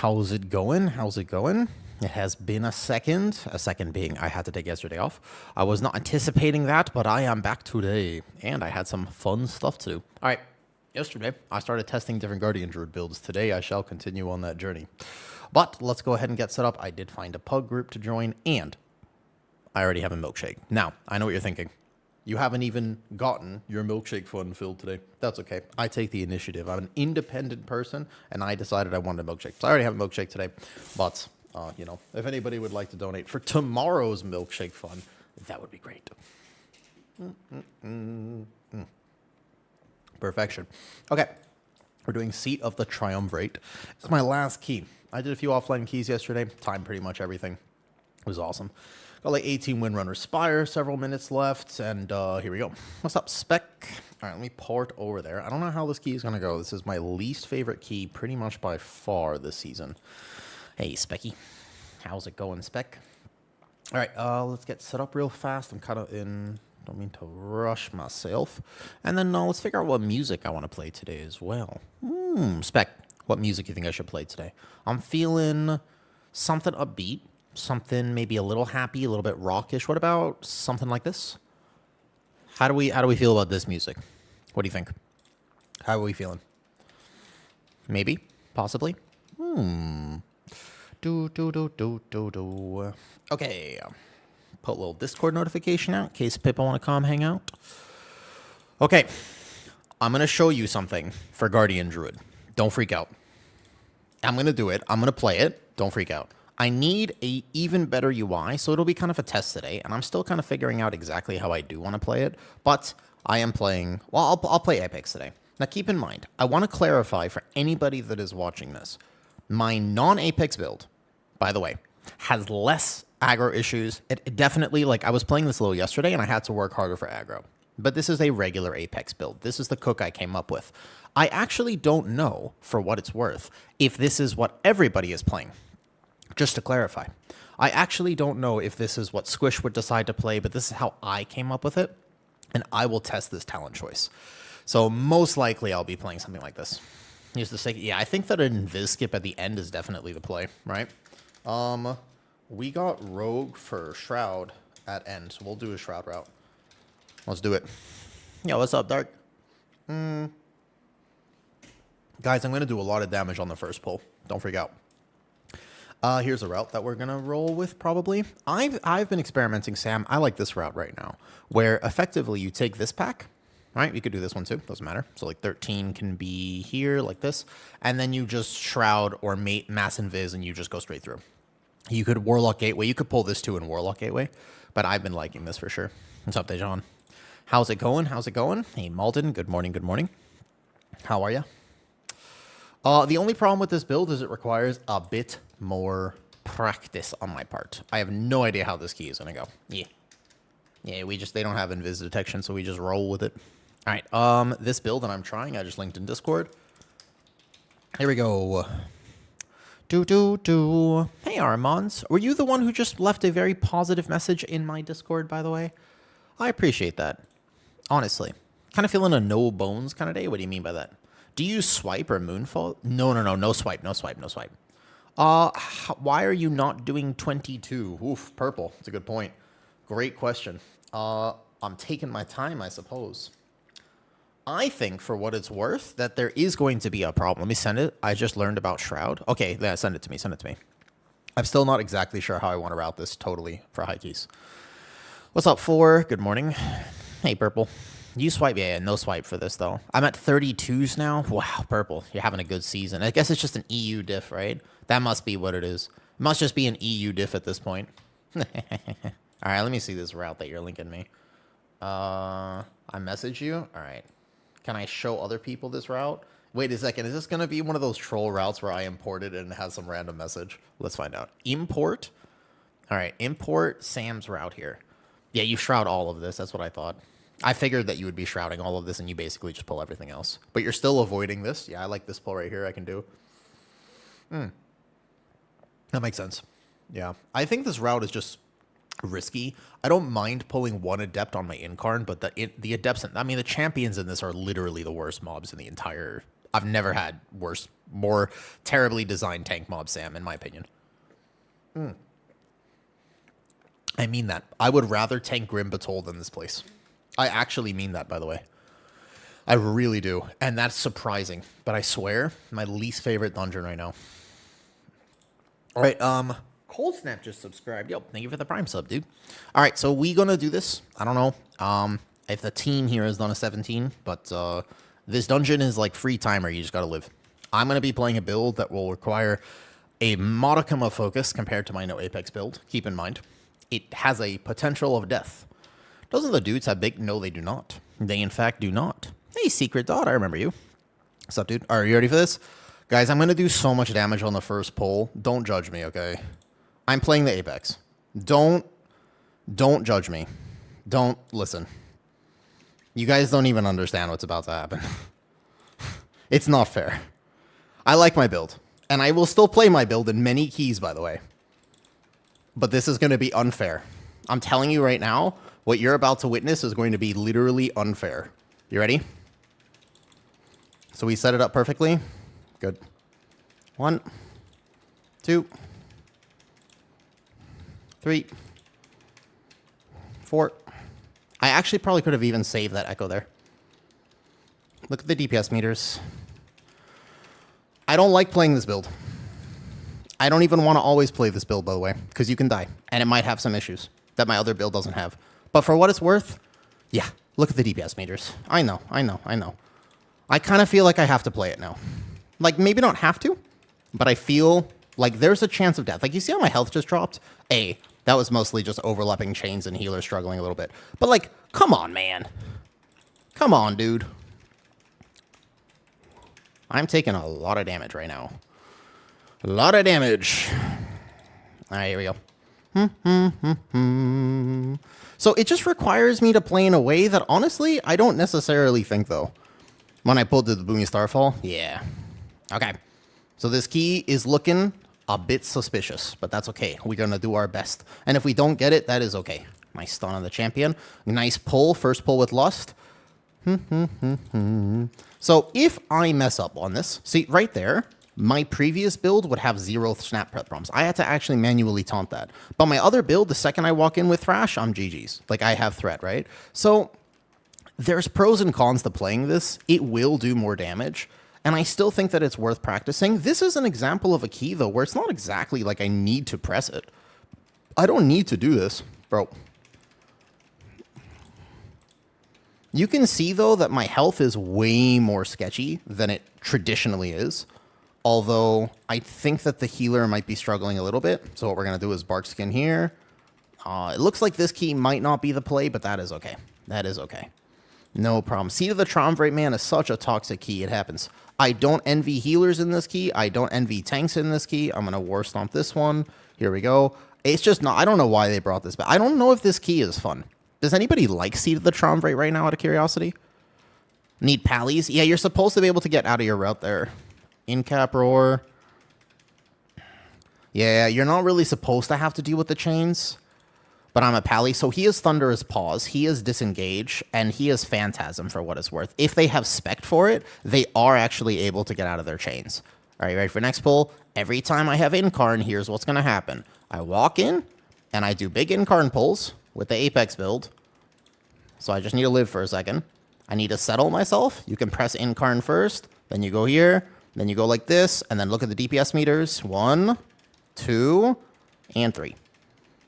how's it going? How's it going? It has been a second being I had to take yesterday off. I was not anticipating that, but I am back today, and I had some fun stuff to do. All right, yesterday I started testing different Guardian Druid builds. Today I shall continue on that journey. But let's go ahead and get set up. I did find a pug group to join, and I already have a milkshake. Now, I know what you're thinking. You haven't even gotten your milkshake fun filled today. That's okay. I take the initiative. I'm an independent person, and I decided I wanted a milkshake. So I already have a milkshake today, but, you know, if anybody would like to donate for tomorrow's milkshake fun, that would be great. Perfection. Okay. We're doing Seat of the Triumvirate. It's my last key. I did a few offline keys yesterday. Timed pretty much everything. It was awesome. Got like 18 Windrunner Spire, several minutes left, and here we go. What's up, Spec? All right, let me port over there. I don't know how this key is going to go. This is my least favorite key pretty much by far this season. Hey, Specky. How's it going, Spec? All right, let's get set up real fast. I'm kind of in... Don't mean to rush myself. And then let's figure out what music I want to play today as well. Spec, what music do you think I should play today? I'm feeling something upbeat. Something maybe a little happy, a little bit rockish. What about something like this? How do we feel about this music? What do you think? How are we feeling? Maybe, possibly. Okay. Put a little Discord notification out in case people want to come hang out. Okay. I'm going to show you something for Guardian Druid. Don't freak out. I'm going to do it. I'm going to play it. Don't freak out. I need a even better UI, so it'll be kind of a test today, and I'm still kind of figuring out exactly how I do want to play it, but I am playing, well, I'll play Apex today. Now, keep in mind, I want to clarify for anybody that is watching this, my non-Apex build, by the way, has less aggro issues. It definitely, like, I was playing this a little yesterday, and I had to work harder for aggro, but this is a regular Apex build. This is the cook I came up with. I actually don't know, for what it's worth, if this is what everybody is playing. Just to clarify, I actually don't know if this is what Squish would decide to play, but this is how I came up with it, and I will test this talent choice. So most likely I'll be playing something like this. Here's the second. Yeah, I think that an invis skip at the end is definitely the play, right? We got Rogue for Shroud at end, so we'll do a Shroud route. Let's do it. Yo, what's up, Dark? Guys, I'm going to do a lot of damage on the first pull. Don't freak out. Here's a route that we're going to roll with, probably. I've been experimenting, Sam. I like this route right now, where effectively you take this pack, right? You could do this one too. Doesn't matter. So like 13 can be here like this, and then you just Shroud or Mass Invis, and you just go straight through. You could Warlock Gateway. You could pull this too in Warlock Gateway, but I've been liking this for sure. What's up, Dejan? How's it going? How's it going? Hey, Malden. Good morning. Good morning. How are you? The only problem with this build is it requires a bit more practice on my part. I have no idea how this key is going to go. Yeah, they don't have invis detection, so we just roll with it. All right, this build that I'm trying, I just linked in Discord. Here we go. Hey, Armand. Were you the one who just left a very positive message in my Discord, by the way? I appreciate that. Honestly. Kind of feeling a no bones kind of day. What do you mean by that? Do you swipe or moonfall? No swipe. Why are you not doing 22? Oof, purple. That's a good point. Great question. I'm taking my time, I suppose. I think, for what it's worth, that there is going to be a problem. Let me send it. I just learned about Shroud. Okay, yeah, send it to me. I'm still not exactly sure how I want to route this totally for high keys. What's up, 4? Good morning. Hey, purple. You swipe, yeah, no swipe for this, though. I'm at 32s now. Wow, purple, you're having a good season. I guess it's just an EU diff, right? That must be what it is. It must just be an EU diff at this point. All right, let me see this route that you're linking me. I message you? All right. Can I show other people this route? Wait a second, is this going to be one of those troll routes where I import it and it has some random message? Let's find out. Import? All right, import Sam's route here. Yeah, you shroud all of this. That's what I thought. I figured that you would be shrouding all of this and you basically just pull everything else. But you're still avoiding this. Yeah, I like this pull right here I can do. That makes sense. Yeah. I think this route is just risky. I don't mind pulling one adept on my incarn, but the adepts, I mean, the champions in this are literally the worst mobs in the entire I've never had worse, more terribly designed tank mob Sam, in my opinion. I mean that. I would rather tank Grim Batol than this place. I actually mean that, by the way. I really do. And that's surprising. But I swear, my least favorite dungeon right now. All right, Cold Snap just subscribed. Yo, thank you for the Prime sub, dude. All right, so we gonna do this. I don't know if the team here has done a 17, but this dungeon is like free timer. You just gotta live. I'm gonna be playing a build that will require a modicum of focus compared to my no Apex build. Keep in mind, it has a potential of death. Doesn't the dudes have big? No, they do not. They, in fact, do not. Hey, Secret Dot, I remember you. What's up, dude? Are you ready for this? Guys, I'm going to do so much damage on the first pull. Don't judge me, okay? I'm playing the Apex. Don't judge me. Don't listen. You guys don't even understand what's about to happen. It's not fair. I like my build. And I will still play my build in many keys, by the way. But this is going to be unfair. I'm telling you right now, what you're about to witness is going to be literally unfair. You ready? So we set it up perfectly. Good. 1, 2, 3, 4. I actually probably could have even saved that echo there. Look at the DPS meters. I don't like playing this build. I don't even want to always play this build, by the way, because you can die, and it might have some issues that my other build doesn't have. But for what it's worth, yeah, look at the DPS meters. I know. I kind of feel like I have to play it now. Like, maybe not have to, but I feel like there's a chance of death. Like, you see how my health just dropped? That was mostly just overlapping chains and healers struggling a little bit. But, like, come on, man. Come on, dude. I'm taking a lot of damage right now. A lot of damage. All right, here we go. So it just requires me to play in a way that, honestly, I don't necessarily think, though. When I pulled the Boomy Starfall, yeah. Okay. So this key is looking a bit suspicious, but that's okay. We're going to do our best. And if we don't get it, that is okay. Nice stun on the champion. Nice pull. First pull with Lust. So if I mess up on this, see, right there, my previous build would have 0 snap prep prompts. I had to actually manually taunt that. But my other build, the second I walk in with Thrash, I'm GG's. Like, I have threat, right? So there's pros and cons to playing this. It will do more damage, and I still think that it's worth practicing. This is an example of a key, though, where it's not exactly like I need to press it. I don't need to do this, bro. You can see, though, that my health is way more sketchy than it traditionally is. Although, I think that the healer might be struggling a little bit. So what we're going to do is Bark Skin here. It looks like this key might not be the play, but that is okay. That is okay. No problem. Seed of the Triumvirate, man, is such a toxic key. It happens. I don't envy healers in this key. I don't envy tanks in this key. I'm going to War Stomp this one. Here we go. It's just not... I don't know why they brought this back. I don't know if this key is fun. Does anybody like Seed of the Triumvirate right now, out of curiosity? Need pallies? Yeah, you're supposed to be able to get out of your route there. In-cap roar. Yeah, you're not really supposed to have to deal with the chains. But I'm a pally. So he is Thunderous Paws, he is Disengage, and he is Phantasm for what it's worth. If they have spec for it, they are actually able to get out of their chains. All right, ready for next pull? Every time I have Incarn, here's what's going to happen. I walk in, and I do big Incarn pulls with the Apex build. So I just need to live for a second. I need to settle myself. You can press Incarn first, then you go here, then you go like this, and then look at the DPS meters. 1, 2, and 3.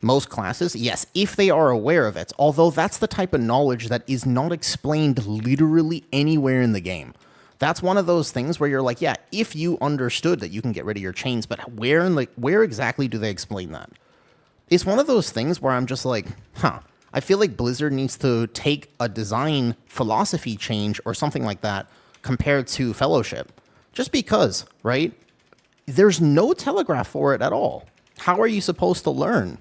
Most classes, yes, if they are aware of it, although that's the type of knowledge that is not explained literally anywhere in the game. That's one of those things where you're like, yeah, if you understood that you can get rid of your chains, but where exactly do they explain that? It's one of those things where I'm just like, I feel like Blizzard needs to take a design philosophy change or something like that compared to Fellowship. Just because, right? There's no telegraph for it at all. How are you supposed to learn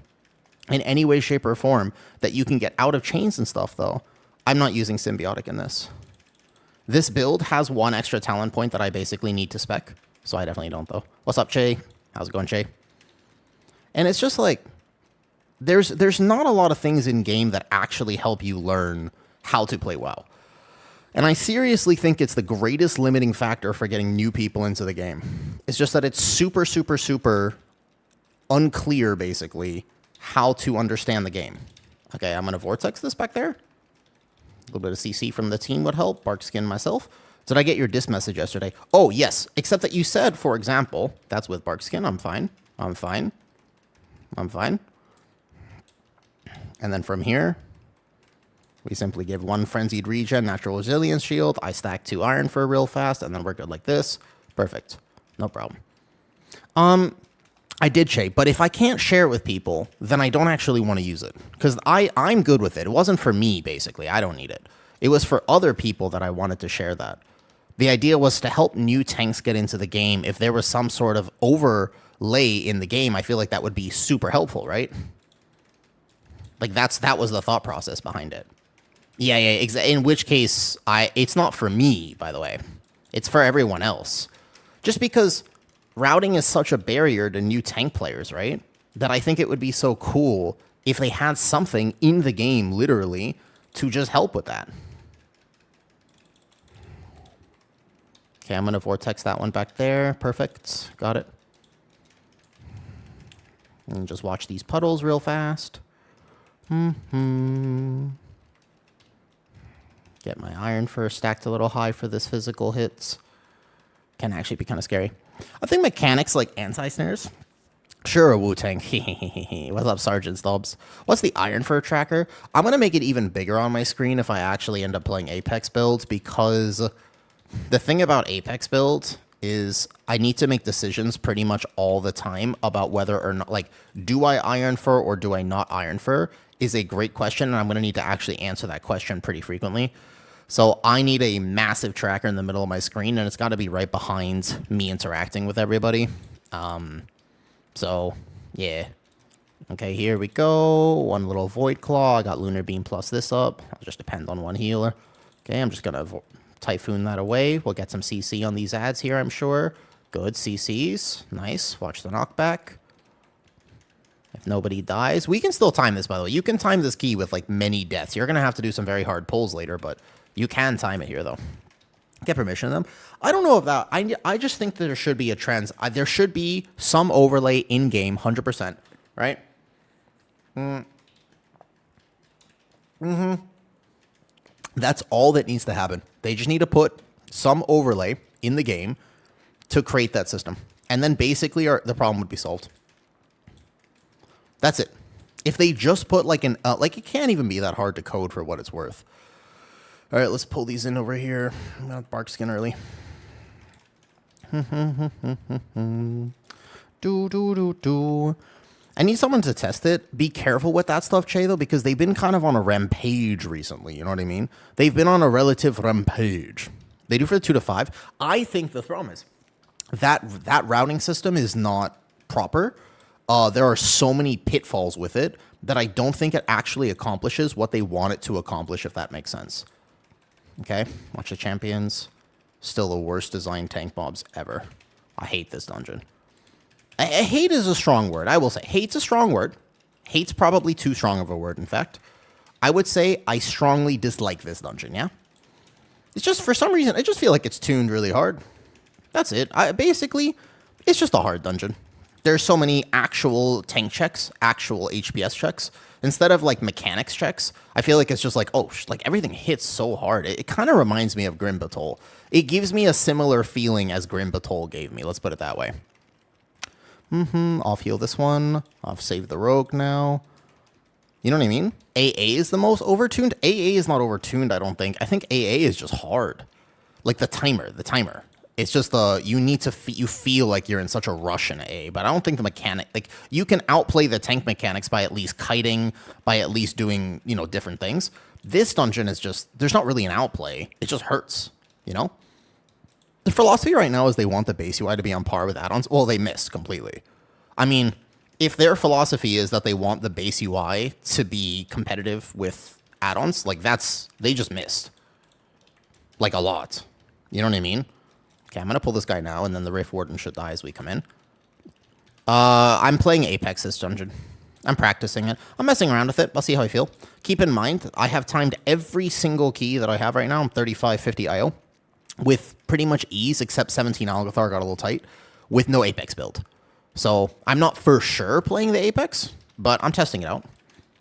in any way, shape, or form that you can get out of chains and stuff, though? I'm not using Symbiotic in this. This build has 1 extra talent point that I basically need to spec, so I definitely don't, though. What's up, Che? How's it going, Che? And it's just like, there's not a lot of things in game that actually help you learn how to play WoW. And I seriously think it's the greatest limiting factor for getting new people into the game. It's just that it's super, super, super unclear, basically, how to understand the game. Okay, I'm going to vortex this back there. A little bit of CC from the team would help. Barkskin myself. Did I get your diss message yesterday? Oh, yes. Except that you said, for example, that's with Barkskin. I'm fine. I'm fine. I'm fine. And then from here, we simply give 1 Frenzied Regen, Natural Resilience Shield. I stack 2 Iron for real fast, and then we're good like this. Perfect. No problem. I did share, but if I can't share it with people, then I don't actually want to use it. Because I'm good with it. It wasn't for me, basically. I don't need it. It was for other people that I wanted to share that. The idea was to help new tanks get into the game. If there was some sort of overlay in the game, I feel like that would be super helpful, right? Like, that was the thought process behind it. Yeah, in which case, it's not for me, by the way. It's for everyone else. Just because routing is such a barrier to new tank players, right? That I think it would be so cool if they had something in the game, literally, to just help with that. Okay, I'm going to vortex that one back there. Perfect. Got it. And just watch these puddles real fast. Get my Iron first, stacked a little high for this physical hits. Can actually be kind of scary. I think mechanics like anti-snares. Sure, Wu-Tang. What's up, Sergeant Stubbs? What's the Iron Fur tracker? I'm going to make it even bigger on my screen if I actually end up playing Apex builds, because the thing about Apex builds is I need to make decisions pretty much all the time about whether or not, like, do I Iron Fur or do I not Iron Fur is a great question, and I'm going to need to actually answer that question pretty frequently. So I need a massive tracker in the middle of my screen, and it's got to be right behind me interacting with everybody. So, yeah. Okay, here we go. One little Void Claw. I got Lunar Beam plus this up. I'll just depend on one healer. Okay, I'm just going to Typhoon that away. We'll get some CC on these ads here, I'm sure. Good CCs. Nice. Watch the knockback. If nobody dies. We can still time this, by the way. You can time this key with, like, many deaths. You're going to have to do some very hard pulls later, but you can time it here, though. Get permission of them. I don't know if that... I just think that there should be a there should be some overlay in-game, 100%, right? That's all that needs to happen. They just need to put some overlay in the game to create that system. And then basically the problem would be solved. That's it. If they just put like an... like, it can't even be that hard to code for what it's worth. All right, let's pull these in over here. I'm going to Barkskin early. I need someone to test it. Be careful with that stuff, Che, though, because they've been kind of on a rampage recently. You know what I mean? They've been on a relative rampage. They do for the 2 to 5. I think the problem is that routing system is not proper. There are so many pitfalls with it that I don't think it actually accomplishes what they want it to accomplish, if that makes sense. Okay, watch the champions. Still the worst designed tank mobs ever. I hate this dungeon. Hate is a strong word, I will say. Hate's a strong word. Hate's probably too strong of a word, in fact. I would say I strongly dislike this dungeon, yeah? It's just, for some reason, I just feel like it's tuned really hard. That's it. Basically, it's just a hard dungeon. There's so many actual tank checks, actual HPS checks. Instead of, like, mechanics checks, I feel like it's just like, oh, like, everything hits so hard. It kind of reminds me of Grim Batol. It gives me a similar feeling as Grim Batol gave me. Let's put it that way. Off heal this one. Off save the rogue now. You know what I mean? AA is the most overtuned. AA is not overtuned, I don't think. I think AA is just hard. Like the timer. It's just you need to you feel like you're in such a rush in AA, but I don't think the mechanic, like, you can outplay the tank mechanics by at least kiting, by at least doing, you know, different things. This dungeon is just, there's not really an outplay. It just hurts, you know? The philosophy right now is they want the base UI to be on par with add-ons. Well, they missed completely. I mean, if their philosophy is that they want the base UI to be competitive with add-ons, like, they just missed. Like, a lot. You know what I mean? Okay, I'm going to pull this guy now, and then the Rift Warden should die as we come in. I'm playing Apex this dungeon. I'm practicing it. I'm messing around with it. I'll see how I feel. Keep in mind, I have timed every single key that I have right now. I'm 3550 IO with pretty much ease, except 17 Algathar got a little tight, with no Apex build. So I'm not for sure playing the Apex, but I'm testing it out.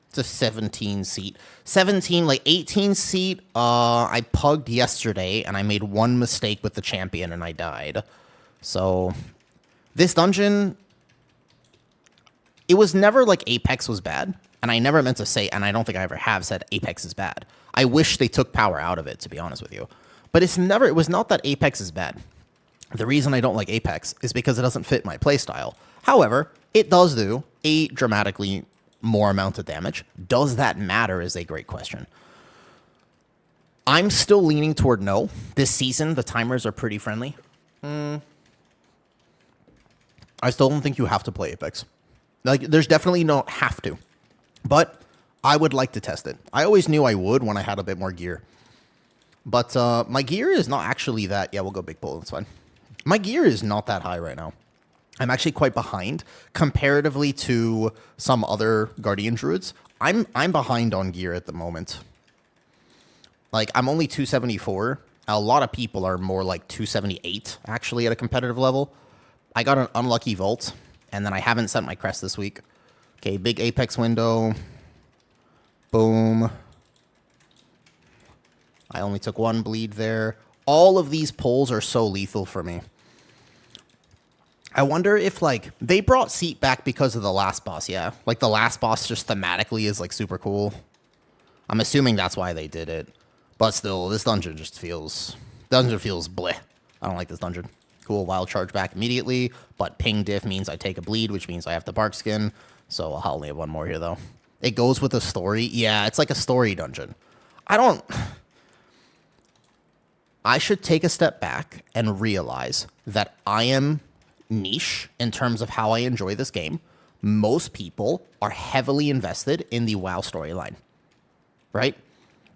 It's a 17 seat. 17, like 18 seat, I pugged yesterday, and I made one mistake with the champion, and I died. So this dungeon, it was never like Apex was bad, and I never meant to say, and I don't think I ever have said Apex is bad. I wish they took power out of it, to be honest with you. But it was not that Apex is bad. The reason I don't like Apex is because it doesn't fit my playstyle. However, it does do a dramatically more amount of damage. Does that matter is a great question. I'm still leaning toward no. This season, the timers are pretty friendly. I still don't think you have to play Apex. Like, there's definitely no have to. But I would like to test it. I always knew I would when I had a bit more gear. But my gear is not actually that... Yeah, we'll go big pull. That's fine. My gear is not that high right now. I'm actually quite behind comparatively to some other Guardian Druids. I'm behind on gear at the moment. Like, I'm only 274. A lot of people are more like 278, actually, at a competitive level. I got an unlucky vault, and then I haven't sent my crest this week. Okay, big Apex window. Boom. I only took one bleed there. All of these pulls are so lethal for me. I wonder if, like, they brought Seat back because of the last boss, yeah. Like, the last boss just thematically is, like, super cool. I'm assuming that's why they did it. But still, this dungeon just feels... Dungeon feels bleh. I don't like this dungeon. Cool, wild charge back immediately. But ping diff means I take a bleed, which means I have the bark skin. So I'll only have one more here, though. It goes with a story. Yeah, it's like a story dungeon. I should take a step back and realize that I am niche in terms of how I enjoy this game. Most people are heavily invested in the WoW storyline, right?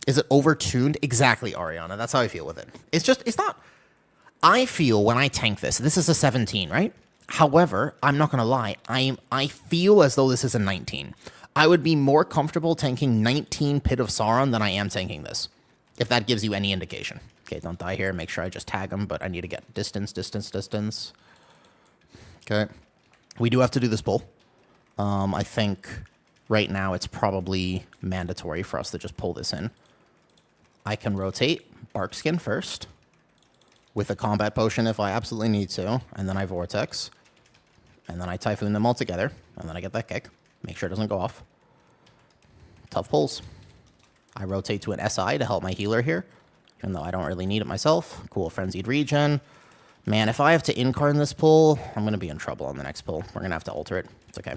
Is it overtuned? Exactly, Ariana. That's how I feel with it. It's not... I feel when I tank this is a 17, right? However, I'm not going to lie. I feel as though this is a 19. I would be more comfortable tanking 19 Pit of Sauron than I am tanking this, if that gives you any indication. Okay, don't die here. Make sure I just tag him, but I need to get distance. Okay. We do have to do this pull. I think right now it's probably mandatory for us to just pull this in. I can rotate Barkskin first with a combat potion if I absolutely need to, and then I Vortex, and then I Typhoon them all together, and then I get that kick. Make sure it doesn't go off. Tough pulls. I rotate to an SI to help my healer here, even though I don't really need it myself. Cool, Frenzied Regen. Man, if I have to Incarn this pull, I'm going to be in trouble on the next pull. We're going to have to alter it. It's okay.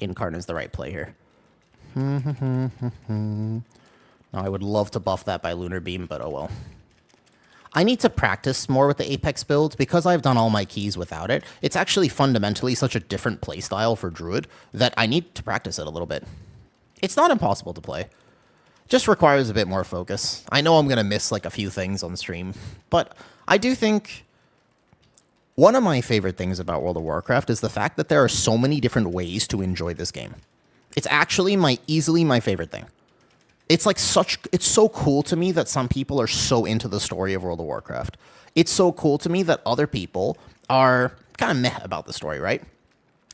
Incarn is the right play here. Now, I would love to buff that by Lunar Beam, but oh well. I need to practice more with the Apex build because I've done all my keys without it. It's actually fundamentally such a different playstyle for Druid that I need to practice it a little bit. It's not impossible to play. Just requires a bit more focus. I know I'm going to miss like a few things on stream, but I do think one of my favorite things about World of Warcraft is the fact that there are so many different ways to enjoy this game. It's actually easily my favorite thing. It's so cool to me that some people are so into the story of World of Warcraft. It's so cool to me that other people are kind of meh about the story, right?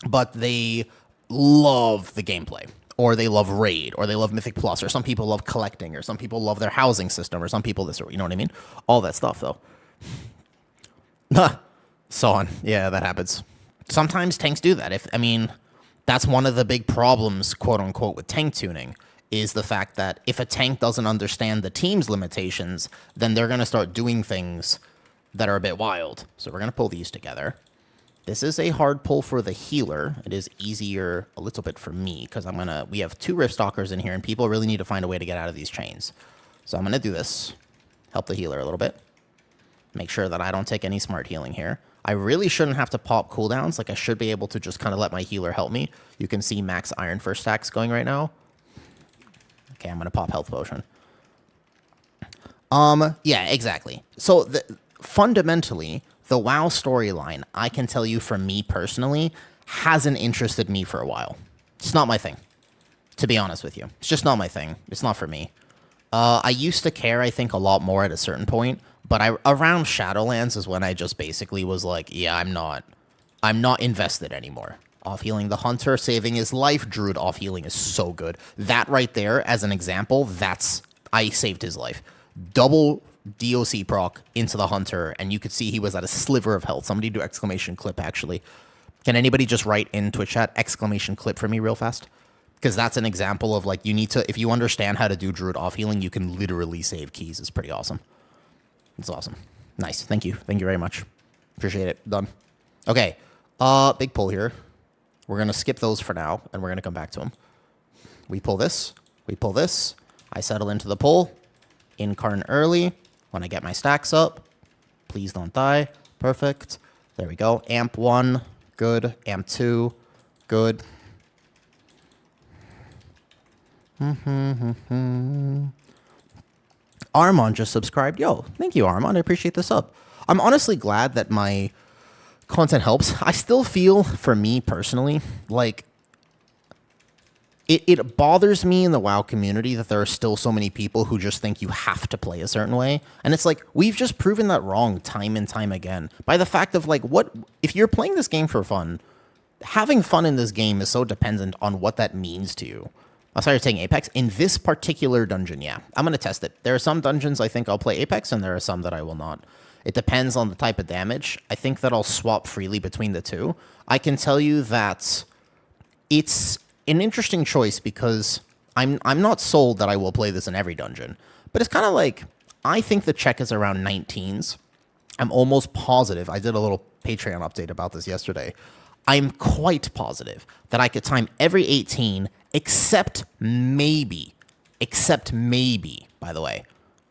But they love the gameplay, or they love Raid, or they love Mythic Plus, or some people love collecting, or some people love their housing system, or some people this, or you know what I mean? All that stuff, though. Sawn. Yeah, that happens. Sometimes tanks do that. That's one of the big problems, quote unquote, with tank tuning, is the fact that if a tank doesn't understand the team's limitations, then they're going to start doing things that are a bit wild. So we're going to pull these together. This is a hard pull for the healer. It is easier a little bit for me because we have 2 Riftstalkers in here and people really need to find a way to get out of these chains. So I'm going to do this, help the healer a little bit, make sure that I don't take any smart healing here. I really shouldn't have to pop cooldowns. Like, I should be able to just kind of let my healer help me. You can see max Iron First stacks going right now. Okay, I'm going to pop health potion. Yeah, exactly. So fundamentally, the WoW storyline, I can tell you for me personally, hasn't interested me for a while. It's not my thing, to be honest with you. It's just not my thing. It's not for me. I used to care, I think, a lot more at a certain point, but around Shadowlands is when I just basically was like, yeah, I'm not invested anymore. Off-healing the Hunter, saving his life. Druid off-healing is so good. That right there, as an example, I saved his life. Double DOC proc into the Hunter, and you could see he was at a sliver of health. Somebody do exclamation clip, actually. Can anybody just write in Twitch chat exclamation clip for me real fast? Because that's an example of, like, you need to, if you understand how to do Druid off-healing, you can literally save keys. It's pretty awesome. It's awesome. Nice. Thank you. Thank you very much. Appreciate it. Done. Okay. Big pull here. We're going to skip those for now, and we're going to come back to them. We pull this. We pull this. I settle into the pull. Incarn early. When I get my stacks up. Please don't die. Perfect. There we go. Amp 1. Good. Amp 2. Good. Armand just subscribed. Yo, thank you, Armand. I appreciate the sub. I'm honestly glad that my content helps. I still feel, for me personally, like it bothers me in the WoW community that there are still so many people who just think you have to play a certain way. And it's like, we've just proven that wrong time and time again by the fact of, like, what if you're playing this game for fun, having fun in this game is so dependent on what that means to you. I started saying Apex. In this particular dungeon, yeah, I'm going to test it. There are some dungeons I think I'll play Apex, and there are some that I will not. It depends on the type of damage. I think that I'll swap freely between the two. I can tell you that it's an interesting choice because I'm not sold that I will play this in every dungeon. But it's kind of like, I think the check is around 19s. I'm almost positive. I did a little Patreon update about this yesterday. I'm quite positive that I could time every 18, except maybe, by the way,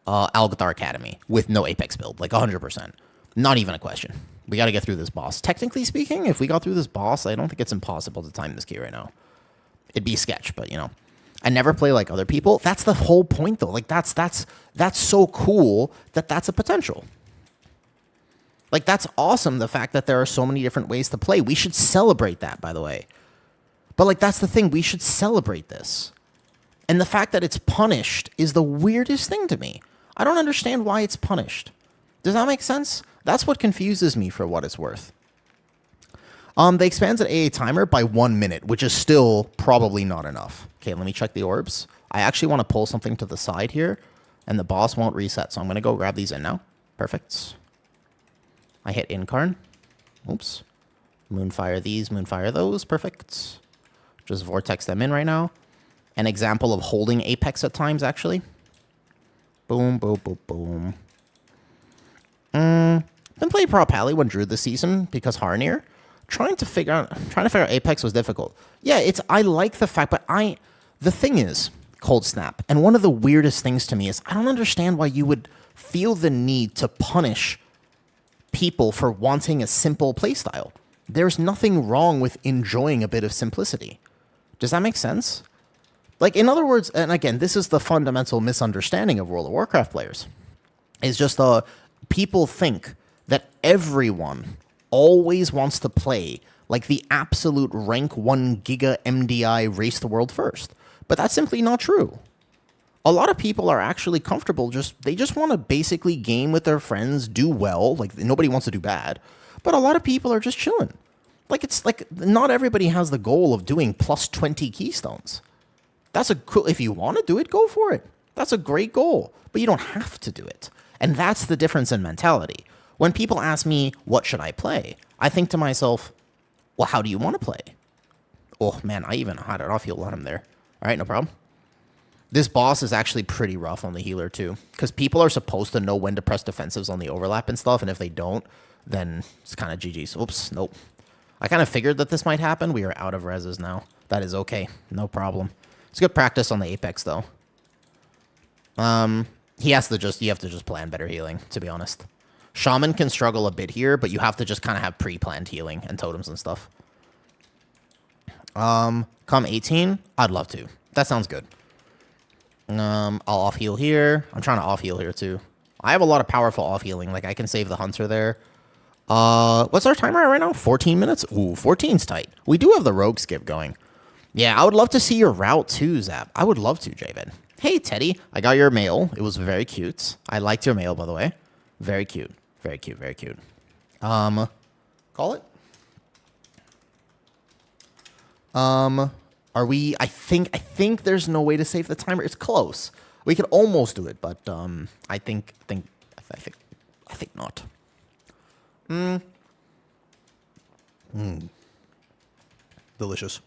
Algathar Academy with no Apex build, like 100%. Not even a question. We got to get through this boss. Technically speaking, if we got through this boss, I don't think it's impossible to time this key right now. It'd be sketch, but, you know, I never play like other people. That's the whole point, though. Like, that's so cool that that's a potential. Like, that's awesome, the fact that there are so many different ways to play. We should celebrate that, by the way. But, like, that's the thing. We should celebrate this. And the fact that it's punished is the weirdest thing to me. I don't understand why it's punished. Does that make sense? That's what confuses me, for what it's worth. They expanded AA timer by 1 minute, which is still probably not enough. Okay, let me check the orbs. I actually want to pull something to the side here, and the boss won't reset, so I'm going to go grab these in now. Perfect. I hit Incarn. Oops. Moonfire these, Moonfire those. Perfect. Just Vortex them in right now. An example of holding Apex at times, actually. Boom, boom, boom, boom. Been playing Pro Pally when Druid this season because Harnier. Trying to figure out Apex was difficult. Yeah, I like the fact, but the thing is, Cold Snap, and one of the weirdest things to me is I don't understand why you would feel the need to punish people for wanting a simple playstyle. There's nothing wrong with enjoying a bit of simplicity. Does that make sense? Like, in other words, and again, this is the fundamental misunderstanding of World of Warcraft players. It's just people think that everyone always wants to play like the absolute rank 1 giga MDI race the world first. But that's simply not true. A lot of people are actually comfortable, they just want to basically game with their friends, do well, like nobody wants to do bad. But a lot of people are just chilling. Like, it's like not everybody has the goal of doing plus 20 keystones. That's a cool, if you want to do it, go for it. That's a great goal, but you don't have to do it. And that's the difference in mentality. When people ask me, what should I play? I think to myself, well, how do you want to play? Oh, man, I even had it off. You'll let him there. All right, no problem. This boss is actually pretty rough on the healer, too, because people are supposed to know when to press defensives on the overlap and stuff, and if they don't, then it's kind of GG's. Oops, nope. I kind of figured that this might happen. We are out of reses now. That is okay. No problem. It's good practice on the Apex, though. You have to just plan better healing, to be honest. Shaman can struggle a bit here, but you have to just kind of have pre-planned healing and totems and stuff. Come 18? I'd love to. That sounds good. I'll off-heal here. I'm trying to off-heal here, too. I have a lot of powerful off-healing. Like, I can save the Hunter there. What's our timer right now? 14 minutes? Ooh, 14's tight. We do have the rogue skip going. Yeah, I would love to see your route too, Zap. I would love to, Javen. Hey, Teddy. I got your mail. It was very cute. I liked your mail, by the way. Very cute. Very cute. Very cute. Call it. Are we? I think there's no way to save the timer. It's close. We could almost do it, but I think not. Delicious.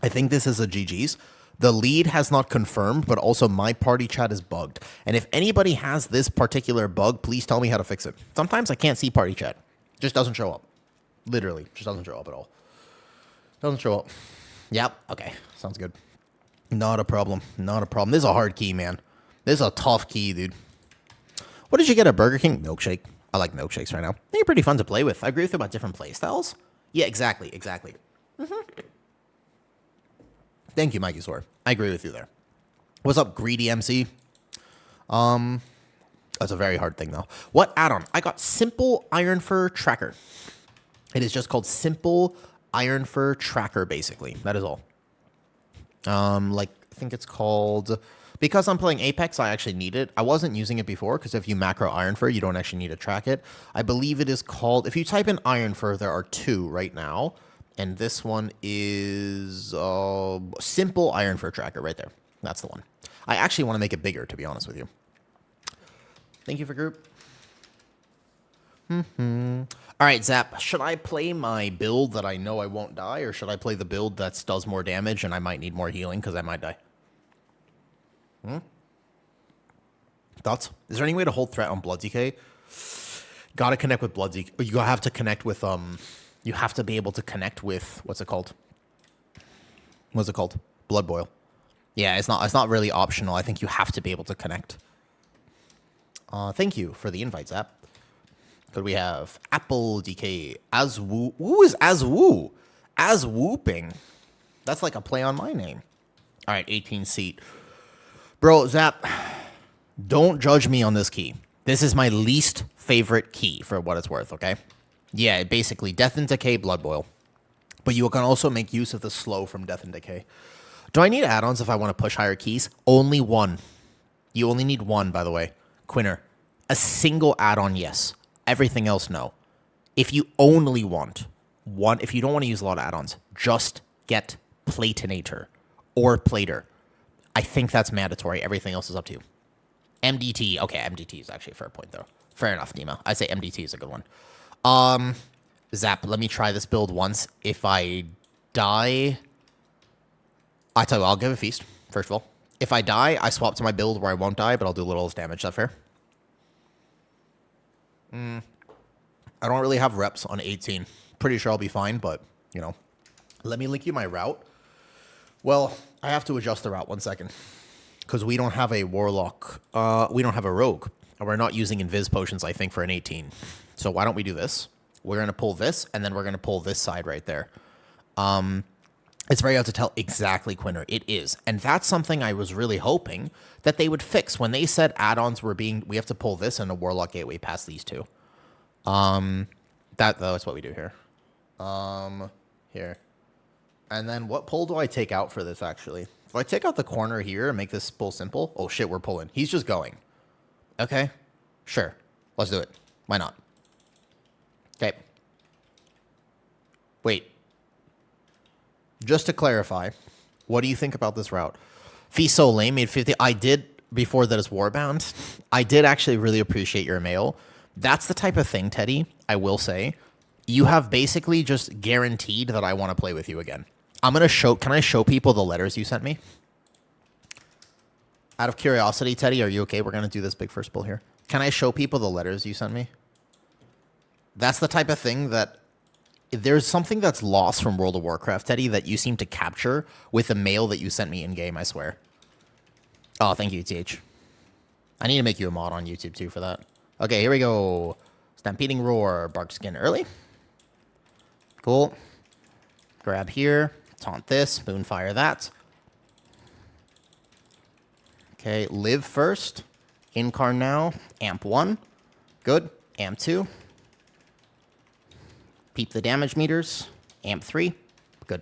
I think this is a GG's. The lead has not confirmed, but also my party chat is bugged. And if anybody has this particular bug, please tell me how to fix it. Sometimes I can't see party chat. It just doesn't show up. Literally, just doesn't show up at all. Doesn't show up. Yep. Okay. Sounds good. Not a problem. Not a problem. This is a hard key, man. This is a tough key, dude. What did you get at Burger King? Milkshake. I like milkshakes right now. They're pretty fun to play with. I agree with you about different play styles. Yeah, exactly. Exactly. Thank you, Mikey Sore. I agree with you there. What's up, Greedy MC? That's a very hard thing, though. What add-on? I got Simple Iron Fur Tracker. It is just called Simple Iron Fur Tracker, basically. That is all. I think it's called... Because I'm playing Apex, I actually need it. I wasn't using it before, because if you macro Iron Fur, you don't actually need to track it. I believe it is called... If you type in Iron Fur, there are 2 right now. And this one is Simple Iron Fur Tracker right there. That's the one. I actually want to make it bigger, to be honest with you. Thank you for group. All right, Zap. Should I play my build that I know I won't die, or should I play the build that does more damage and I might need more healing because I might die? Thoughts? Is there any way to hold threat on Blood DK? Gotta connect with Blood DK. You have to connect with You have to be able to connect with what's it called? What's it called? Blood Boil. Yeah, it's not really optional. I think you have to be able to connect. Thank you for the invite, Zap. Could we have Apple DK Azwoo? Who is Azwoo? Azwooping. That's like a play on my name. All right, 18 seat. Bro, Zap, don't judge me on this key. This is my least favorite key for what it's worth, okay? Yeah, basically, Death and Decay, Blood Boil. But you can also make use of the slow from Death and Decay. Do I need add-ons if I want to push higher keys? Only one. You only need one, by the way. Quinner. A single add-on, yes. Everything else, no. If you only want one, if you don't want to use a lot of add-ons, just get Platinator or Plater. I think that's mandatory. Everything else is up to you. MDT. Okay, MDT is actually a fair point, though. Fair enough, Nemo. I'd say MDT is a good one. Zap, let me try this build once. If I die... I tell you what, I'll give a feast, first of all. If I die, I swap to my build where I won't die, but I'll do a little less damage. Is that fair? I don't really have reps on 18. Pretty sure I'll be fine, but, you know. Let me link you my route. Well, I have to adjust the route 1 second. Because we don't have a Warlock. We don't have a Rogue. And we're not using Invis potions, I think, for an 18. So why don't we do this? We're going to pull this, and then we're going to pull this side right there. It's very hard to tell exactly, Quinner. It is. And that's something I was really hoping that they would fix. When they said add-ons were being... We have to pull this and a Warlock Gateway past these two. That's what we do here. Here. And then what pull do I take out for this, actually? If I take out the corner here and make this pull simple... Oh, shit, we're pulling. He's just going. Okay. Sure. Let's do it. Why not? Okay. Wait. Just to clarify, what do you think about this route? Fee so lame made 50. I did, before that is Warbound, I did actually really appreciate your mail. That's the type of thing, Teddy, I will say. You have basically just guaranteed that I want to play with you again. I'm going to show... Can I show people the letters you sent me? Out of curiosity, Teddy, are you okay? We're going to do this big first pull here. Can I show people the letters you sent me? That's the type of thing that... There's something that's lost from World of Warcraft, Teddy, that you seem to capture with the mail that you sent me in-game, I swear. Oh, thank you, TH. I need to make you a mod on YouTube, too, for that. Okay, here we go. Stampeding Roar. Bark Skin early. Cool. Grab here. Taunt this. Moonfire that. Okay, live first. Incarn now. Amp 1. Good. Amp 2. Peep the damage meters. Amp 3. Good.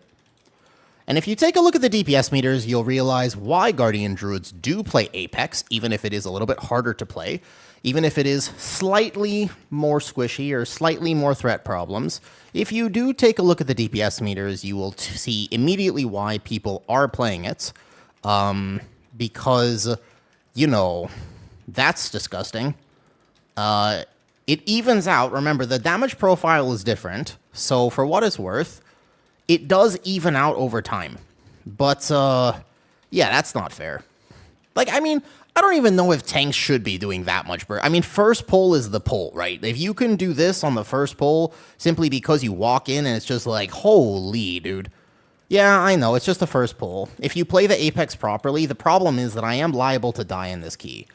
And if you take a look at the DPS meters, you'll realize why Guardian Druids do play Apex, even if it is a little bit harder to play, even if it is slightly more squishy or slightly more threat problems. If you do take a look at the DPS meters, you will see immediately why people are playing it. Because, you know, that's disgusting. It evens out. Remember, the damage profile is different. So for what it's worth, it does even out over time. But, yeah, that's not fair. Like, I mean, I don't even know if tanks should be doing that much. I mean, first pull is the pull, right? If you can do this on the first pull simply because you walk in and it's just like, holy, dude. Yeah, I know, it's just the first pull. If you play the Apex properly, the problem is that I am liable to die in this key.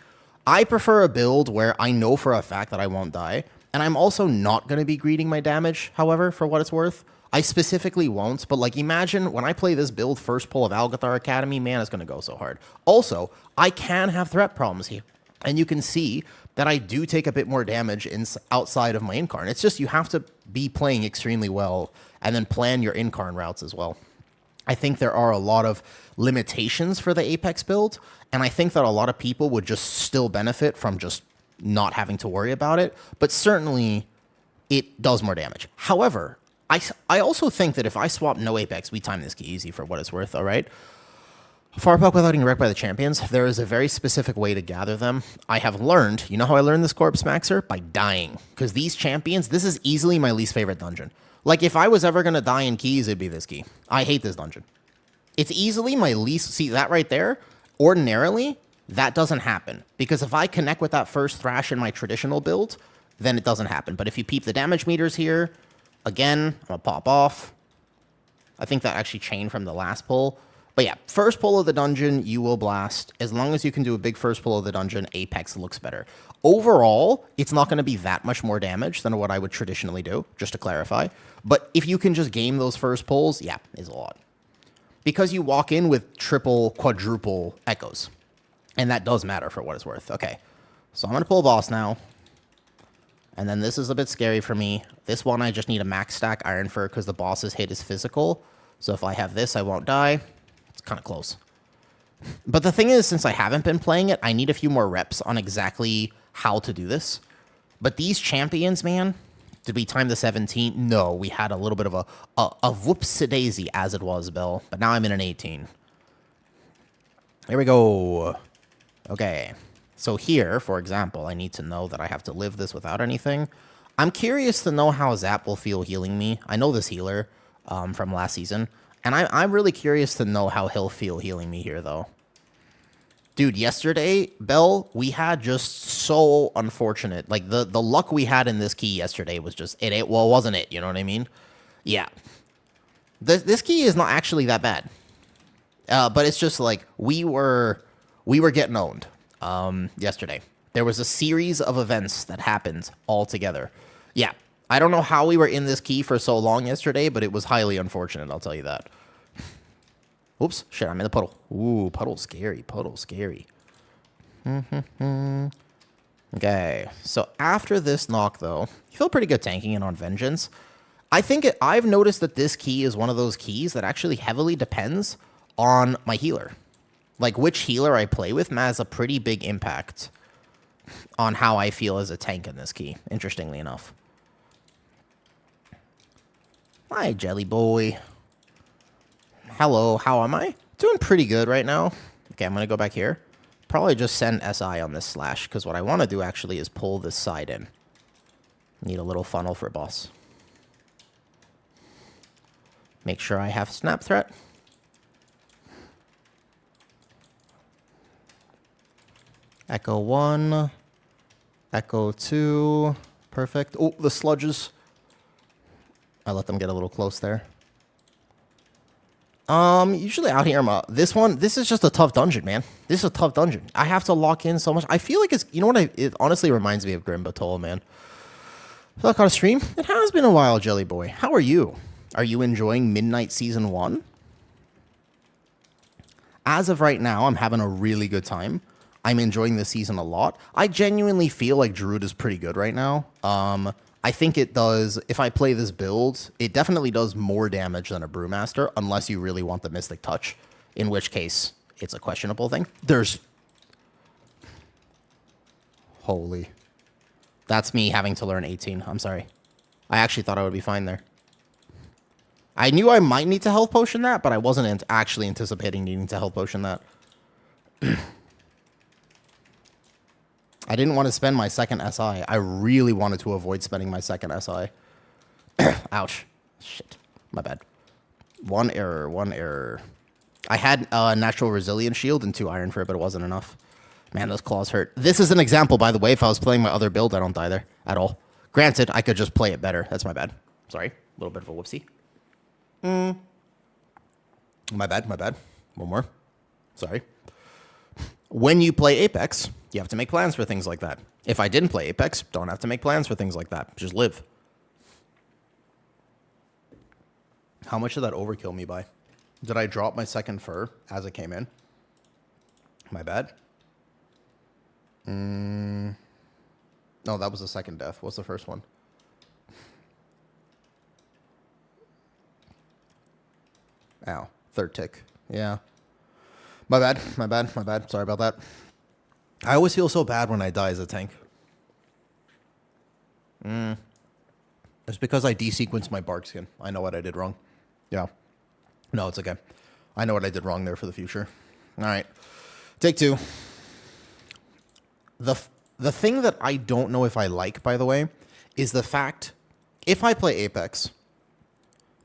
I prefer a build where I know for a fact that I won't die, and I'm also not going to be greeting my damage, however, for what it's worth. I specifically won't, but like imagine when I play this build first pull of Algathar Academy, man, it's going to go so hard. Also, I can have threat problems here, and you can see that I do take a bit more damage outside of my Incarn. It's just you have to be playing extremely well and then plan your Incarn routes as well. I think there are a lot of limitations for the Apex build, and I think that a lot of people would just still benefit from just not having to worry about it, but certainly it does more damage. However, I also think that if I swap no Apex, we time this key easy for what it's worth, all right? Far puck without getting wrecked by the champions, there is a very specific way to gather them. I have learned, you know how I learned this, Corpse Maxer? By dying. Because these champions, this is easily my least favorite dungeon. Like, if I was ever going to die in keys, it'd be this key. I hate this dungeon. It's easily my least... See, that right there? Ordinarily, that doesn't happen. Because if I connect with that first thrash in my traditional build, then it doesn't happen. But if you peep the damage meters here, again, I'm going to pop off. I think that actually changed from the last pull. But yeah, first pull of the dungeon, you will blast. As long as you can do a big first pull of the dungeon, Apex looks better. Overall, it's not going to be that much more damage than what I would traditionally do, just to clarify. But if you can just game those first pulls, yeah, it's a lot. Because you walk in with triple, quadruple echoes. And that does matter for what it's worth. Okay, so I'm going to pull boss now. And then this is a bit scary for me. This one, I just need a max stack Iron Fur because the boss's hit is physical. So if I have this, I won't die. It's kind of close. But the thing is, since I haven't been playing it, I need a few more reps on exactly how to do this. But these champions, man, did we time the 17? No, we had a little bit of a whoops-a-daisy as it was, Bill. But now I'm in an 18. Here we go. Okay. So here, for example, I need to know that I have to live this without anything. I'm curious to know how Zap will feel healing me. I know this healer from last season. And I'm really curious to know how he'll feel healing me here, though. Dude, yesterday, Bell, we had just so unfortunate. Like, the luck we had in this key yesterday was just... Well, it wasn't it, you know what I mean? Yeah. This key is not actually that bad. But it's just like, we were getting owned yesterday. There was a series of events that happened all together. Yeah. I don't know how we were in this key for so long yesterday, but it was highly unfortunate, I'll tell you that. Oops, shit, I'm in the puddle. Ooh, puddle's scary, puddle's scary. Okay, so after this knock, though, you feel pretty good tanking it on Vengeance. I've noticed that this key is one of those keys that actually heavily depends on my healer. Like, which healer I play with has a pretty big impact on how I feel as a tank in this key, interestingly enough. Hi, Jelly Boy. Hello, how am I? Doing pretty good right now. Okay, I'm going to go back here. Probably just send SI on this slash, because what I want to do actually is pull this side in. Need a little funnel for boss. Make sure I have snap threat. Echo 1. Echo 2. Perfect. Oh, the sludges. I let them get a little close there. Usually out here, this is just a tough dungeon, man. This is a tough dungeon. I have to lock in so much. I feel like it's, you know what, it honestly reminds me of Grim Batol, man. Feel like on a stream? It has been a while, Jelly Boy. How are you? Are you enjoying Midnight Season 1? As of right now, I'm having a really good time. I'm enjoying this season a lot. I genuinely feel like Druid is pretty good right now. I think it does, if I play this build, it definitely does more damage than a Brewmaster, unless you really want the Mystic Touch, in which case it's a questionable thing. There's... Holy. That's me having to learn 18. I'm sorry. I actually thought I would be fine there. I knew I might need to health potion that, but I wasn't actually anticipating needing to health potion that. I didn't want to spend my second SI. I really wanted to avoid spending my second SI. Ouch. Shit. My bad. One error. One error. I had a natural resilience shield and 2 iron for it, but it wasn't enough. Man, those claws hurt. This is an example, by the way. If I was playing my other build, I don't die there at all. Granted, I could just play it better. That's my bad. Sorry. A little bit of a whoopsie. My bad. My bad. One more. Sorry. When you play Apex, you have to make plans for things like that. If I didn't play Apex, don't have to make plans for things like that. Just live. How much did that overkill me by? Did I drop my second fur as it came in? My bad. No, that was the second death. What's the first one? Ow. Third tick. Yeah. My bad. My bad. My bad. Sorry about that. I always feel so bad when I die as a tank. It's because I desequenced my bark skin. I know what I did wrong. Yeah. No, it's okay. I know what I did wrong there for the future. All right. Take 2. The thing that I don't know if I like, by the way, is the fact, if I play Apex,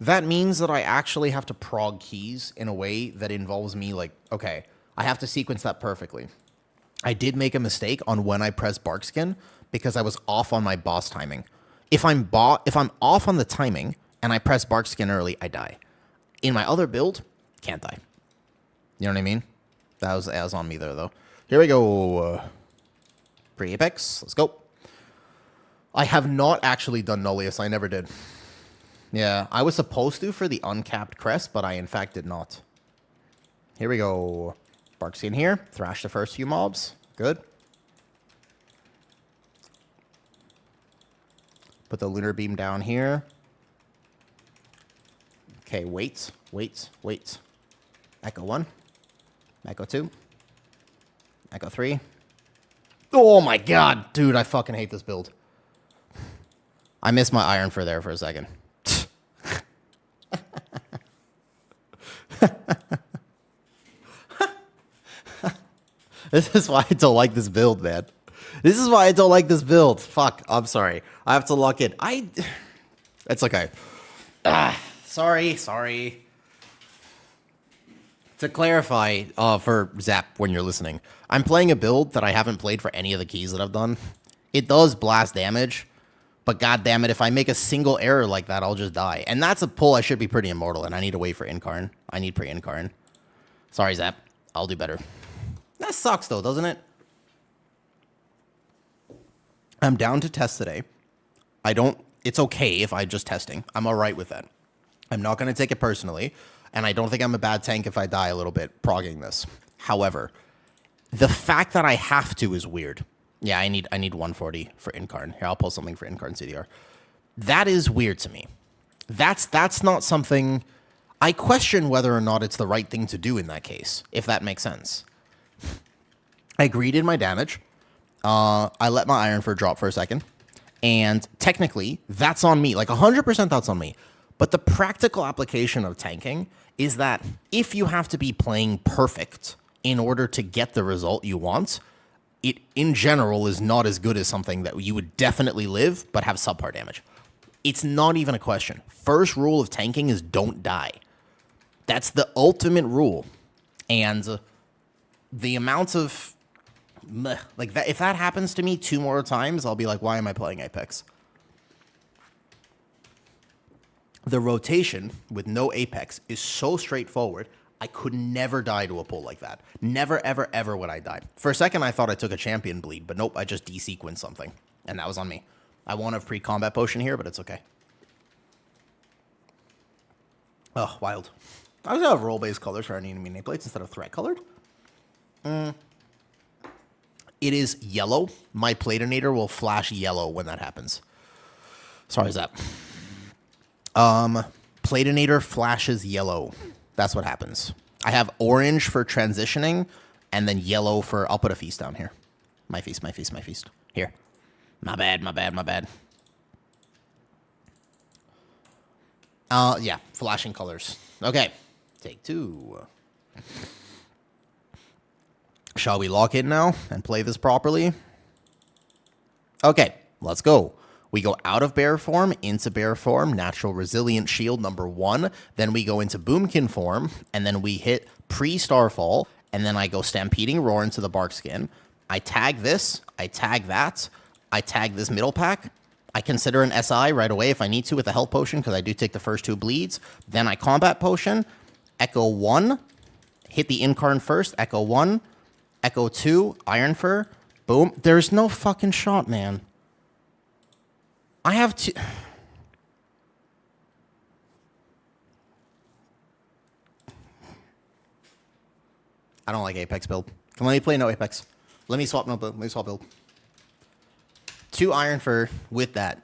that means that I actually have to prog keys in a way that involves me, like, okay, I have to sequence that perfectly. I did make a mistake on when I pressed Barkskin because I was off on my boss timing. If I'm off on the timing and I press Barkskin early, I die. In my other build, can't die. You know what I mean? That was on me there, though. Here we go. Pre-Apex. Let's go. I have not actually done Nullius. I never did. Yeah, I was supposed to for the uncapped crest, but I in fact did not. Here we go. Barkskin here. Thrash the first few mobs. Good. Put the lunar beam down here. Okay, wait. Echo 1. Echo 2. Echo 3. Oh my god, dude, I fucking hate this build. I missed my iron for there for a second. This is why I don't like this build, man. This is why I don't like this build. Fuck, I'm sorry. I have to lock in. It's okay. Sorry. To clarify, for Zap, when you're listening, I'm playing a build that I haven't played for any of the keys that I've done. It does blast damage, but goddammit, if I make a single error like that, I'll just die. And that's a pull I should be pretty immortal, and I need to wait for Incarn. I need pre-Incarn. Sorry, Zap. I'll do better. That sucks, though, doesn't it? I'm down to test today. It's okay if I'm just testing. I'm all right with that. I'm not going to take it personally, and I don't think I'm a bad tank if I die a little bit progging this. However, the fact that I have to is weird. Yeah, I need 140 for Incarn. Here, I'll pull something for Incarn CDR. That is weird to me. That's not something... I question whether or not it's the right thing to do in that case, if that makes sense. I greeded my damage. I let my iron for drop for a second. And technically, that's on me. Like, 100% that's on me. But the practical application of tanking is that if you have to be playing perfect in order to get the result you want, it, in general, is not as good as something that you would definitely live but have subpar damage. It's not even a question. First rule of tanking is don't die. That's the ultimate rule. And the amount of... like that, if that happens to me 2 more times, I'll be like, why am I playing Apex? The rotation with no Apex is so straightforward. I could never die to a pull like that. Never, ever, ever would I die. For a second, I thought I took a champion bleed, but nope, I just desequenced something. And that was on me. I won't have pre-combat potion here, but it's okay. Oh, wild. I was gonna have role-based colors for our enemy nameplates instead of threat-colored. It is yellow. My Platinator will flash yellow when that happens. Sorry, is that? Platinator flashes yellow. That's what happens. I have orange for transitioning, and then yellow for... I'll put a feast down here. My feast, my feast, my feast. Here. My bad, my bad, my bad. Yeah, flashing colors. Okay, take 2. Shall we lock in now and play this properly? Okay, let's go. We go out of bear form into bear form, natural resilient shield number 1. Then we go into boomkin form, and then we hit pre-starfall, and then I go stampeding roar into the bark skin. I tag this, I tag that, I tag this middle pack. I consider an SI right away if I need to with a health potion, because I do take the first 2 bleeds. Then I combat potion, echo 1, hit the incarn first, echo 1, echo 2, iron fur, boom. There's no fucking shot, man. I have to... I don't like Apex build. Come on, let me play no Apex. Let me swap no build. Let me swap build. 2 iron fur with that.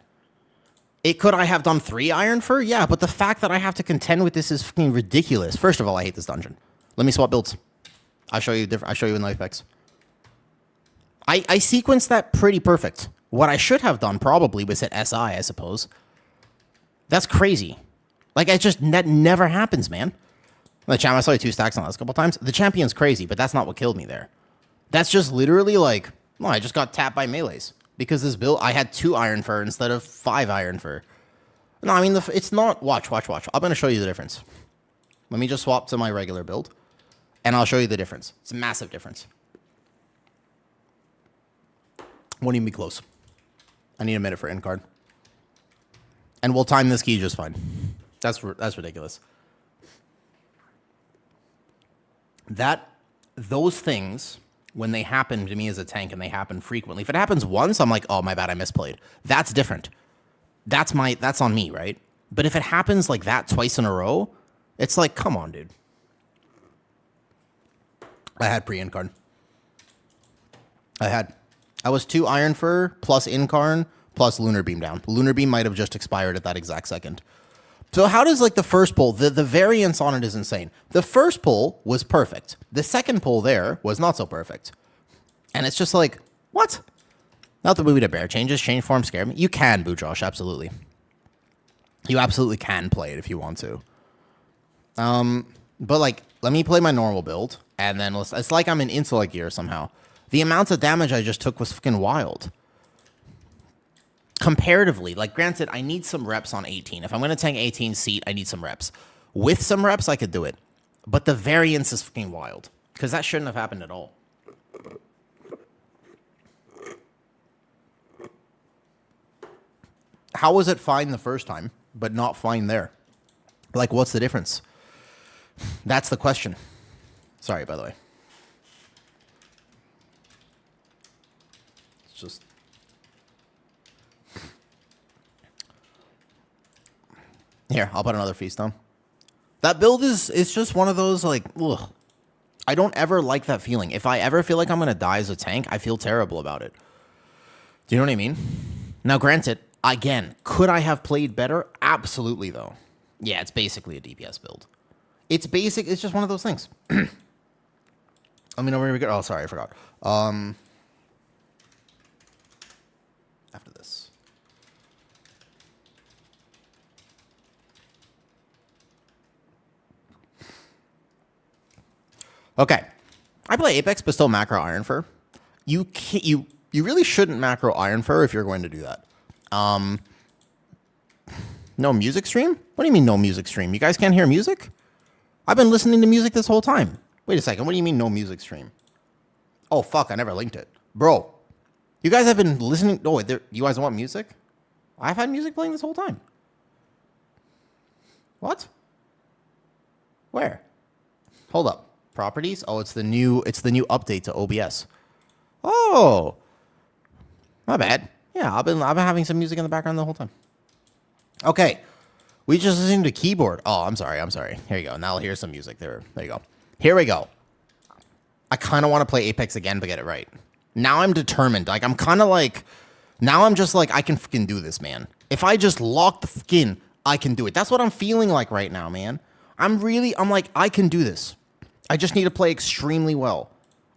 Could I have done 3 iron fur? Yeah, but the fact that I have to contend with this is fucking ridiculous. First of all, I hate this dungeon. Let me swap builds. I'll show you different. I'll show you in Apex. I sequenced that pretty perfect. What I should have done probably was hit SI, I suppose. That's crazy. Like, that never happens, man. The champ, I saw you 2 stacks on the last couple times. The champion's crazy, but that's not what killed me there. That's just literally like, no, I just got tapped by melees. Because this build, I had 2 iron fur instead of 5 iron fur. No, I mean, it's not... Watch. I'm going to show you the difference. Let me just swap to my regular build. And I'll show you the difference. It's a massive difference. Won't even be close. I need a minute for end card. And we'll time this key just fine. That's ridiculous. Those things, when they happen to me as a tank, and they happen frequently, if it happens once, I'm like, oh, my bad, I misplayed. That's different. That's on me, right? But if it happens like that twice in a row, it's like, come on, dude. I had pre-end card. I was 2 iron fur plus incarn plus lunar beam down. Lunar beam might have just expired at that exact second. So how does, like, the first pull, the variance on it is insane. The first pull was perfect. The second pull there was not so perfect. And it's just like, what? Not the movie to bear changes, change form, scare me. You can, Boo Josh, absolutely. You absolutely can play it if you want to. But, like, let me play my normal build, and then it's like I'm in intellect gear somehow. The amount of damage I just took was fucking wild. Comparatively, like, granted, I need some reps on 18. If I'm going to tank 18 seat, I need some reps. With some reps, I could do it. But the variance is fucking wild. Because that shouldn't have happened at all. How was it fine the first time, but not fine there? Like, what's the difference? That's the question. Sorry, by the way. It's just... Here, I'll put another feast on. That build it's just one of those, like, ugh. I don't ever like that feeling. If I ever feel like I'm going to die as a tank, I feel terrible about it. Do you know what I mean? Now, granted, again, could I have played better? Absolutely, though. Yeah, it's basically a DPS build. It's basic. It's just one of those things. I mean, over here we go. Oh, sorry, I forgot. After this. Okay. I play Apex, but still macro Iron Fur. You really shouldn't macro Iron Fur if you're going to do that. No music stream? What do you mean no music stream? You guys can't hear music? I've been listening to music this whole time. Wait a second. What do you mean no music stream? Oh, fuck. I never linked it. Bro, you guys have been listening. Oh, wait, you guys want music? I've had music playing this whole time. What? Where? Hold up. Properties? Oh, it's the new update to OBS. Oh. My bad. Yeah, I've been having some music in the background the whole time. Okay. We just listened to keyboard. Oh, I'm sorry. Here you go. Now here's some music. There you go. Here we go. I kind of want to play Apex again but get it right. Now I'm determined. Like, I'm kind of like... Now I'm just like, I can fucking do this, man. If I just lock the skin, I can do it. That's what I'm feeling like right now, man. I'm like, I can do this. I just need to play extremely well.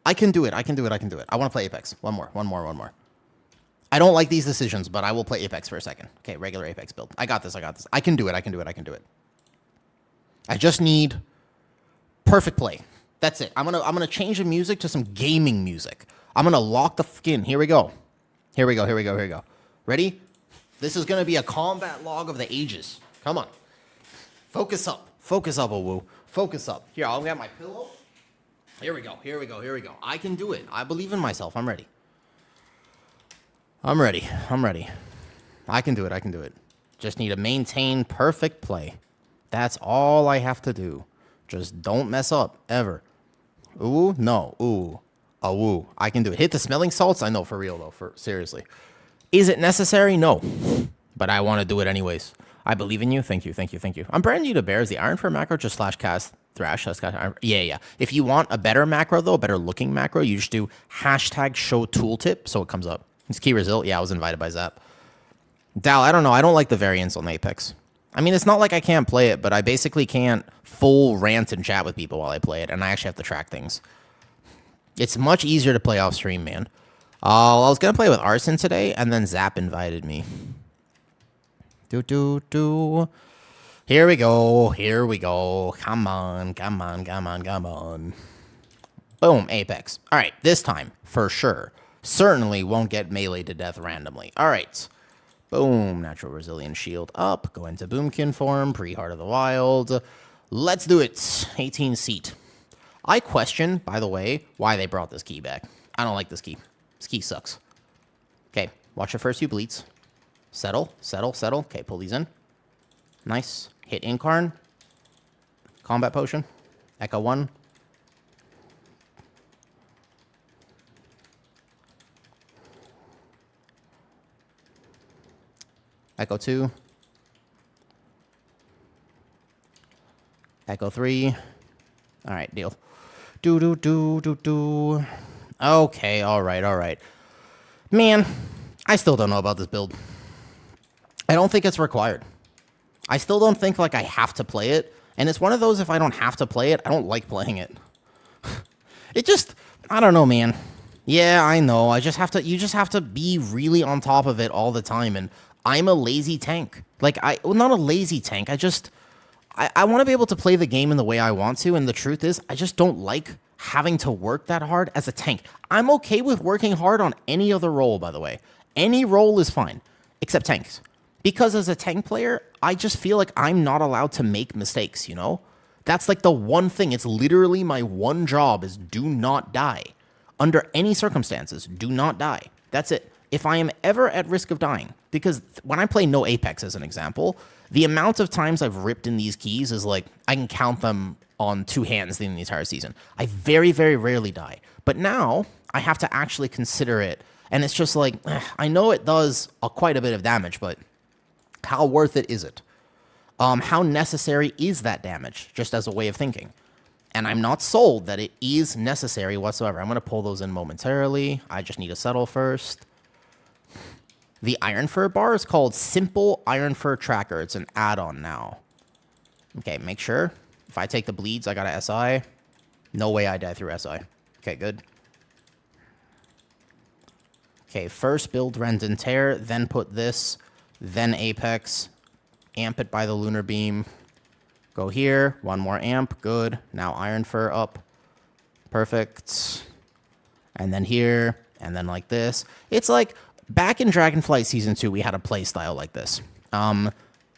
I can do it. I can do it. I can do it. I want to play Apex. One more. I don't like these decisions, but I will play Apex for a second. Okay, regular Apex build. I got this. I can do it. I can do it. I just need perfect play. That's it. I'm gonna change the music to some gaming music. I'm gonna lock the skin. Here we go. Ready? This is gonna be a combat log of the ages. Come on. Focus up, Awu. Focus up. Here, I'll get my pillow. Here we go. I can do it. I believe in myself. I'm ready. I can do it. Just need to maintain perfect play. That's all I have to do. Just don't mess up, ever. Ooh, no. Ooh. Awoo. I can do it. Hit the smelling salts? I know, for real, though. Seriously. Is it necessary? No. But I want to do it anyways. I believe in you. Thank you. I'm brand new to Bears. The Iron for macro, just slash cast Thrash. Yeah. If you want a better macro, though, a better looking macro, you just do hashtag show tooltip, so it comes up. It's key result. Yeah, I was invited by Zap. Dal, I don't know. I don't like the variants on Apex. I mean, it's not like I can't play it, but I basically can't full rant and chat with people while I play it, and I actually have to track things. It's much easier to play off stream, man. I was going to play with Arson today, and then Zap invited me. Here we go. Come on. Boom, Apex. All right, this time, for sure. Certainly won't get melee to death randomly. All right. Boom, natural resilient shield up. Go into Boomkin form, pre-Heart of the Wild. Let's do it. 18 seat. I question, by the way, why they brought this key back. I don't like this key. This key sucks. Okay, watch your first few bleeds. Settle. Okay, pull these in. Nice. Hit Incarn. Combat potion. Echo 1. Echo 2. Echo 3. All right, deal. Okay, all right. Man, I still don't know about this build. I don't think it's required. I still don't think, like, I have to play it. And it's one of those, if I don't have to play it, I don't like playing it. It just, I don't know, man. Yeah, I know. You just have to be really on top of it all the time. And I'm a lazy tank. Like, well, not a lazy tank. I want to be able to play the game in the way I want to, and the truth is, I just don't like having to work that hard as a tank. I'm okay with working hard on any other role, by the way. Any role is fine, except tanks. Because as a tank player, I just feel like I'm not allowed to make mistakes, you know? That's like the one thing. It's literally my one job is do not die. Under any circumstances, do not die. That's it. If I am ever at risk of dying, because when I play no Apex as an example, the amount of times I've ripped in these keys is like, I can count them on two hands in the entire season. I very, very rarely die. But now, I have to actually consider it. And it's just like, I know it does quite a bit of damage, but how worth it is it? How necessary is that damage, just as a way of thinking? And I'm not sold that it is necessary whatsoever. I'm going to pull those in momentarily. I just need to settle first. The Iron Fur bar is called Simple Iron Fur Tracker. It's an add-on now. Okay, make sure. If I take the bleeds, I got a SI. No way I die through SI. Okay, good. Okay, first build Rend and Tear, then put this, then Apex. Amp it by the Lunar Beam. Go here, one more amp, good. Now Iron Fur up. Perfect. And then here, and then like this. It's like, back in Dragonflight Season 2, we had a playstyle like this.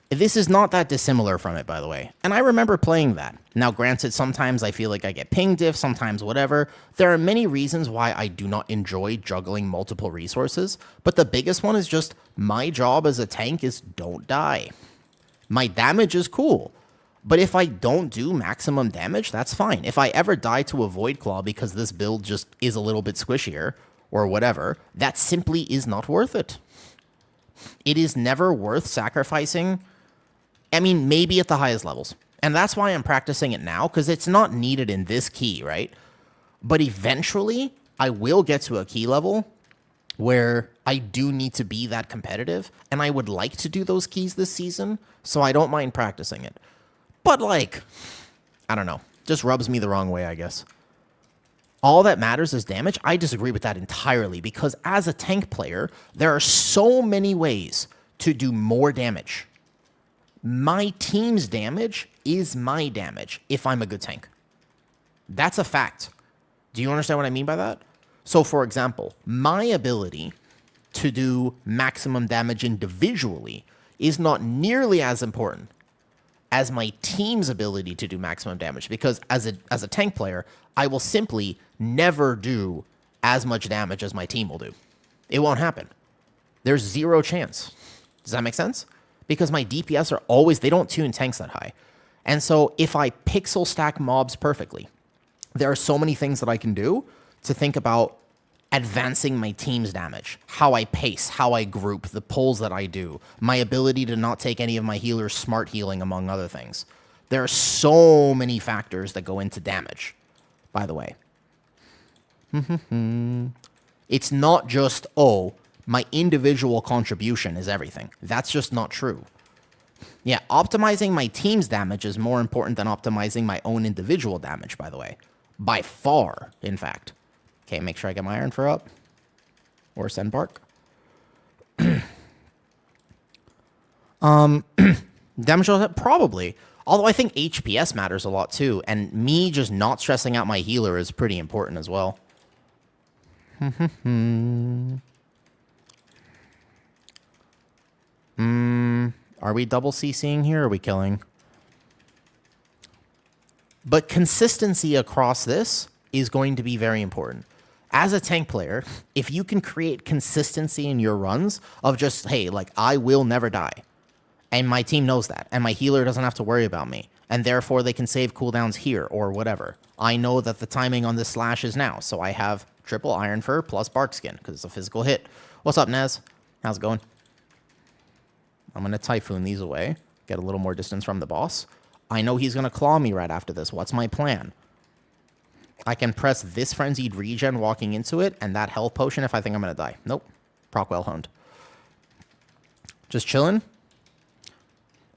This is not that dissimilar from it, by the way. And I remember playing that. Now, granted, sometimes I feel like I get ping diff, sometimes whatever. There are many reasons why I do not enjoy juggling multiple resources, but the biggest one is just my job as a tank is don't die. My damage is cool, but if I don't do maximum damage, that's fine. If I ever die to a Void Claw because this build just is a little bit squishier, or whatever, that simply is not worth it. It is never worth sacrificing. I mean, maybe at the highest levels. And that's why I'm practicing it now, because it's not needed in this key, right? But eventually, I will get to a key level where I do need to be that competitive, and I would like to do those keys this season, so I don't mind practicing it. But, like, I don't know. Just rubs me the wrong way, I guess. All that matters is damage. I disagree with that entirely, because as a tank player, there are so many ways to do more damage. My team's damage is my damage if I'm a good tank. That's a fact. Do you understand what I mean by that? So, for example, my ability to do maximum damage individually is not nearly as important as my team's ability to do maximum damage, because as a tank player, I will simply never do as much damage as my team will do. It won't happen. There's zero chance. Does that make sense? Because my DPS are always, they don't tune tanks that high. And so if I pixel stack mobs perfectly, there are so many things that I can do to think about advancing my team's damage, how I pace, how I group, the pulls that I do, my ability to not take any of my healers' smart healing, among other things. There are so many factors that go into damage, by the way. It's not just, oh, my individual contribution is everything. That's just not true. Yeah, optimizing my team's damage is more important than optimizing my own individual damage, by the way. By far, in fact. Okay, make sure I get my Iron Fur up. Or Send Bark. Damage, probably. Although I think HPS matters a lot too, and me just not stressing out my healer is pretty important as well. Are we double CCing here, or are we killing? But consistency across this is going to be very important. As a tank player, if you can create consistency in your runs of just, hey, like, I will never die, and my team knows that, and my healer doesn't have to worry about me, and therefore they can save cooldowns here or whatever. I know that the timing on this slash is now, so I have triple Iron Fur plus Bark Skin because it's a physical hit. What's up, Nez? How's it going? I'm going to Typhoon these away, get a little more distance from the boss. I know he's going to claw me right after this. What's my plan? I can press this Frenzied Regen walking into it, and that health potion if I think I'm going to die. Nope. Proc well honed. Just chilling?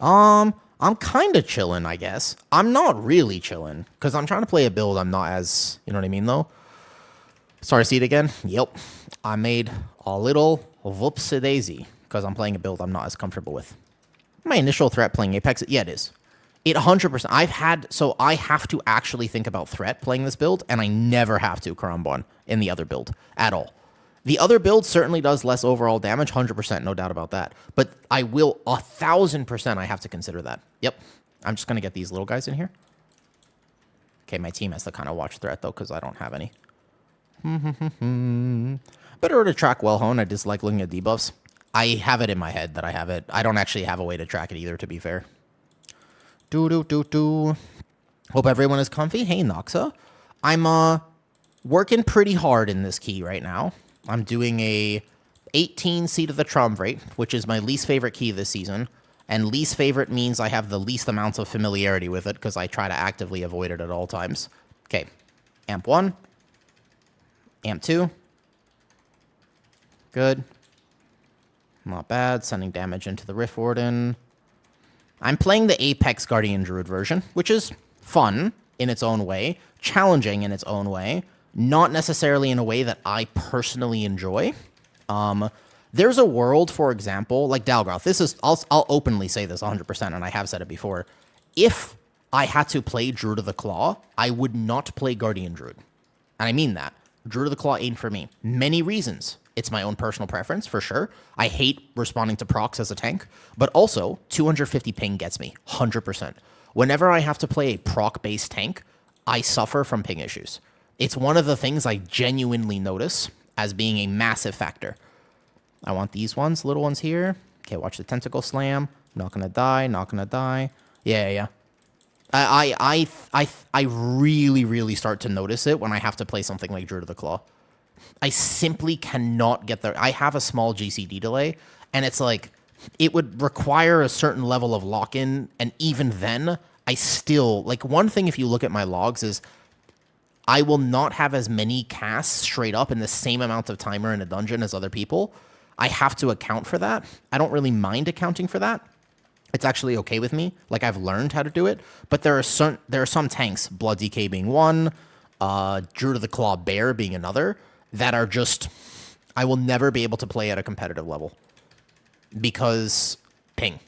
I'm kind of chilling, I guess. I'm not really chilling, because I'm trying to play a build I'm not as, you know what I mean, though? Sorry, see it again? Yep. I made a little whoopsie-daisy, because I'm playing a build I'm not as comfortable with. My initial threat playing Apex, yeah, it is. It 100%. So I have to actually think about threat playing this build, and I never have to Karambon in the other build at all. The other build certainly does less overall damage, 100%, no doubt about that. But I will 1,000%, I have to consider that. Yep. I'm just going to get these little guys in here. Okay, my team has to kind of watch threat, though, because I don't have any. Better to track Wellhone. I dislike looking at debuffs. I have it in my head that I have it. I don't actually have a way to track it either, to be fair. Hope everyone is comfy. Hey, Noxa. I'm working pretty hard in this key right now. I'm doing a 18 Seat of the Triumvirate, which is my least favorite key this season. And least favorite means I have the least amount of familiarity with it, because I try to actively avoid it at all times. Okay. Amp 1. Amp 2. Good. Not bad. Sending damage into the Rift Warden. I'm playing the Apex Guardian Druid version, which is fun in its own way, challenging in its own way, not necessarily in a way that I personally enjoy. There's a world, for example, like Dalgroth. This is, I'll openly say this 100%, and I have said it before. If I had to play Druid of the Claw, I would not play Guardian Druid. And I mean that. Druid of the Claw ain't for me. Many reasons. It's my own personal preference, for sure. I hate responding to procs as a tank, but also 250 ping gets me, 100%. Whenever I have to play a proc-based tank, I suffer from ping issues. It's one of the things I genuinely notice as being a massive factor. I want these ones, little ones here. Okay, watch the Tentacle Slam. Not gonna die, not gonna die. Yeah. I really, really start to notice it when I have to play something like Druid of the Claw. I simply cannot get there. I have a small GCD delay, and it's like, it would require a certain level of lock-in, and even then, I still, like, one thing if you look at my logs is, I will not have as many casts straight up in the same amount of timer in a dungeon as other people, I have to account for that. I don't really mind accounting for that. It's actually okay with me. Like, I've learned how to do it. But there are some tanks, Blood DK being one, Druid of the Claw Bear being another, that are just, I will never be able to play at a competitive level. Because ping.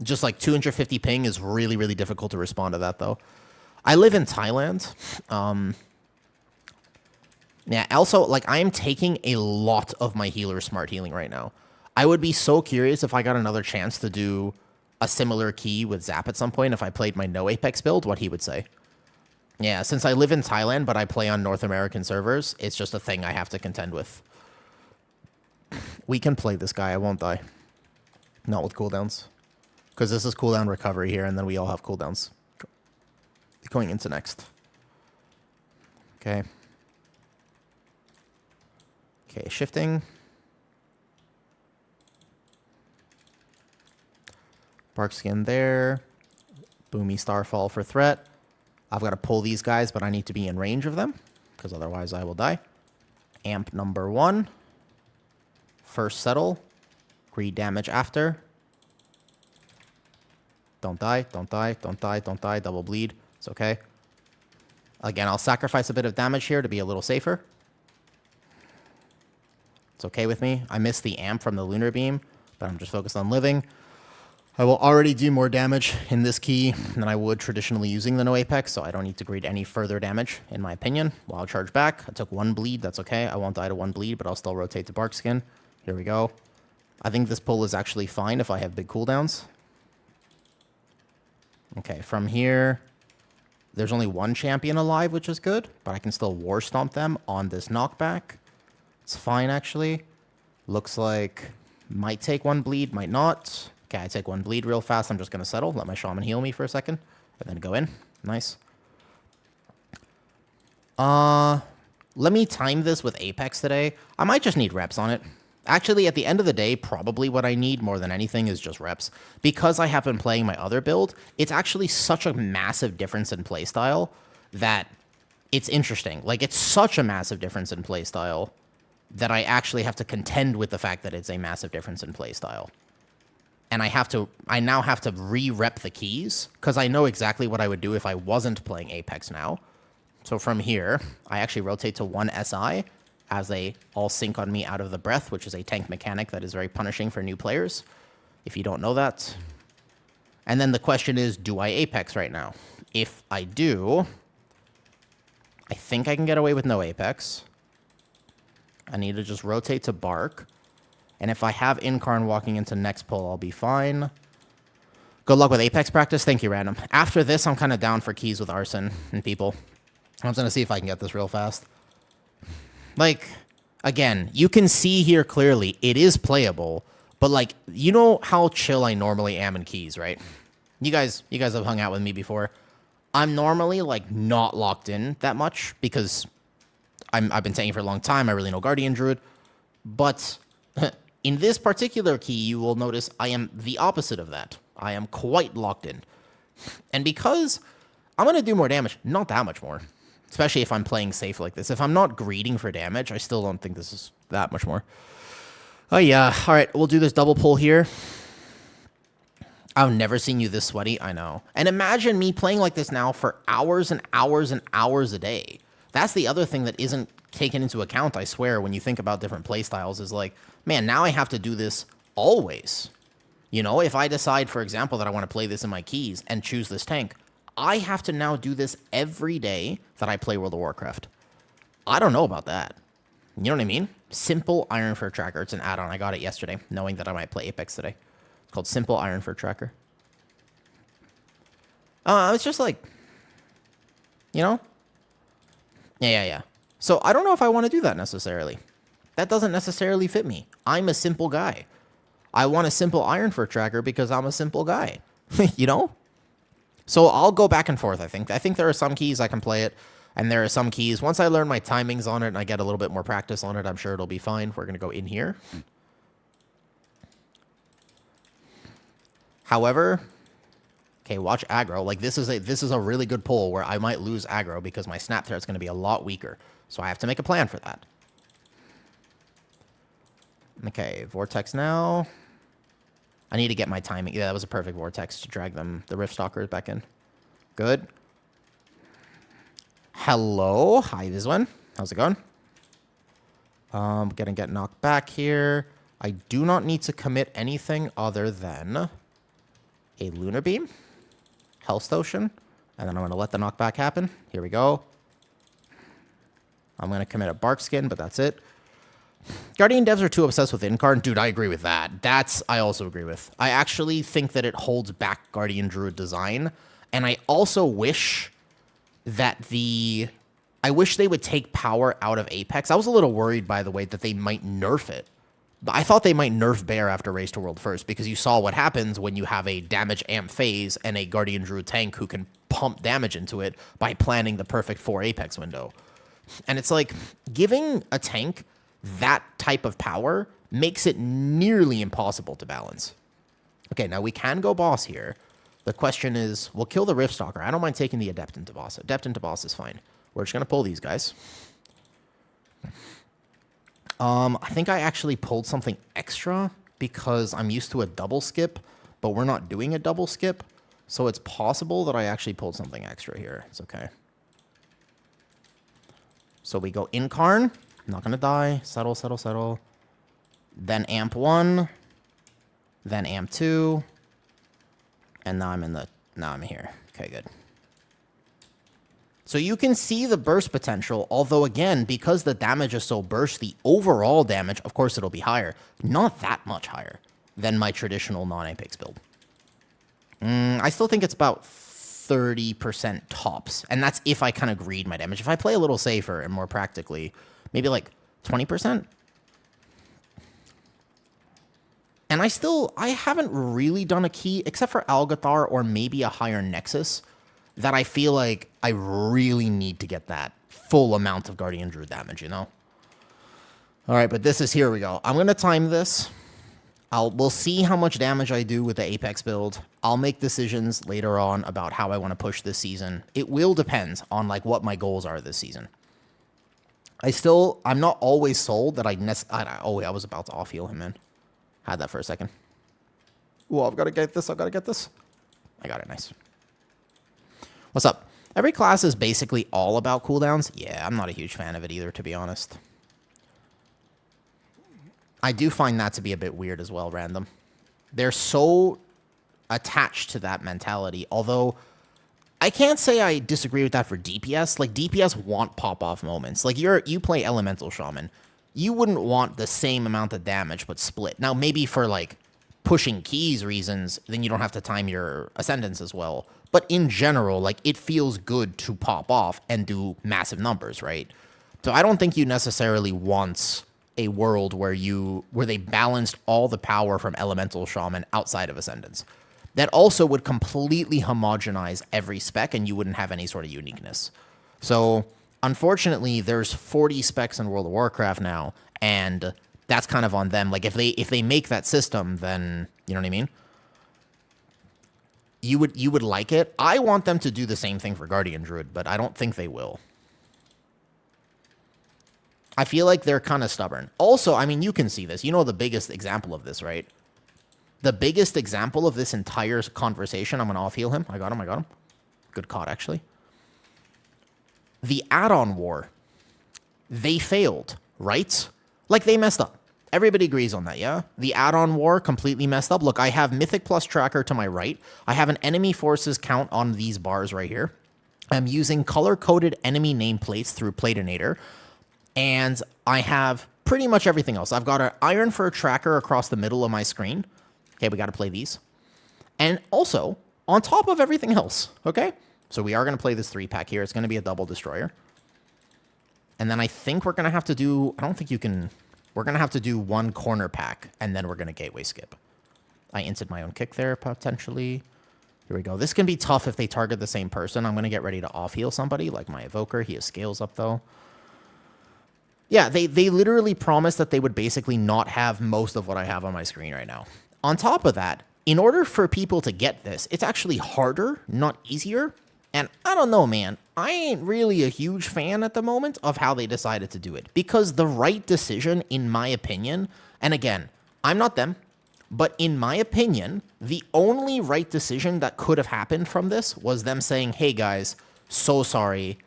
Just like 250 ping is really, really difficult to respond to that, though. I live in Thailand. Yeah, also, like, I am taking a lot of my healer smart healing right now. I would be so curious if I got another chance to do a similar key with Zap at some point, if I played my no Apex build, what he would say. Yeah, since I live in Thailand, but I play on North American servers, it's just a thing I have to contend with. We can play this guy, I won't die. Not with cooldowns. Because this is cooldown recovery here, and then we all have cooldowns. Going into next. Okay. Okay, shifting. Barkskin there. Boomy Starfall for threat. I've got to pull these guys, but I need to be in range of them, because otherwise I will die. Amp number 1. First settle. Greed damage after. Don't die, don't die, don't die, don't die. Double bleed. It's okay. Again, I'll sacrifice a bit of damage here to be a little safer. It's okay with me. I missed the amp from the Lunar Beam, but I'm just focused on living. I will already do more damage in this key than I would traditionally using the no Apex, so I don't need to greed any further damage, in my opinion. Well, I'll charge back. I took 1 bleed. That's okay. I won't die to 1 bleed, but I'll still rotate to Barkskin. Here we go. I think this pull is actually fine if I have big cooldowns. Okay, from here, there's only 1 champion alive, which is good, but I can still War Stomp them on this knockback. It's fine, actually. Looks like might take 1 bleed, might not. Okay, I take 1 bleed real fast. I'm just going to settle. Let my shaman heal me for a second, and then go in. Nice. Let me time this with Apex today. I might just need reps on it. Actually, at the end of the day, probably what I need more than anything is just reps. Because I have been playing my other build, it's actually such a massive difference in playstyle that it's interesting. Like, it's such a massive difference in playstyle that I actually have to contend with the fact that it's a massive difference in playstyle. And I now have to re-rep the keys, because I know exactly what I would do if I wasn't playing Apex now. So from here, I actually rotate to 1 SI, as they all sync on me out of the breath, which is a tank mechanic that is very punishing for new players, if you don't know that. And then the question is, do I Apex right now? If I do, I think I can get away with no Apex. I need to just rotate to Bark. And if I have Incarn walking into next pull, I'll be fine. Good luck with Apex practice. Thank you, Random. After this, I'm kind of down for keys with Arson and people. I'm just going to see if I can get this real fast. Like, again, you can see here clearly, it is playable. But, like, you know how chill I normally am in keys, right? You guys have hung out with me before. I'm normally, like, not locked in that much because I've been saying for a long time. I really know Guardian Druid. But in this particular key, you will notice I am the opposite of that. I am quite locked in. And because I'm going to do more damage, not that much more. Especially if I'm playing safe like this. If I'm not greeding for damage, I still don't think this is that much more. Oh, yeah. All right, we'll do this double pull here. I've never seen you this sweaty. I know. And imagine me playing like this now for hours and hours and hours a day. That's the other thing that isn't taken into account, I swear, when you think about different playstyles, is like, man, now I have to do this always. You know, if I decide, for example, that I want to play this in my keys and choose this tank, I have to now do this every day that I play World of Warcraft. I don't know about that. You know what I mean? Simple Iron Fur Tracker. It's an add-on. I got it yesterday, knowing that I might play Apex today. It's called Simple Iron Fur Tracker. It's just like, you know? Yeah. So I don't know if I want to do that necessarily. That doesn't necessarily fit me. I'm a simple guy. I want a simple Iron Fur Tracker because I'm a simple guy. You know? So I'll go back and forth, I think. I think there are some keys I can play it, and there are some keys. Once I learn my timings on it and I get a little bit more practice on it, I'm sure it'll be fine. We're going to go in here. However, okay, watch aggro. Like, this is a really good pull where I might lose aggro because my snap threat's going to be a lot weaker. So I have to make a plan for that. Okay, Vortex now. I need to get my timing. Yeah, that was a perfect Vortex to drag them, the Riftstalkers, back in. Good. Hello. Hi, Viswin. How's it going? Gonna get knocked back here. I do not need to commit anything other than a Lunar Beam, Health Ocean, and then I'm going to let the knockback happen. Here we go. I'm going to commit a Bark Skin, but that's it. Guardian devs are too obsessed with Incarn. Dude, I agree with that. I also agree with. I actually think that it holds back Guardian Druid design, and I also wish that I wish they would take power out of Apex. I was a little worried, by the way, that they might nerf it. I thought they might nerf Bear after Race to World First, because you saw what happens when you have a damage amp phase and a Guardian Druid tank who can pump damage into it by planning the perfect 4 Apex window. And it's like, giving a tank that type of power makes it nearly impossible to balance. Okay, now we can go boss here. The question is, we'll kill the Riftstalker. I don't mind taking the Adept into boss. Adept into boss is fine. We're just going to pull these guys. I think I actually pulled something extra because I'm used to a double skip, but we're not doing a double skip. So it's possible that I actually pulled something extra here. It's okay. So we go Incarn. Not going to die. Settle, settle, settle. Then Amp 1. Then Amp 2. And now I'm here. Okay, good. So you can see the burst potential, although again, because the damage is so burst, the overall damage, of course it'll be higher. Not that much higher than my traditional non-Apex build. I still think it's about 30% tops, and that's if I kind of greed my damage. If I play a little safer and more practically, maybe like 20%. And I haven't really done a key, except for Algathar or maybe a higher Nexus, that I feel like I really need to get that full amount of Guardian Druid damage, you know? All right, but here we go. I'm going to time this. We'll see how much damage I do with the Apex build. I'll make decisions later on about how I want to push this season. It will depend on like what my goals are this season. I'm not always sold that oh, wait, I was about to off-heal him, man. Had that for a second. Well, I've got to get this. I got it, nice. What's up? Every class is basically all about cooldowns. Yeah, I'm not a huge fan of it either, to be honest. I do find that to be a bit weird as well, random. They're so attached to that mentality, although I can't say I disagree with that for DPS. Like, DPS want pop-off moments. Like, you play Elemental Shaman. You wouldn't want the same amount of damage, but split. Now, maybe for, like, pushing keys reasons, then you don't have to time your Ascendants as well. But in general, like, it feels good to pop off and do massive numbers, right? So I don't think you necessarily want a world where they balanced all the power from Elemental Shaman outside of Ascendants. That also would completely homogenize every spec, and you wouldn't have any sort of uniqueness. So, unfortunately, there's 40 specs in World of Warcraft now, and that's kind of on them. Like, if they make that system, then, you know what I mean? You would like it. I want them to do the same thing for Guardian Druid, but I don't think they will. I feel like they're kind of stubborn. Also, I mean, you can see this. You know the biggest example of this, right? The biggest example of this entire conversation, I'm going to off-heal him. I got him. Good caught, actually. The add-on war. They failed, right? Like, they messed up. Everybody agrees on that, yeah? The add-on war completely messed up. Look, I have Mythic Plus Tracker to my right. I have an enemy forces count on these bars right here. I'm using color-coded enemy nameplates through Platinator. And I have pretty much everything else. I've got an Iron Fur Tracker across the middle of my screen. Okay, we got to play these. And also, on top of everything else, okay? So we are going to play this 3-pack here. It's going to be a double destroyer. And then I think we're going to have to do... I don't think you can... We're going to have to do one corner pack, and then we're going to gateway skip. I inted my own kick there, potentially. Here we go. This can be tough if they target the same person. I'm going to get ready to off-heal somebody, like my Evoker. He has scales up, though. Yeah, they literally promised that they would basically not have most of what I have on my screen right now. On top of that, in order for people to get this, it's actually harder, not easier. And I don't know, man. I ain't really a huge fan at the moment of how they decided to do it. Because the right decision, in my opinion, And again, I'm not them, but in my opinion, the only right decision that could have happened from this was them saying, hey guys, so sorry.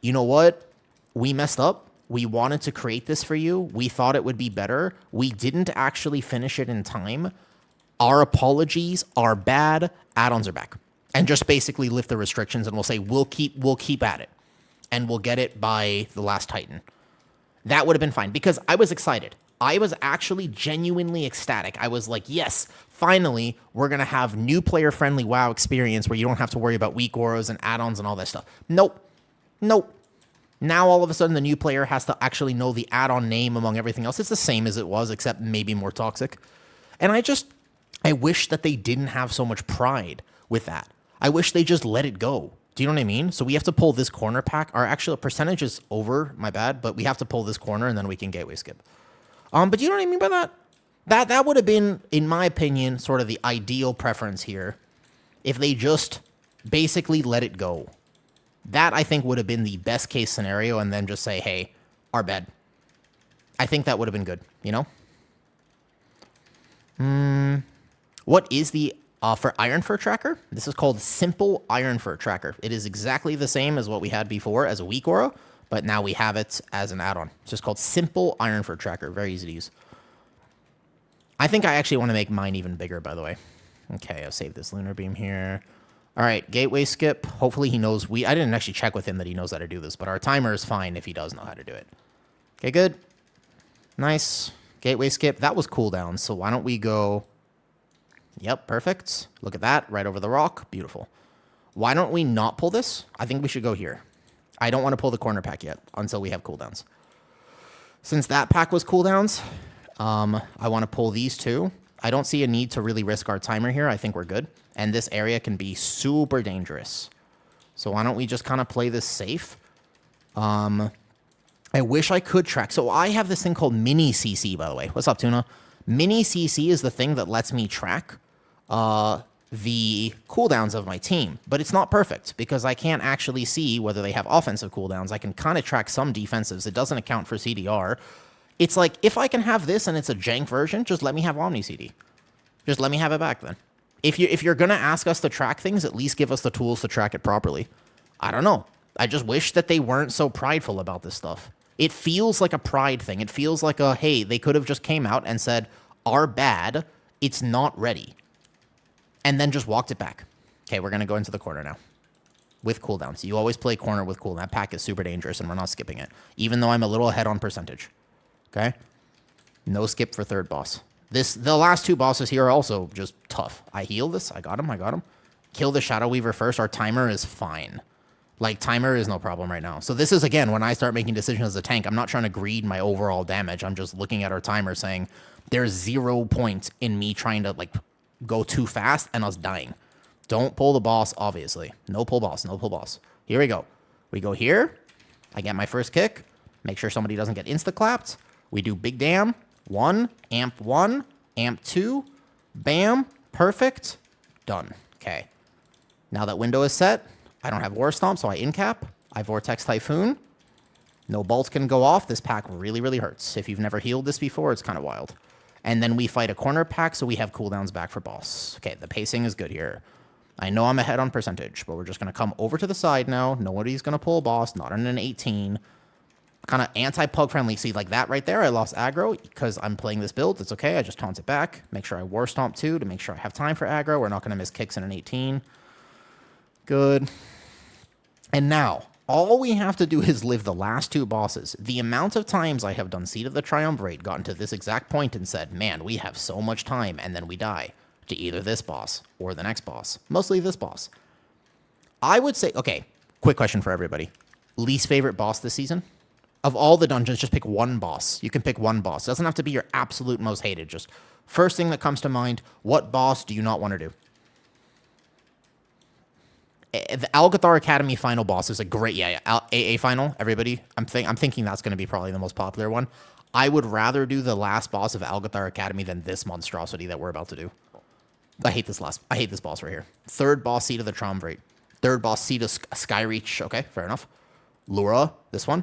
You know what? We messed up. We wanted to create this for you. We thought it would be better. We didn't actually finish it in time. Our apologies are bad. Add-ons are back. And just basically lift the restrictions and we'll say we'll keep at it. And we'll get it by the last Titan. That would have been fine because I was excited. I was actually genuinely ecstatic. I was like, yes, finally, we're going to have new player-friendly WoW experience where you don't have to worry about weak auras and add-ons and all that stuff. Nope. Now, all of a sudden, the new player has to actually know the add-on name among everything else. It's the same as it was, except maybe more toxic. And I wish that they didn't have so much pride with that. I wish they just let it go. Do you know what I mean? So we have to pull this corner pack. Our actual percentage is over, my bad, but we have to pull this corner and then we can gateway skip. But you know what I mean by that? That would have been, in my opinion, sort of the ideal preference here if they just basically let it go. That, I think, would have been the best case scenario and then just say, hey, our bad. I think that would have been good, you know? What is the, for Iron Fur Tracker? This is called Simple Iron Fur Tracker. It is exactly the same as what we had before as a weak aura, but now we have it as an add-on. It's just called Simple Iron Fur Tracker. Very easy to use. I think I actually want to make mine even bigger, by the way. Okay, I'll save this Lunar Beam here. All right, gateway skip. Hopefully he knows I didn't actually check with him that he knows how to do this, but our timer is fine if he does know how to do it. Okay, good. Nice. Gateway skip. That was cooldown, so why don't we go... Yep, perfect. Look at that, right over the rock. Beautiful. Why don't we not pull this? I think we should go here. I don't want to pull the corner pack yet until we have cooldowns. Since that pack was cooldowns, I want to pull these two. I don't see a need to really risk our timer here. I think we're good. And this area can be super dangerous. So why don't we just kind of play this safe? I wish I could track. So I have this thing called Mini CC, by the way. What's up, Tuna? Mini CC is the thing that lets me track the cooldowns of my team. But it's not perfect because I can't actually see whether they have offensive cooldowns. I can kind of track some defensives. It doesn't account for CDR. It's like, if I can have this and it's a jank version, just let me have Omni CD. Just let me have it back then. If you're going to ask us to track things, at least give us the tools to track it properly. I don't know. I just wish that they weren't so prideful about this stuff. It feels like a pride thing. It feels like a, hey, they could have just came out and said, our bad, it's not ready. And then just walked it back. Okay, we're going to go into the corner now. With cooldowns. You always play corner with cooldown. That pack is super dangerous, and we're not skipping it. Even though I'm a little ahead on percentage. Okay? No skip for third boss. The last two bosses here are also just tough. I heal this. I got him. Kill the Shadow Weaver first. Our timer is fine. Like, timer is no problem right now. So this is, again, when I start making decisions as a tank, I'm not trying to greed my overall damage. I'm just looking at our timer saying, there's 0 point in me trying to, like, go too fast and us dying. Don't pull the boss, obviously. No pull boss. Here we go. We go here. I get my first kick. Make sure somebody doesn't get insta-clapped. We do big damn. 1, amp 2, bam, perfect, done. Okay. Now that window is set, I don't have War Stomp, so I incap. I Vortex Typhoon. No bolts can go off. This pack really, really hurts. If you've never healed this before, it's kind of wild. And then we fight a corner pack, so we have cooldowns back for boss. Okay, the pacing is good here. I know I'm ahead on percentage, but we're just going to come over to the side now. Nobody's going to pull a boss, not in an 18. Kind of anti-pug friendly. See, like that right there, I lost aggro because I'm playing this build. It's okay. I just taunt it back. Make sure I War Stomp too to make sure I have time for aggro. We're not going to miss kicks in an 18. Good. And now, all we have to do is live the last two bosses. The amount of times I have done Seed of the Triumvirate, gotten to this exact point and said, man, we have so much time, and then we die to either this boss or the next boss. Mostly this boss. I would say, okay, quick question for everybody. Least favorite boss this season? Of all the dungeons, just pick one boss. You can pick one boss. It doesn't have to be your absolute most hated. Just first thing that comes to mind, what boss do you not want to do? The Algathar Academy final boss is a great, AA final, everybody. I'm thinking that's going to be probably the most popular one. I would rather do the last boss of Algathar Academy than this monstrosity that we're about to do. I hate this boss right here. Third boss, Seed of the Triumvirate. Third boss, Seed of Skyreach. Okay, fair enough. Lura, this one.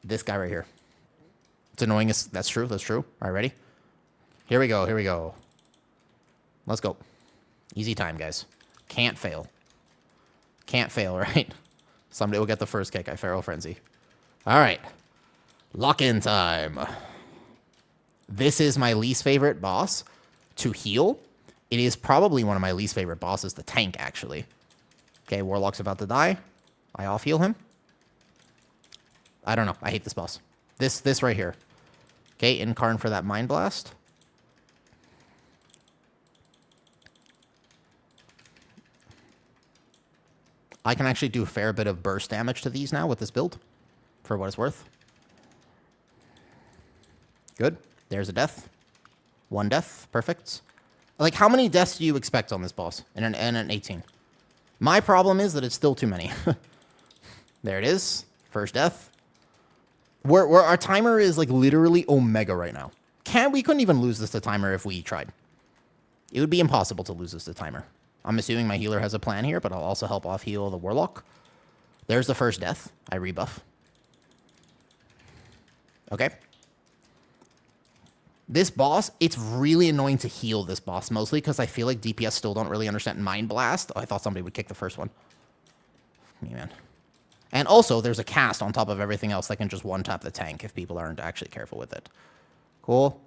This guy right here. It's annoying. That's true. All right, ready? Here we go. Here we go. Let's go. Easy time, guys. Can't fail. Can't fail, right? Somebody will get the first kick. I Feral Frenzy. All right. Lock-in time. This is my least favorite boss to heal. It is probably one of my least favorite bosses to tank, actually. Okay, Warlock's about to die. I off-heal him. I don't know. I hate this boss. This right here. Okay, Incarn for that Mind Blast. I can actually do a fair bit of burst damage to these now with this build, for what it's worth. Good. There's a death. One death. Perfect. Like, how many deaths do you expect on this boss in an 18? My problem is that it's still too many. There it is. First death. Our timer is, like, literally Omega right now. We couldn't even lose this to timer if we tried. It would be impossible to lose this to timer. I'm assuming my healer has a plan here, but I'll also help off-heal the Warlock. There's the first death. I rebuff. Okay. This boss, it's really annoying to heal this boss, mostly because I feel like DPS still don't really understand Mind Blast. Oh, I thought somebody would kick the first one. Me, man. And also, there's a cast on top of everything else that can just one-tap the tank if people aren't actually careful with it. Cool.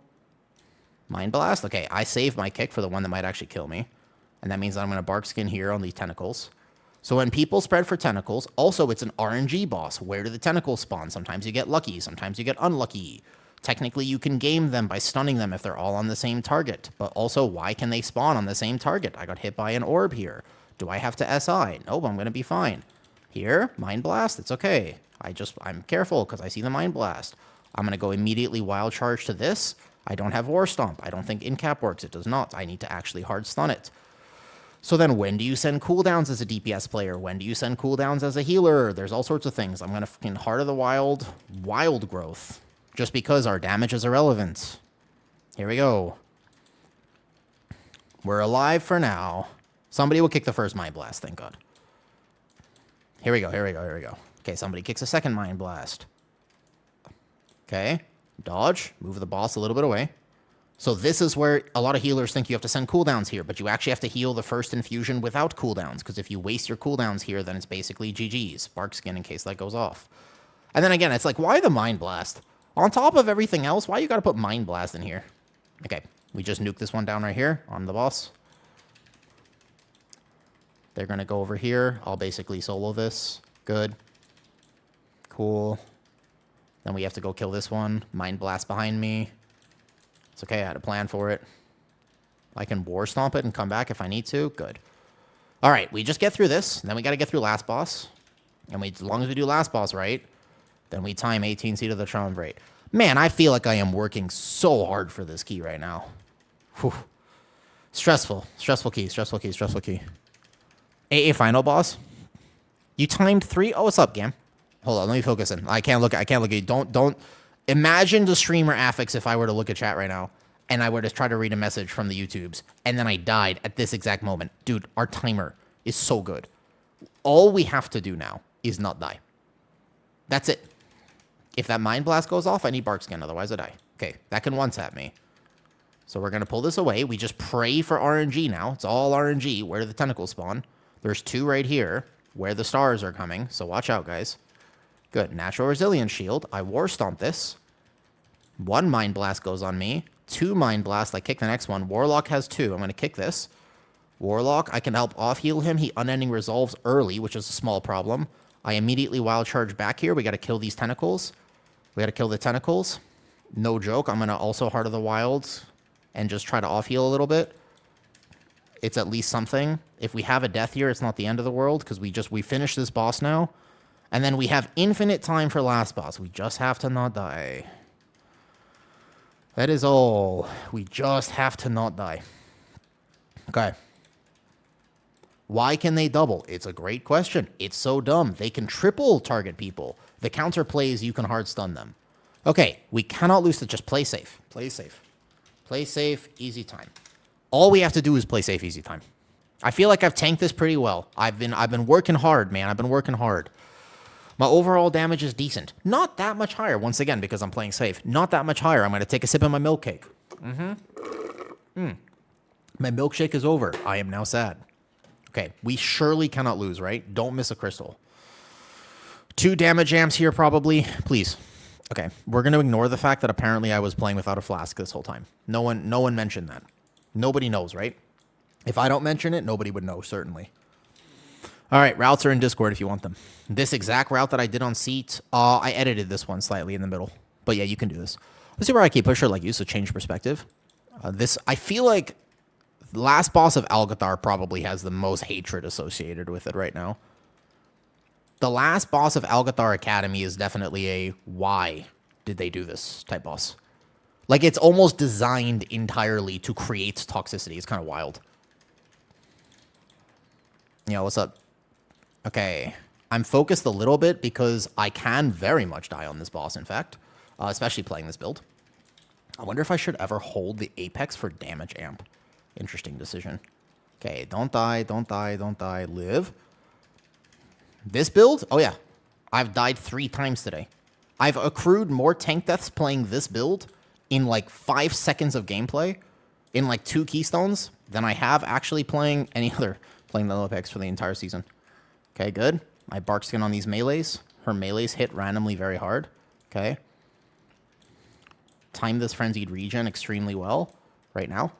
Mind Blast. Okay, I save my kick for the one that might actually kill me. And that means that I'm going to Bark Skin here on these tentacles. So when people spread for tentacles, also it's an RNG boss. Where do the tentacles spawn? Sometimes you get lucky, sometimes you get unlucky. Technically, you can game them by stunning them if they're all on the same target. But also, why can they spawn on the same target? I got hit by an orb here. Do I have to SI? Nope, I'm going to be fine. Here, Mind Blast, it's okay. I'm careful because I see the Mind Blast. I'm going to go immediately Wild Charge to this. I don't have War Stomp. I don't think In-Cap works. It does not. I need to actually hard stun it. So then when do you send cooldowns as a DPS player? When do you send cooldowns as a healer? There's all sorts of things. I'm going to fucking Heart of the Wild, Wild Growth. Just because our damage is irrelevant. Here we go. We're alive for now. Somebody will kick the first Mind Blast, thank God. Here we go, here we go, here we go. Okay, somebody kicks a second Mind Blast. Okay, dodge, move the boss a little bit away. So this is where a lot of healers think you have to send cooldowns here, but you actually have to heal the first infusion without cooldowns, because if you waste your cooldowns here, then it's basically GG's. Bark Skin in case that goes off. And then again, it's like, why the Mind Blast? On top of everything else, why you gotta put Mind Blast in here? Okay, we just nuke this one down right here on the boss. They're gonna go over here. I'll basically solo this. Good. Cool. Then we have to go kill this one. Mind Blast behind me. It's okay, I had a plan for it. I can War Stomp it and come back if I need to. Good. All right, we just get through this. Then we got to get through last boss. And as long as we do last boss right, then we time 18 Seed of the Triumvirate. Man, I feel like I am working so hard for this key right now. Whew. Stressful. Stressful key, stressful key, stressful key. AA final boss. You timed 3? Oh, what's up, Gam? Hold on, let me focus in. I can't look at you. Don't. Imagine the streamer affix if I were to look at chat right now and I were to try to read a message from the YouTubes and then I died at this exact moment. Dude, our timer is so good. All we have to do now is not die. That's it. If that Mind Blast goes off, I need Bark Skin, otherwise I die. Okay, that can one-tap me. So we're going to pull this away. We just pray for RNG now. It's all RNG. Where do the tentacles spawn? There's 2 right here where the stars are coming, so watch out, guys. Good. Natural Resilience Shield. I War Stomp this. 1 Mind Blast goes on me. 2 Mind Blast. I kick the next one. Warlock has 2. I'm going to kick this. Warlock, I can help off-heal him. He Unending Resolves early, which is a small problem. I immediately Wild Charge back here. We got to kill these tentacles. We got to kill the tentacles. No joke. I'm going to also Heart of the Wild and just try to off-heal a little bit. It's at least something. If we have a death here, it's not the end of the world because we finished this boss now. And then we have infinite time for last boss. We just have to not die. That is all. We just have to not die. Okay. Why can they double? It's a great question. It's so dumb. They can triple target people. The counter plays, you can hard stun them. Okay, we cannot lose to just play safe. Play safe. Play safe, easy time. All we have to do is play safe, easy time. I feel like I've tanked this pretty well. I've been working hard, man. I've been working hard. My overall damage is decent. Not that much higher, once again, because I'm playing safe. Not that much higher. I'm going to take a sip of my milk cake. My milkshake is over. I am now sad. Okay, we surely cannot lose, right? Don't miss a crystal. 2 damage amps here, probably. Please. Okay, we're going to ignore the fact that apparently I was playing without a flask this whole time. No one mentioned that. Nobody knows, right? If I don't mention it, nobody would know, certainly. All right, routes are in Discord if you want them. This exact route that I did on Seat, I edited this one slightly in the middle. But yeah, you can do this. Let's see where I keep pusher like you, so change perspective. I feel like the last boss of Algathar probably has the most hatred associated with it right now. The last boss of Algathar Academy is definitely a why did they do this type boss. Like, it's almost designed entirely to create toxicity. It's kind of wild. Yo, what's up? Okay. I'm focused a little bit because I can very much die on this boss, in fact. Especially playing this build. I wonder if I should ever hold the Apex for damage amp. Interesting decision. Okay, don't die, don't die, don't die. Live. This build? Oh, yeah. I've died 3 times today. I've accrued more tank deaths playing this build in like 5 seconds of gameplay in like 2 keystones than I have actually playing any other playing the Apex for the entire season. Okay, good. My bark skin on these melees. Her melees hit randomly very hard. Okay. Time this frenzied regen extremely well right now.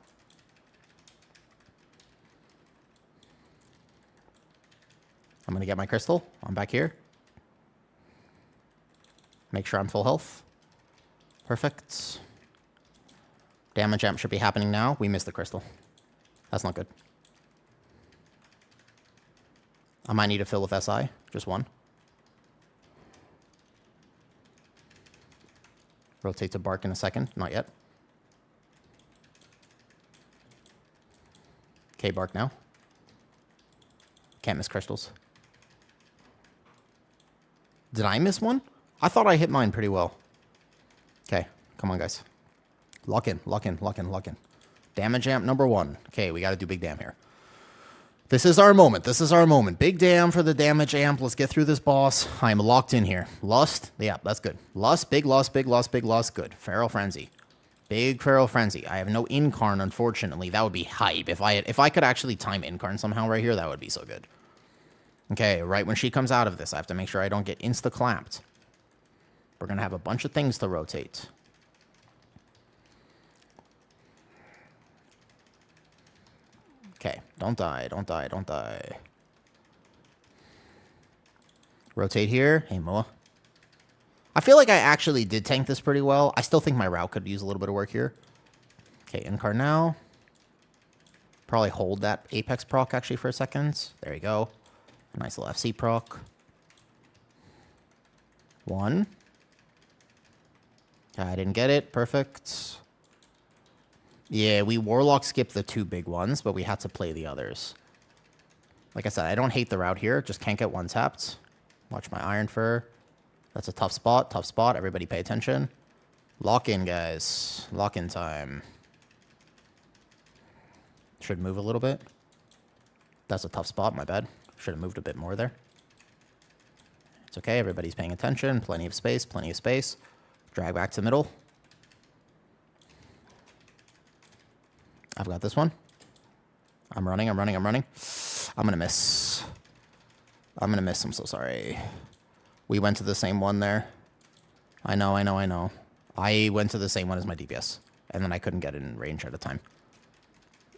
I'm going to get my crystal. I'm back here. Make sure I'm full health. Perfect. Damage amp should be happening now. We missed the crystal. That's not good. I might need to fill with SI. Just 1. Rotate to bark in a second. Not yet. Okay, bark now. Can't miss crystals. Did I miss one? I thought I hit mine pretty well. Okay, come on, guys. Lock in, lock in, lock in, lock in. Damage amp number 1. Okay, we got to do big damn here. This is our moment. This is our moment. Big damn for the damage amp. Let's get through this boss. I'm locked in here. Lust. Yeah, that's good. Lust, big lust, big lust, big lust. Good. Feral Frenzy. Big Feral Frenzy. I have no Incarn, unfortunately. That would be hype. If I could actually time Incarn somehow right here, that would be so good. Okay, right when she comes out of this, I have to make sure I don't get insta-clapped. We're going to have a bunch of things to rotate. Okay, don't die, don't die, don't die. Rotate here. Hey, Moa. I feel like I actually did tank this pretty well. I still think my route could use a little bit of work here. Okay, Incar now. Probably hold that Apex proc actually for a second. There you go. Nice little FC proc. 1. I didn't get it. Perfect. Yeah, we Warlock skipped the 2 big ones, but we had to play the others. Like I said, I don't hate the route here. Just can't get 1 tapped. Watch my Iron Fur. That's a tough spot. Tough spot. Everybody pay attention. Lock in, guys. Lock in time. Should move a little bit. That's a tough spot. My bad. Should have moved a bit more there. It's okay. Everybody's paying attention. Plenty of space. Plenty of space. Drag back to middle. I've got this one. I'm running. I'm running. I'm running. I'm going to miss. I'm going to miss. I'm so sorry. We went to the same one there. I know, I know, I know. I went to the same one as my DPS. And then I couldn't get it in range at a time.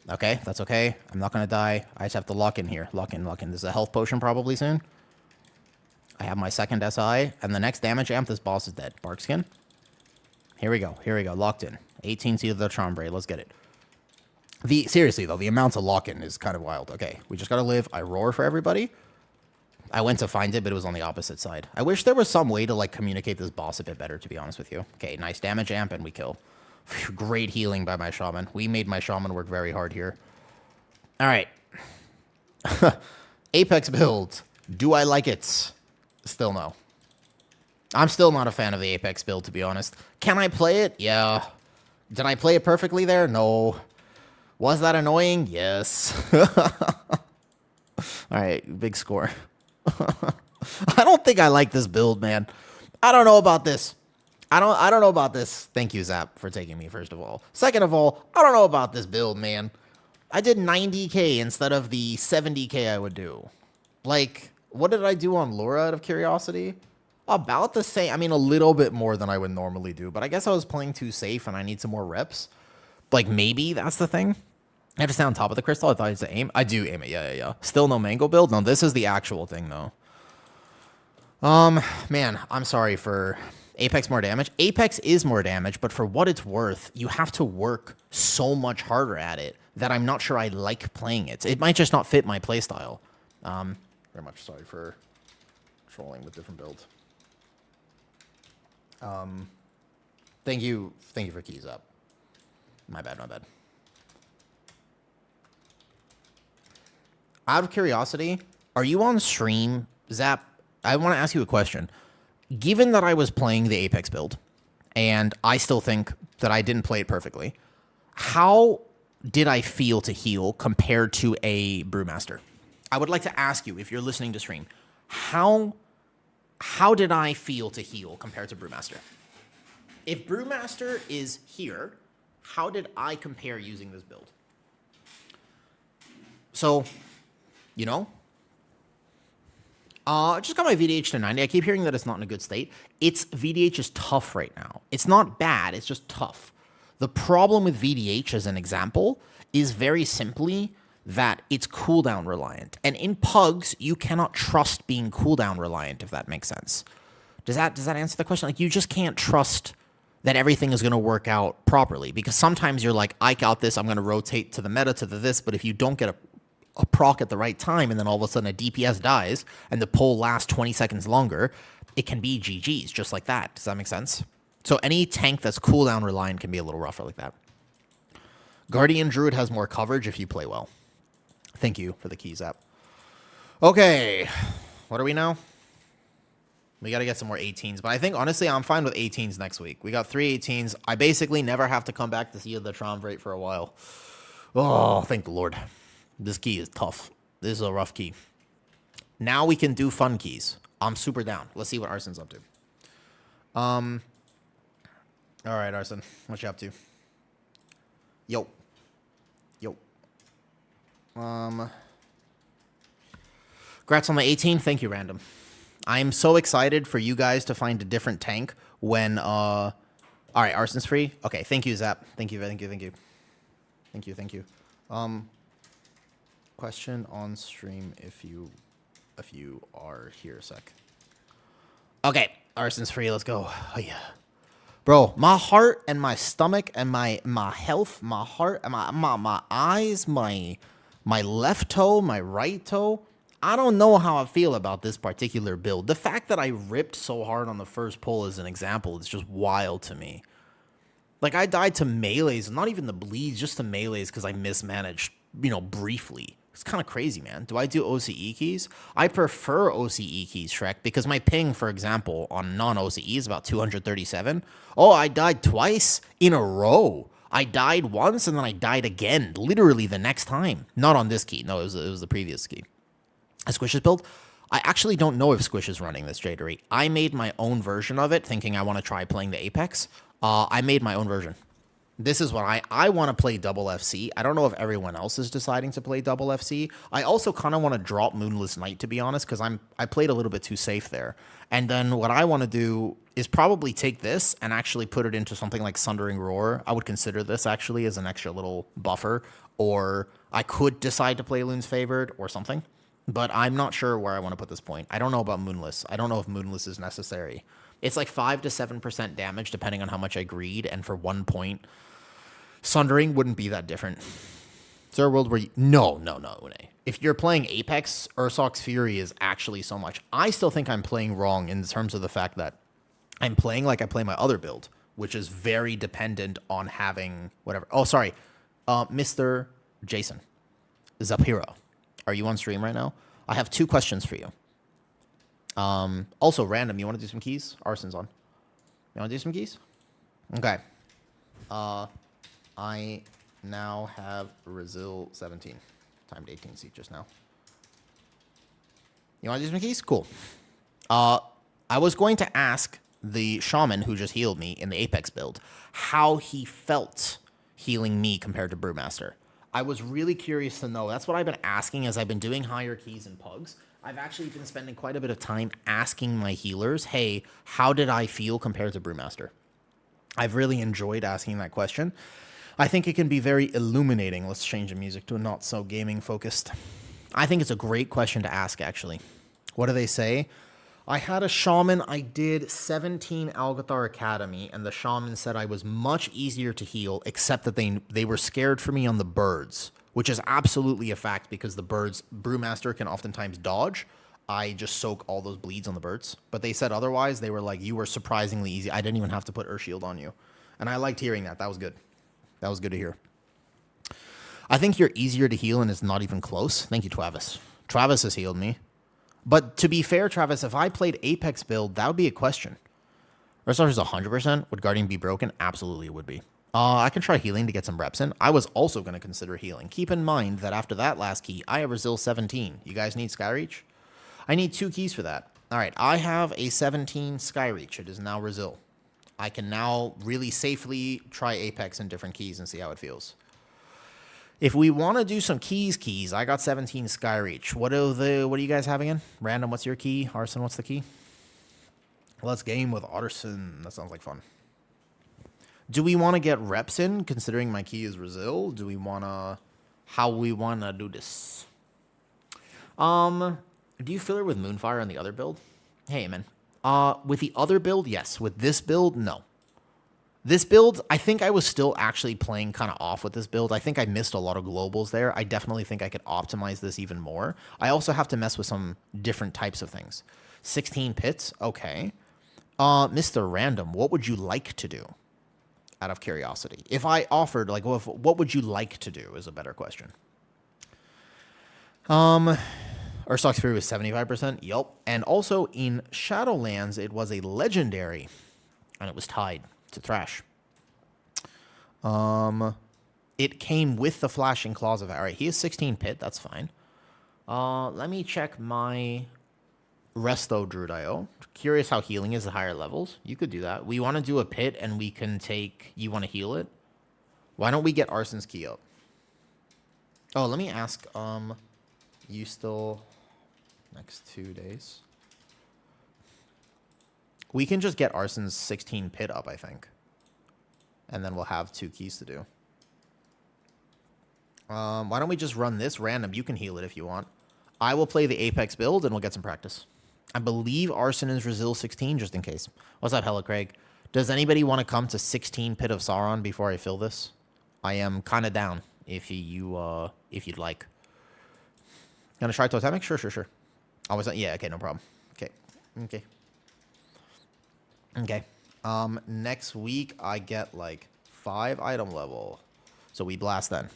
Okay, that's okay. I'm not going to die. I just have to lock in here. Lock in, lock in. This is a health potion probably soon. I have my second SI. And the next damage amp, this boss is dead. Barkskin. Here we go. Here we go. Locked in. 18 Seed of the Chombre. Let's get it. Seriously, though, the amount of lock-in is kind of wild. Okay, we just got to live. I roar for everybody. I went to find it, but it was on the opposite side. I wish there was some way to, like, communicate this boss a bit better, to be honest with you. Okay, nice damage amp, and we kill. Great healing by my shaman. We made my shaman work very hard here. All right. Apex build. Do I like it? Still no. I'm still not a fan of the Apex build, to be honest. Can I play it? Yeah. Did I play it perfectly there? No. Was that annoying? Yes. All right, big score. I don't think I like this build, man. I don't know about this. I don't know about this. Thank you, Zap, for taking me, first of all. Second of all, I don't know about this build, man. I did 90k instead of the 70k I would do. Like, what did I do on Laura out of curiosity? About the same. I mean, a little bit more than I would normally do, but I guess I was playing too safe and I need some more reps. Like, maybe that's the thing. I have to stay on top of the crystal. I thought it's to aim. I do aim it. Yeah. Still no mango build. No, this is the actual thing, though. Man, I'm sorry for Apex more damage. Apex is more damage, but for what it's worth, you have to work so much harder at it that I'm not sure I like playing it. It might just not fit my playstyle. Very much sorry for trolling with different builds. Thank you for keys up. My bad. Out of curiosity, are you on stream, Zap? I want to ask you a question. Given that I was playing the Apex build, and I still think that I didn't play it perfectly, how did I feel to heal compared to a Brewmaster? I would like to ask you, if you're listening to stream, how did I feel to heal compared to Brewmaster? If Brewmaster is here, how did I compare using this build? So, you know, just got my VDH to 90. I keep hearing that it's not in a good state. Its VDH is tough right now. It's not bad, it's just tough. The problem with VDH, as an example, is very simply that it's cooldown reliant. And in pugs, you cannot trust being cooldown reliant, if that makes sense. Does that answer the question? Like, you just can't trust that everything is going to work out properly, because sometimes you're like, I got this, I'm going to rotate to the meta, to the this, but if you don't get a proc at the right time, and then all of a sudden a DPS dies, and the pull lasts 20 seconds longer, it can be GG's, just like that. Does that make sense? So any tank that's cooldown reliant can be a little rougher like that. Guardian Druid has more coverage if you play well. Thank you for the keys app. Okay, what are we now? We got to get some more 18s, but I think, honestly, I'm fine with 18s next week. We got 3 18s. I basically never have to come back to see the Triumvirate for a while. Oh, thank the Lord. This key is tough. This is a rough key. Now we can do fun keys. I'm super down. Let's see what Arson's up to. All right, Arson. What you up to? Yo. Congrats on the 18. Thank you, Random. I'm so excited for you guys to find a different tank when, all right, Arson's free. Okay, thank you, Zap. Thank you. Question on stream if you are here a sec. Okay, Arson's free. Let's go. Oh, yeah. Bro, my heart and my stomach and my health, my heart and my eyes, my left toe, my right toe. I don't know how I feel about this particular build. The fact that I ripped so hard on the first pull as an example is just wild to me. Like, I died to melees, not even the bleeds, just to melees because I mismanaged, briefly. It's kind of crazy, man. Do I do OCE keys? I prefer OCE keys, Shrek, because my ping, for example, on non-OCE is about 237. Oh, I died twice in a row. I died once, and then I died again, literally the next time. Not on this key. No, it was the previous key. A Squish's build? I actually don't know if Squish is running this Jadery. I made my own version of it, thinking I want to try playing the Apex. I made my own version. This is what I want to play double FC. I don't know if everyone else is deciding to play double FC. I also kind of want to drop Moonless Knight, to be honest, because I played a little bit too safe there. And then what I want to do is probably take this and actually put it into something like Sundering Roar. I would consider this actually as an extra little buffer, or I could decide to play Loon's Favored or something. But I'm not sure where I want to put this point. I don't know about Moonless. I don't know if Moonless is necessary. It's like 5 to 7% damage depending on how much I greed, and for 1 point, Sundering wouldn't be that different. Is there a world where you... No, Une. If you're playing Apex, Ursoc's Fury is actually so much. I still think I'm playing wrong in terms of the fact that I'm playing like I play my other build, which is very dependent on having whatever. Oh, sorry. Mr. Jason Zapiro. Are you on stream right now? I have 2 questions for you. Also, Random, you want to do some keys? Arson's on. You want to do some keys? Okay. I now have Resil 17. Timed 18 seat just now. You want to do some keys? Cool. I was going to ask the shaman who just healed me in the Apex build, how he felt healing me compared to Brewmaster. I was really curious to know. That's what I've been asking as I've been doing higher keys and pugs. I've actually been spending quite a bit of time asking my healers, hey, how did I feel compared to Brewmaster? I've really enjoyed asking that question. I think it can be very illuminating. Let's change the music to a not so gaming focused. I think it's a great question to ask, actually. What do they say? I had a shaman, I did 17 Algathar Academy, and the shaman said I was much easier to heal, except that they were scared for me on the birds, which is absolutely a fact because the birds, Brewmaster can oftentimes dodge. I just soak all those bleeds on the birds. But they said otherwise. They were like, you were surprisingly easy. I didn't even have to put Earth Shield on you. And I liked hearing that. That was good. That was good to hear. I think you're easier to heal and it's not even close. Thank you, Travis. Travis has healed me. But to be fair, Travis, if I played Apex build, that would be a question. Rest is 100%. Would Guardian be broken? Absolutely it would be. I can try healing to get some reps in. I was also going to consider healing. Keep in mind that after that last key, I have Resil 17. You guys need Skyreach? I need 2 keys for that. All right, I have a 17 Skyreach. It is now Resil. I can now really safely try Apex in different keys and see how it feels. If we want to do some keys, I got 17 Skyreach. What do you guys have again? Random, what's your key? Arson, what's the key? Let's game with Arson. That sounds like fun. Do we want to get reps in, considering my key is Resil? Do we want to... How we want to do this? Do you fill her with Moonfire on the other build? Hey, man. With the other build, yes. With this build, no. This build, I think I was still actually playing kind of off with this build. I think I missed a lot of globals there. I definitely think I could optimize this even more. I also have to mess with some different types of things. 16 pits, okay. Mr. Random, what would you like to do? Out of curiosity. If I offered, like, what would you like to do is a better question. Urstock's Fury was 75%. Yup. And also in Shadowlands, it was a legendary. And it was tied to Thrash. It came with the Flashing Claws of... Alright, he is 16 pit. That's fine. Let me check my Resto Druid.io. Curious how healing is at higher levels. You could do that. We want to do a pit and we can take... You want to heal it? Why don't we get Arson's key up? Oh, let me ask... You still... Next 2 days. We can just get Arson's 16 pit up, I think. And then we'll have 2 keys to do. Why don't we just run this random? You can heal it if you want. I will play the Apex build and we'll get some practice. I believe Arson is Resil 16, just in case. What's up, Hello Craig? Does anybody want to come to 16 Pit of Sauron before I fill this? I am kind of down if you'd like. Gonna try Totemic? Sure. Always, yeah, okay, no problem. Okay. Next week I get like 5 item level. So we blast then.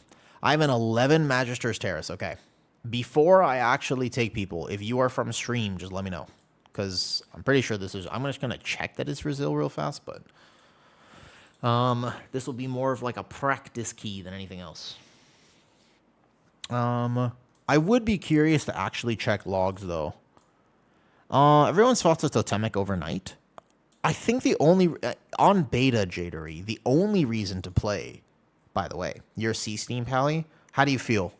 I have an 11 Magister's Terrace, okay. Before I actually take people, if you are from stream, just let me know. Because I'm pretty sure this is... I'm just going to check that it's Resil real fast, but... this will be more of like a practice key than anything else. I would be curious to actually check logs, though. Everyone's fought to Totemic overnight. I think the only... on beta, Jadery, the only reason to play... By the way, you're a C-Steam Pally. How do you feel?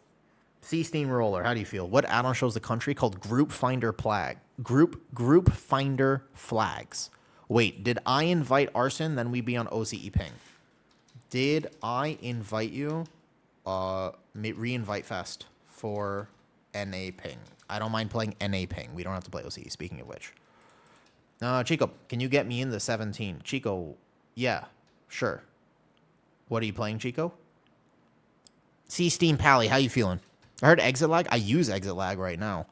C-Steam Roller, how do you feel? What add-on shows the country called Group Finder Flag? Group Finder Flags. Wait, did I invite Arson? Then we'd be on OCE ping. Did I invite you? Re-invite fest for NA ping. I don't mind playing NA ping. We don't have to play OCE, speaking of which. Chico, can you get me in the 17? Chico, yeah, sure. What are you playing, Chico? C-Steam Pally, how you feeling? I heard exit lag. I use exit lag right now.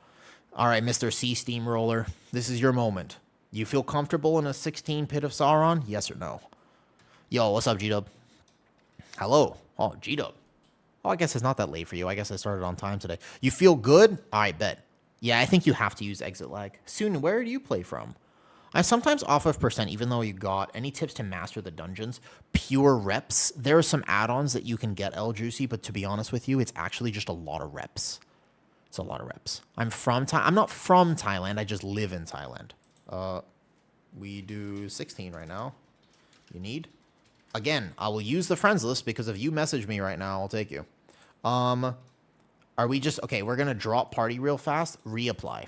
All right, Mr. C-Steam Roller, this is your moment. You feel comfortable in a 16 Pit of Sauron? Yes or no? Yo, what's up, G-Dub? Hello. Oh, G-Dub. Oh, I guess it's not that late for you. I guess I started on time today. You feel good? I bet. Yeah, I think you have to use exit lag. Soon, where do you play from? I'm sometimes off of percent, even though you got any tips to master the dungeons. Pure reps. There are some add-ons that you can get, L Juicy, but to be honest with you, it's actually just a lot of reps. It's a lot of reps. I'm not from Thailand. I just live in Thailand. We do 16 right now. You need? Again, I will use the friends list because if you message me right now, I'll take you. Are we just... Okay, we're going to drop party real fast. Reapply.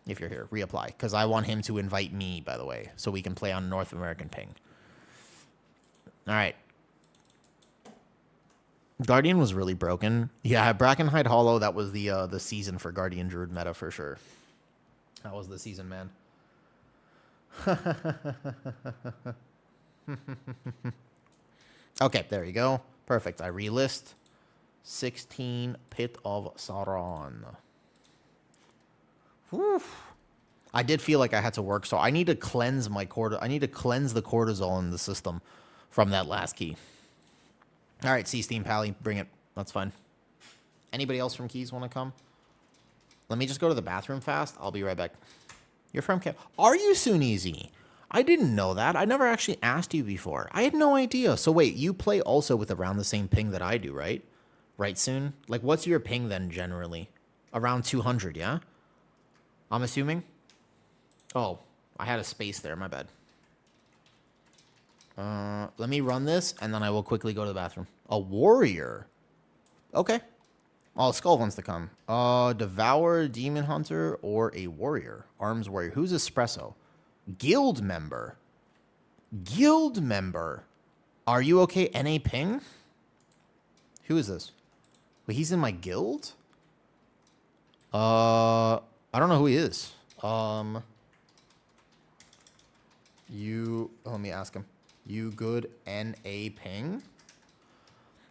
If you're here, reapply. Because I want him to invite me, by the way, so we can play on North American ping. All right. Guardian was really broken. Yeah, Brackenhide Hollow, that was the season for Guardian Druid meta for sure. That was the season, man. Okay, there you go. Perfect. I relist 16 Pit of Sauron. Whew. I did feel like I had to work, so I need to cleanse my I need to cleanse the cortisol in the system from that last key. All right, C-Steam Pally, bring it. That's fine. Anybody else from Keys want to come? Let me just go to the bathroom fast. I'll be right back. You're from Are you Suneezy? I didn't know that. I never actually asked you before. I had no idea. So wait, you play also with around the same ping that I do, right? Right, Soon? Like, what's your ping then, generally? Around 200, yeah? I'm assuming? Oh, I had a space there. My bad. Let me run this, and then I will quickly go to the bathroom. A warrior? Okay. Oh, Skull wants to come. Devour, Demon Hunter, or a warrior? Arms warrior. Who's Espresso? Guild member. Guild member. Are you okay? NA ping? Who is this? Wait, he's in my guild? I don't know who he is. Let me ask him. You good NA ping?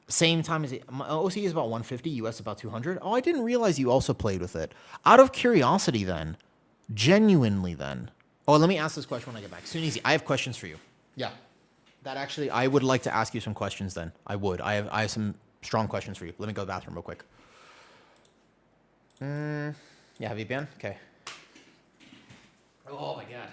Same time as my OC is about 150, US about 200. Oh, I didn't realize you also played with it. Out of curiosity then. Genuinely then. Oh, let me ask this question when I get back. Soon easy. I have questions for you. Yeah. That actually, I would like to ask you some questions then. I would. I have some strong questions for you. Let me go to the bathroom real quick. Yeah, have you been? Okay. Oh my god.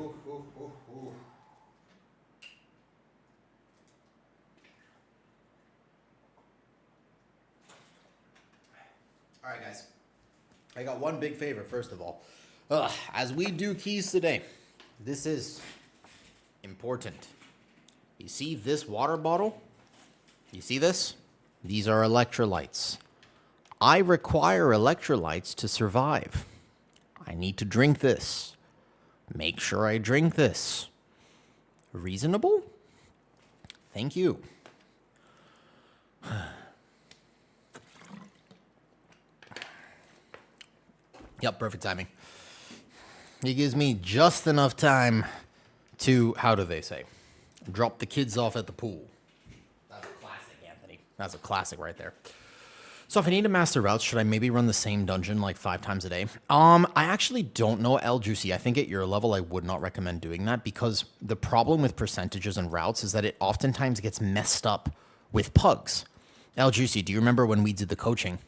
Ooh. All right, guys. I got one big favor, first of all. As we do keys today, this is important. You see this water bottle? You see this? These are electrolytes. I require electrolytes to survive. I need to drink this. Make sure I drink this. Reasonable? Thank you. Yep, perfect timing. It gives me just enough time to, how do they say, drop the kids off at the pool. That's a classic, Anthony. That's a classic right there. So if I need to master routes, should I maybe run the same dungeon like 5 times a day? I actually don't know, El Juicy. I think at your level, I would not recommend doing that because the problem with percentages and routes is that it oftentimes gets messed up with pugs. El Juicy, do you remember when we did the coaching?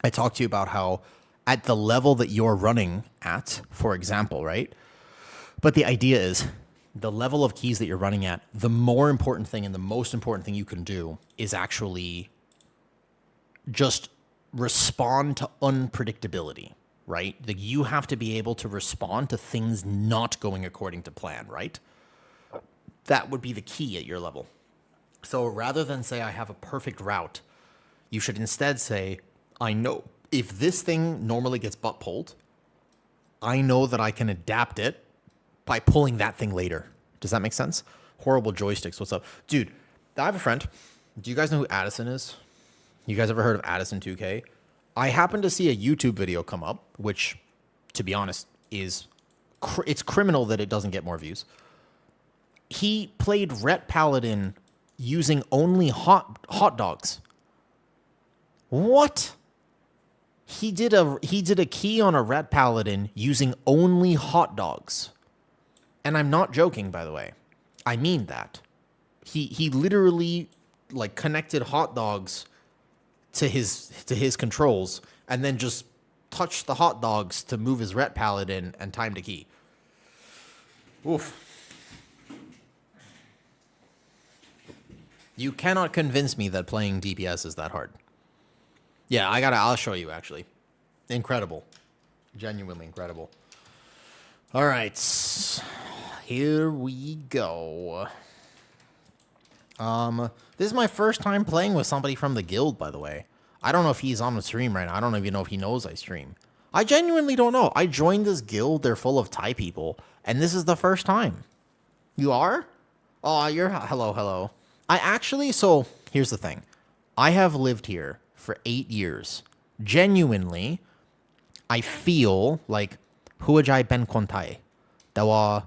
I talked to you about how at the level that you're running at, for example, right? But the idea is the level of keys that you're running at, the more important thing and the most important thing you can do is actually just respond to unpredictability, right? Like you have to be able to respond to things not going according to plan, right? That would be the key at your level. So rather than say I have a perfect route, you should instead say, I know if this thing normally gets butt pulled, I know that I can adapt it by pulling that thing later. Does that make sense? Horrible joysticks. What's up? Dude, I have a friend. Do you guys know who Addison is? You guys ever heard of Addison 2K? I happened to see a YouTube video come up, which, to be honest, is it's criminal that it doesn't get more views. He played Ret Paladin using only hot dogs. What? He did a key on a Ret Paladin using only hot dogs. And I'm not joking, by the way. I mean that. He literally like connected hot dogs to his controls, and then just touched the hot dogs to move his Ret Paladin and time to key. Oof. You cannot convince me that playing DPS is that hard. Yeah, I'll show you actually. Incredible. Genuinely incredible. All right. Here we go. This is my first time playing with somebody from the guild, by the way. I don't know if he's on the stream right now. I don't even know if he knows I stream. I genuinely don't know. I joined this guild. They're full of Thai people, and this is the first time. You are? Oh, hello. So here's the thing. I have lived here for 8 years. Genuinely, I feel like Huajai Ben Kontai. Dawa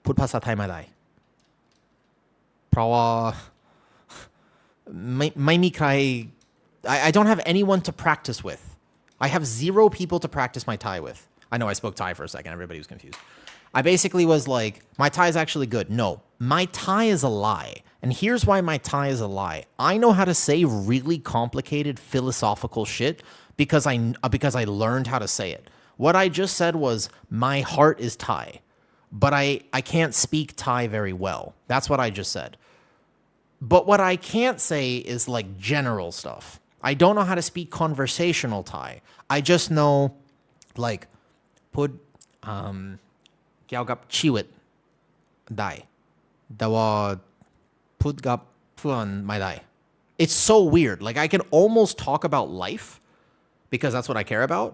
Put Pasa Thai Madai. เพราะว่าไม่มีใคร I don't have anyone to practice with. I have 0 people to practice my Thai with. I know I spoke Thai for a second. Everybody was confused. I basically was like, my Thai is actually good. No, my Thai is a lie. And here's why my Thai is a lie. I know how to say really complicated philosophical shit because I learned how to say it. What I just said was, my heart is Thai. But I can't speak Thai very well. That's what I just said. But what I can't say is like general stuff. I don't know how to speak conversational Thai. I just know like put เกี่ยวกับชีวิตได้แต่ว่าพูดกับเพื่อนไม่ได้ It's so weird. Like I can almost talk about life because that's what I care about,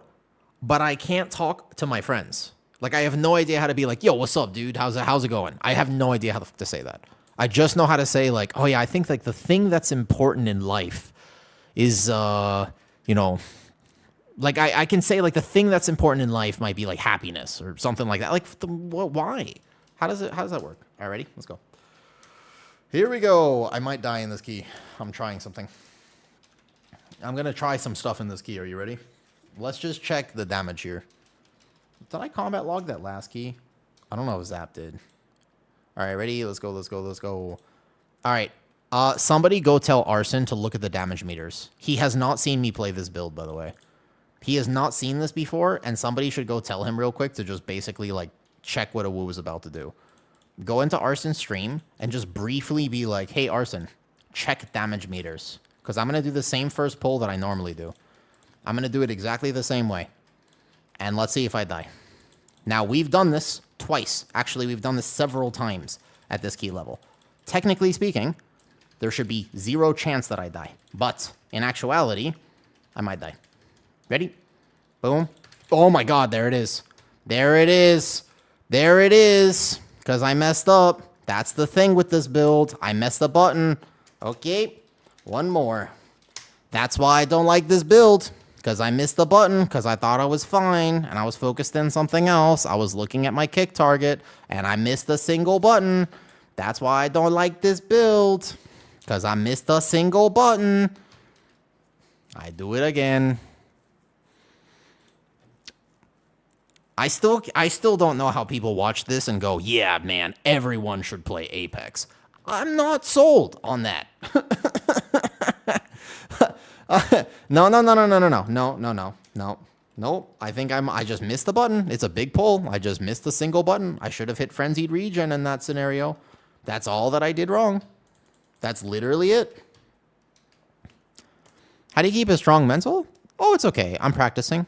but I can't talk to my friends. Like, I have no idea how to be like, yo, what's up, dude? How's it going? I have no idea how to say that. I just know how to say, like, oh, yeah, I think, like, the thing that's important in life is, like, I can say, like, the thing that's important in life might be, like, happiness or something like that. Like, why? How does that work? All right, ready? Let's go. Here we go. I might die in this key. I'm trying something. I'm going to try some stuff in this key. Are you ready? Let's just check the damage here. Did I combat log that last key? I don't know if Zap did. All right, ready? Let's go. All right. Somebody go tell Arson to look at the damage meters. He has not seen me play this build, by the way. He has not seen this before, and somebody should go tell him real quick to just basically, like, check what a woo is about to do. Go into Arson's stream and just briefly be like, hey, Arson, check damage meters. Because I'm going to do the same first pull that I normally do. I'm going to do it exactly the same way. And let's see if I die. Now, we've done this twice. Actually, we've done this several times at this key level. Technically speaking, there should be 0 chance that I die. But in actuality, I might die. Ready? Boom. Oh my god, there it is. There it is. There it is. Because I messed up. That's the thing with this build. I messed the button. Okay. One more. That's why I don't like this build. Because I missed the button, because I thought I was fine, and I was focused in something else. I was looking at my kick target, and I missed a single button. That's why I don't like this build, because I missed a single button. I do it again. I still don't know how people watch this and go, yeah, man, everyone should play Apex. I'm not sold on that. No. Nope. I think I just missed the button. It's a big pull. I just missed the single button. I should have hit Frenzied Regen in that scenario. That's all that I did wrong. That's literally it. How do you keep a strong mental? Oh, it's okay. I'm practicing.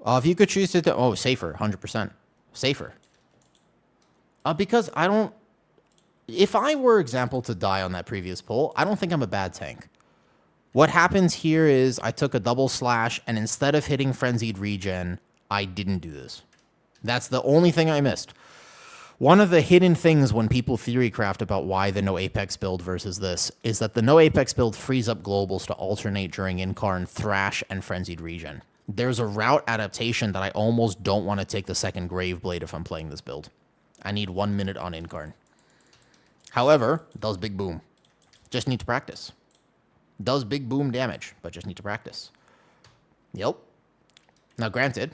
If you could choose to... Oh, safer. 100%. Safer. Because I don't... If I were, example, to die on that previous pull, I don't think I'm a bad tank. What happens here is I took a double slash, and instead of hitting Frenzied Regen, I didn't do this. That's the only thing I missed. One of the hidden things when people theorycraft about why the no Apex build versus this is that the no Apex build frees up globals to alternate during Incarn, Thrash, and Frenzied Regen. There's a route adaptation that I almost don't want to take the second Grave Blade if I'm playing this build. I need 1 minute on Incarn. However, it does big boom. Just need to practice. Does big boom damage, but just need to practice. Yep. Now, granted,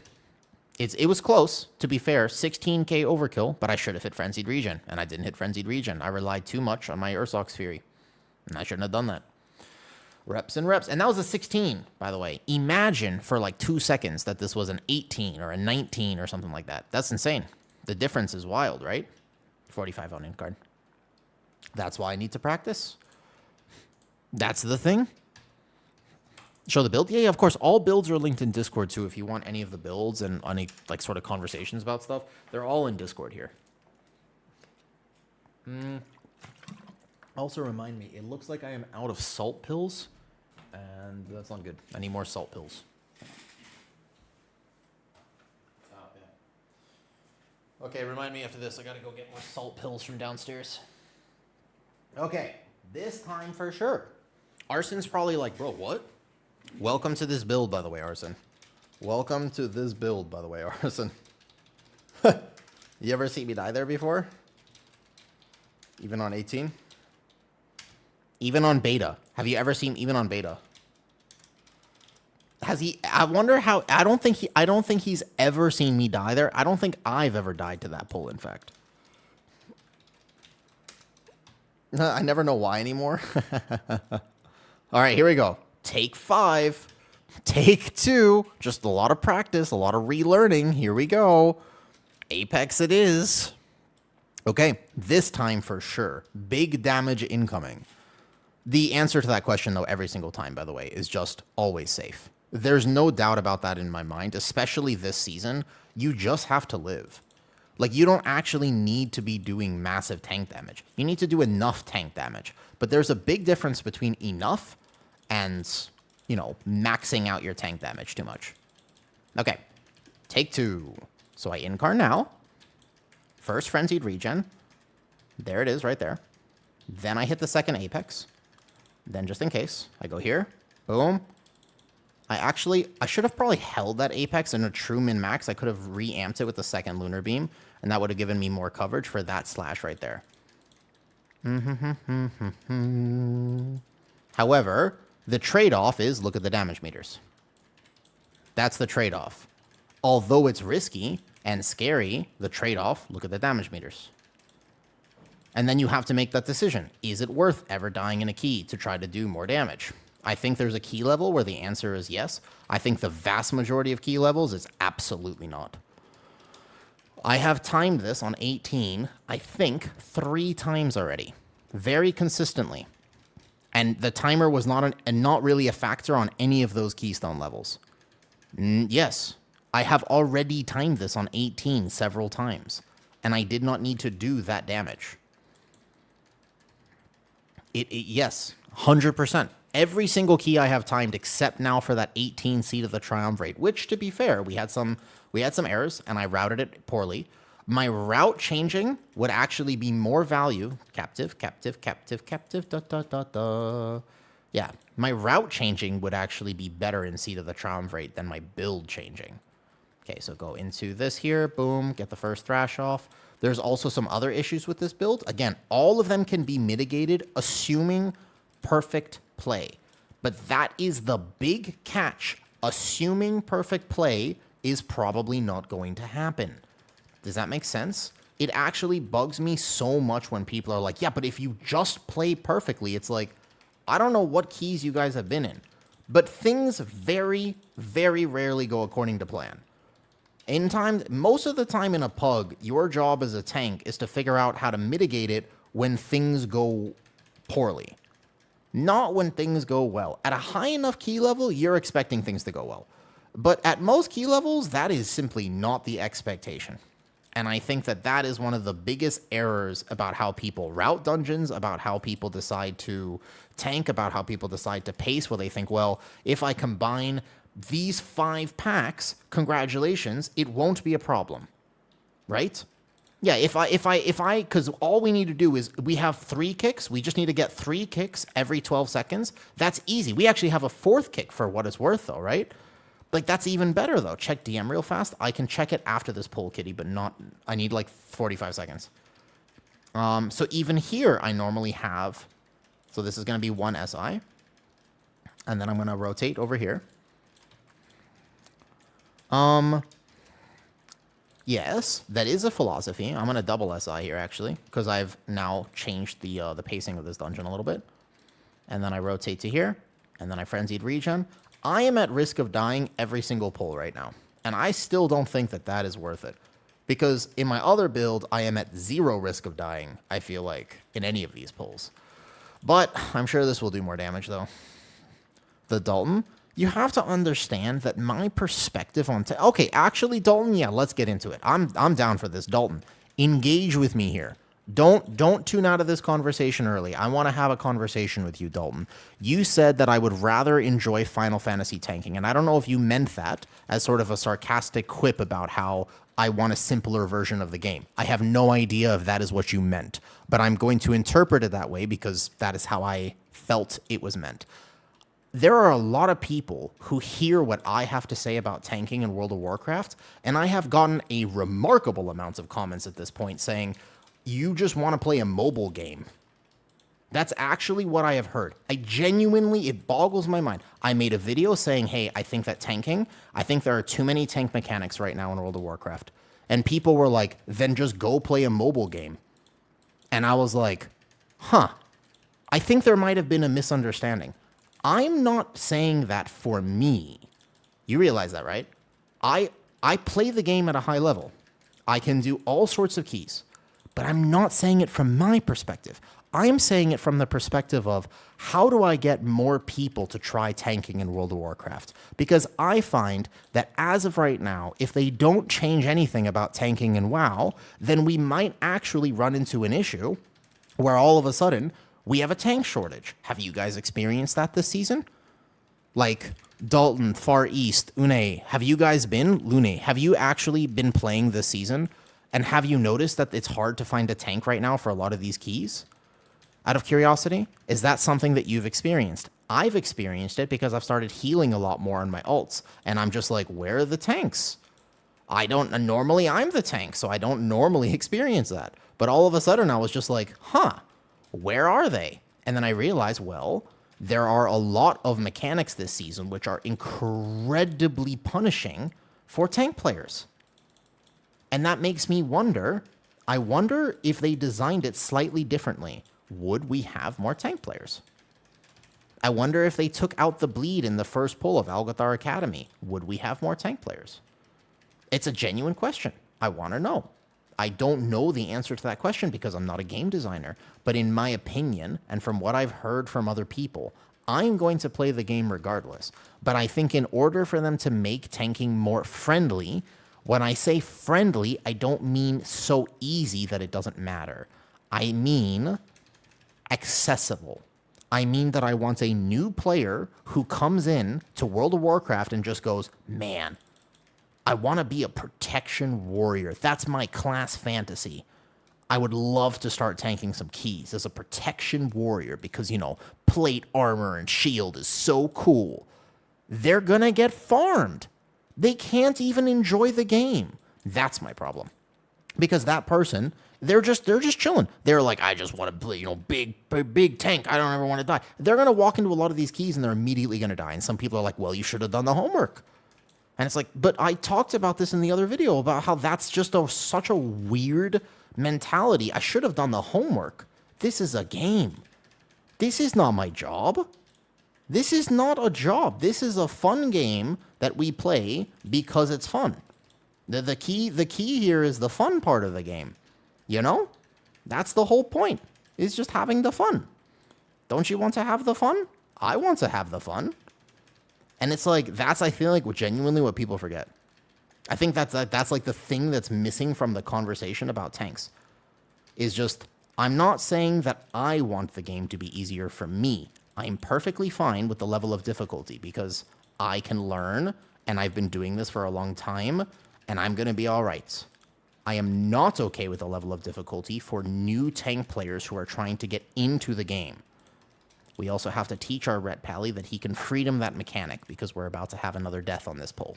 it was close, to be fair. 16k overkill, but I should have hit Frenzied Regen, and I didn't hit Frenzied Regen. I relied too much on my Ursox Fury, and I shouldn't have done that. Reps and reps. And that was a 16, by the way. Imagine for like 2 seconds that this was an 18 or a 19 or something like that. That's insane. The difference is wild, right? 45 on Incarn. That's why I need to practice. That's the thing. Show the build? Yeah, of course. All builds are linked in Discord, too. If you want any of the builds and any like sort of conversations about stuff, they're all in Discord here. Also, remind me, it looks like I am out of salt pills, and that's not good. I need more salt pills. Okay, remind me after this. I gotta go get more salt pills from downstairs. Okay, this time for sure. Arson's probably like, bro, what? Welcome to this build, by the way, Arson. Welcome to this build, by the way, Arson. You ever see me die there before? Even on 18? Even on beta. Have you ever seen even on beta? Has he? I wonder how. I don't think he's ever seen me die there. I don't think I've ever died to that pull, in fact. I never know why anymore. All right, here we go. Take 5. Take 2. Just a lot of practice, a lot of relearning. Here we go. Apex it is. Okay, this time for sure. Big damage incoming. The answer to that question, though, every single time, by the way, is just always safe. There's no doubt about that in my mind, especially this season. You just have to live. Like, you don't actually need to be doing massive tank damage. You need to do enough tank damage. But there's a big difference between enough and, you know, maxing out your tank damage too much. Okay, take 2. So I Incarn now. First Frenzied Regen. There it is right there. Then I hit the second Apex. Then just in case, I go here. Boom. I should have probably held that Apex in a true min-max. I could have re-amped it with the second Lunar Beam, and that would have given me more coverage for that slash right there. However, the trade-off is look at the damage meters. That's the trade-off. Although it's risky and scary, the trade-off, look at the damage meters. And then you have to make that decision. Is it worth ever dying in a key to try to do more damage? I think there's a key level where the answer is yes. I think the vast majority of key levels is absolutely not. I have timed this on 18, I think, 3 times already. Very consistently. And the timer was not really a factor on any of those keystone levels. Yes, I have already timed this on 18 several times. And I did not need to do that damage. Yes, 100%. Every single key I have timed except now for that 18 Seed of the Triumvirate, which, to be fair, we had some errors, and I routed it poorly. My route changing would actually be more value. Captive, Yeah, my route changing would actually be better in Seed of the Triumvirate than my build changing. Okay, so go into this here. Boom, get the first Thrash off. There's also some other issues with this build. Again, all of them can be mitigated, assuming perfect play. But that is the big catch. Assuming perfect play is probably not going to happen. Does that make sense? It actually bugs me so much when people are like, yeah, but if you just play perfectly, it's like, I don't know what keys you guys have been in, but things very, very rarely go according to plan. Most of the time in a pug, your job as a tank is to figure out how to mitigate it when things go poorly. Not when things go well. At a high enough key level, you're expecting things to go well. But at most key levels, that is simply not the expectation. And I think that that is one of the biggest errors about how people route dungeons, about how people decide to tank, about how people decide to pace, where they think, well, if I combine these 5 packs, congratulations, it won't be a problem, right? Yeah, because all we need to do is we have 3 kicks. We just need to get 3 kicks every 12 seconds. That's easy. We actually have a 4th kick for what it's worth, though, right? Like, that's even better, though. Check DM real fast. I can check it after this poll, kitty, but not... I need, like, 45 seconds. So even here, I normally have... So this is going to be 1 SI. And then I'm going to rotate over here. Yes, that is a philosophy. I'm going to double SI here, actually, because I've now changed the pacing of this dungeon a little bit. And then I rotate to here, and then I frenzied regen. I am at risk of dying every single pull right now, and I still don't think that that is worth it. Because in my other build, I am at 0 risk of dying, I feel like, in any of these pulls. But I'm sure this will do more damage, though. The Dalton... You have to understand that my perspective on... Okay, actually, Dalton, yeah, let's get into it. I'm down for this. Dalton, engage with me here. Don't tune out of this conversation early. I want to have a conversation with you, Dalton. You said that I would rather enjoy Final Fantasy tanking, and I don't know if you meant that as sort of a sarcastic quip about how I want a simpler version of the game. I have no idea if that is what you meant, but I'm going to interpret it that way because that is how I felt it was meant. There are a lot of people who hear what I have to say about tanking in World of Warcraft, and I have gotten a remarkable amount of comments at this point saying, you just want to play a mobile game. That's actually what I have heard. It boggles my mind. I made a video saying, hey, I think there are too many tank mechanics right now in World of Warcraft. And people were like, then just go play a mobile game. And I was like, huh, I think there might have been a misunderstanding. I'm not saying that for me. You realize that, right? I play the game at a high level. I can do all sorts of keys. But I'm not saying it from my perspective. I'm saying it from the perspective of how do I get more people to try tanking in World of Warcraft? Because I find that as of right now, if they don't change anything about tanking in WoW, then we might actually run into an issue where all of a sudden... we have a tank shortage. Have you guys experienced that this season? Like, Dalton, Far East, Une, have you guys been? Lune, have you actually been playing this season? And have you noticed that it's hard to find a tank right now for a lot of these keys? Out of curiosity, is that something that you've experienced? I've experienced it because I've started healing a lot more on my ults. And I'm just like, where are the tanks? Normally I'm the tank, so I don't normally experience that. But all of a sudden I was just like, huh. Where are they? And then I realized, well, there are a lot of mechanics this season which are incredibly punishing for tank players. And that makes me wonder, I wonder if they designed it slightly differently, would we have more tank players? I wonder if they took out the bleed in the first pull of Algathar Academy, would we have more tank players? It's a genuine question. I want to know. I don't know the answer to that question because I'm not a game designer, but in my opinion, and from what I've heard from other people, I'm going to play the game regardless. But I think in order for them to make tanking more friendly, when I say friendly, I don't mean so easy that it doesn't matter. I mean accessible. I mean that I want a new player who comes in to World of Warcraft and just goes, man, I want to be a protection warrior. That's my class fantasy. I would love to start tanking some keys as a protection warrior because, you know, plate armor and shield is so cool. They're going to get farmed. They can't even enjoy the game. That's my problem. Because that person They're just chilling. They're like, I just want to play, big tank. I don't ever want to die. They're gonna walk into a lot of these keys and they're immediately gonna die. And some people are like, well, you should have done the homework. And it's like, but I talked about this in the other video about how that's just such a weird mentality. I should have done the homework. This is a game. This is not my job. This is not a job. This is a fun game that we play because it's fun. The key here is the fun part of the game. That's the whole point, is just having the fun. Don't you want to have the fun? I want to have the fun. And it's like, I feel like genuinely what people forget. I think that's like the thing that's missing from the conversation about tanks. Is just, I'm not saying that I want the game to be easier for me. I'm perfectly fine with the level of difficulty because I can learn, and I've been doing this for a long time, and I'm going to be all right. I am not okay with the level of difficulty for new tank players who are trying to get into the game. We also have to teach our Ret Pally that he can freedom that mechanic because we're about to have another death on this poll.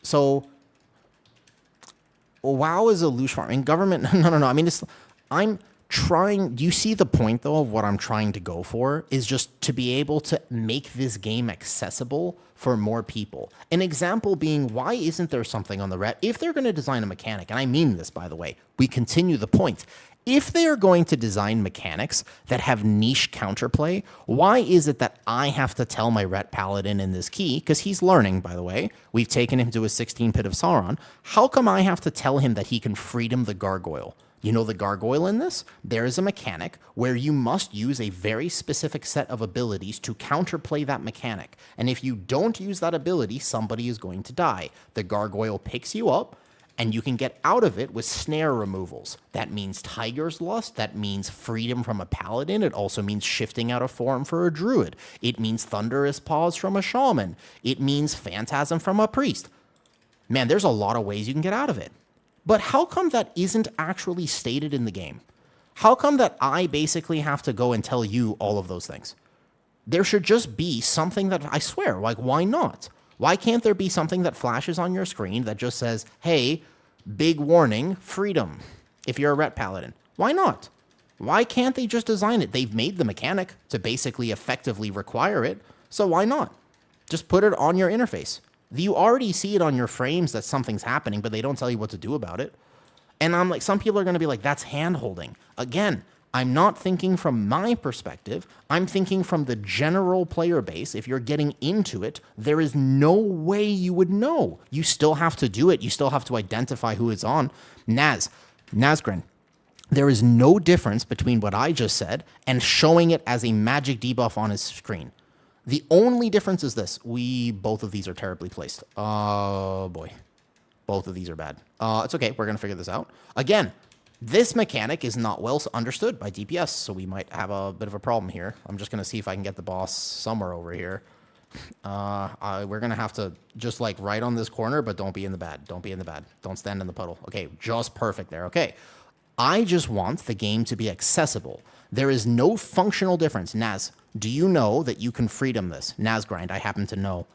So WoW is a loose farm. In government, no. I mean, I'm trying. Do you see the point, though, of what I'm trying to go for? Is just to be able to make this game accessible for more people. An example being, why isn't there something on the Ret? If they're going to design a mechanic, and I mean this, by the way, we continue the point. If they are going to design mechanics that have niche counterplay, why is it that I have to tell my Ret Paladin in this key, because he's learning, by the way, we've taken him to a 16 Pit of Sauron, how come I have to tell him that he can freedom the Gargoyle? You know the Gargoyle in this? There is a mechanic where you must use a very specific set of abilities to counterplay that mechanic. And if you don't use that ability, somebody is going to die. The Gargoyle picks you up, and you can get out of it with snare removals. That means Tiger's Lust. That means freedom from a paladin. It also means shifting out of form for a druid. It means thunderous paws from a shaman. It means phantasm from a priest. Man, there's a lot of ways you can get out of it. But how come that isn't actually stated in the game? How come that I basically have to go and tell you all of those things? There should just be something that, I swear, like, why not? Why can't there be something that flashes on your screen that just says, hey, big warning, freedom, if you're a Ret Paladin? Why not? Why can't they just design it? They've made the mechanic to basically effectively require it, so why not? Just put it on your interface. You already see it on your frames that something's happening, but they don't tell you what to do about it. And I'm like, some people are going to be like, that's hand-holding. Again, I'm not thinking from my perspective. I'm thinking from the general player base. If you're getting into it, there is no way you would know. You still have to do it. You still have to identify who it's on. Nazgren, there is no difference between what I just said and showing it as a magic debuff on his screen. The only difference is this. Both of these are terribly placed. Oh, boy. Both of these are bad. It's okay. We're going to figure this out. Again, this mechanic is not well understood by DPS, so we might have a bit of a problem here. I'm just going to see if I can get the boss somewhere over here. We're going to have to just, like, right on this corner, but don't be in the bad. Don't be in the bad. Don't stand in the puddle. Okay, just perfect there. Okay. I just want the game to be accessible. There is no functional difference. Naz, do you know that you can freedom this? Nazgrind, I happen to know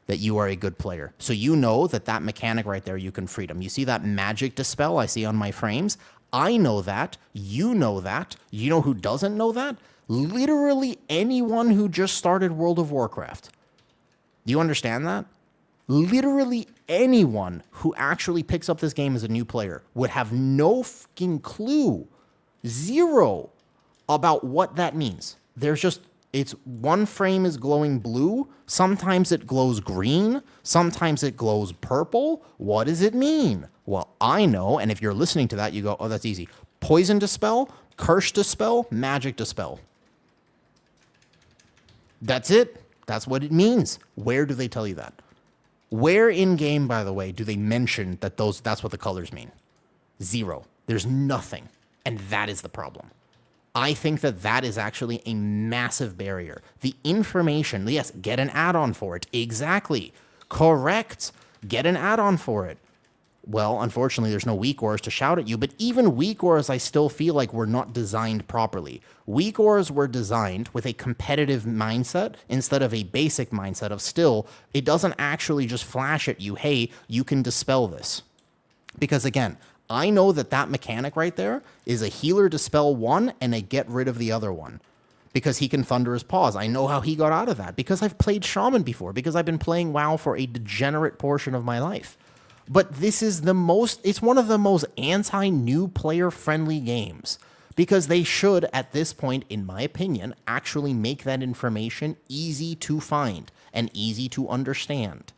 that you are a good player. So you know that mechanic right there, you can freedom. You see that magic dispel I see on my frames? I know that. You know that. You know who doesn't know that? Literally anyone who just started World of Warcraft. Do you understand that? Literally anyone who actually picks up this game as a new player would have no fucking clue, zero, about what that means. There's just, it's one frame is glowing blue, sometimes it glows green, sometimes it glows purple. What does it mean? Well, I know, and if you're listening to that, you go, oh, that's easy. Poison dispel, curse dispel, magic dispel. That's it. That's what it means. Where do they tell you that? Where in game, by the way, do they mention that that's what the colors mean? Zero. There's nothing. And that is the problem. I think that is actually a massive barrier. The information, yes, get an add-on for it. Exactly. Correct. Get an add-on for it. Well, unfortunately, there's no weak auras to shout at you, but even weak auras I still feel like were not designed properly. Weak auras were designed with a competitive mindset instead of a basic mindset of still, it doesn't actually just flash at you, hey, you can dispel this. Because again, I know that that mechanic right there is a healer dispel one and a get rid of the other one. Because he can Thunderous Paws. I know how he got out of that. Because I've played Shaman before. Because I've been playing WoW for a degenerate portion of my life. But this is it's one of the most anti-new player friendly games. Because they should, at this point, in my opinion, actually make that information easy to find and easy to understand.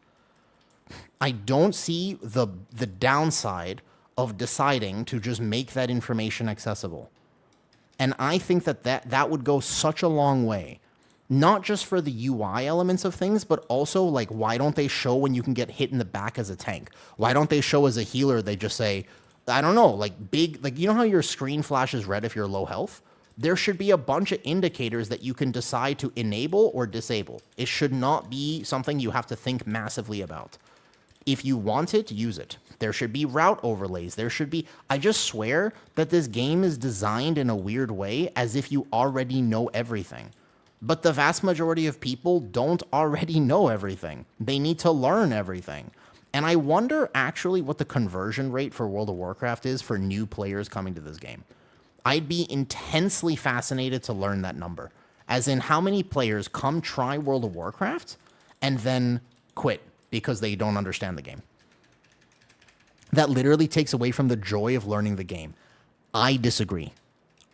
I don't see the downside of deciding to just make that information accessible. And I think that would go such a long way. Not just for the UI elements of things, but also, like, why don't they show when you can get hit in the back as a tank? Why don't they show as a healer, they just say, I don't know, like big, like, you know how your screen flashes red if you're low health? There should be a bunch of indicators that you can decide to enable or disable. It should not be something you have to think massively about. If you want it, use it. There should be route overlays. There should be... I just swear that this game is designed in a weird way as if you already know everything. But the vast majority of people don't already know everything. They need to learn everything. And I wonder actually what the conversion rate for World of Warcraft is for new players coming to this game. I'd be intensely fascinated to learn that number. As in, how many players come try World of Warcraft and then quit because they don't understand the game. That literally takes away from the joy of learning the game. I disagree.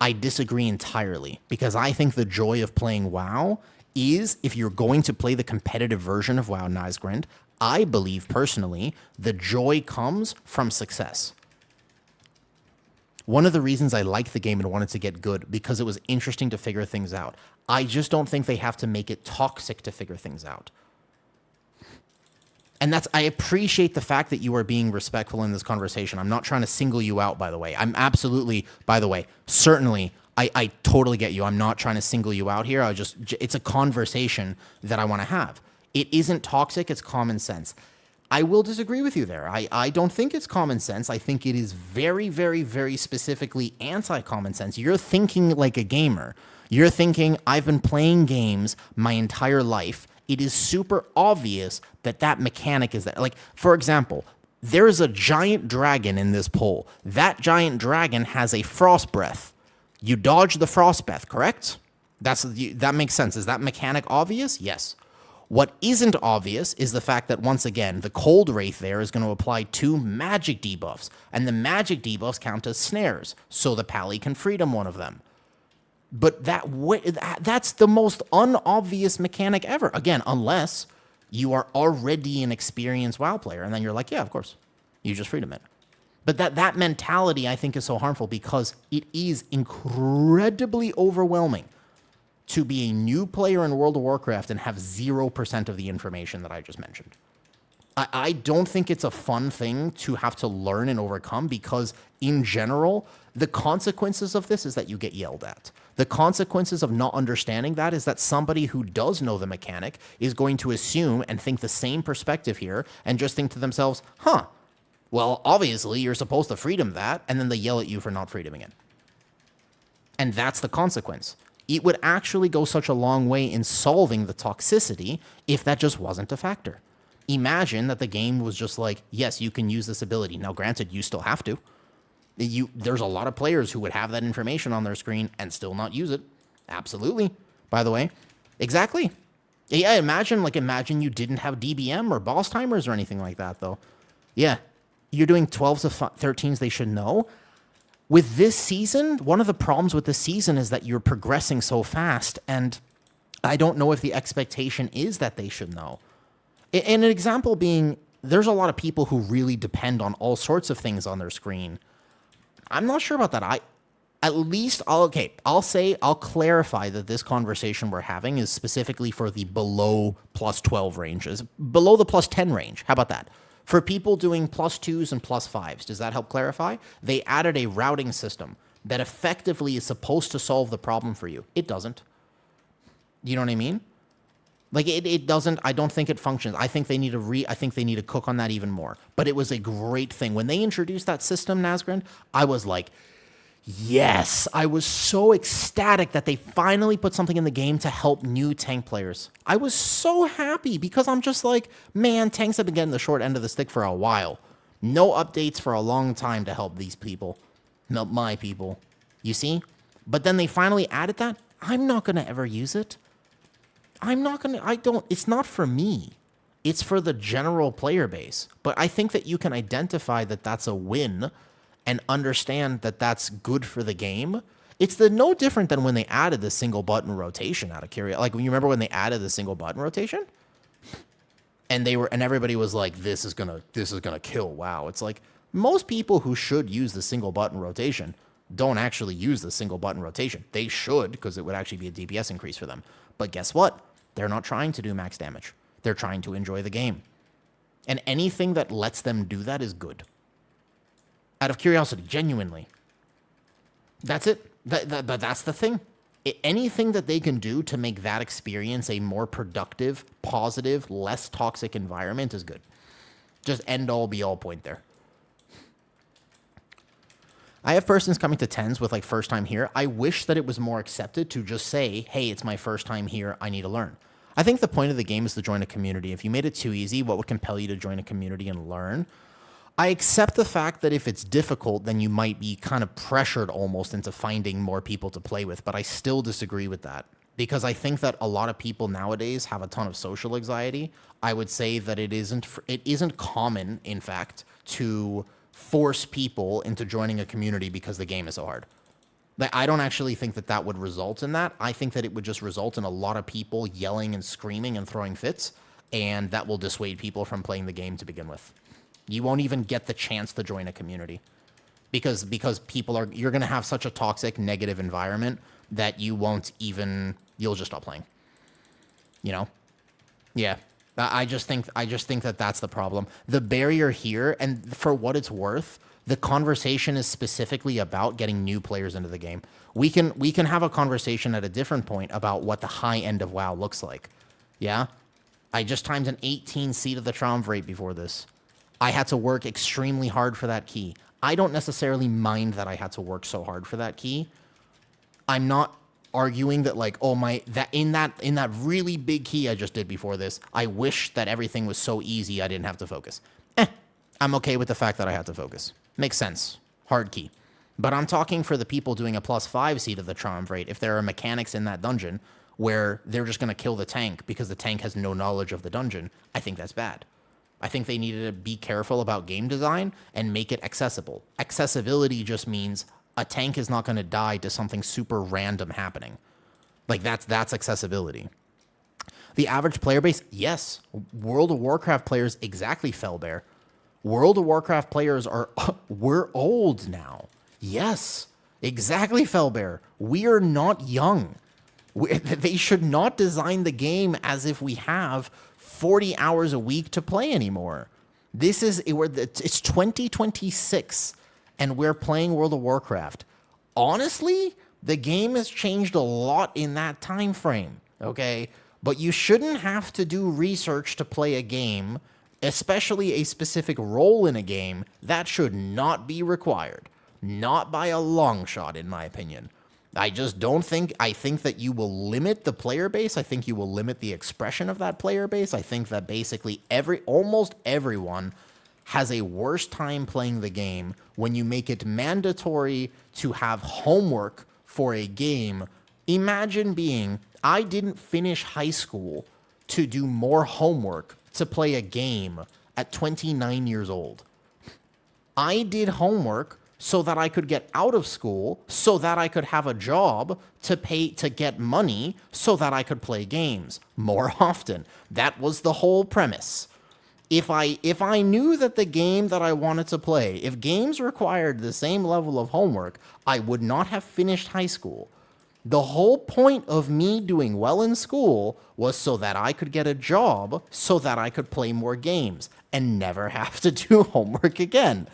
I disagree entirely, because I think the joy of playing WoW is, if you're going to play the competitive version of WoW Nazgrind, I believe personally the joy comes from success. One of the reasons I liked the game and wanted to get good, because it was interesting to figure things out. I just don't think they have to make it toxic to figure things out. And I appreciate the fact that you are being respectful in this conversation. I'm not trying to single you out, by the way. I'm absolutely, by the way, certainly, I totally get you. I'm not trying to single you out here. It's a conversation that I want to have. It isn't toxic, it's common sense. I will disagree with you there. I don't think it's common sense. I think it is very, very, very specifically anti-common sense. You're thinking like a gamer. You're thinking, I've been playing games my entire life. It is super obvious that mechanic is there. Like, for example, there's a giant dragon in this poll. That giant dragon has a frost breath. You dodge the frost breath, correct? That makes sense. Is that mechanic obvious? Yes. What isn't obvious is the fact that, once again, the cold wraith there is going to apply 2 magic debuffs, and the magic debuffs count as snares, so the pally can freedom one of them. But that's the most unobvious mechanic ever. Again, unless you are already an experienced WoW player, and then you're like, yeah, of course, you just freedom it. But that mentality, I think, is so harmful, because it is incredibly overwhelming to be a new player in World of Warcraft and have 0% of the information that I just mentioned. I don't think it's a fun thing to have to learn and overcome, because in general, the consequences of this is that you get yelled at. The consequences of not understanding that is that somebody who does know the mechanic is going to assume and think the same perspective here and just think to themselves, well, obviously you're supposed to freedom that, and then they yell at you for not freedoming it. And that's the consequence. It would actually go such a long way in solving the toxicity if that just wasn't a factor. Imagine that the game was just like, yes, you can use this ability. Now, granted, you still have to. There's a lot of players who would have that information on their screen and still not use it. Absolutely. By the way. Exactly. Yeah, imagine you didn't have DBM or boss timers or anything like that, though. Yeah. You're doing 12s to 13s they should know. With this season, one of the problems with this season is that you're progressing so fast, and I don't know if the expectation is that they should know. And an example being, there's a lot of people who really depend on all sorts of things on their screen. I'm not sure about that. I'll clarify that this conversation we're having is specifically for the below plus 12 ranges, below the plus 10 range. How about that? For people doing plus 2s and plus 5s, does that help clarify? They added a routing system that effectively is supposed to solve the problem for you. It doesn't. You know what I mean? Like, it doesn't. I don't think it functions. I think they need to cook on that even more. But it was a great thing. When they introduced that system, Nazgrind, I was like, yes. I was so ecstatic that they finally put something in the game to help new tank players. I was so happy, because I'm just like, man, tanks have been getting the short end of the stick for a while. No updates for a long time to help these people. Help my people. You see? But then they finally added that. I'm not going to ever use it. It's not for me. It's for the general player base. But I think that you can identify that that's a win and understand that that's good for the game. It's no different than when they added the single button rotation out of curiosity. Like, when you remember when they added the single button rotation? And everybody was like, this is gonna kill WoW. It's like, most people who should use the single button rotation don't actually use the single button rotation. They should, because it would actually be a DPS increase for them. But guess what? They're not trying to do max damage. They're trying to enjoy the game. And anything that lets them do that is good. Out of curiosity, genuinely. That's it. That's the thing. Anything that they can do to make that experience a more productive, positive, less toxic environment is good. Just end all be all point there. I have persons coming to 10s with like first time here. I wish that it was more accepted to just say, hey, it's my first time here. I need to learn. I think the point of the game is to join a community. If you made it too easy, what would compel you to join a community and learn? I accept the fact that if it's difficult, then you might be kind of pressured almost into finding more people to play with, but I still disagree with that because I think that a lot of people nowadays have a ton of social anxiety. I would say that it isn't common, in fact, to force people into joining a community because the game is so hard. I don't actually think that that would result in that. I think that it would just result in a lot of people yelling and screaming and throwing fits, and that will dissuade people from playing the game to begin with. You won't even get the chance to join a community because you're going to have such a toxic, negative environment that you'll just stop playing. You know? Yeah. I just think that that's the problem. The barrier here, and for what it's worth, the conversation is specifically about getting new players into the game. We can have a conversation at a different point about what the high end of WoW looks like. Yeah? I just timed an 18 seat of the triumvirate before this. I had to work extremely hard for that key. I don't necessarily mind that I had to work so hard for that key. I'm not arguing that like, oh in that really big key I just did before this, I wish that everything was so easy I didn't have to focus. I'm okay with the fact that I had to focus. Makes sense. Hard key. But I'm talking for the people doing a +5 seat of the triumvirate. If there are mechanics in that dungeon where they're just going to kill the tank because the tank has no knowledge of the dungeon, I think that's bad. I think they needed to be careful about game design and make it accessible. Accessibility just means a tank is not going to die to something super random happening. Like that's accessibility. The average player base, yes. World of Warcraft players, exactly, Fellbear. World of Warcraft players we're old now. Yes, exactly, Fellbear. We are not young. They should not design the game as if we have 40 hours a week to play anymore. It's 2026 and we're playing World of Warcraft. Honestly, the game has changed a lot in that time frame, okay? But you shouldn't have to do research to play a game, especially a specific role in a game. That should not be required. Not by a long shot, in my opinion. I just don't think, I think that you will limit the player base. I think you will limit the expression of that player base. I think that basically almost everyone has a worse time playing the game when you make it mandatory to have homework for a game. Imagine I didn't finish high school to do more homework to play a game at 29 years old. I did homework so that I could get out of school, so that I could have a job to get money, so that I could play games more often. That was the whole premise. If I knew that the game that I wanted to play, if games required the same level of homework, I would not have finished high school. The whole point of me doing well in school was so that I could get a job, so that I could play more games and never have to do homework again.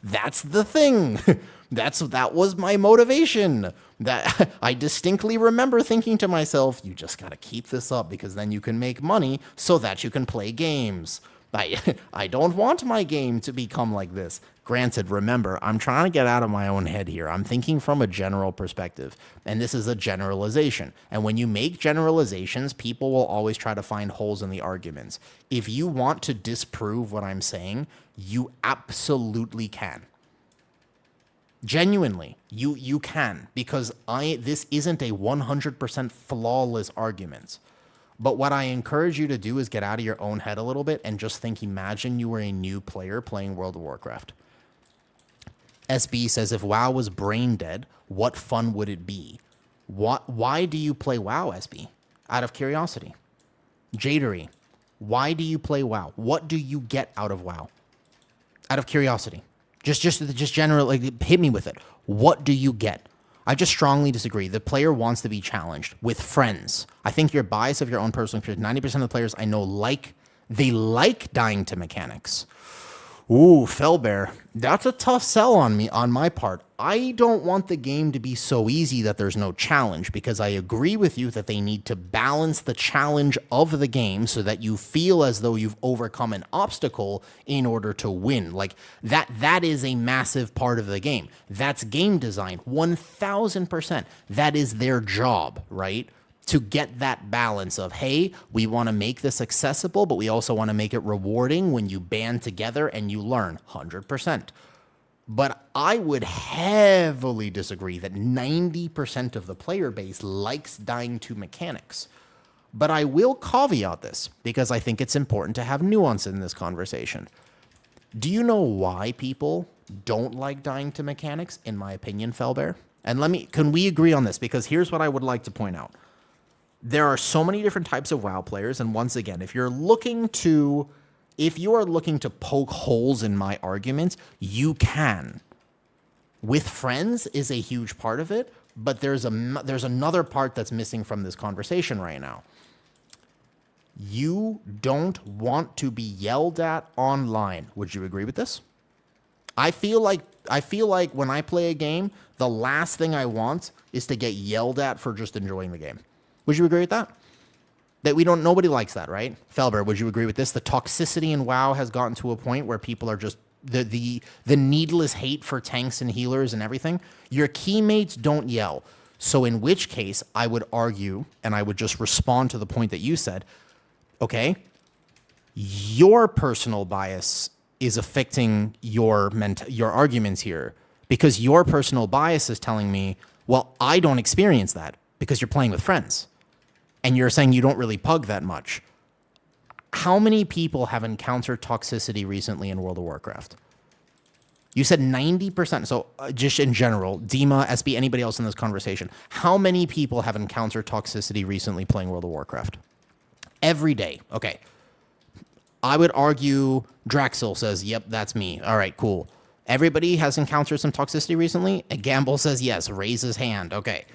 That's the thing. That was my motivation. That I distinctly remember thinking to myself, you just got to keep this up because then you can make money so that you can play games. I don't want my game to become like this. Granted, remember, I'm trying to get out of my own head here. I'm thinking from a general perspective, and this is a generalization. And when you make generalizations, people will always try to find holes in the arguments. If you want to disprove what I'm saying, you absolutely can. Genuinely, you can, because this isn't a 100% flawless argument. But what I encourage you to do is get out of your own head a little bit and just think, imagine you were a new player playing World of Warcraft. SB says, if WoW was brain dead, what fun would it be? Why do you play WoW, SB? Out of curiosity. Jadery, why do you play WoW? What do you get out of WoW? Out of curiosity. Just generally, hit me with it. What do you get? I just strongly disagree. The player wants to be challenged with friends. I think you're biased of your own personal experience. 90% of the players I know like dying to mechanics. Ooh, Felbear, that's a tough sell on my part. I don't want the game to be so easy that there's no challenge, because I agree with you that they need to balance the challenge of the game so that you feel as though you've overcome an obstacle in order to win. Like that is a massive part of the game. That's game design, 1000%. That is their job, right? To get that balance of, hey, we want to make this accessible, but we also want to make it rewarding when you band together and you learn, 100%. But I would heavily disagree that 90% of the player base likes dying to mechanics. But I will caveat this, because I think it's important to have nuance in this conversation. Do you know why people don't like dying to mechanics, in my opinion, Felbear? And can we agree on this? Because here's what I would like to point out. There are so many different types of WoW players, and once again, if you are looking to poke holes in my arguments, you can. With friends is a huge part of it, but there's another part that's missing from this conversation right now. You don't want to be yelled at online. Would you agree with this? I feel like when I play a game, the last thing I want is to get yelled at for just enjoying the game. Would you agree with that? Nobody likes that, right? Felber, would you agree with this? The toxicity in WoW has gotten to a point where people are just, the needless hate for tanks and healers and everything. Your keymates don't yell. So in which case, I would argue, and I would just respond to the point that you said, okay, your personal bias is affecting your arguments here, because your personal bias is telling me, well, I don't experience that because you're playing with friends. And you're saying you don't really pug that much. How many people have encountered toxicity recently in World of Warcraft? You said 90%. So just in general, Dima, SB, anybody else in this conversation, how many people have encountered toxicity recently playing World of Warcraft? Every day. Okay. I would argue Draxil says, yep, that's me. All right, cool. Everybody has encountered some toxicity recently? And Gamble says yes, raise his hand. Okay.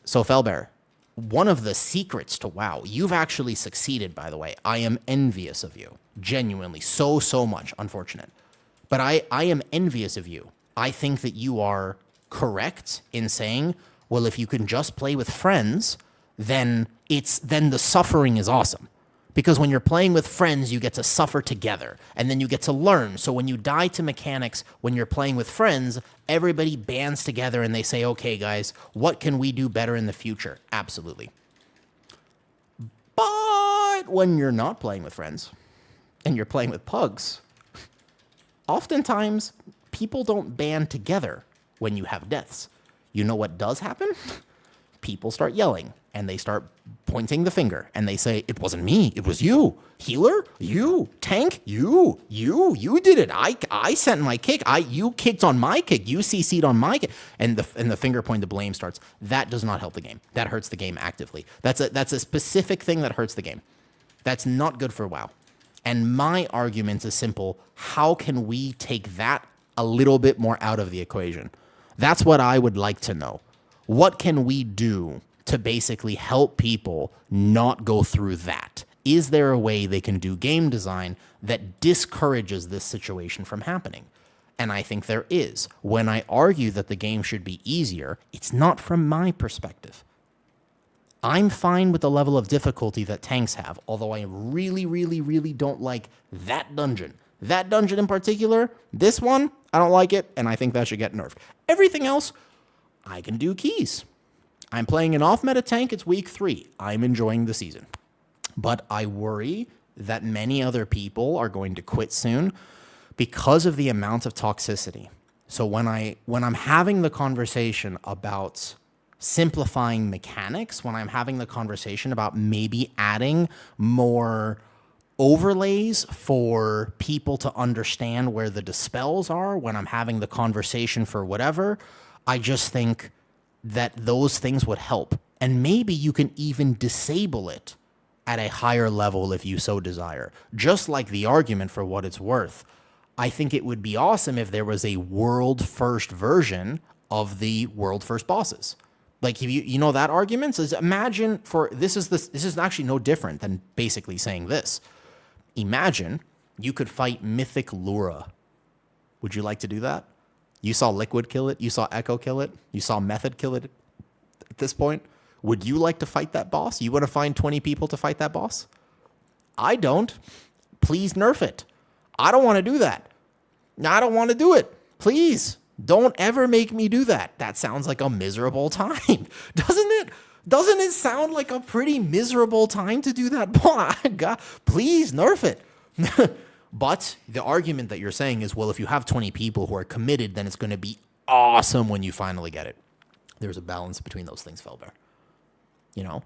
So Felbear, one of the secrets to WoW, you've actually succeeded, by the way. I am envious of you. Genuinely. So much. Unfortunate. But I am envious of you. I think that you are correct in saying, well, if you can just play with friends, then the suffering is awesome. Because when you're playing with friends, you get to suffer together, and then you get to learn. So when you die to mechanics, when you're playing with friends, everybody bands together and they say, okay, guys, what can we do better in the future? Absolutely. But when you're not playing with friends and you're playing with pugs, oftentimes people don't band together when you have deaths. You know what does happen? People start yelling. And they start pointing the finger, and they say, it wasn't me, it was you. Healer? You. Tank? You did it. I sent my kick. You kicked on my kick. You CC'd on my kick. And the finger point, the blame starts. That does not help the game. That hurts the game actively. That's a specific thing that hurts the game. That's not good for WoW. And my argument is simple. How can we take that a little bit more out of the equation? That's what I would like to know. What can we do to basically help people not go through that? Is there a way they can do game design that discourages this situation from happening? And I think there is. When I argue that the game should be easier, it's not from my perspective. I'm fine with the level of difficulty that tanks have, although I really, really, really don't like that dungeon. That dungeon in particular, this one, I don't like it, and I think that should get nerfed. Everything else, I can do keys. I'm playing an off-meta tank. It's week 3. I'm enjoying the season. But I worry that many other people are going to quit soon because of the amount of toxicity. So when I'm having the conversation about simplifying mechanics, when I'm having the conversation about maybe adding more overlays for people to understand where the dispels are, when I'm having the conversation for whatever, I just think that those things would help. And maybe you can even disable it at a higher level if you so desire. Just like the argument, for what it's worth, I think it would be awesome if there was a world first version of the world first bosses. Like, if you know that argument says, imagine this is actually no different than basically saying this. Imagine you could fight Mythic Lura. Would you like to do that? You saw Liquid kill it. You saw Echo kill it. You saw Method kill it at this point. Would you like to fight that boss? You want to find 20 people to fight that boss? I don't. Please nerf it. I don't want to do that. I don't want to do it. Please. Don't ever make me do that. That sounds like a miserable time. Doesn't it? Doesn't it sound like a pretty miserable time to do that? God, please nerf it. But the argument that you're saying is, well, if you have 20 people who are committed, then it's going to be awesome when you finally get it. There's a balance between those things, Felber. You know?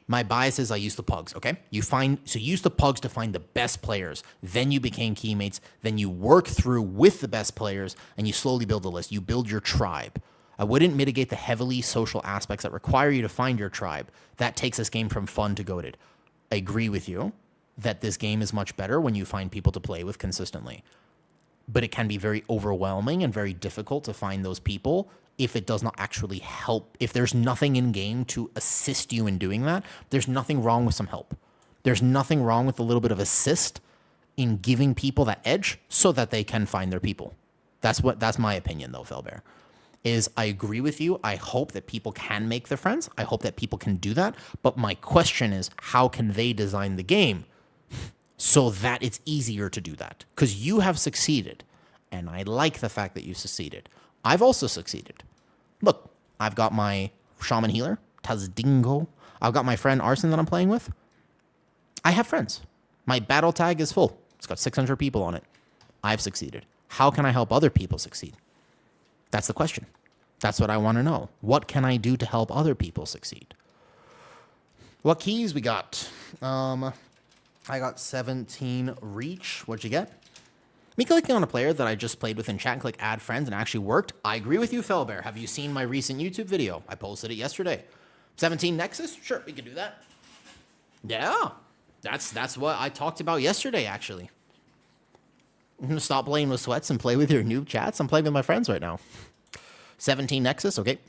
My bias is I use the pugs, okay? You use the pugs to find the best players. Then you became keymates. Then you work through with the best players, and you slowly build a list. You build your tribe. I wouldn't mitigate the heavily social aspects that require you to find your tribe. That takes this game from fun to goated. I agree with you that this game is much better when you find people to play with consistently. But it can be very overwhelming and very difficult to find those people if it does not actually help. If there's nothing in game to assist you in doing that, there's nothing wrong with some help. There's nothing wrong with a little bit of assist in giving people that edge so that they can find their people. That's my opinion, though, Felbear. Is I agree with you. I hope that people can make their friends. I hope that people can do that. But my question is, how can they design the game so that it's easier to do that? Because you have succeeded, and I like the fact that you succeeded. I've also succeeded. Look, I've got my Shaman Healer, Tazdingo. I've got my friend Arson that I'm playing with. I have friends. My battle tag is full. It's got 600 people on it. I've succeeded. How can I help other people succeed? That's the question. That's what I want to know. What can I do to help other people succeed? What keys we got? I got 17 reach. What'd you get? Me clicking on a player that I just played with in chat and click add friends and actually worked. I agree with you, Felbear. Have you seen my recent YouTube video? I posted it yesterday. 17 Nexus? Sure, we can do that. Yeah, that's what I talked about yesterday, actually. I'm going to stop playing with sweats and play with your noob chats. I'm playing with my friends right now. 17 Nexus, okay.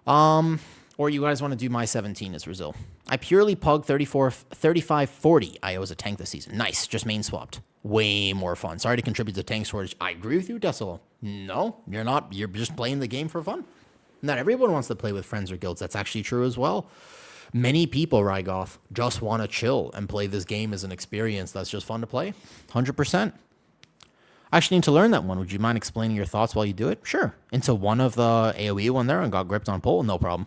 Or you guys want to do my 17 as Brazil. I purely pug 35-40. I was a tank this season. Nice, just main swapped. Way more fun. Sorry to contribute to tank shortage. I agree with you, Decilo. No, you're not. You're just playing the game for fun. Not everyone wants to play with friends or guilds. That's actually true as well. Many people, Rygoff, just want to chill and play this game as an experience that's just fun to play. 100%. I actually need to learn that one. Would you mind explaining your thoughts while you do it? Sure. Into one of the AoE one there and got gripped on pole? No problem.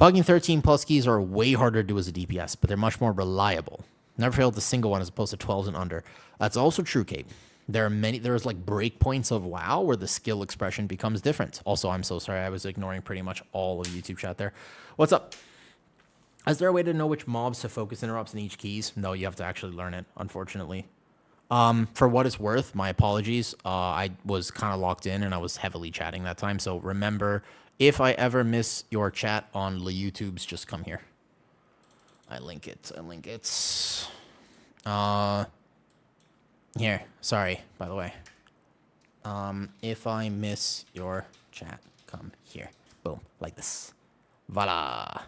Bugging 13 plus keys are way harder to do as a DPS, but they're much more reliable. Never failed a single one as opposed to 12s and under. That's also true, Kate. There's like breakpoints of WoW where the skill expression becomes different. Also, I'm so sorry. I was ignoring pretty much all of YouTube chat there. What's up? Is there a way to know which mobs to focus interrupts in each keys? No, you have to actually learn it, unfortunately. For what it's worth, my apologies. I was kind of locked in and I was heavily chatting that time. So remember, if I ever miss your chat on the YouTubes, just come here. I link it. Here. Sorry, by the way. If I miss your chat, come here. Boom. Like this. Voila.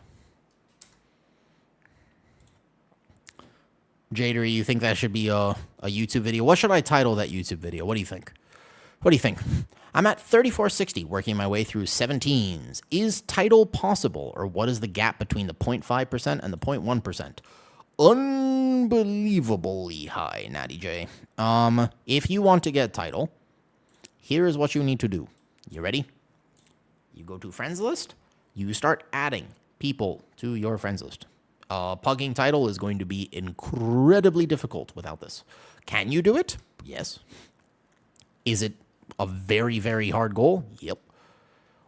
Jadery, you think that should be a YouTube video? What should I title that YouTube video? What do you think? What do you think? I'm at 3460, working my way through 17s. Is title possible, or what is the gap between the 0.5% and the 0.1%? Unbelievably high, Natty J. If you want to get title, here is what you need to do. You ready? You go to friends list. You start adding people to your friends list. Pugging title is going to be incredibly difficult without this. Can you do it? Yes. Is it a very, very hard goal? Yep.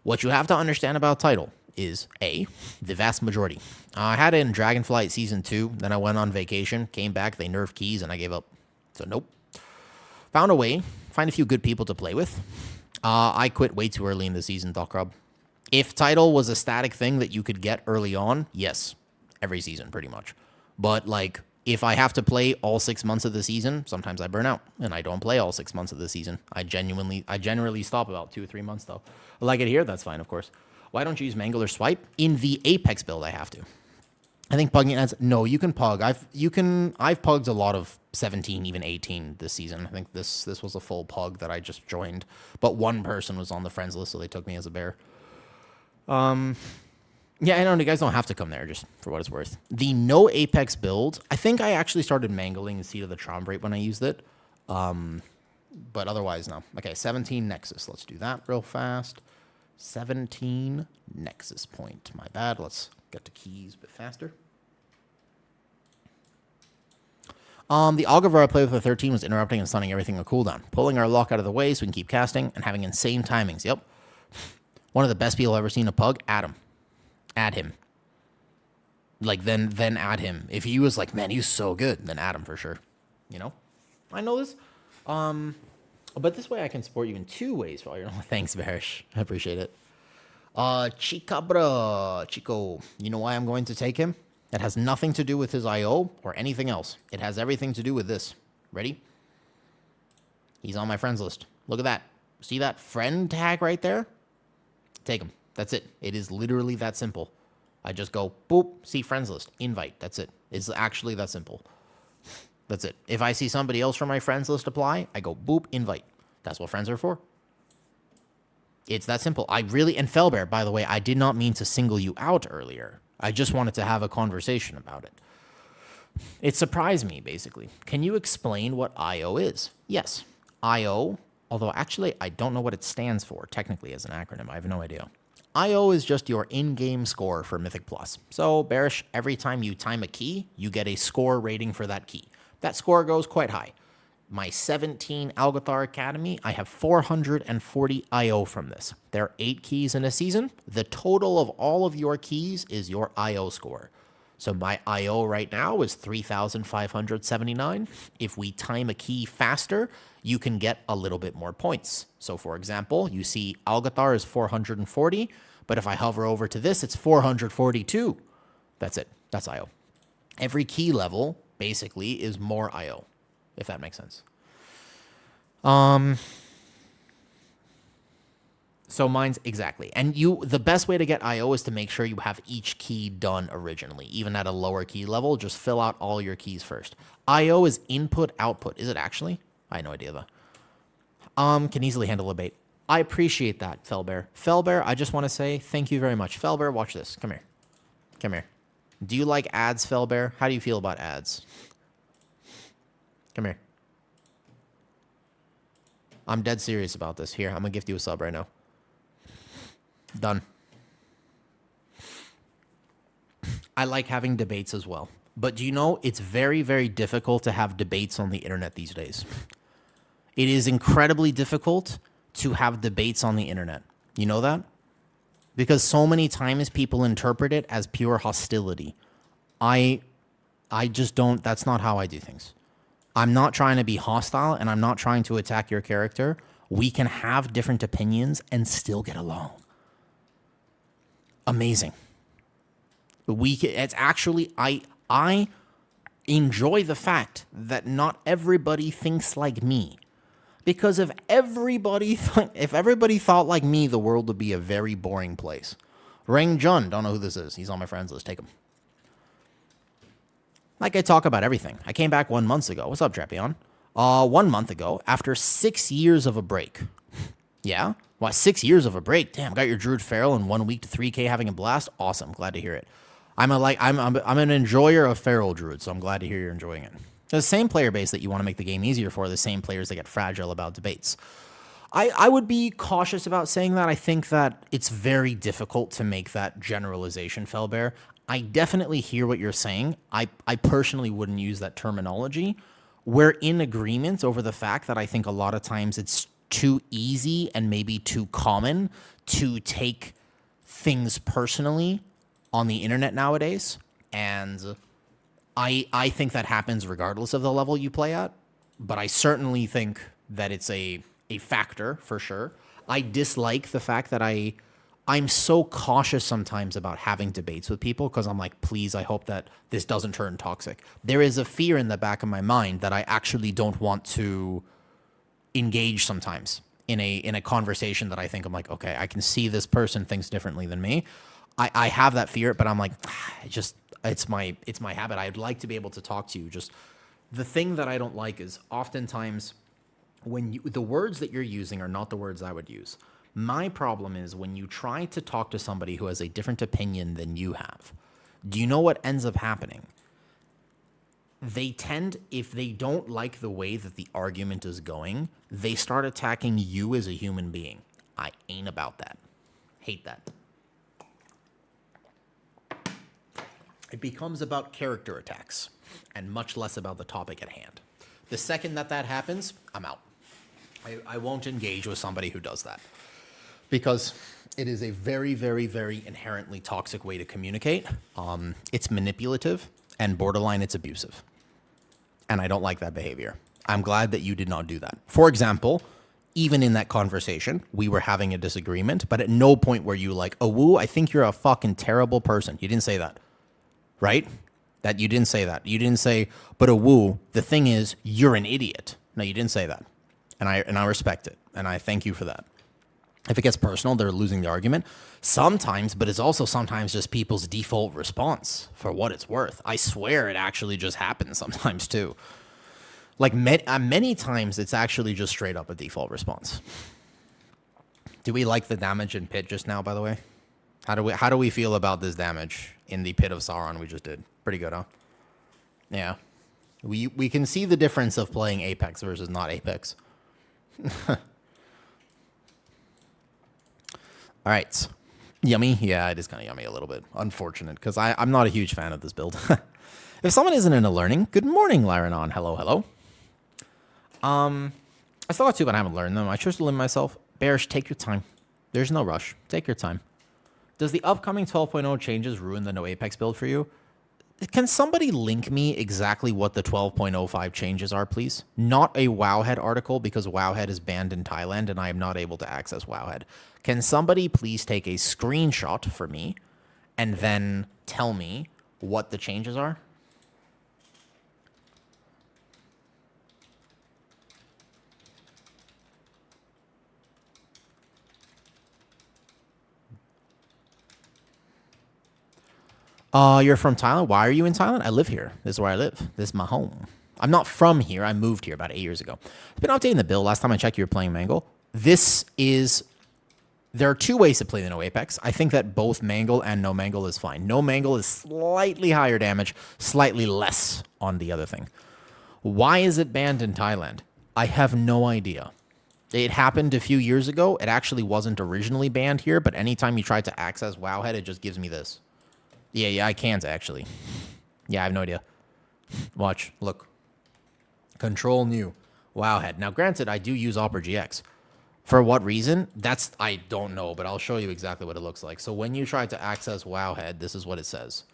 What you have to understand about title is A, the vast majority. I had it in Dragonflight Season 2, then I went on vacation, came back, they nerfed keys, and I gave up. So nope. Found a way, find a few good people to play with. I quit way too early in the season, Thought. If title was a static thing that you could get early on, yes, every season pretty much. But like, if I have to play all 6 months of the season, sometimes I burn out, and I don't play all 6 months of the season. I generally stop about 2 or 3 months though. I like it here, that's fine, of course. Why don't you use Mangle or Swipe? In the Apex build, I have to. I think pugging adds... No, you can pug. I've pugged a lot of 17, even 18 this season. I think this was a full pug that I just joined. But one person was on the friends list, so they took me as a bear. Yeah, I know you guys don't have to come there, just for what it's worth. The no Apex build, I think I actually started mangling the Seed of the Triumvirate when I used it. But otherwise, no. Okay, 17 Nexus. Let's do that real fast. 17 Nexus point. My bad. Let's get to keys a bit faster. The Auguvar I played with the 13 was interrupting and stunning everything on cooldown. Pulling our lock out of the way so we can keep casting and having insane timings. Yep. One of the best people I've ever seen a pug. Add him. Add him. Like, then add him. If he was like, man, he's so good, then add him for sure. You know? I know this. But this way I can support you in 2 ways. For all your thanks, Barish. I appreciate it. Chicabra. Chico. You know why I'm going to take him? It has nothing to do with his IO or anything else. It has everything to do with this. Ready? He's on my friends list. Look at that. See that friend tag right there? Take him. That's it. It is literally that simple. I just go, boop, see friends list, invite. That's it. It's actually that simple. That's it. If I see somebody else from my friends list apply, I go, boop, invite. That's what friends are for. It's that simple. And Felbear, by the way, I did not mean to single you out earlier. I just wanted to have a conversation about it. It surprised me, basically. Can you explain what IO is? Yes. IO, although actually I don't know what it stands for, technically as an acronym. I have no idea. IO is just your in-game score for Mythic Plus. So, Barish, every time you time a key, you get a score rating for that key. That score goes quite high. My 17 Algathar Academy, I have 440 IO from this. There are 8 keys in a season. The total of all of your keys is your IO score. So my IO right now is 3,579. If we time a key faster, you can get a little bit more points. So for example, you see Algathar is 440, but if I hover over to this, it's 442. That's it. That's IO. Every key level basically is more IO, if that makes sense. So mine's exactly. And the best way to get IO is to make sure you have each key done originally, even at a lower key level. Just fill out all your keys first. IO is input, output. Is it actually? I had no idea though. Can easily handle a bait. I appreciate that, Felbear. Felbear, I just want to say thank you very much. Felbear, watch this. Come here. Come here. Do you like ads, Felbear? How do you feel about ads? Come here. I'm dead serious about this. Here, I'm going to gift you a sub right now. Done. I like having debates as well. But do you know, it's very, very difficult to have debates on the internet these days. It is incredibly difficult to have debates on the internet. You know that? Because so many times people interpret it as pure hostility. I just don't, that's not how I do things. I'm not trying to be hostile and I'm not trying to attack your character. We can have different opinions and still get along. Amazing. It's actually, I enjoy the fact that not everybody thinks like me. Because if everybody thought like me, the world would be a very boring place. Rang Jun, don't know who this is. He's on my friends list. Take him. Like I talk about everything. I came back 1 month ago. What's up, Drapion? 1 month ago, after 6 years of a break, Yeah? What, 6 years of a break? Damn, got your Druid Feral in 1 week to 3K having a blast? Awesome. Glad to hear it. I'm an enjoyer of Feral Druid, so I'm glad to hear you're enjoying it. The same player base that you want to make the game easier for are the same players that get fragile about debates. I would be cautious about saying that. I think that it's very difficult to make that generalization, Felbear. I definitely hear what you're saying. I personally wouldn't use that terminology. We're in agreement over the fact that I think a lot of times it's too easy and maybe too common to take things personally on the internet nowadays. And I think that happens regardless of the level you play at. But I certainly think that it's a factor for sure. I dislike the fact that I'm so cautious sometimes about having debates with people because I'm like, please, I hope that this doesn't turn toxic. There is a fear in the back of my mind that I actually don't want to engage sometimes in a conversation that I think I'm like, okay, I can see this person thinks differently than me. I have that fear, but I'm like, it's my habit. I'd like to be able to talk to you. Just the thing that I don't like is oftentimes when the words that you're using are not the words I would use. My problem is when you try to talk to somebody who has a different opinion than you have. Do you know what ends up happening? They tend, if they don't like the way that the argument is going, they start attacking you as a human being. I ain't about that. Hate that. It becomes about character attacks and much less about the topic at hand. The second that happens, I'm out. I won't engage with somebody who does that because it is a very, very, very inherently toxic way to communicate. It's manipulative and borderline it's abusive. And I don't like that behavior. I'm glad that you did not do that. For example, even in that conversation, we were having a disagreement, but at no point were you like, oh, woo, I think you're a fucking terrible person. You didn't say that, right? That you didn't say that. You didn't say, but woo, the thing is, you're an idiot. No, you didn't say that. And I respect it. And I thank you for that. If it gets personal, they're losing the argument. Sometimes, but it's also sometimes just people's default response for what it's worth. I swear it actually just happens sometimes too. Like many times it's actually just straight up a default response. Do we like the damage in Pit just now, by the way? How do we feel about this damage in the Pit of Sauron we just did? Pretty good, huh? Yeah. We can see the difference of playing Apex versus not Apex. All right. Yummy? Yeah, it is kind of yummy a little bit. Unfortunate, because I'm not a huge fan of this build. If someone isn't into learning, good morning, Lyranon. Hello, hello. I still got two, but I haven't learned them. I chose to limit myself. Bearish, take your time. There's no rush. Take your time. Does the upcoming 12.0 changes ruin the no Apex build for you? Can somebody link me exactly what the 12.05 changes are, please? Not a Wowhead article, because Wowhead is banned in Thailand and I am not able to access Wowhead. Can somebody please take a screenshot for me and then tell me what the changes are? You're from Thailand? Why are you in Thailand? I live here. This is where I live. This is my home. I'm not from here. I moved here about 8 years ago. I've been updating the build. Last time I checked, you were playing Mangle. There are two ways to play the no Apex. I think that both Mangle and no Mangle is fine. No Mangle is slightly higher damage, slightly less on the other thing. Why is it banned in Thailand? I have no idea. It happened a few years ago. It actually wasn't originally banned here, but anytime you try to access Wowhead, it just gives me this. Yeah, I can't actually. Yeah, I have no idea. Watch, look. Control new. Wowhead. Now, granted, I do use Opera GX. For what reason? I don't know, but I'll show you exactly what it looks like. So when you try to access Wowhead, this is what it says.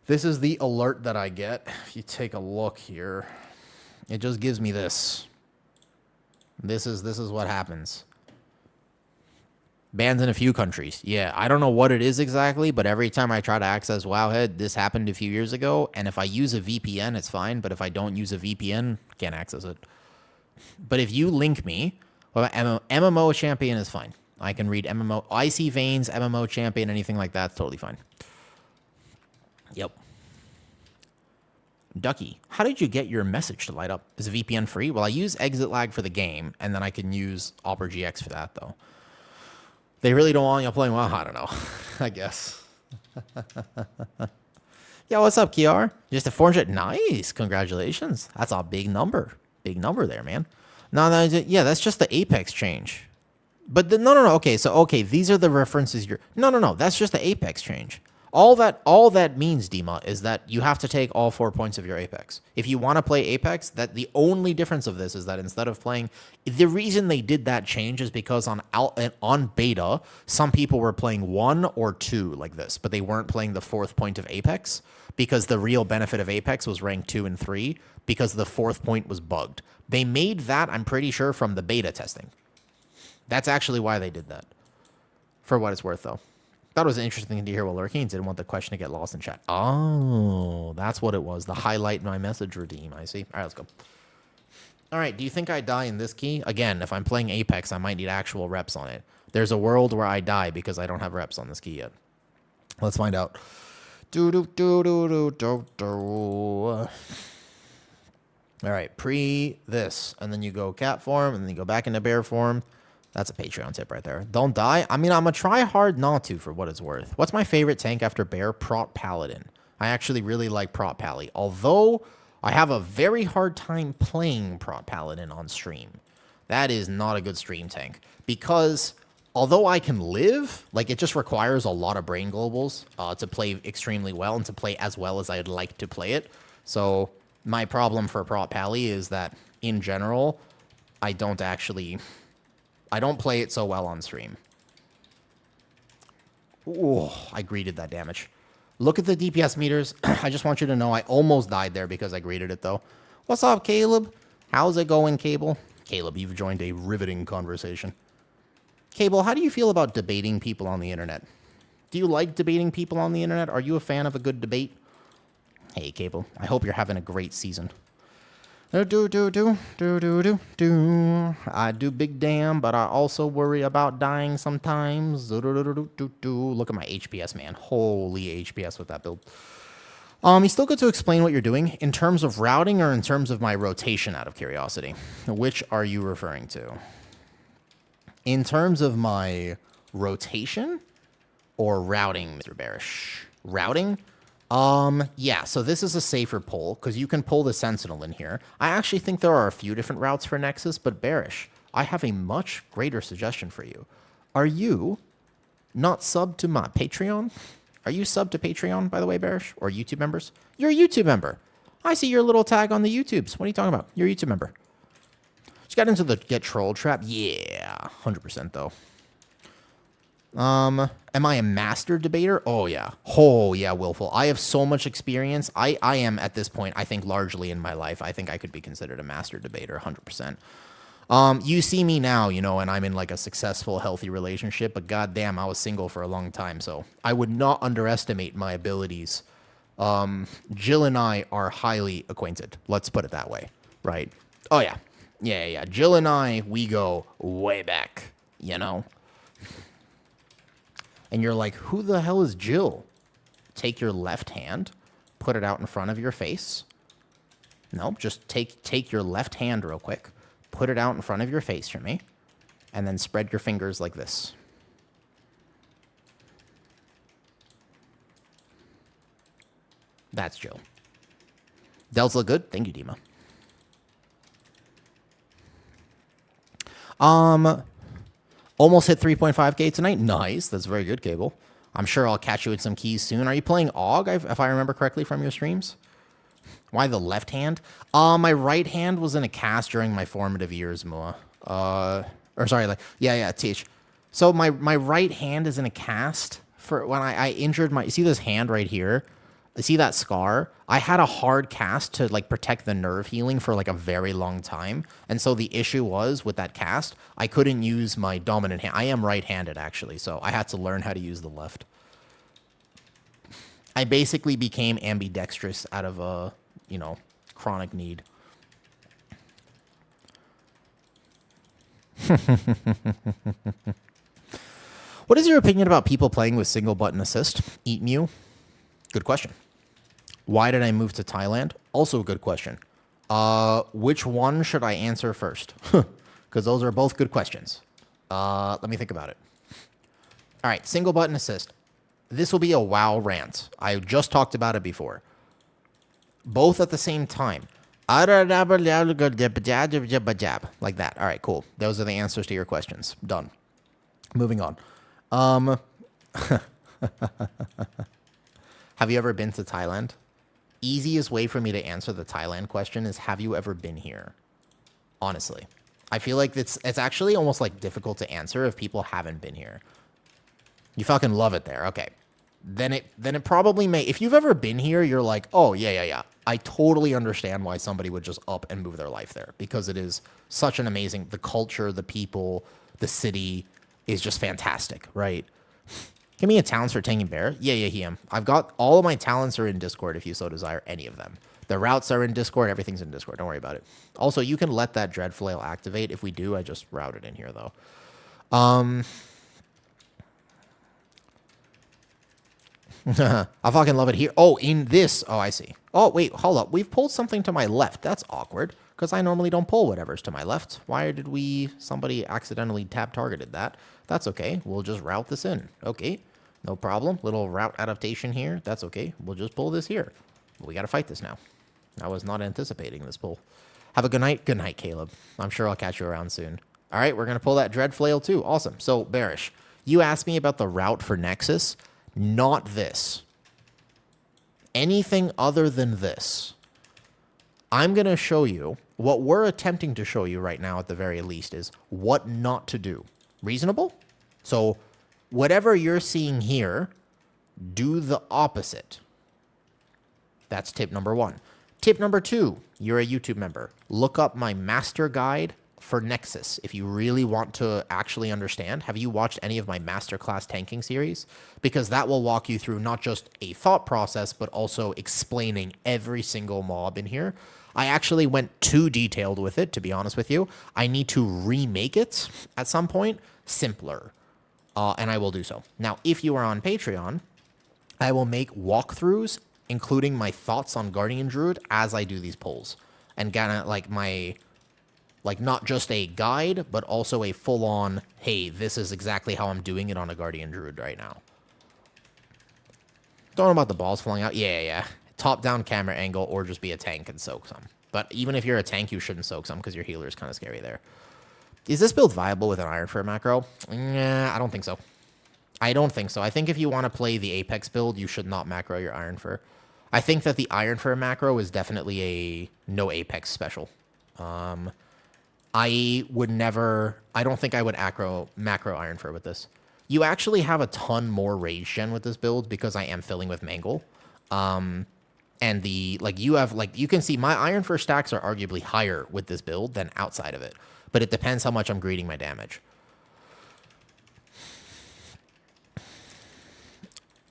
This is the alert that I get. If you take a look here, it just gives me this. This is what happens. Banned in a few countries. Yeah, I don't know what it is exactly, but every time I try to access Wowhead, this happened a few years ago, and if I use a VPN, it's fine, but if I don't use a VPN, can't access it. But if you link me, well, MMO champion is fine. I can read MMO, Icy Veins, MMO champion, anything like that, totally fine. Yep. Ducky, how did you get your message to light up? Is a VPN free? Well, I use exit lag for the game, and then I can use Opera GX for that, though. They really don't want you playing well? I don't know. I guess. Yeah, what's up, Kiar? Just a 400. Nice. Congratulations. That's a big number. Big number there, man. No, yeah, that's just the Apex change. But no. Okay, so okay, these are the references you're. No. That's just the Apex change. All that means, Dima, is that you have to take all 4 points of your Apex. If you want to play Apex, that the only difference of this is that instead of playing, the reason they did that change is because on beta, some people were playing 1 or 2 like this, but they weren't playing the 4th point of Apex because the real benefit of Apex was rank 2 and 3 because the 4th point was bugged. They made that, I'm pretty sure, from the beta testing. That's actually why they did that. For what it's worth, though. Thought it was interesting to hear what Lurkeen didn't want the question to get lost in chat. Oh, that's what it was. The highlight my message redeem. I see. All right, let's go. All right, do you think I die in this key? Again, if I'm playing Apex, I might need actual reps on it. There's a world where I die because I don't have reps on this key yet. Let's find out. All right, pre this, and then you go cat form, and then you go back into bear form. That's a Patreon tip right there. Don't die. I mean, I'm going to try hard not to for what it's worth. What's my favorite tank after bear? Prot Paladin. I actually really like Prot Pally, although I have a very hard time playing Prot Paladin on stream. That is not a good stream tank because although I can live, like it just requires a lot of brain globals to play extremely well and to play as well as I'd like to play it. So my problem for Prot Pally is that in general, I don't play it so well on stream. Oh, I greeted that damage. Look at the DPS meters. I just want you to know I almost died there because I greeted it, though. What's up, Caleb? How's it going, Cable? Caleb, you've joined a riveting conversation. Cable, how do you feel about debating people on the internet? Do you like debating people on the internet? Are you a fan of a good debate? Hey, Cable. I hope you're having a great season. I do big damn, but I also worry about dying sometimes. Look at my HPS, man. Holy HPS with that build. You still get to explain what you're doing in terms of routing or in terms of my rotation, out of curiosity. Which are you referring to? In terms of my rotation or routing, Mr. Bearish? Routing? Yeah, so this is a safer pull, because you can pull the Sentinel in here. I actually think there are a few different routes for Nexus, but Bearish, I have a much greater suggestion for you. Are you not subbed to my Patreon? Are you subbed to Patreon, by the way, Bearish? Or YouTube members? You're a YouTube member. I see your little tag on the YouTubes. What are you talking about? You're a YouTube member. Just got into the get troll trap. Yeah, 100% though. Am I a master debater? Oh yeah, Willful. I have so much experience. I am at this point, I think largely in my life, I think I could be considered a master debater 100%. You see me now, you know, and I'm in like a successful, healthy relationship, but goddamn, I was single for a long time, so I would not underestimate my abilities. Jill and I are highly acquainted. Let's put it that way, right? Oh yeah. Jill and I, we go way back, you know? And you're like, who the hell is Jill? Take your left hand, put it out in front of your face. Nope, just take your left hand real quick, put it out in front of your face for me, and then spread your fingers like this. That's Jill. Dells look good. Thank you, Dima. Almost hit 3.5k tonight. Nice. That's very good, Cable. I'm sure I'll catch you with some keys soon. Are you playing AUG, if I remember correctly from your streams? Why the left hand? My right hand was in a cast during my formative years, Moa. Teach. So my right hand is in a cast for when I injured my... You see this hand right here? See that scar? I had a hard cast to like protect the nerve healing for like a very long time. And so the issue was with that cast, I couldn't use my dominant hand. I am right-handed actually, so I had to learn how to use the left. I basically became ambidextrous out of a, chronic need. What is your opinion about people playing with single button assist? Eat Mew? Good question. Why did I move to Thailand? Also a good question. Which one should I answer first? Because those are both good questions. Let me think about it. All right, single button assist. This will be a WoW rant. I just talked about it before. Both at the same time. Like that. All right, cool. Those are the answers to your questions. Done. Moving on. Have you ever been to Thailand? Easiest way for me to answer the Thailand question is, have you ever been here? Honestly. I feel like it's actually almost like difficult to answer if people haven't been here. You fucking love it there. Okay. Then it probably may, if you've ever been here, you're like, oh yeah. I totally understand why somebody would just up and move their life there, because it is such an amazing, the culture, the people, the city is just fantastic, right? Give me a talents for Tanking Bear. Yeah, he am. I've got all of my talents are in Discord if you so desire, any of them. The routes are in Discord. Everything's in Discord. Don't worry about it. Also, you can let that Dread Flail activate. If we do, I just route it in here, though. I fucking love it here. Oh, in this. Oh, I see. Oh, wait, hold up. We've pulled something to my left. That's awkward, because I normally don't pull whatever's to my left. Why did somebody accidentally targeted that? That's okay. We'll just route this in. Okay, no problem. Little route adaptation here. That's okay. We'll just pull this here. We got to fight this now. I was not anticipating this pull. Have a good night. Good night, Caleb. I'm sure I'll catch you around soon. All right, we're going to pull that Dread Flail too. Awesome. So, Bearish, you asked me about the route for Nexus. Not this. Anything other than this. I'm going to show you, what we're attempting to show you right now at the very least is what not to do. Reasonable? So whatever you're seeing here, do the opposite. That's tip number 1. Tip number 2, you're a YouTube member. Look up my master guide for Nexus if you really want to actually understand. Have you watched any of my masterclass tanking series? Because that will walk you through not just a thought process, but also explaining every single mob in here. I actually went too detailed with it, to be honest with you. I need to remake it at some point simpler, and I will do so. Now, if you are on Patreon, I will make walkthroughs, including my thoughts on Guardian Druid as I do these polls, and kind of like not just a guide, but also a full-on, hey, this is exactly how I'm doing it on a Guardian Druid right now. Don't know about the balls flying out. Yeah. Top-down camera angle, or just be a tank and soak some. But even if you're a tank, you shouldn't soak some, because your healer is kind of scary there. Is this build viable with an Iron Fur macro? Nah, I don't think so. I think if you want to play the Apex build, you should not macro your Iron Fur. I think that the Iron Fur macro is definitely a no Apex special. I don't think I would macro Iron Fur with this. You actually have a ton more rage gen with this build because I am filling with Mangle. And you can see my Iron Fur stacks are arguably higher with this build than outside of it. But it depends how much I'm greeting my damage.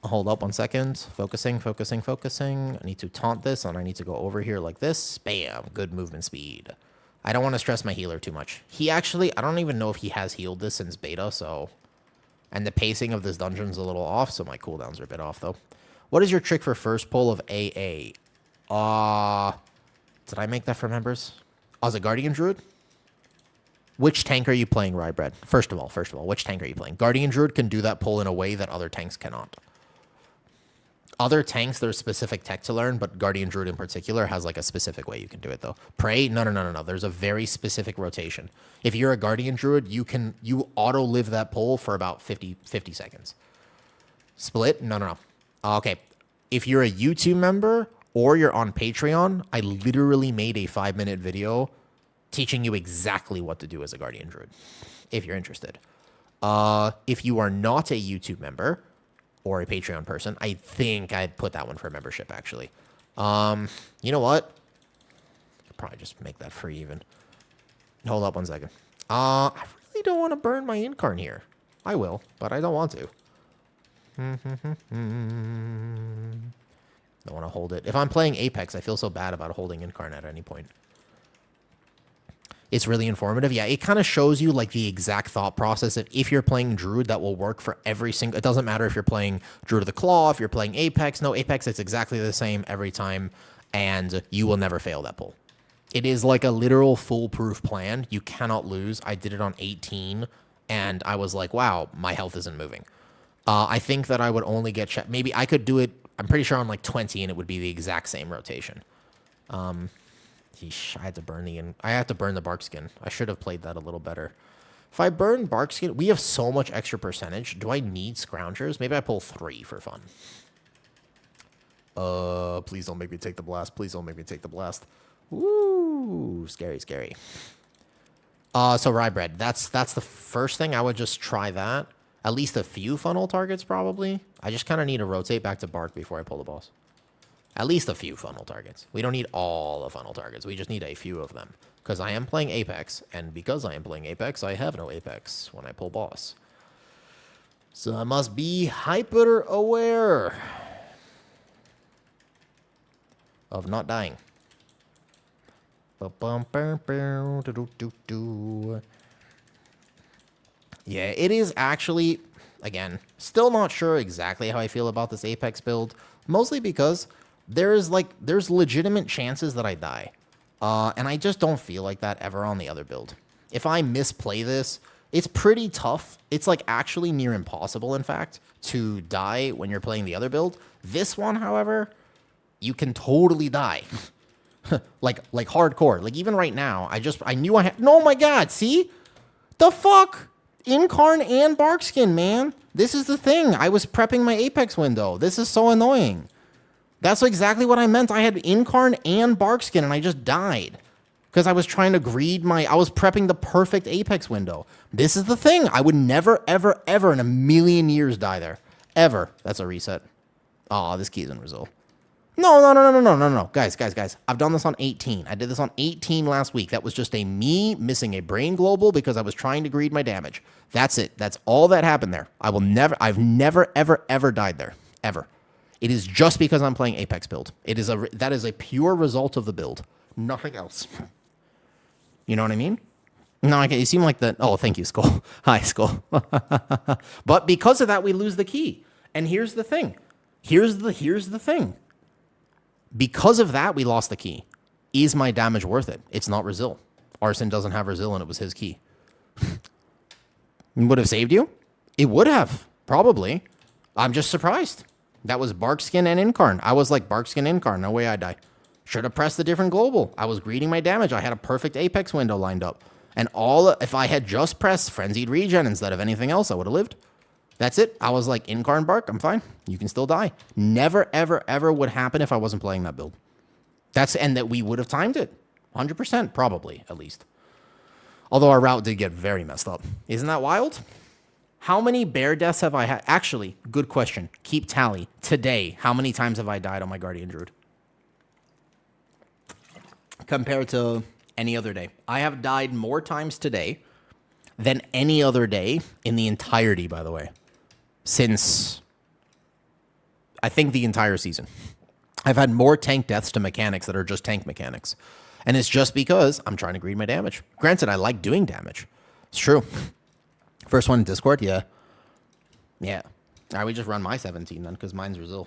Hold up 1 second. Focusing. I need to taunt this, and I need to go over here like this. Bam. Good movement speed. I don't want to stress my healer too much. I don't even know if he has healed this since beta, so... And the pacing of this dungeon is a little off, so my cooldowns are a bit off, though. What is your trick for first pull of AA? Did I make that for members? As a Guardian Druid? Which tank are you playing, Rybread? First of all, which tank are you playing? Guardian Druid can do that pull in a way that other tanks cannot. Other tanks, there's specific tech to learn, but Guardian Druid in particular has like a specific way you can do it, though. Prey? No. There's a very specific rotation. If you're a Guardian Druid, you auto-live that pull for about 50 seconds. Split? No. Okay. If you're a YouTube member or you're on Patreon, I literally made a 5-minute video teaching you exactly what to do as a Guardian Druid, if you're interested. If you are not a YouTube member or a Patreon person, I think I'd put that one for membership, actually. You know what? I'll probably just make that free even. Hold up 1 second. I really don't want to burn my Incarn here. I will, but I don't want to. Don't want to hold it. If I'm playing Apex, I feel so bad about holding Incarn at any point. It's really informative. Yeah, it kind of shows you like the exact thought process of if you're playing Druid, that will work for every single. It doesn't matter if you're playing Druid of the Claw, if you're playing Apex. No, Apex, it's exactly the same every time, and you will never fail that pull. It is like a literal foolproof plan. You cannot lose. I did it on 18, and I was like, wow, my health isn't moving. I think that I would only get checked. Maybe I could do it, I'm pretty sure on like 20, and it would be the exact same rotation. Yeesh, I had to burn the bark skin. I should have played that a little better. If I burn bark skin, we have so much extra percentage. Do I need scroungers? Maybe I pull 3 for fun. Please don't make me take the blast. Please don't make me take the blast. Woo, scary, scary. So rye bread. That's the first thing. I would just try that. At least a few funnel targets, probably. I just kind of need to rotate back to bark before I pull the boss. At least a few funnel targets. We don't need all the funnel targets. We just need a few of them. Because I am playing Apex, and because I am playing Apex, I have no Apex when I pull boss. So I must be hyper aware of not dying. Yeah, it is actually, again, still not sure exactly how I feel about this Apex build. Mostly because there's legitimate chances that I die. And I just don't feel like that ever on the other build. If I misplay this, it's pretty tough. It's like actually near impossible, in fact, to die when you're playing the other build. This one, however, you can totally die. like hardcore. Like even right now, I knew I had, no, my God, see? The fuck? Incarn and Barkskin, man. This is the thing. I was prepping my Apex window. This is so annoying. That's exactly what I meant. I had Incarn and Barkskin, and I just died. Because I was trying to greed I was prepping the perfect Apex window. This is the thing. I would never, ever, ever in a million years die there. Ever. That's a reset. Oh, this key is in Brazil. No. Guys. I've done this on 18. I did this on 18 last week. That was just me missing a brain global because I was trying to greed my damage. That's it. That's all that happened there. I've never, ever, ever died there. Ever. It is just because I'm playing Apex build. That is a pure result of the build. Nothing else. You know what I mean? No, you seem like that. Oh, thank you, Skull. Hi, Skull. But because of that, we lose the key. And here's the thing. Here's the thing. Because of that, we lost the key. Is my damage worth it? It's not Resil. Arson doesn't have Resil, and it was his key. Would have saved you? It would have, probably. I'm just surprised. That was Barkskin and Incarn. I was like, Barkskin, Incarn, no way I die. Should have pressed a different global. I was greeting my damage. I had a perfect Apex window lined up. And if I had just pressed Frenzied Regen instead of anything else, I would have lived. That's it. I was like, Incarn Bark, I'm fine. You can still die. Never, ever, ever would happen if I wasn't playing that build. And that we would have timed it. 100%, probably, at least. Although our route did get very messed up. Isn't that wild? How many bear deaths have I had? Actually, good question. Keep tally. Today, how many times have I died on my Guardian Druid? Compared to any other day. I have died more times today than any other day in the entirety, by the way. Since, I think, the entire season. I've had more tank deaths to mechanics that are just tank mechanics. And it's just because I'm trying to greed my damage. Granted, I like doing damage. It's true. First one in Discord, yeah. Yeah. All right, we just run my 17 then, because mine's Resil.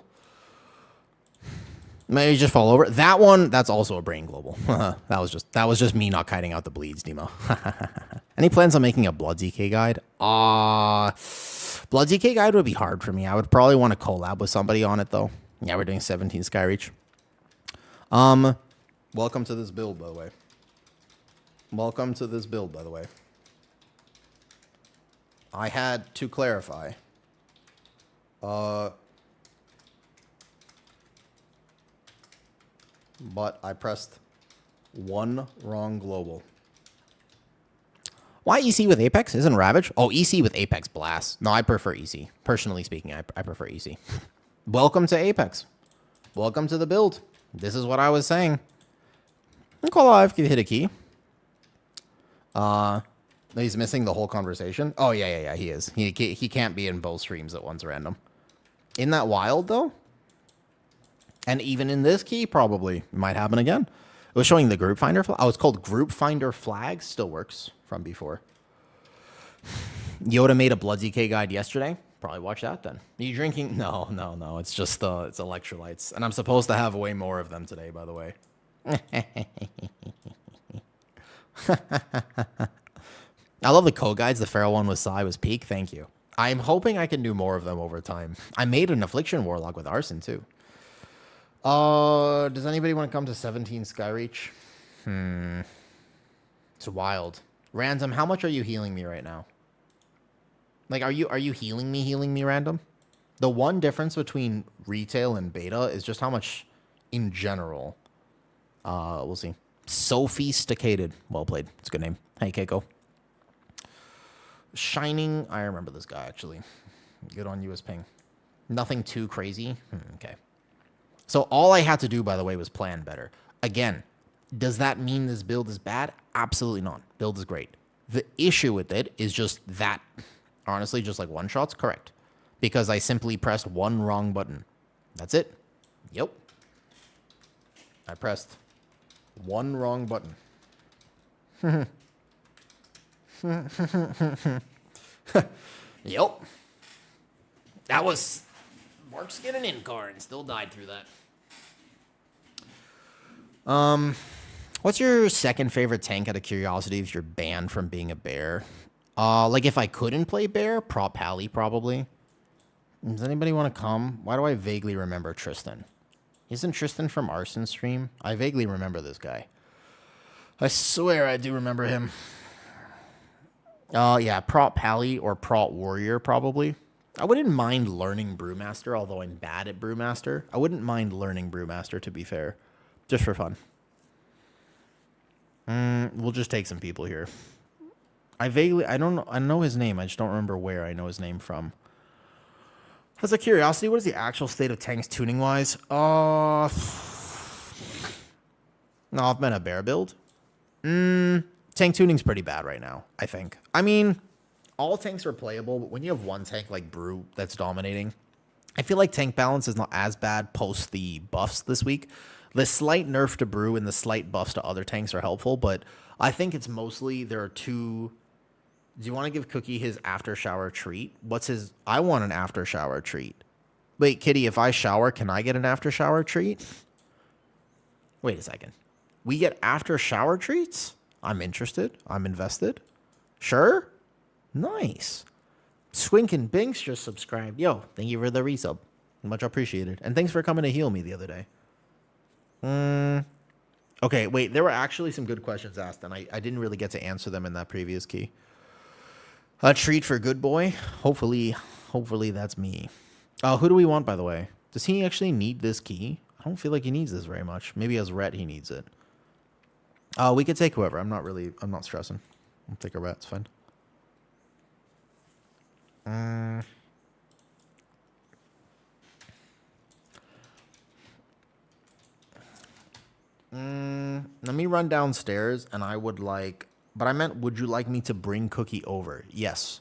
Maybe just fall over. That one, that's also a brain global. that was just me not kiting out the bleeds, Demo. Any plans on making a Blood DK guide? Blood DK guide would be hard for me. I would probably want to collab with somebody on it, though. Yeah, we're doing 17 Skyreach. Welcome to this build, by the way. Welcome to this build, by the way. I had to clarify. But I pressed one wrong global. Why EC with Apex? Isn't Ravage? Oh, EC with Apex Blast. No, I prefer EC. Personally speaking, I prefer EC. Welcome to Apex. Welcome to the build. This is what I was saying. Nikolaev can hit a key. He's missing the whole conversation. Oh, yeah, he is. He can't be in both streams at once random. Isn't that wild, though? And even in this key, probably. It might happen again. It was showing the group finder flag. Oh, it's called group finder flag. Still works from before. Yoda made a Blood DK guide yesterday. Probably watch that then. Are you drinking? No, no, no. It's just it's electrolytes, and I'm supposed to have way more of them today. By the way. I love the code guides. The feral one with Psy was peak. Thank you. I'm hoping I can do more of them over time. I made an Affliction Warlock with Arson too. Does anybody want to come to 17 Skyreach? It's wild. Random, how much are you healing me right now? Like, are you healing me, Random? The one difference between retail and beta is just how much in general. We'll see. Sophisticated. Well played. It's a good name. Hey, Keiko. Shining. I remember this guy, actually. Good on you as ping. Nothing too crazy. Okay. So all I had to do, by the way, was plan better. Again, does that mean this build is bad? Absolutely not. Build is great. The issue with it is just that. Honestly, just like one shots, correct. Because I simply pressed one wrong button. That's it. Yep. I pressed one wrong button. Yep. That was Mark's getting in car and still died through that. What's your second favorite tank out of curiosity if you're banned from being a bear? Like if I couldn't play bear, prot pally probably. Does anybody want to come? Why do I vaguely remember Tristan? Isn't Tristan from Arson stream? I vaguely remember this guy. I swear I do remember him. Yeah, prot pally or prot warrior probably. I wouldn't mind learning Brewmaster, although I'm bad at Brewmaster. I wouldn't mind learning Brewmaster, to be fair. Just for fun. We'll just take some people here. I don't know. I know his name. I just don't remember where I know his name from. As a curiosity, what is the actual state of tanks tuning-wise? No, I've been a bear build. Tank tuning's pretty bad right now, I think. I mean, all tanks are playable, but when you have one tank like Brew that's dominating, I feel like tank balance is not as bad post the buffs this week. The slight nerf to Brew and the slight buffs to other tanks are helpful, but I think it's mostly there are two. Do you want to give Cookie his after shower treat? What's his? I want an after shower treat. Wait, Kitty, if I shower, can I get an after shower treat? Wait a second. We get after shower treats? I'm interested. I'm invested. Sure? Nice. Swink and Binks just subscribed. Yo, thank you for the resub. Much appreciated. And thanks for coming to heal me the other day. Okay, wait. There were actually some good questions asked, and I didn't really get to answer them in that previous key. A treat for good boy. Hopefully that's me. Who do we want, by the way? Does he actually need this key? I don't feel like he needs this very much. Maybe as Rhett, he needs it. We could take whoever. I'm not stressing. I'll take a Rhett. It's fine. Let me run downstairs, and I would like... But I meant, would you like me to bring Cookie over? Yes.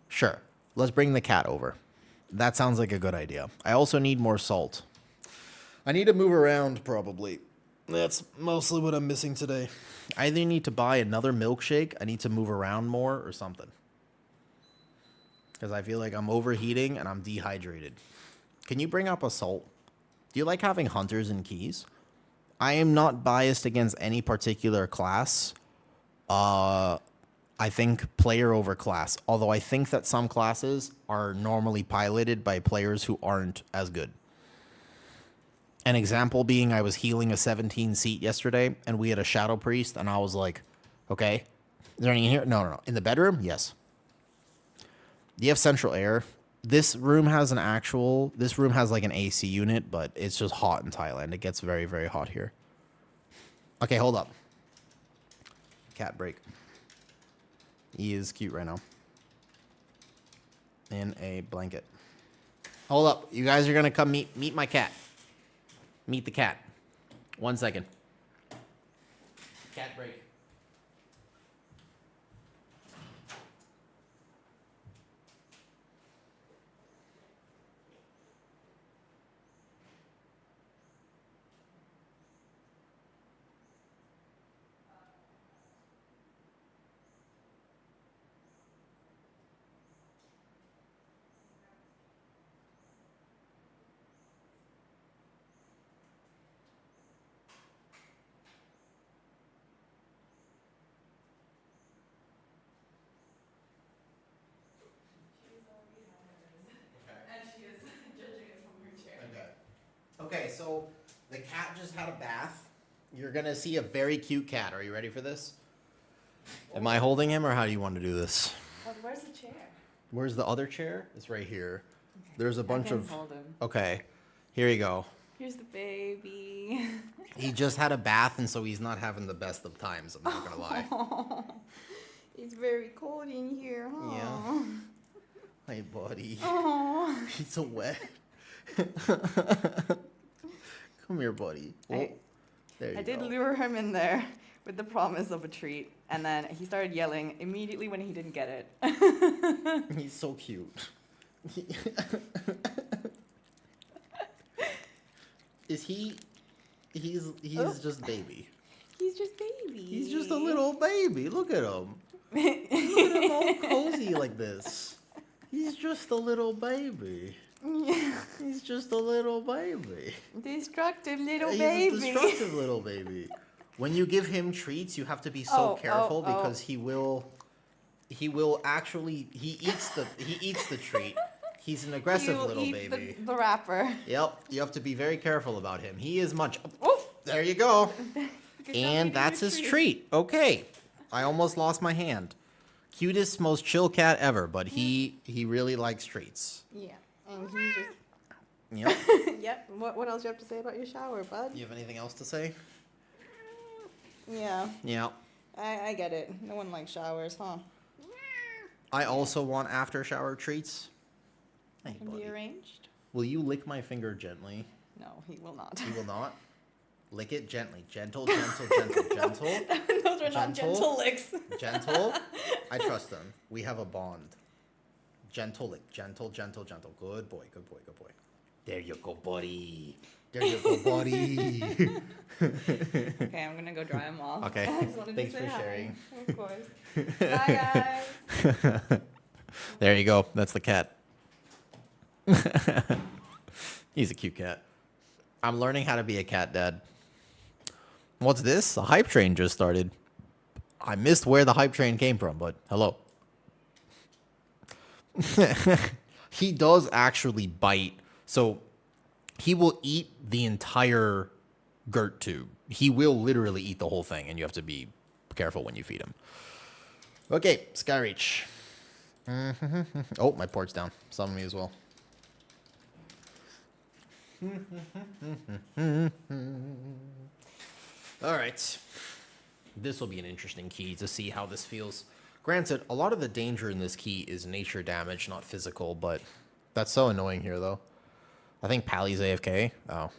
Sure. Let's bring the cat over. That sounds like a good idea. I also need more salt. I need to move around, probably. That's mostly what I'm missing today. I either need to buy another milkshake, I need to move around more, or something. Because I feel like I'm overheating and I'm dehydrated. Can you bring up a salt? Do you like having hunters and keys? I am not biased against any particular class. I think player over class. Although I think that some classes are normally piloted by players who aren't as good. An example being I was healing a 17 seat yesterday, and we had a Shadow Priest, and I was like, okay, is there any in here? No. In the bedroom? Yes. Do you have central air? This room has like an AC unit, but it's just hot in Thailand. It gets very, very hot here. Okay, hold up. Cat break. He is cute right now. In a blanket. Hold up. You guys are going to come meet my cat. Meet the cat. 1 second. Cat break. so the cat just had a bath. You're going to see a very cute cat. Are you ready for this? Am I holding him, or how do you want to do this? Where's the chair? Where's the other chair? It's right here. Okay. There's a bunch of... Hold him. Okay. Here you go. Here's the baby. He just had a bath, and so he's not having the best of times, I'm not going to lie. It's very cold in here, huh? Yeah. Hi, buddy. Oh. He's so wet. Come here, buddy. Oh, there you I did go. lure him in there with the promise of a treat, and then he started yelling immediately when he didn't get it. He's so cute. Is he... He's just baby. He's just baby. He's just a little baby. Look at him. Look at him all cozy like this. He's just a little baby. Yeah. He's just a little baby. Destructive little He's baby. a destructive little baby. When you give him treats, you have to be so careful because he will actually he eats the treat. He's an aggressive little baby. The wrapper. Yep, you have to be very careful about him. He is much. Oh, there you go. And that's his treat. treat. Okay, I almost lost my hand. Cutest, most chill cat ever, but he really likes treats. Yeah, and he's just. Yep. Yep. What else do you have to say about your shower, bud? You have anything else to say? Yeah. Yeah. I get it. No one likes showers, huh? I also want after shower treats. Hey, Can buddy. be arranged? Will you lick my finger gently? No, he will not. He will not. Lick it gently. Gentle, gentle, gentle, gentle. Those are not gentle licks. Gentle. I trust them. We have a bond. Gentle lick. Gentle, gentle, gentle. Good boy, good boy, good boy. There you go, buddy. There you go, buddy. Okay, I'm gonna go dry them off. Okay. I just wanted Thanks to say for hi. sharing. Of course. Bye, guys. There you go. That's the cat. He's a cute cat. I'm learning how to be a cat dad. What's this? A hype train just started. I missed where the hype train came from, but hello. He does actually bite. So he will eat the entire Gert tube. He will literally eat the whole thing, and you have to be careful when you feed him. Okay, Skyreach. Oh, my port's down. Summon me as well. All right. This will be an interesting key to see how this feels. Granted, a lot of the danger in this key is nature damage, not physical, but that's so annoying here, though. I think Pally's AFK. Oh.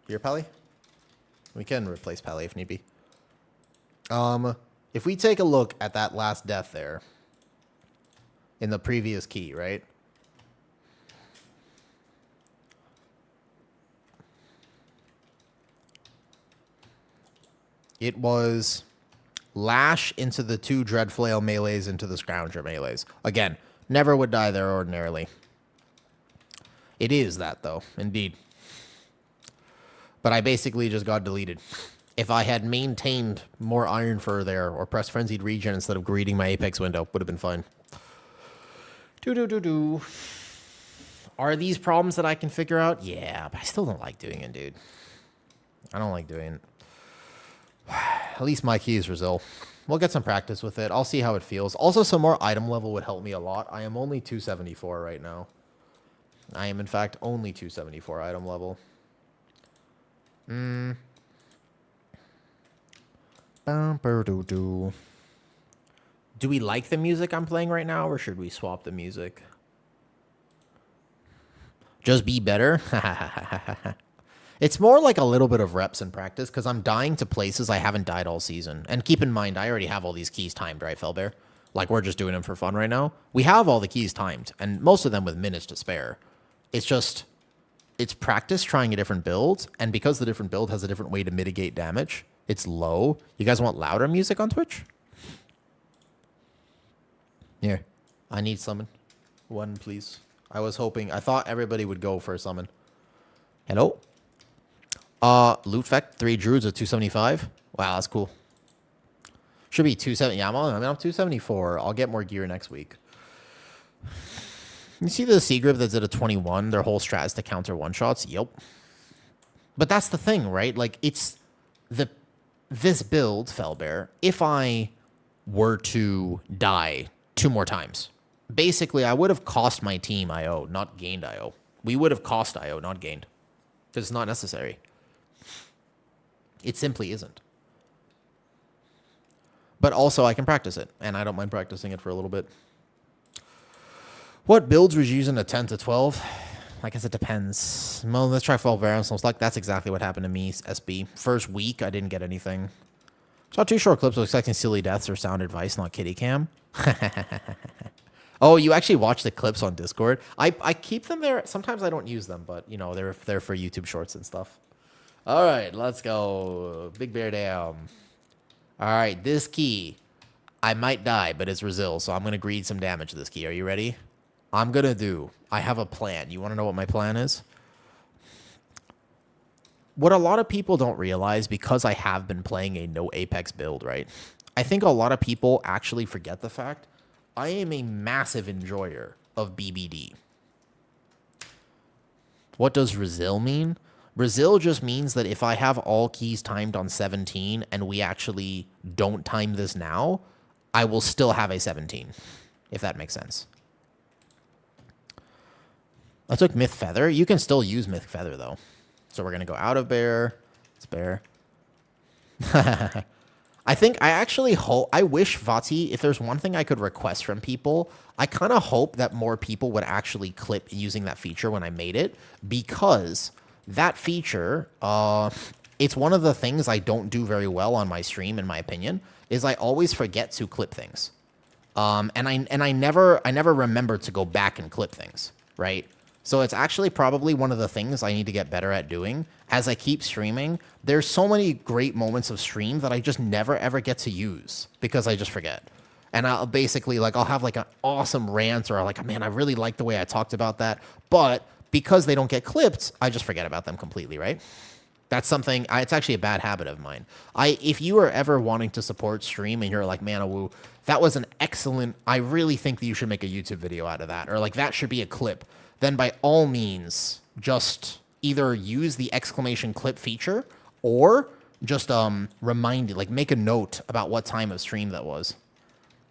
Here, Pally? We can replace Pally if need be. If we take a look at that last death there, in the previous key, right? It was Lash into the 2 Dreadflail melees into the Scrounger melees. Again, never would die there ordinarily. It is that, though, indeed. But I basically just got deleted. If I had maintained more Iron Fur there, or pressed Frenzied Regen instead of greeting my Apex window, would have been fine. Do-do-do-do. Are these problems that I can figure out? Yeah, but I still don't like doing it, dude. I don't like doing it. At least my key is Brazil. We'll get some practice with it. I'll see how it feels. Also, some more item level would help me a lot. I am only 274 right now. I am, in fact, only 274 item level. Do we like the music I'm playing right now, or should we swap the music? Just be better? It's more like a little bit of reps and practice, because I'm dying to places I haven't died all season. And keep in mind, I already have all these keys timed, right, Felbear? Like, we're just doing them for fun right now. We have all the keys timed, and most of them with minutes to spare. It's just, it's practice trying a different build, and because the different build has a different way to mitigate damage, it's low. You guys want louder music on Twitch? Here, I need summon. One, please. I thought everybody would go for a summon. Hello? Loot Fact, 3 Druids at 275. Wow, that's cool. Should be 270. Yeah, I'm 274. I'll get more gear next week. You see the C group that's at a 21? Their whole strat is to counter one-shots? Yep. But that's the thing, right? Like, it's this build, Felbear, if I were to die 2 more times, basically I would have cost my team IO, not gained IO. We would have cost IO, not gained. Because it's not necessary. It simply isn't. But also I can practice it, and I don't mind practicing it for a little bit. What builds was using a 10 to 12? I guess it depends. Well, let's try 12 variants. Like, that's exactly what happened to me, SB. First week, I didn't get anything. Saw 2 short clips of expecting silly deaths or sound advice, not kitty cam. Oh, you actually watch the clips on Discord? I keep them there. Sometimes I don't use them, but, you know, they're for YouTube shorts and stuff. All right, let's go. Big bear down. All right, this key. I might die, but it's resil, so I'm going to greed some damage to this key. Are you ready? I have a plan. You want to know what my plan is? What a lot of people don't realize, because I have been playing a no Apex build, right? I think a lot of people actually forget the fact I am a massive enjoyer of BBD. What does resil mean? Resil just means that if I have all keys timed on 17 and we actually don't time this now, I will still have a 17, if that makes sense. I took Myth Feather. You can still use Myth Feather, though. So we're going to go out of bear. It's bear. I wish, Vati, if there's one thing I could request from people, I kind of hope that more people would actually clip using that feature when I made it, because that feature, it's one of the things I don't do very well on my stream, in my opinion, is I always forget to clip things. And I never remember to go back and clip things, right? So it's actually probably one of the things I need to get better at doing as I keep streaming. There's so many great moments of stream that I just never ever get to use because I just forget. And I'll basically, like, I'll have like an awesome rant, or like, man, I really like the way I talked about that. But because they don't get clipped, I just forget about them completely, right? That's something, it's actually a bad habit of mine. If you are ever wanting to support stream and you're like, man, Awoo, that was an excellent, I really think that you should make a YouTube video out of that, or like that should be a clip, then by all means, just either use the exclamation clip feature or just remind it, like make a note about what time of stream that was.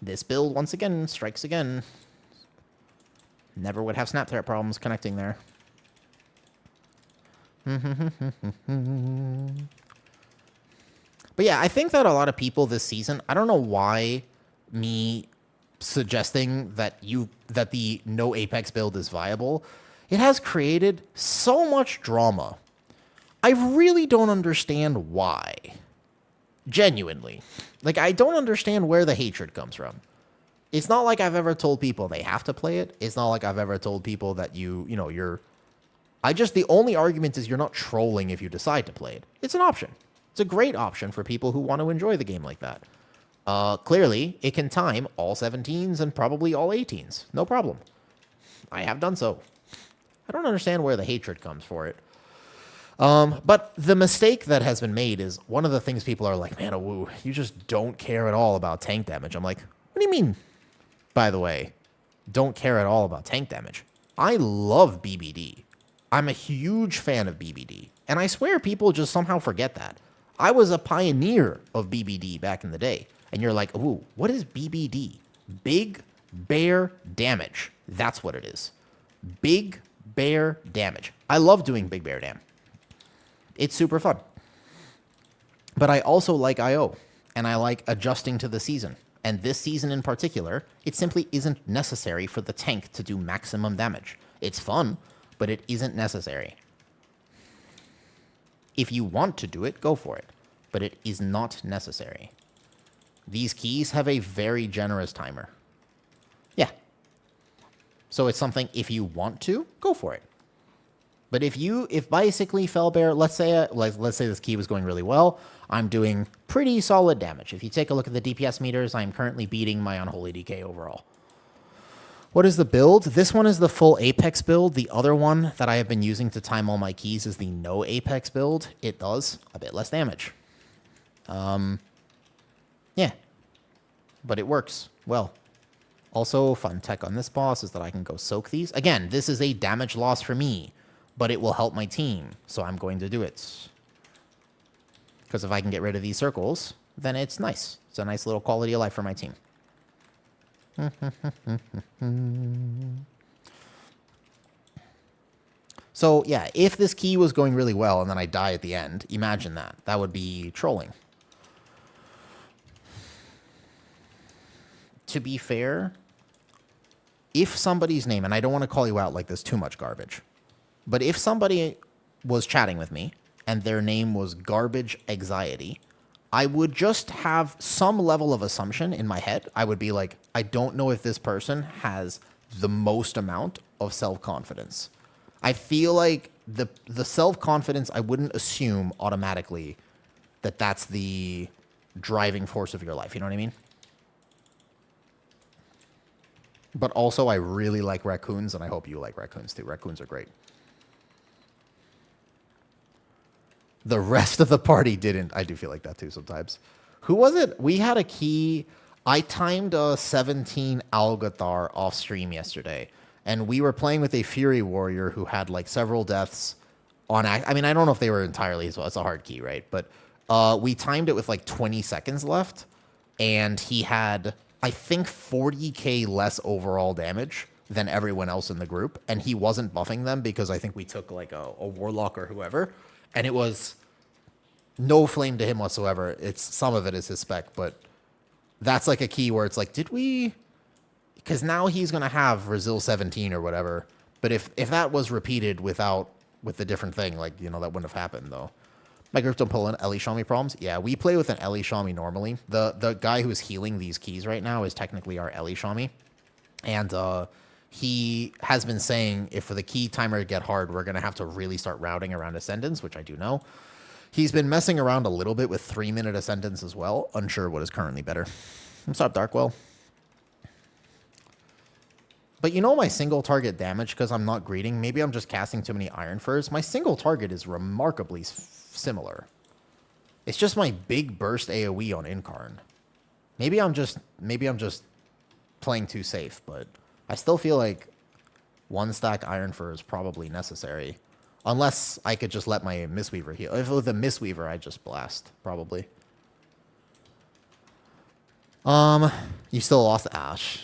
This build, once again, strikes again. Never would have snap threat problems connecting there. But yeah, I think that a lot of people this season, I don't know why me suggesting that the no Apex build is viable, it has created so much drama. I really don't understand why. Genuinely. Like, I don't understand where the hatred comes from. It's not like I've ever told people they have to play it. It's not like I've ever told people that the only argument is you're not trolling if you decide to play it. It's an option. It's a great option for people who want to enjoy the game like that. Clearly, it can time all 17s and probably all 18s. No problem. I have done so. I don't understand where the hatred comes for it. But the mistake that has been made is one of the things people are like, man, Awoo, you just don't care at all about tank damage. I'm like, what do you mean, by the way, don't care at all about tank damage? I love BBD. I'm a huge fan of BBD. And I swear people just somehow forget that. I was a pioneer of BBD back in the day. And you're like, ooh, what is BBD? Big bear damage. That's what it is. Big bear damage. I love doing big bear dam. It's super fun. But I also like IO. And I like adjusting to the season. And this season in particular, it simply isn't necessary for the tank to do maximum damage. It's fun, but it isn't necessary. If you want to do it, go for it. But it is not necessary. These keys have a very generous timer. Yeah. So it's something, if you want to, go for it. But if basically Felbear, let's say this key was going really well, I'm doing pretty solid damage. If you take a look at the DPS meters, I'm currently beating my Unholy DK overall. What is the build? This one is the full Apex build. The other one that I have been using to time all my keys is the no Apex build. It does a bit less damage. Yeah. But it works well. Also, fun tech on this boss is that I can go soak these. Again, this is a damage loss for me. but it will help my team, so I'm going to do it. Because if I can get rid of these circles, then it's nice. It's a nice little quality of life for my team. So, yeah, if this key was going really well and then I die at the end, imagine that. That would be trolling. To be fair, if somebody's name, and I don't want to call you out like this too much garbage, but if somebody was chatting with me and their name was Garbage Anxiety, I would just have some level of assumption in my head. I would be like, I don't know if this person has the most amount of self-confidence. I feel like the self-confidence, I wouldn't assume automatically that that's the driving force of your life. You know what I mean? But also, I really like raccoons, and I hope you like raccoons too. Raccoons are great. The rest of the party didn't. I do feel like that too sometimes. Who was it? We had a key. I timed a 17 Algathar off stream yesterday, and we were playing with a Fury Warrior who had like several deaths on. I mean, I don't know if they were entirely as well. It's a hard key, right? But we timed it with like 20 seconds left, and he had, I think, 40k less overall damage than everyone else in the group, and he wasn't buffing them because I think we took like a Warlock or whoever. And it was no flame to him whatsoever. It's some of it is his spec, but that's like a key where it's like, did we? Because now he's gonna have Resil 17 or whatever. But if that was repeated with the different thing, like that wouldn't have happened though. My group don't pull in Ellie Shami problems. Yeah, we play with an Ellie Shami normally. The guy who's healing these keys right now is technically our Ellie Shami, and he has been saying if for the key timer to get hard, we're going to have to really start routing around Ascendance, which I do know. He's been messing around a little bit with 3-minute Ascendance as well. Unsure what is currently better. What's up, Darkwell? But my single target damage, because I'm not greeting, maybe I'm just casting too many Iron Furs. My single target is remarkably similar. It's just my big burst AoE on Incarn. Maybe I'm just playing too safe, but I still feel like 1-stack Iron Fur is probably necessary. Unless I could just let my Mistweaver heal. If it was a Mistweaver, I'd just blast, probably. You still lost Ash.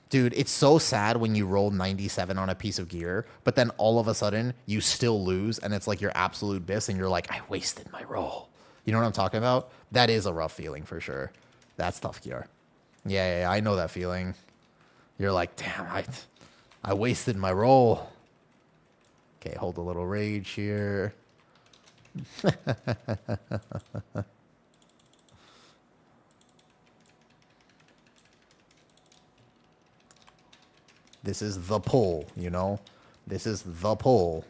Dude, it's so sad when you roll 97 on a piece of gear, but then all of a sudden, you still lose, and it's like your absolute biss, and you're like, I wasted my roll. You know what I'm talking about? That is a rough feeling, for sure. That's tough gear. Yeah, I know that feeling. You're like, damn, I wasted my roll. Okay, hold a little rage here. This is the pull, This is the pull.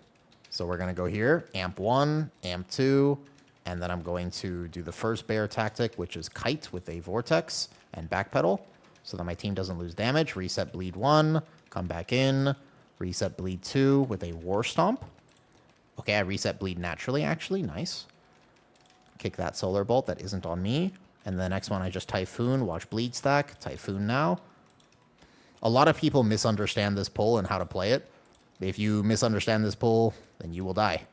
So we're going to go here, amp 1, amp 2, and then I'm going to do the first bear tactic, which is kite with a vortex and backpedal. So that my team doesn't lose damage. Reset bleed 1, come back in, reset bleed 2 with a war stomp. Okay, I reset bleed naturally, actually. Nice. Kick that solar bolt that isn't on me. And the next one, I just Typhoon, watch bleed stack, Typhoon now. A lot of people misunderstand this pull and how to play it. If you misunderstand this pull, then you will die.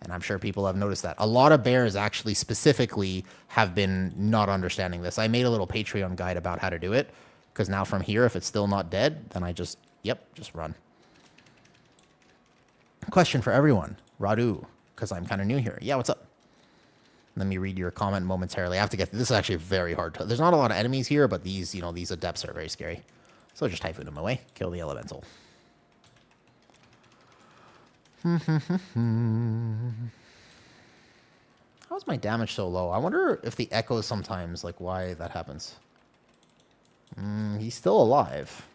And I'm sure people have noticed that. A lot of bears actually specifically have been not understanding this. I made a little Patreon guide about how to do it. Because now from here, if it's still not dead, then I just run. Question for everyone. Radu, because I'm kind of new here. Yeah, what's up? Let me read your comment momentarily. I have to get... This is actually very hard. There's not a lot of enemies here, but these adepts are very scary. So just Typhoon them away. Kill the elemental. How's my damage so low? I wonder if the echoes sometimes, like why that happens. He's still alive.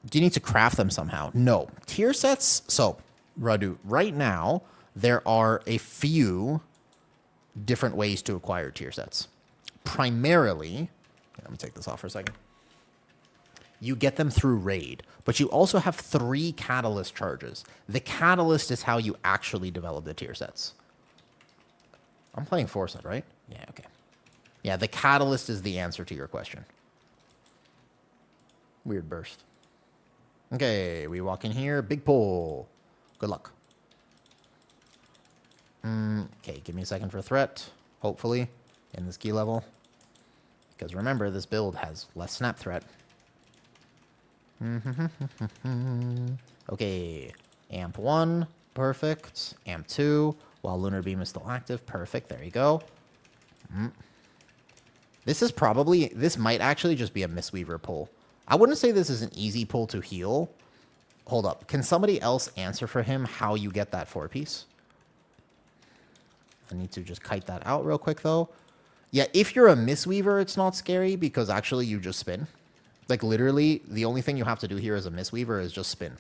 Do you need to craft them somehow? No. Tier sets... So, Radu, right now, there are a few different ways to acquire tier sets. Primarily... Let me take this off for a second. You get them through raid, but you also have 3 catalyst charges. The catalyst is how you actually develop the tier sets. I'm playing 4-set, right? Yeah, okay. Yeah, the catalyst is the answer to your question. Weird burst. Okay, we walk in here. Big pull. Good luck. Okay, give me a second for threat, hopefully, in this key level. Because remember, this build has less snap threat. Okay, amp 1, perfect. Amp 2, while Lunar Beam is still active, perfect. There you go. This might actually just be a Mistweaver pull. I wouldn't say this is an easy pull to heal. Hold up. Can somebody else answer for him how you get that 4-piece? I need to just kite that out real quick, though. Yeah, if you're a Mistweaver, it's not scary because actually you just spin. Like, literally, the only thing you have to do here as a Mistweaver is just spin.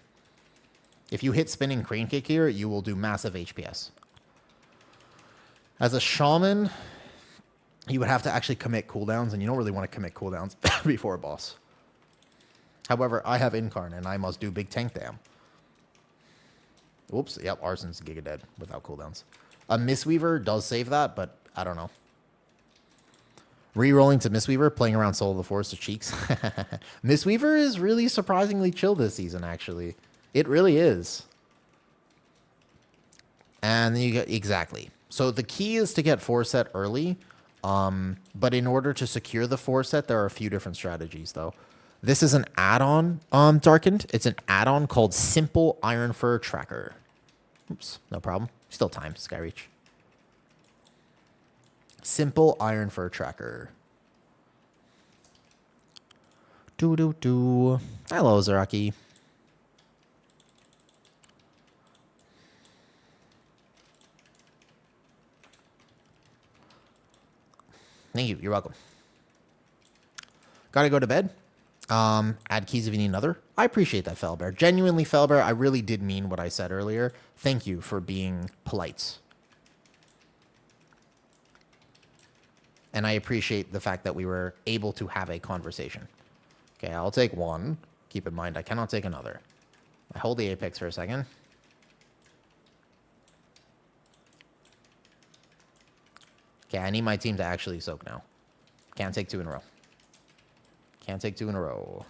If you hit spinning crane kick here, you will do massive HPS. As a Shaman, you would have to actually commit cooldowns, and you don't really want to commit cooldowns before a boss. However, I have Incarn, and I must do big tank dam. Whoops, yep, Arson's Giga dead without cooldowns. A Mistweaver does save that, but I don't know. Re-rolling to Mistweaver, playing around Soul of the Forest to Cheeks. Mistweaver is really surprisingly chill this season, actually. It really is. And then you get, exactly. So the key is to get 4-set early. But in order to secure the 4-set, there are a few different strategies, though. This is an add-on, Darkened. It's an add-on called Simple Iron Fur Tracker. Oops, no problem. Still time, Skyreach. Simple Iron Fur Tracker. Hello, Zaraki. Thank you. You're welcome. Gotta go to bed. Add keys if you need another. I appreciate that, Felbear. Genuinely, Felbear, I really did mean what I said earlier. Thank you for being polite. And I appreciate the fact that we were able to have a conversation. Okay, I'll take one. Keep in mind, I cannot take another. I hold the Apex for a second. Okay, I need my team to actually soak now. Can't take 2 in a row. Can't take 2 in a row.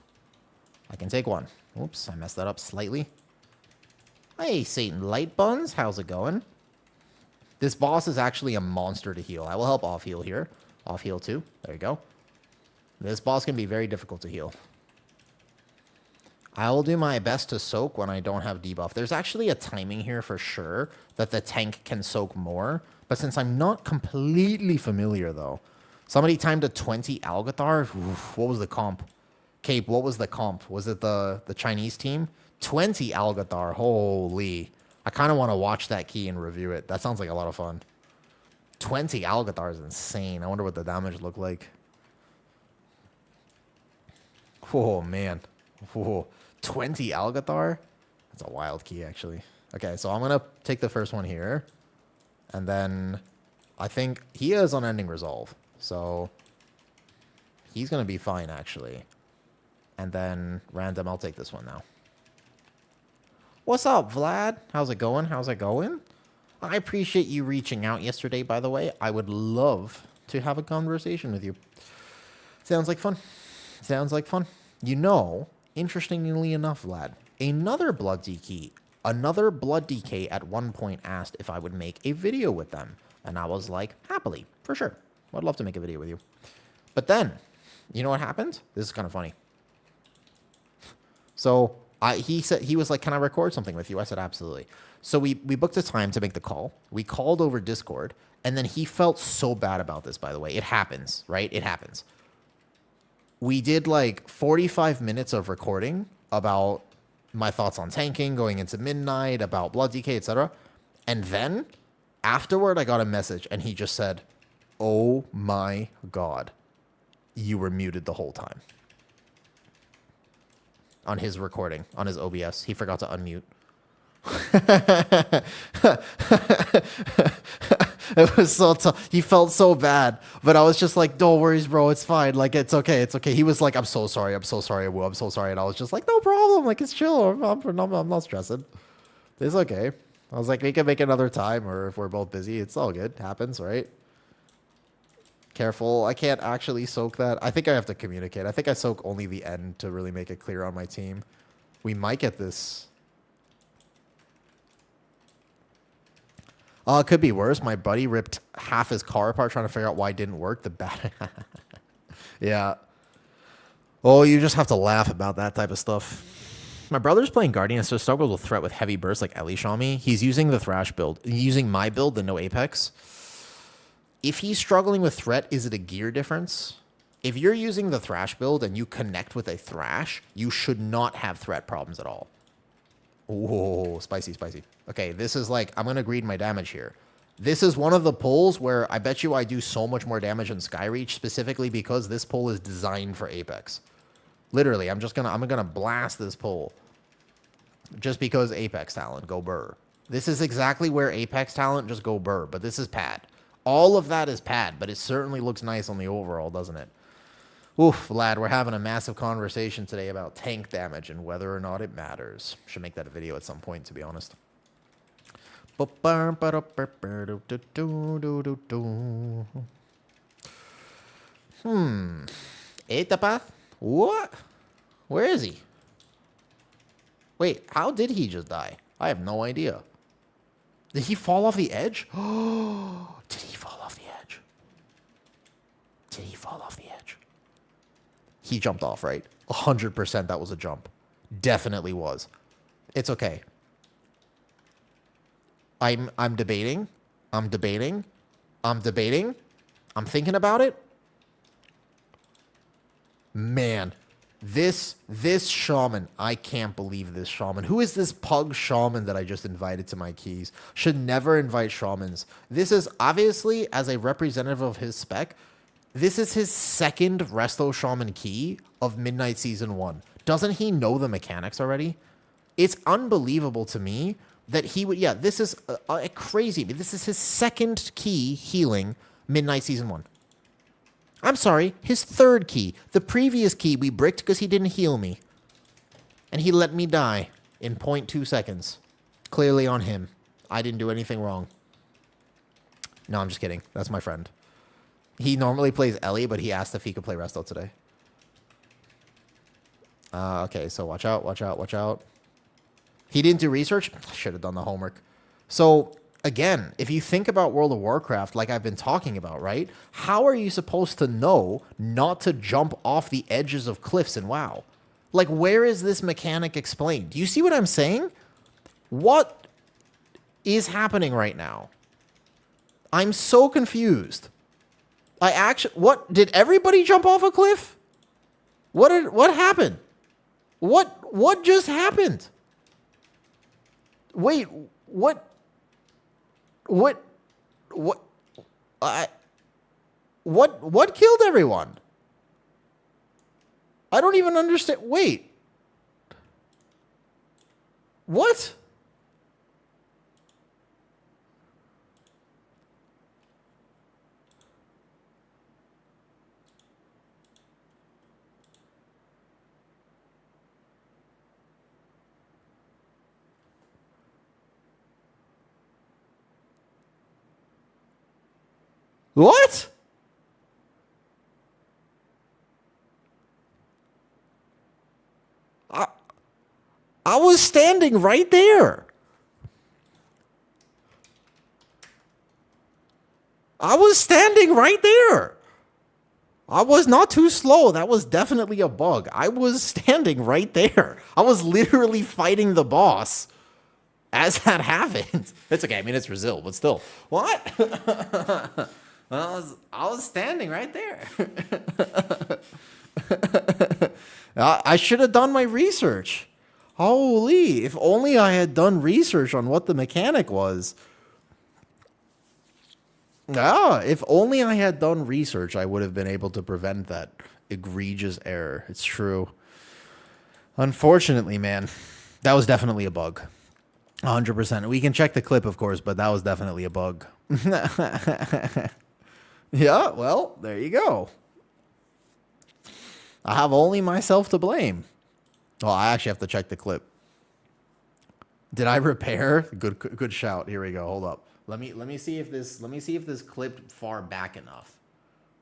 I can take 1. Oops, I messed that up slightly. Hey, Satan Light Buns, how's it going? This boss is actually a monster to heal. I will help off heal here. Off heal 2. There you go. This boss can be very difficult to heal. I will do my best to soak when I don't have debuff. There's actually a timing here for sure that the tank can soak more. But since I'm not completely familiar, though. Somebody timed a 20 Algathar. Oof, what was the comp? Cape, what was the comp? Was it the Chinese team? 20 Algathar. Holy. I kind of want to watch that key and review it. That sounds like a lot of fun. 20 Algathar is insane. I wonder what the damage looked like. Oh, man. Whoa. 20 Algathar? That's a wild key, actually. Okay, so I'm going to take the first one here. And then I think he is Unending Resolve. So he's going to be fine, actually. And then random, I'll take this one now. What's up, Vlad? How's it going? How's it going? I appreciate you reaching out yesterday, by the way. I would love to have a conversation with you. Sounds like fun. Sounds like fun. You know, interestingly enough, Vlad, another Blood DK at one point asked if I would make a video with them. And I was like, happily, for sure. I'd love to make a video with you. But then, you know what happened? This is kind of funny. So he was like, can I record something with you? I said, absolutely. So we booked a time to make the call. We called over Discord. And then he felt so bad about this, by the way. It happens, right? It happens. We did like 45 minutes of recording about my thoughts on tanking, going into midnight, about Blood DK, etc. And then afterward, I got a message and he just said, oh my God, you were muted the whole time. On his recording, on his OBS. He forgot to unmute. It was so tough. He felt so bad, but I was just like, don't worry, bro, it's fine. Like, it's okay, it's okay. He was like, I'm so sorry, Wu, I'm so sorry. And I was just like, no problem, like, it's chill. I'm not stressing. It's okay. I was like, we can make another time, or if we're both busy, it's all good. Happens, right? Careful, I can't actually soak that. I think I have to communicate. I think I soak only the end to really make it clear on my team. We might get this. It could be worse. My buddy ripped half his car apart trying to figure out why it didn't work. The bat. Yeah. Oh, you just have to laugh about that type of stuff. My brother's playing Guardian, so struggles with threat with heavy bursts like Elish on me. He's using the Thrash build. He's using my build, the no Apex. If he's struggling with threat, is it a gear difference? If you're using the Thrash build and you connect with a Thrash, you should not have threat problems at all. Oh, spicy, spicy. Okay, this is like, I'm going to greed my damage here. This is one of the pulls where I bet you I do so much more damage in Skyreach, specifically because this pull is designed for Apex. Literally, I'm gonna blast this pull. Just because Apex talent, go burr. This is exactly where Apex talent just go burr, but this is pad. All of that is pad, but it certainly looks nice on the overall, doesn't it? Oof, lad, we're having a massive conversation today about tank damage and whether or not it matters. Should make that a video at some point, to be honest. Etapa? What? Where is he? Wait, how did he just die? I have no idea. Did he fall off the edge? Oh, did he fall off the edge? Did he fall off the edge? He jumped off, right? 100% that was a jump. Definitely was. It's okay. I'm debating. I'm debating. I'm debating. I'm thinking about it. Man, this shaman, I can't believe this shaman. Who is this pug shaman that I just invited to my keys? Should never invite shamans. This is obviously, as a representative of his spec, this is his second resto shaman key of Midnight Season 1. Doesn't he know the mechanics already? It's unbelievable to me that he would, yeah, this is crazy. This is his second key healing Midnight Season 1. I'm sorry, his third key. The previous key we bricked because he didn't heal me. And he let me die in 0.2 seconds. Clearly on him. I didn't do anything wrong. No, I'm just kidding. That's my friend. He normally plays Ellie, but he asked if he could play Resto today. Okay, so watch out, watch out, watch out. He didn't do research? Should have done the homework. So, again, if you think about World of Warcraft, like I've been talking about, right? How are you supposed to know not to jump off the edges of cliffs in WoW? Like, where is this mechanic explained? Do you see what I'm saying? What is happening right now? I'm so confused. What, did everybody jump off a cliff? What happened? What just happened? Wait, what killed everyone? I don't even understand. Wait. What? What? I was standing right there. I was standing right there. I was not too slow. That was definitely a bug. I was standing right there. I was literally fighting the boss as that happened. It's okay. I mean, it's Brazil, but still. What? I was standing right there. I should have done my research. Holy, if only I had done research on what the mechanic was. If only I had done research, I would have been able to prevent that egregious error. It's true. Unfortunately, man, that was definitely a bug. 100%. We can check the clip, of course, but that was definitely a bug. Yeah, well, there you go. I have only myself to blame. Oh, I actually have to check the clip. Did I repair? Good shout. Here we go. Hold up. Let me see if this clipped far back enough.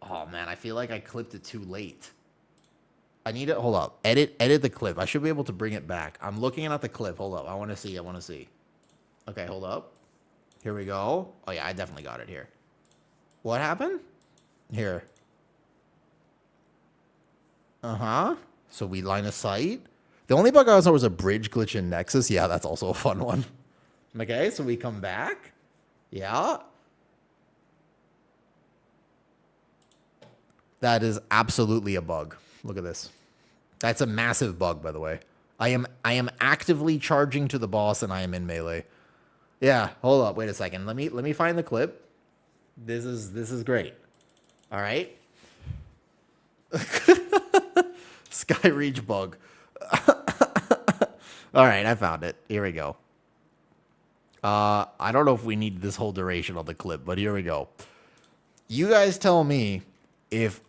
Oh man, I feel like I clipped it too late. I need to hold up. Edit the clip. I should be able to bring it back. I'm looking at the clip. Hold up. I want to see. Okay, hold up. Here we go. Oh, yeah, I definitely got it here. What happened? Here. Uh-huh. So we line of sight. The only bug I saw was a bridge glitch in Nexus. Yeah, that's also a fun one. Okay, so we come back. Yeah. That is absolutely a bug. Look at this. That's a massive bug, by the way. I am actively charging to the boss and I am in melee. Yeah, hold up, wait a second. Let me find the clip. This is great. All right. Skyreach bug. All right, I found it. Here we go. I don't know if we need this whole duration on the clip, but here we go. You guys tell me if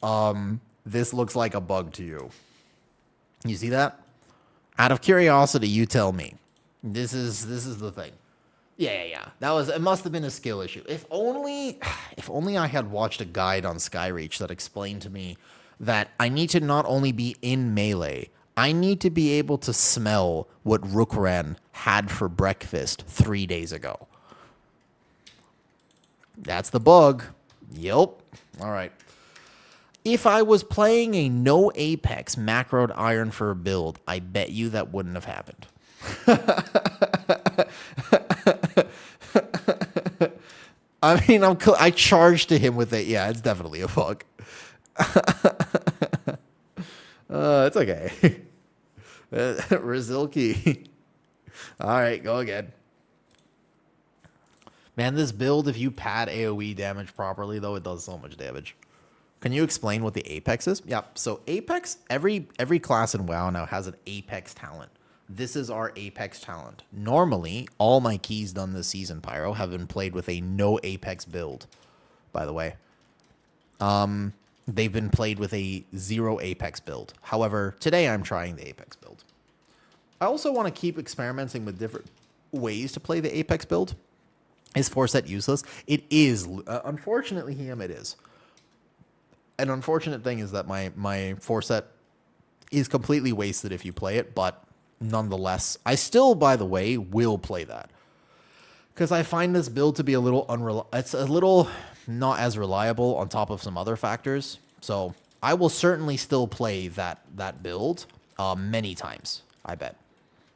this looks like a bug to you. You see that? Out of curiosity, you tell me. This is the thing. Yeah. It must have been a skill issue. If only I had watched a guide on Skyreach that explained to me that I need to not only be in melee, I need to be able to smell what Rookran had for breakfast 3 days ago. That's the bug. Yep. All right. If I was playing a no Apex macroed Iron Fur build, I bet you that wouldn't have happened. I mean, I charged to him with it. Yeah, it's definitely a bug. It's okay. Rizilki. All right, go again. Man, this build, if you pad AoE damage properly, though, it does so much damage. Can you explain what the Apex is? Yep. So Apex, every class in WoW now has an Apex talent. This is our Apex talent. Normally, all my keys done this season, Pyro, have been played with a no Apex build, by the way. They've been played with a 0 Apex build. However, today I'm trying the Apex build. I also want to keep experimenting with different ways to play the Apex build. Is 4-set useless? It is. Unfortunately, it is. An unfortunate thing is that my 4-set is completely wasted if you play it, but nonetheless, I still, by the way, will play that. Because I find this build to be a little unreliable. It's a little not as reliable on top of some other factors. So I will certainly still play that build many times, I bet.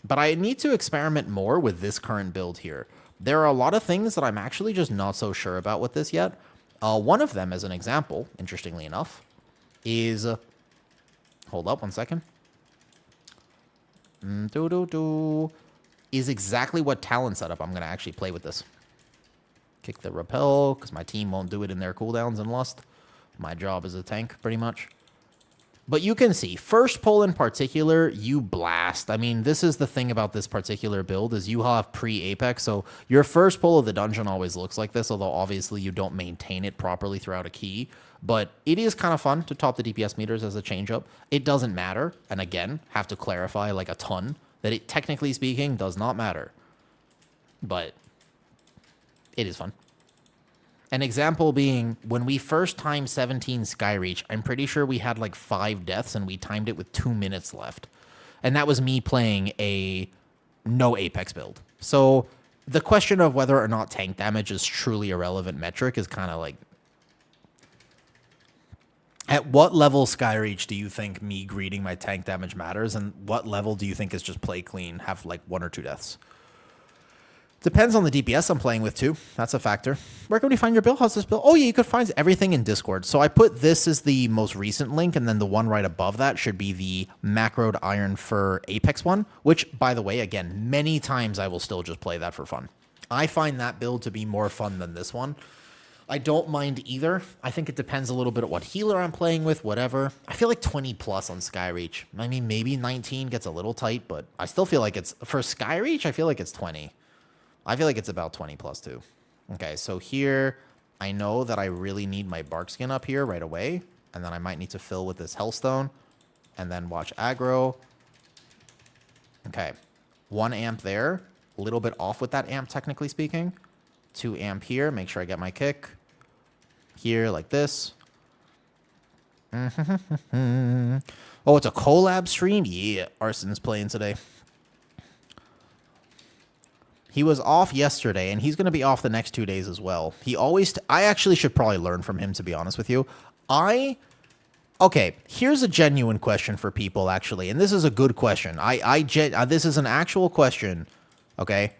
But I need to experiment more with this current build here. There are a lot of things that I'm actually just not so sure about with this yet. One of them, as an example, interestingly enough, is... hold up one second. Is exactly what talent setup I'm going to actually play with this. Kick the repel, because my team won't do it in their cooldowns in Lust. My job is a tank, pretty much. But you can see, first pull in particular, you blast. I mean, this is the thing about this particular build, is you have pre-Apex, so your first pull of the dungeon always looks like this, although obviously you don't maintain it properly throughout a key. But it is kind of fun to top the DPS meters as a change-up. It doesn't matter, and again, have to clarify like a ton, that it, technically speaking, does not matter. But it is fun. An example being, when we first timed 17 Skyreach, I'm pretty sure we had like 5 deaths and we timed it with 2 minutes left. And that was me playing a no Apex build. So the question of whether or not tank damage is truly a relevant metric is kind of like... At what level Skyreach do you think me greeting my tank damage matters? And what level do you think is just play clean, have like 1 or 2 deaths? Depends on the DPS I'm playing with, too. That's a factor. Where can we find your build? How's this build? Oh, yeah, you could find everything in Discord. So I put this as the most recent link, and then the one right above that should be the macroed Iron Fur Apex one, which, by the way, again, many times I will still just play that for fun. I find that build to be more fun than this one. I don't mind either. I think it depends a little bit on what healer I'm playing with, whatever. I feel like 20 plus on Skyreach. I mean, maybe 19 gets a little tight, but I still feel like it's... For Skyreach, I feel like it's 20. I feel like it's about 20 plus too. Okay, so here, I know that I really need my bark skin up here right away. And then I might need to fill with this hellstone. And then watch aggro. Okay, 1 amp there. A little bit off with that amp, technically speaking. 2 amp here, make sure I get my kick. Here, like this. Oh, it's a collab stream? Yeah, Arson's playing today. He was off yesterday, and he's going to be off the next 2 days as well. He always... I actually should probably learn from him, to be honest with you. Okay, here's a genuine question for people, actually, and this is a good question. This is an actual question, okay?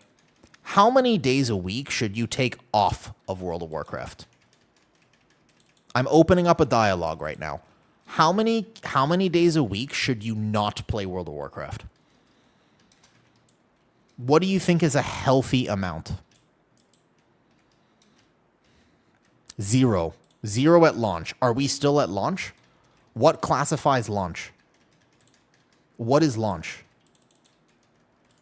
How many days a week should you take off of World of Warcraft? I'm opening up a dialogue right now. How many days a week should you not play World of Warcraft? What do you think is a healthy amount? 0. 0 at launch. Are we still at launch? What classifies launch? What is launch?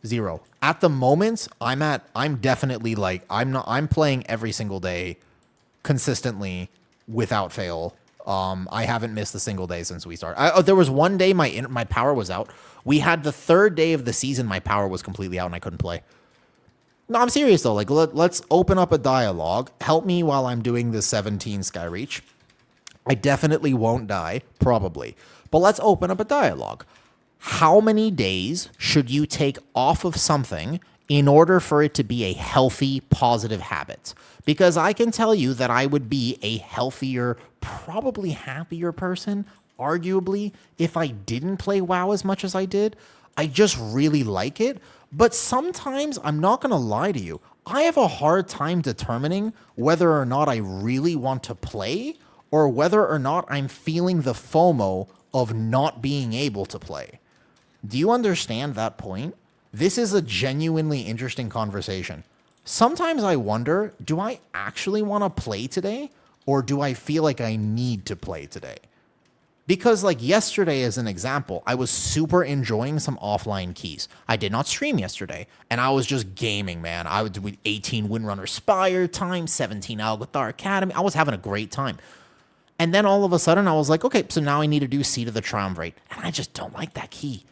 0. At the moment, I'm definitely like, I'm playing every single day consistently without fail. I haven't missed a single day since we started. There was one day my power was out. We had the 3rd day of the season, my power was completely out and I couldn't play. No, I'm serious though. Like, let's open up a dialogue. Help me while I'm doing the 17 Skyreach. I definitely won't die, probably. But let's open up a dialogue. How many days should you take off of something in order for it to be a healthy, positive habit? Because I can tell you that I would be a healthier, probably happier person, arguably, if I didn't play WoW as much as I did. I just really like it. But sometimes, I'm not going to lie to you, I have a hard time determining whether or not I really want to play or whether or not I'm feeling the FOMO of not being able to play. Do you understand that point? This is a genuinely interesting conversation. Sometimes I wonder, do I actually want to play today? Or do I feel like I need to play today? Because like yesterday, as an example, I was super enjoying some offline keys. I did not stream yesterday, and I was just gaming, man. I would do 18 Windrunner Spire time, 17 Algothar Academy. I was having a great time. And then all of a sudden, I was like, okay, so now I need to do Seed of the Triumvirate. And I just don't like that key.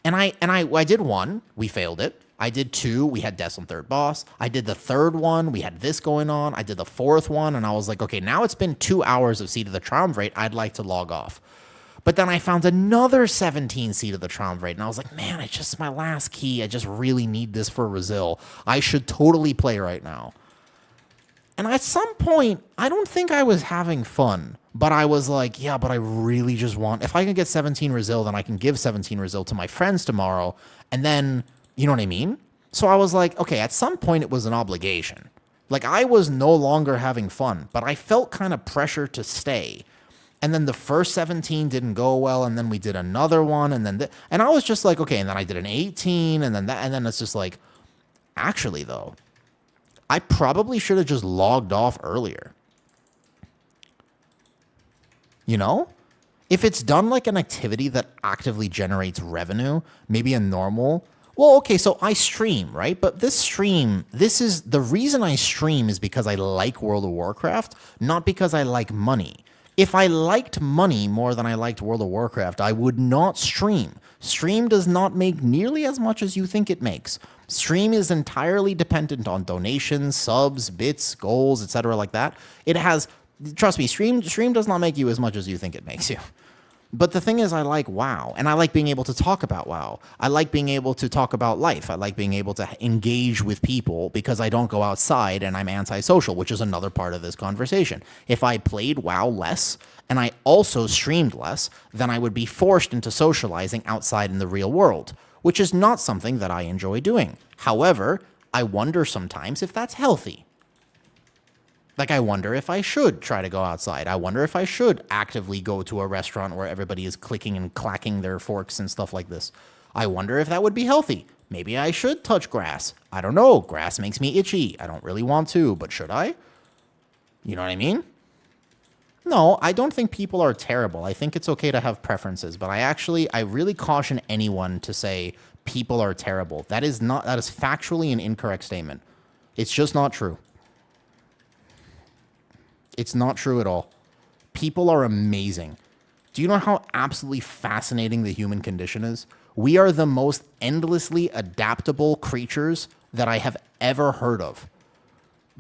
And I did 1, we failed it. I did 2, we had Death on 3rd boss. I did the 3rd one, we had this going on. I did the 4th one, and I was like, okay, now it's been 2 hours of Seed of the Triumvirate. I'd like to log off. But then I found another 17 Seed of the Triumvirate, and I was like, man, it's just my last key. I just really need this for Brazil. I should totally play right now. And at some point, I don't think I was having fun, but I was like, yeah, but I really just want, if I can get 17 Brazil, then I can give 17 Brazil to my friends tomorrow. And then, you know what I mean? So I was like, okay, at some point it was an obligation. Like I was no longer having fun, but I felt kind of pressure to stay. And then the first 17 didn't go well, and then we did another one, and then and I was just like, okay, and then I did an 18, and then that, and then it's just like, actually though, I probably should have just logged off earlier. You know? If it's done like an activity that actively generates revenue, maybe a normal, well, okay, so I stream, right? But this stream, the reason I stream is because I like World of Warcraft, not because I like money. If I liked money more than I liked World of Warcraft, I would not stream. Stream does not make nearly as much as you think it makes. Stream is entirely dependent on donations, subs, bits, goals, etc. like that. It has, trust me, stream does not make you as much as you think it makes you. But the thing is, I like WoW, and I like being able to talk about WoW. I like being able to talk about life. I like being able to engage with people because I don't go outside and I'm antisocial, which is another part of this conversation. If I played WoW less and I also streamed less, then I would be forced into socializing outside in the real world, which is not something that I enjoy doing. However, I wonder sometimes if that's healthy. Like, I wonder if I should try to go outside. I wonder if I should actively go to a restaurant where everybody is clicking and clacking their forks and stuff like this. I wonder if that would be healthy. Maybe I should touch grass. I don't know. Grass makes me itchy. I don't really want to, but should I? You know what I mean? No, I don't think people are terrible. I think it's okay to have preferences, but I really caution anyone to say people are terrible. That is factually an incorrect statement. It's just not true. It's not true at all. People are amazing. Do you know how absolutely fascinating the human condition is? We are the most endlessly adaptable creatures that I have ever heard of.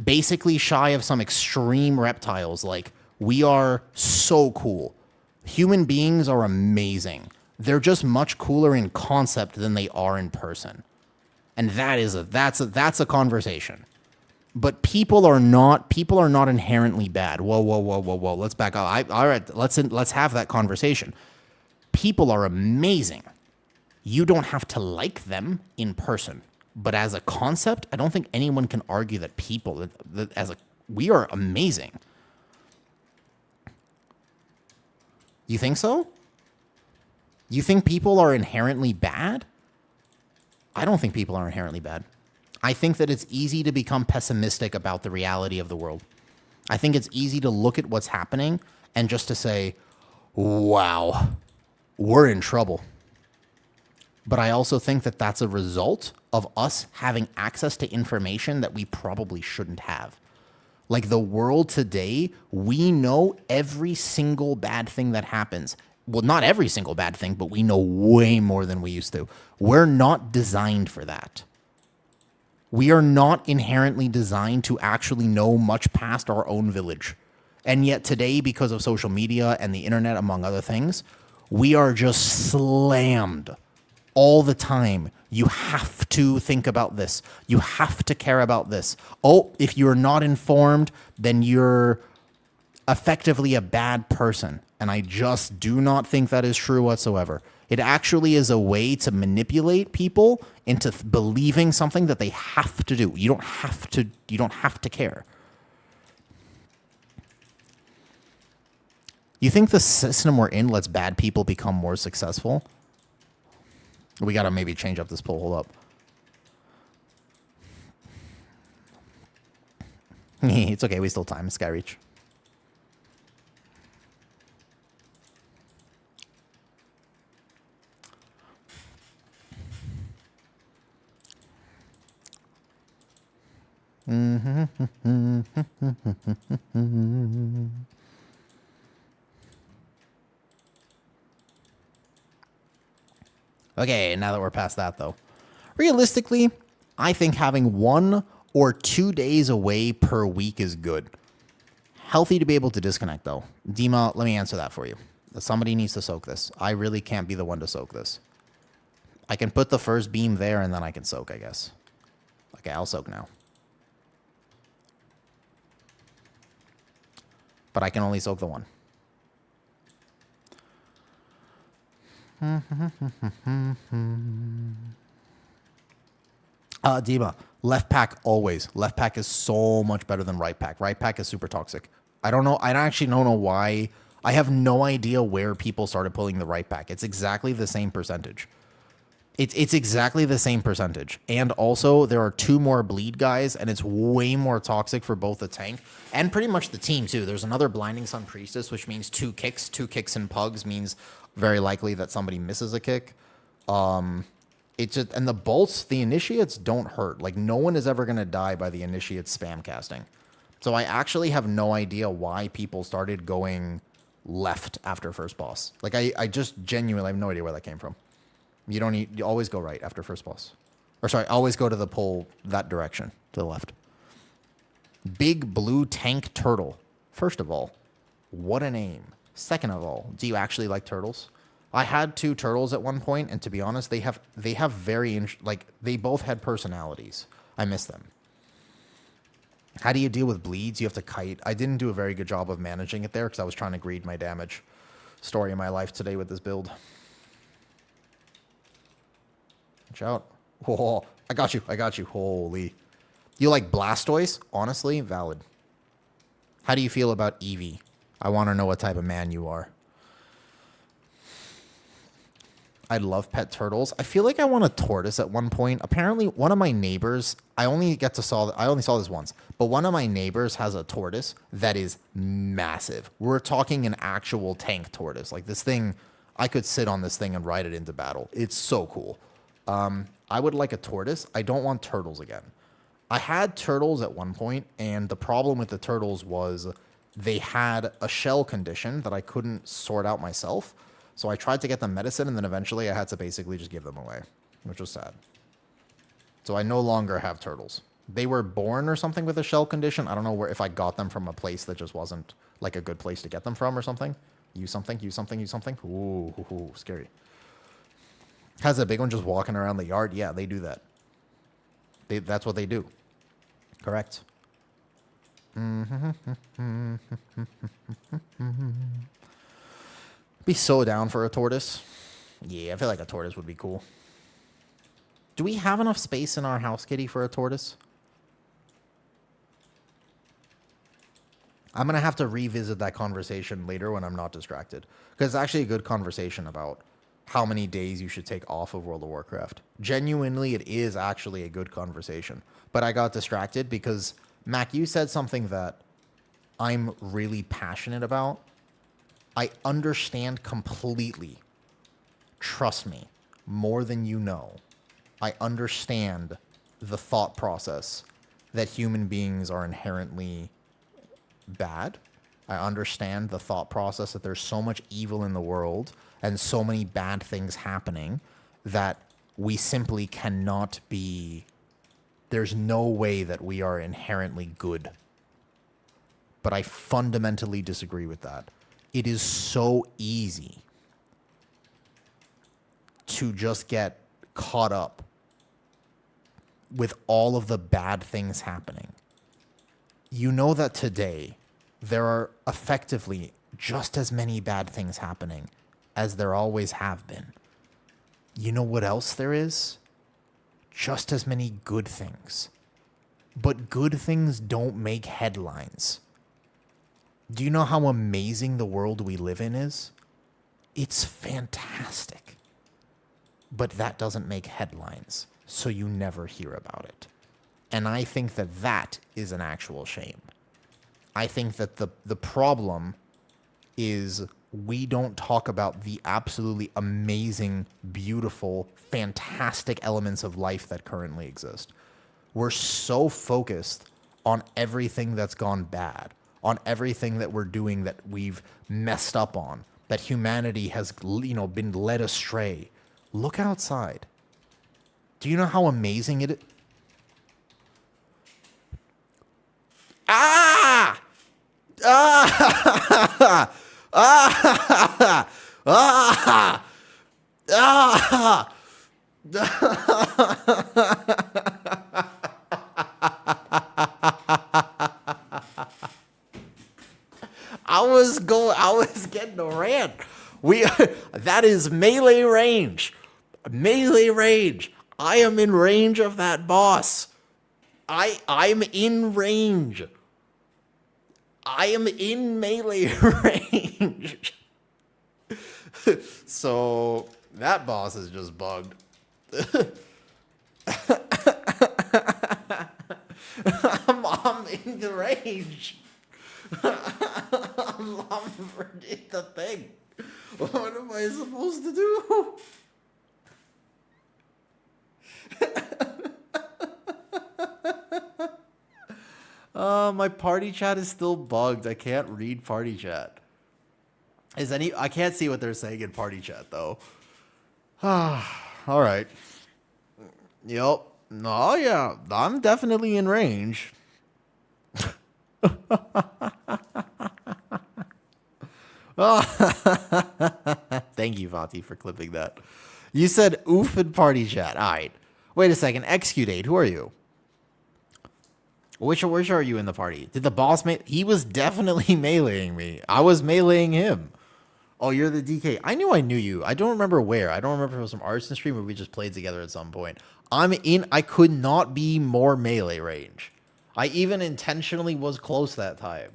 Basically shy of some extreme reptiles. Like, we are so cool. Human beings are amazing. They're just much cooler in concept than they are in person. And that's a conversation. But people are not inherently bad. Whoa. Let's back up. All right, let's have that conversation. People are amazing. You don't have to like them in person. But as a concept, I don't think anyone can argue that we are amazing. You think so? You think people are inherently bad? I don't think people are inherently bad. I think that it's easy to become pessimistic about the reality of the world. I think it's easy to look at what's happening and just to say, wow, we're in trouble. But I also think that that's a result of us having access to information that we probably shouldn't have. Like the world today, we know every single bad thing that happens. Well, not every single bad thing, but we know way more than we used to. We're not designed for that. We are not inherently designed to actually know much past our own village. And yet today, because of social media and the internet, among other things, we are just slammed all the time. You have to think about this. You have to care about this. Oh, if you're not informed, then you're effectively a bad person. And I just do not think that is true whatsoever. It actually is a way to manipulate people into believing something that they have to do. You don't have to care. You think the system we're in lets bad people become more successful? We got to maybe change up this poll. Hold up. It's okay. We still time. Skyreach. Okay, now that we're past that, though. Realistically, I think having 1 or 2 days away per week is good. Healthy to be able to disconnect, though. Dima, let me answer that for you. Somebody needs to soak this. I really can't be the one to soak this. I can put the first beam there, and then I can soak, I guess. Okay, I'll soak now. But I can only soak the one. Dima, left pack always. Left pack is so much better than right pack. Right pack is super toxic. I don't know. I actually don't know why. I have no idea where people started pulling the right pack. It's exactly the same percentage. It's exactly the same percentage. And also, there are 2 more bleed guys, and it's way more toxic for both the tank and pretty much the team, too. There's another Blinding Sun Priestess, which means 2 kicks. 2 kicks and pugs means very likely that somebody misses a kick. It's just, and the bolts, the initiates don't hurt. Like, no one is ever going to die by the initiates spam casting. So I actually have no idea why people started going left after first boss. Like, I just genuinely have no idea where that came from. You always go right after first boss. Or sorry, always go to the pole that direction, to the left. Big Blue Tank Turtle. First of all, what a name. Second of all, do you actually like turtles? I had 2 turtles at one point, and to be honest, they have very, they both had personalities. I miss them. How do you deal with bleeds? You have to kite. I didn't do a very good job of managing it there because I was trying to greed my damage. Story of my life today with this build. Watch out. Whoa, I got you. Holy. You like Blastoise? Honestly, valid. How do you feel about Eevee? I want to know what type of man you are. I love pet turtles. I feel like I want a tortoise at one point. Apparently, one of my neighbors, I only saw this once, but one of my neighbors has a tortoise that is massive. We're talking an actual tank tortoise. Like this thing, I could sit on this thing and ride it into battle. It's so cool. I would like a tortoise. I don't want turtles again. I had turtles at one point, and the problem with the turtles was they had a shell condition that I couldn't sort out myself. So I tried to get them medicine, and then eventually I had to basically just give them away, which was sad. So I no longer have turtles. They were born or something with a shell condition. I don't know if I got them from a place that just wasn't like a good place to get them from or something. Use something. Ooh, scary. Has a big one just walking around the yard? Yeah, they do that. That's what they do. Correct. Be so down for a tortoise. Yeah, I feel like a tortoise would be cool. Do we have enough space in our house kitty for a tortoise? I'm going to have to revisit that conversation later when I'm not distracted. Because it's actually a good conversation about how many days you should take off of World of Warcraft. Genuinely, it is actually a good conversation. But I got distracted because, Mac, you said something that I'm really passionate about. I understand completely. Trust me, more than you know. I understand the thought process that human beings are inherently bad. I understand the thought process that there's so much evil in the world and so many bad things happening that we simply cannot be... There's no way that we are inherently good. But I fundamentally disagree with that. It is so easy to just get caught up with all of the bad things happening. You know that today there are effectively just as many bad things happening as there always have been. You know what else there is? Just as many good things. But good things don't make headlines. Do you know how amazing the world we live in is? It's fantastic. But that doesn't make headlines, so you never hear about it. And I think that that is an actual shame. I think that the problem is we don't talk about the absolutely amazing, beautiful, fantastic elements of life that currently exist. We're so focused on everything that's gone bad, on everything that we're doing that we've messed up on, that humanity has, been led astray. Look outside. Do you know how amazing it is? Ah! Ah! Ah! Ah! Ah! I was getting a rant. That is melee range. Melee range. I am in range of that boss. I'm in range. I am in melee range. So that boss is just bugged. I'm in the range. I'm in the thing. What am I supposed to do? My party chat is still bugged. I can't read party chat. I can't see what they're saying in party chat though. All right. Yep. Oh yeah, I'm definitely in range. Thank you, Vati, for clipping that. You said oof in party chat. All right. Wait a second. Execute. Who are you? Which are you in the party? Did the boss he was definitely meleeing me. I was meleeing him. Oh, you're the DK. I knew you. I don't remember where. I don't remember if it was some Arson stream or we just played together at some point. I could not be more melee range. I even intentionally was close that time.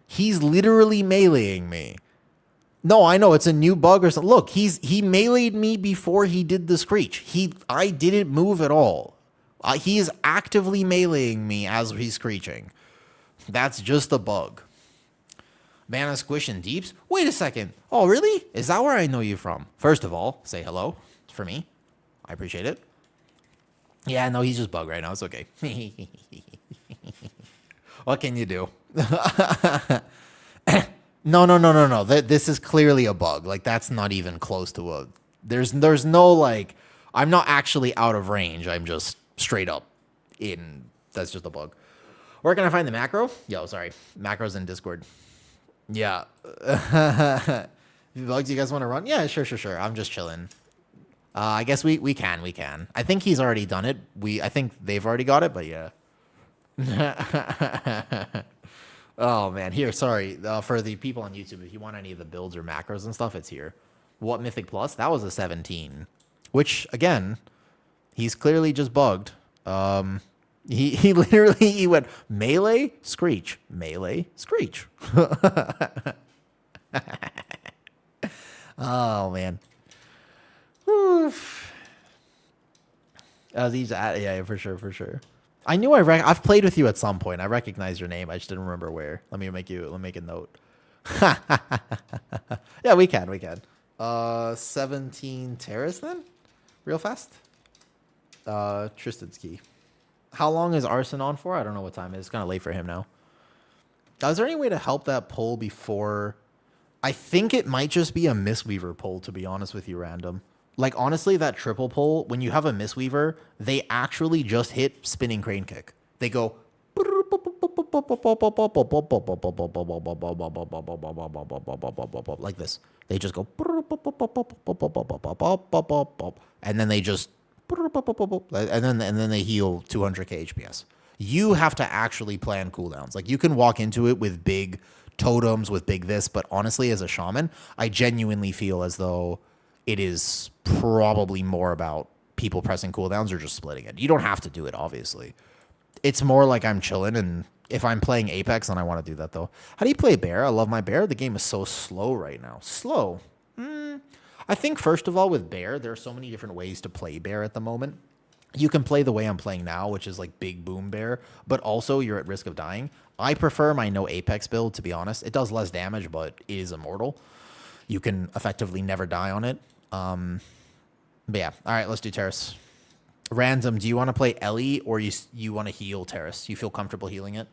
He's literally meleeing me. No, I know it's a new bug or something. Look, he meleeed me before he did the screech. I didn't move at all. He is actively meleeing me as he's screeching. That's just a bug. Banana Squish and Deeps? Wait a second. Oh, really? Is that where I know you from? First of all, say hello. It's for me. I appreciate it. Yeah, no, he's just bugged right now. It's okay. What can you do? No. This is clearly a bug. Like, that's not even close to a... There's no, like... I'm not actually out of range. I'm just straight up in... That's just a bug. Where can I find the macro? Yo, sorry. Macro's in Discord. Yeah. Bugs, you guys want to run? Yeah, sure. I'm just chilling. I guess we can. I think he's already done it. I think they've already got it, but yeah. Oh man, here. Sorry for the people on YouTube. If you want any of the builds or macros and stuff, it's here. What Mythic Plus? That was a 17, which again, he's clearly just bugged. He literally he went melee screech, melee screech. Oh man. Oof. Yeah, for sure. I knew I've played with you at some point. I recognize your name. I just didn't remember where. Let me make a note. Yeah, we can. 17 Terrace then? Real fast? Tristan's key. How long is Arson on for? I don't know what time it is. It's kind of late for him now. Is there any way to help that pull before? I think it might just be a Mistweaver pull, to be honest with you, random. Like, honestly, that triple pull, when you have a Mistweaver, they actually just hit Spinning Crane Kick. They go like this. They just go and then they just and then they heal 200k HPS. You have to actually plan cooldowns. Like, you can walk into it with big totems, with big this, but honestly, as a shaman, I genuinely feel as though it is probably more about people pressing cooldowns or just splitting it. You don't have to do it, obviously. It's more like I'm chilling, and if I'm playing Apex, then I want to do that, though. How do you play Bear? I love my Bear. The game is so slow right now. Slow? I think, first of all, with Bear, there are so many different ways to play Bear at the moment. You can play the way I'm playing now, which is like big boom Bear, but also you're at risk of dying. I prefer my no Apex build, to be honest. It does less damage, but it is immortal. You can effectively never die on it. But yeah, all right, let's do Terrace. Random, do you want to play Ellie or you want to heal Terrace? You feel comfortable healing it?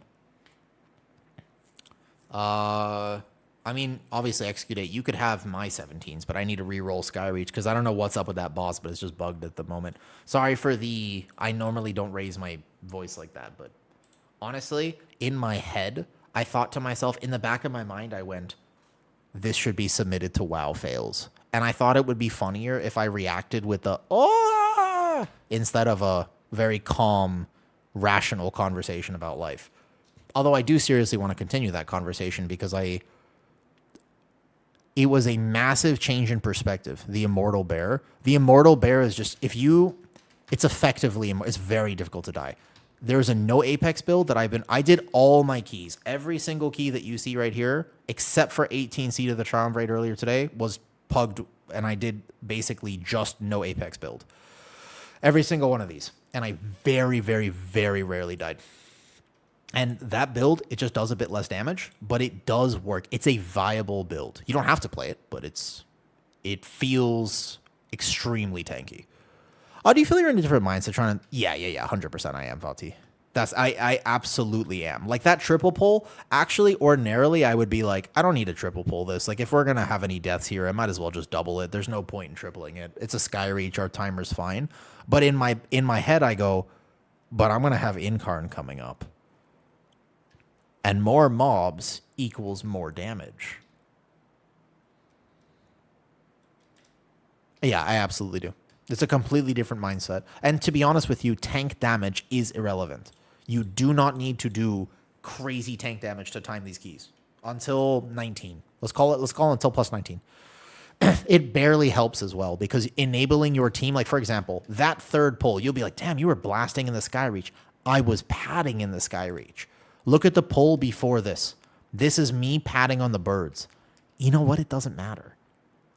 I mean, obviously execute 8. You could have my 17s, but I need to re-roll Skyreach because I don't know what's up with that boss, but it's just bugged at the moment. Sorry for I normally don't raise my voice like that, but honestly, in my head, I thought to myself, in the back of my mind, I went, this should be submitted to WoW fails. And I thought it would be funnier if I reacted with the, oh, instead of a very calm, rational conversation about life. Although I do seriously want to continue that conversation because it was a massive change in perspective. The Immortal Bear. The Immortal Bear is just, it's effectively, it's very difficult to die. There's a no Apex build that I did all my keys. Every single key that you see right here, except for 18 Seed of the Triumvirate earlier today, was pugged, and I did basically just no Apex build. Every single one of these. And I very, very, very rarely died. And that build, it just does a bit less damage, but it does work. It's a viable build. You don't have to play it, but it feels extremely tanky. Oh, do you feel you're in a different mindset trying to... Yeah, 100% I am, Vati. I absolutely am. Like, that triple pull, actually, ordinarily, I would be like, I don't need to triple pull this. Like, if we're going to have any deaths here, I might as well just double it. There's no point in tripling it. It's a Skyreach. Our timer's fine. But in my head, I go, but I'm going to have Incarn coming up. And more mobs equals more damage. Yeah, I absolutely do. It's a completely different mindset. And to be honest with you, tank damage is irrelevant. You do not need to do crazy tank damage to time these keys until 19. Let's call it until plus 19. It barely helps as well because enabling your team, like for example, that third pull, you'll be like, damn, you were blasting in the Skyreach. I was padding in the Skyreach. Look at the pull before this. This is me padding on the birds. You know what? It doesn't matter.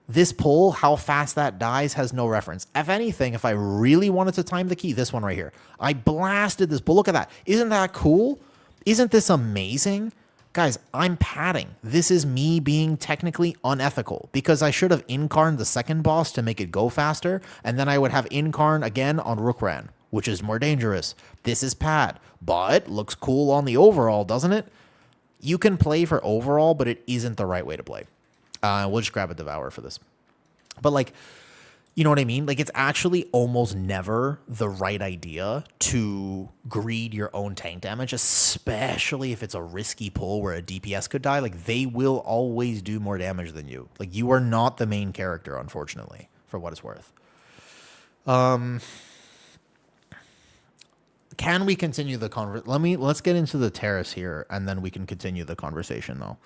This pull, how fast that dies, has no reference. If anything, if I really wanted to time the key, this one right here, I blasted this pull. Look at that. Isn't that cool? Isn't this amazing? Guys, I'm padding. This is me being technically unethical because I should have incarned the second boss to make it go faster, and then I would have incarn again on Rookran, which is more dangerous. This is pad, but looks cool on the overall, doesn't it? You can play for overall, but it isn't the right way to play. We'll just grab a Devour for this. But like, you know what I mean? Like, it's actually almost never the right idea to greed your own tank damage, especially if it's a risky pull where a DPS could die. Like, they will always do more damage than you. Like, you are not the main character, unfortunately, for what it's worth. Can we continue the let's get into the terrace here, and then we can continue the conversation, though.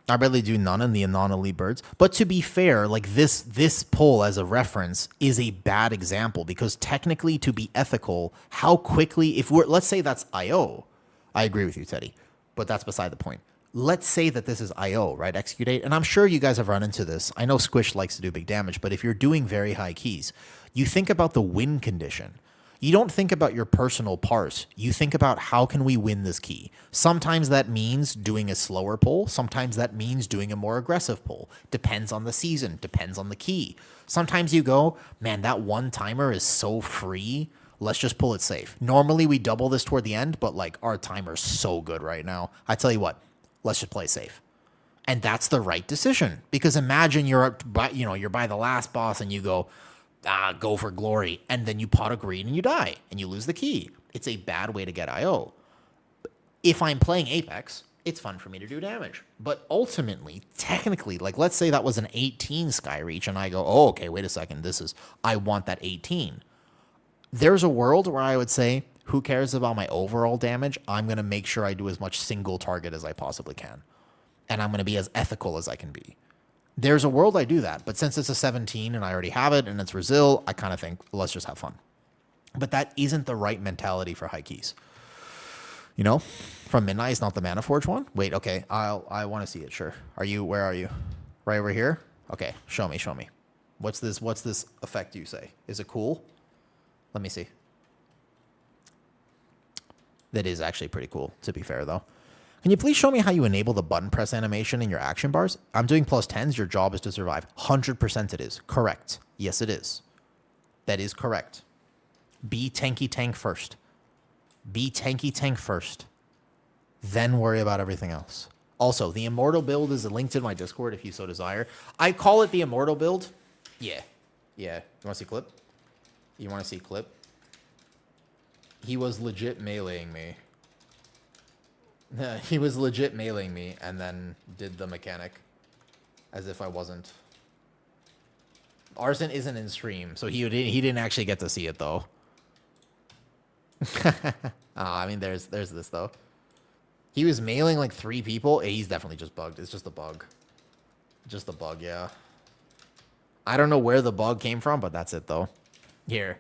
I really do none in the non-elite birds. But to be fair, like this poll as a reference is a bad example because technically, to be ethical, how quickly, if we're, let's say that's IO, I agree with you, Teddy, but that's beside the point. Let's say that this is IO, right? Execute 8. And I'm sure you guys have run into this. I know Squish likes to do big damage, but if you're doing very high keys, you think about the win condition. You don't think about your personal parse. You think about how can we win this key. Sometimes that means doing a slower pull. Sometimes that means doing a more aggressive pull. Depends on the season. Depends on the key. Sometimes you go, man, that one timer is so free. Let's just pull it safe. Normally we double this toward the end, but like our timer's so good right now. I tell you what, let's just play safe. And that's the right decision. Because imagine you're by the last boss and you go for glory, and then you pot a green and you die, and you lose the key. It's a bad way to get IO. If I'm playing Apex, it's fun for me to do damage. But ultimately, technically, like let's say that was an 18 Sky Reach, and I go, oh, okay, wait a second, I want that 18. There's a world where I would say, who cares about my overall damage? I'm going to make sure I do as much single target as I possibly can. And I'm going to be as ethical as I can be. There's a world I do that, but since it's a 17 and I already have it and it's Brazil, I kind of think, let's just have fun. But that isn't the right mentality for high keys. You know, from Midnight is not the Mana Forge one. Wait, okay, I want to see it. Sure. Where are you? Right over here? Okay, show me. What's this effect you say? Is it cool? Let me see. That is actually pretty cool, to be fair, though. Can you please show me how you enable the button press animation in your action bars? I'm doing +10s. Your job is to survive. 100% it is. Correct. Yes, it is. That is correct. Be tanky tank first. Be tanky tank first. Then worry about everything else. Also, the Immortal build is linked in my Discord if you so desire. I call it the Immortal build. Yeah. You want to see clip? You want to see clip? He was legit meleeing me. He was legit mailing me and then did the mechanic as if I wasn't. Arson isn't in stream, so he didn't actually get to see it though. I mean, there's this though. He was mailing like 3 people. He's definitely just bugged. It's just a bug. Just a bug, yeah. I don't know where the bug came from, but that's it though. Here.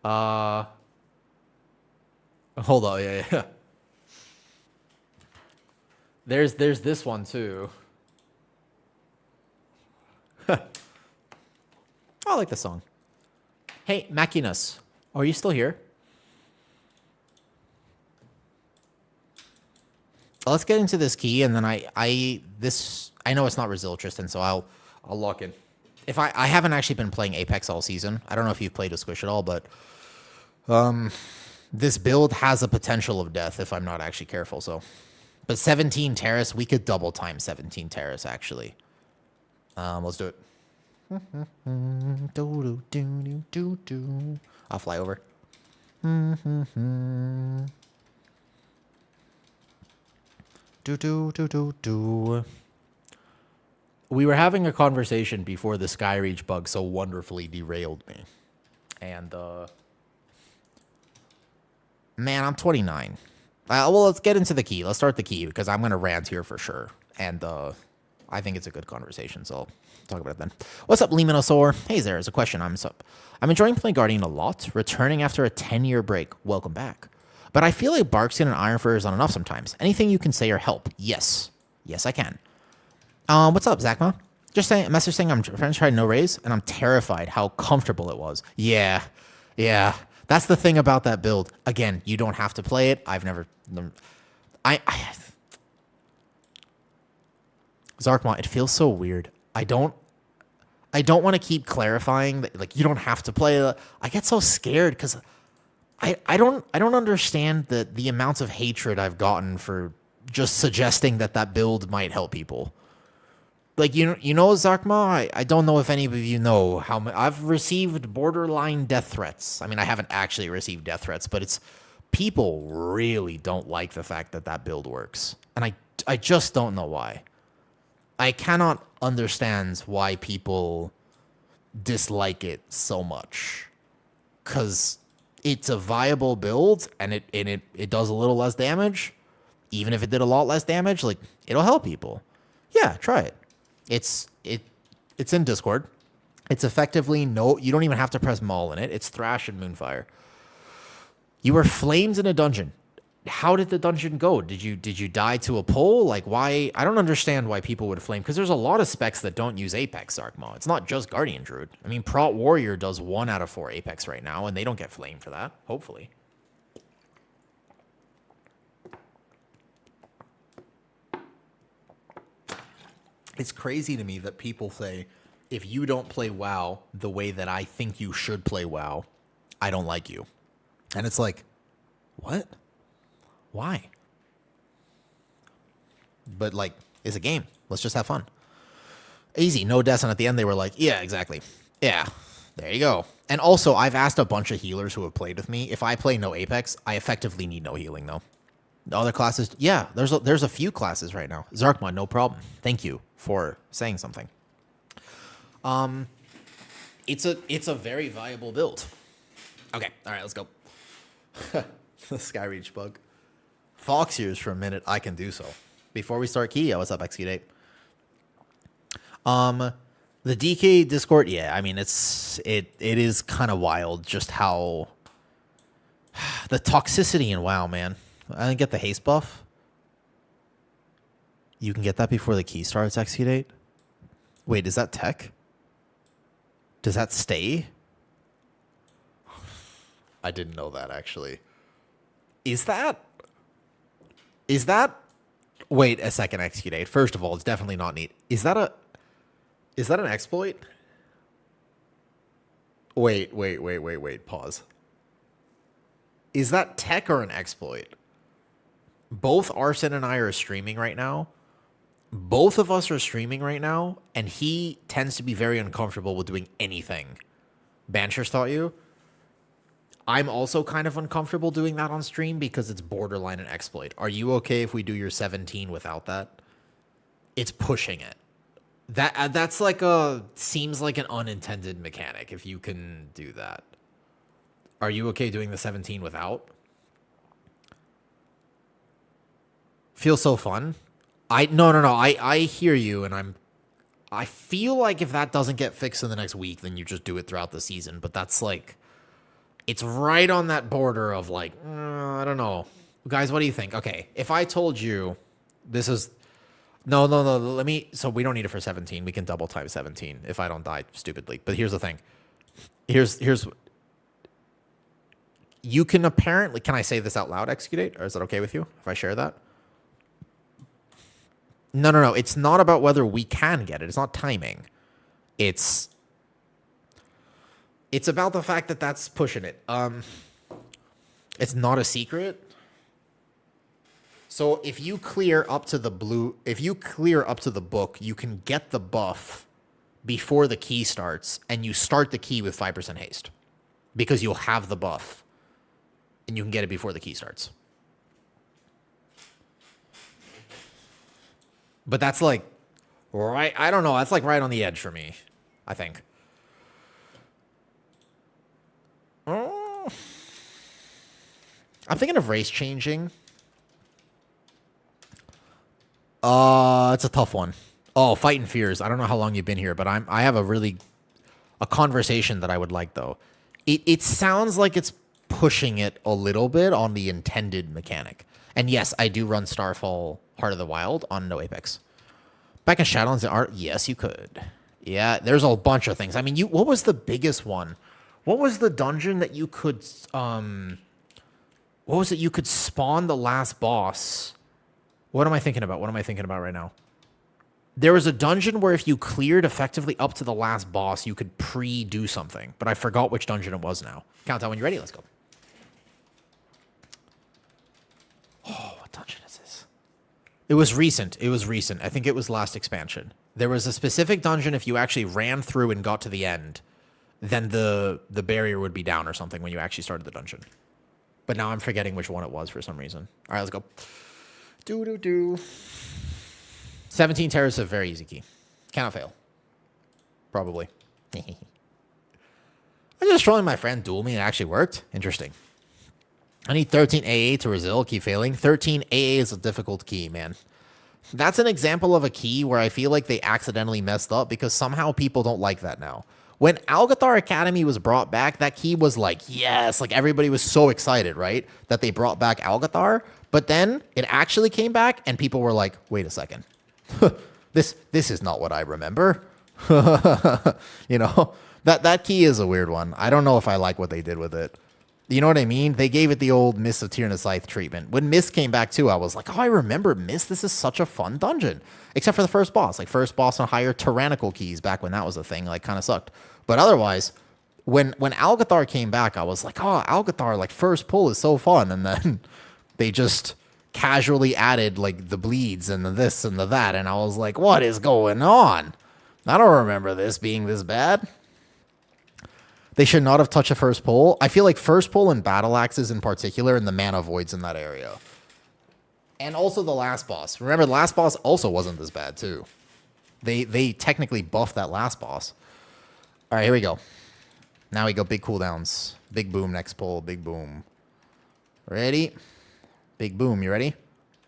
Hold on, yeah. There's this one too. I like the song. Hey, Macinus, are you still here? Let's get into this key, and then I know it's not Brazil, Tristan, so I'll lock in. If I haven't actually been playing Apex all season. I don't know if you've played a Squish at all, but this build has a potential of death if I'm not actually careful. So. But 17 Terrace, we could double time 17 Terrace, actually. Let's do it. I'll fly over. We were having a conversation before the Skyreach bug so wonderfully derailed me. And, man, I'm 29. Well, let's get into the key. Let's start the key, because I'm going to rant here for sure. And I think it's a good conversation, so I'll talk about it then. What's up, Leminosaur? Hey, there's a question. I'm enjoying playing Guardian a lot, returning after a 10-year break. Welcome back. But I feel like Barkskin and Ironfur is not enough sometimes. Anything you can say or help? Yes. Yes, I can. What's up, Zachma? Just a message saying I'm French tried no raise, and I'm terrified how comfortable it was. Yeah. That's the thing about that build. Again, you don't have to play it. I've never... Zarkma, it feels so weird. I don't want to keep clarifying that, like, you don't have to play it. I get so scared because I don't understand the amount of hatred I've gotten for just suggesting that build might help people. Like, you know, Zarkma, I don't know if any of you know how I've received borderline death threats. I mean, I haven't actually received death threats, but it's people really don't like the fact that build works. And I just don't know why. I cannot understand why people dislike it so much. Because it's a viable build, and it does a little less damage. Even if it did a lot less damage, like, it'll help people. Yeah, try it. It's in Discord. It's effectively you don't even have to press Maul in it. It's Thrash and Moonfire. You were flamed in a dungeon. How did the dungeon go? Did you die to a pole? Like, why? I don't understand why people would flame, because there's a lot of specs that don't use Apex, Zarkmaw. It's not just Guardian Druid. I mean, Prot Warrior does 1 out of 4 Apex right now, and they don't get flamed for that, hopefully. It's crazy to me that people say, if you don't play WoW the way that I think you should play WoW, I don't like you. And it's like, what? Why? But, like, it's a game. Let's just have fun. Easy, no deaths, and at the end they were like, yeah, exactly. Yeah, there you go. And also, I've asked a bunch of healers who have played with me, if I play no Apex, I effectively need no healing, though. The other classes, yeah, there's a few classes right now. Zarkma, no problem. Thank you for saying something. It's a very viable build. Okay, all right, let's go. The Skyreach bug. Fox ears for a minute. I can do so. Before we start, Kia, what's up, XQ8? The DK Discord, yeah, I mean, it is kind of wild just how the toxicity in WoW, man. I didn't get the haste buff. You can get that before the key starts, XQ8? Wait, is that tech? Does that stay? I didn't know that, actually. Is that... Wait a second, XQ8. First of all, it's definitely not neat. Is that an exploit? Wait. Pause. Is that tech or an exploit? Both Arson and I are streaming right now. Both of us are streaming right now, and he tends to be very uncomfortable with doing anything. Banshers taught you? I'm also kind of uncomfortable doing that on stream because it's borderline an exploit. Are you okay if we do your 17 without that? It's pushing it. That's like seems like an unintended mechanic if you can do that. Are you okay doing the 17 without? Feels so fun. No. I hear you, and I feel like if that doesn't get fixed in the next week, then you just do it throughout the season. But that's like, it's right on that border of like, I don't know. Guys, what do you think? Okay, if I told you this is... No, let me... So we don't need it for 17. We can double time 17 if I don't die stupidly. But here's the thing. Here's... You can apparently... Can I say this out loud, Execute? Or is it okay with you if I share that? No. It's not about whether we can get it. It's not timing. It's about the fact that that's pushing it. It's not a secret. So if you clear up to the book, you can get the buff before the key starts, and you start the key with 5% haste because you'll have the buff, and you can get it before the key starts. But that's like right. I don't know. That's like right on the edge for me, I think. Oh. I'm thinking of race changing. It's a tough one. Oh, Fighting Fears. I don't know how long you've been here, but I have a conversation that I would like, though. It sounds like it's pushing it a little bit on the intended mechanic. And yes, I do run Starfall Heart of the Wild on no Apex. Back in Shadowlands and Art, yes, you could. Yeah, there's a bunch of things. I mean, what was the biggest one? What was the dungeon that you could what was it? You could spawn the last boss. What am I thinking about? What am I thinking about right now? There was a dungeon where if you cleared effectively up to the last boss, you could pre-do something. But I forgot which dungeon it was now. Countdown when you're ready. Let's go. Oh, what dungeon is this? It was recent. I think it was last expansion. There was a specific dungeon, if you actually ran through and got to the end, then the barrier would be down or something when you actually started the dungeon. But now I'm forgetting which one it was for some reason. All right, let's go. 17 terrorists are very easy key. Cannot fail. Probably. I just trolling my friend duel me and it actually worked. Interesting. I need 13 AA to resil, keep failing. 13 AA is a difficult key, man. That's an example of a key where I feel like they accidentally messed up because somehow people don't like that now. When Algathar Academy was brought back, that key was like, yes, like everybody was so excited, right? That they brought back Algathar. But then it actually came back and people were like, wait a second. This is not what I remember. You know, that key is a weird one. I don't know if I like what they did with it. You know what I mean? They gave it the old Mists of Tyranid Scythe treatment. When Mist came back too, I was like, oh, I remember Mist. This is such a fun dungeon. Except for the first boss. Like, first boss on higher tyrannical keys back when that was a thing. Like, kind of sucked. But otherwise, when Algathar came back, I was like, oh, Algathar, like, first pull is so fun. And then they just casually added, like, the bleeds and the this and the that. And I was like, what is going on? I don't remember this being this bad. They should not have touched a first pull. I feel like first pull and battle axes in particular and the mana voids in that area. And also the last boss. Remember, the last boss also wasn't this bad too. They technically buffed that last boss. All right, here we go. Now we go big cooldowns. Big boom next pull. Big boom. Ready? Big boom. You ready?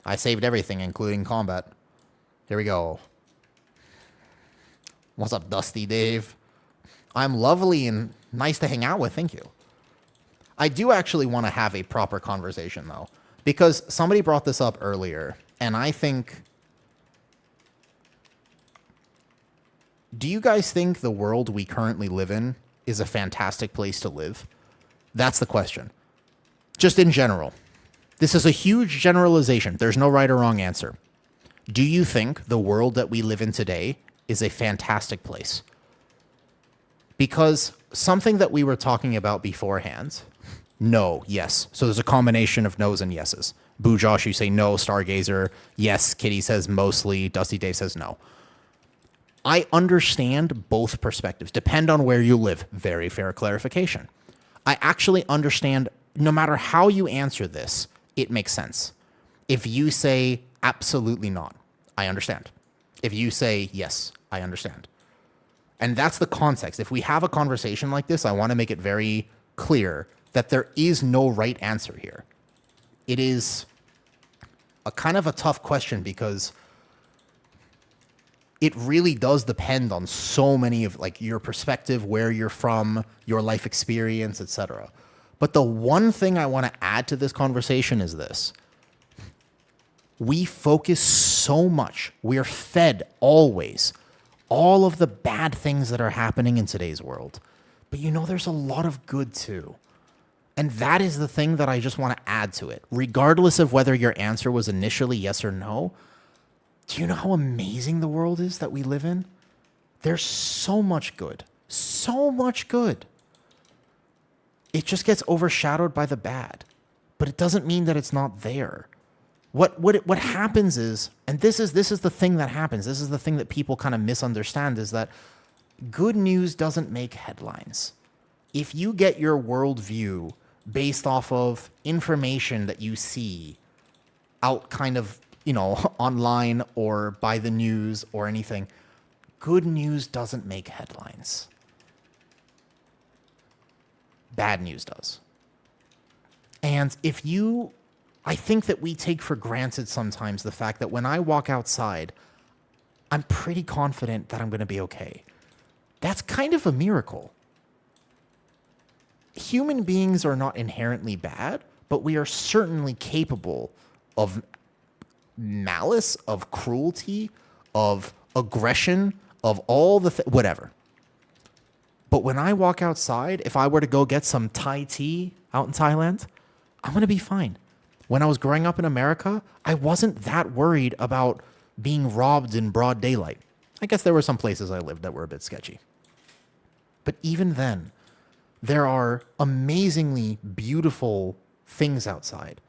I saved everything, including combat. Here we go. What's up, Dusty Dave? I'm lovely and nice to hang out with. Thank you. I do actually want to have a proper conversation, though, because somebody brought this up earlier, and I think... Do you guys think the world we currently live in is a fantastic place to live? That's the question. Just in general. This is a huge generalization. There's no right or wrong answer. Do you think the world that we live in today is a fantastic place? Because something that we were talking about beforehand, no, yes. So there's a combination of no's and yeses. Boo Josh, you say no. Stargazer, yes. Kitty says mostly. Dusty Dave says no. I understand both perspectives. Depend on where you live. Very fair clarification. I actually understand no matter how you answer this, it makes sense. If you say absolutely not, I understand. If you say yes, I understand. And that's the context. If we have a conversation like this, I want to make it very clear that there is no right answer here. It is a kind of a tough question because it really does depend on so many of like your perspective, where you're from, your life experience, etc. But the one thing I want to add to this conversation is this. We focus so much. We are fed always all of the bad things that are happening in today's world. But you know, there's a lot of good too. And that is the thing that I just want to add to it. Regardless of whether your answer was initially yes or no, do you know how amazing the world is that we live in? There's so much good. So much good. It just gets overshadowed by the bad. But it doesn't mean that it's not there. What happens is, and this is the thing that happens, this is the thing that people kind of misunderstand, is that good news doesn't make headlines. If you get your worldview based off of information that you see out kind of, you know, online or by the news or anything, good news doesn't make headlines. Bad news does. And I think that we take for granted sometimes the fact that when I walk outside, I'm pretty confident that I'm going to be okay. That's kind of a miracle. Human beings are not inherently bad, but we are certainly capable of malice, of cruelty, of aggression, of all the whatever. But when I walk outside, if I were to go get some Thai tea out in Thailand, I'm going to be fine. When I was growing up in America, I wasn't that worried about being robbed in broad daylight. I guess there were some places I lived that were a bit sketchy. But even then, there are amazingly beautiful things outside.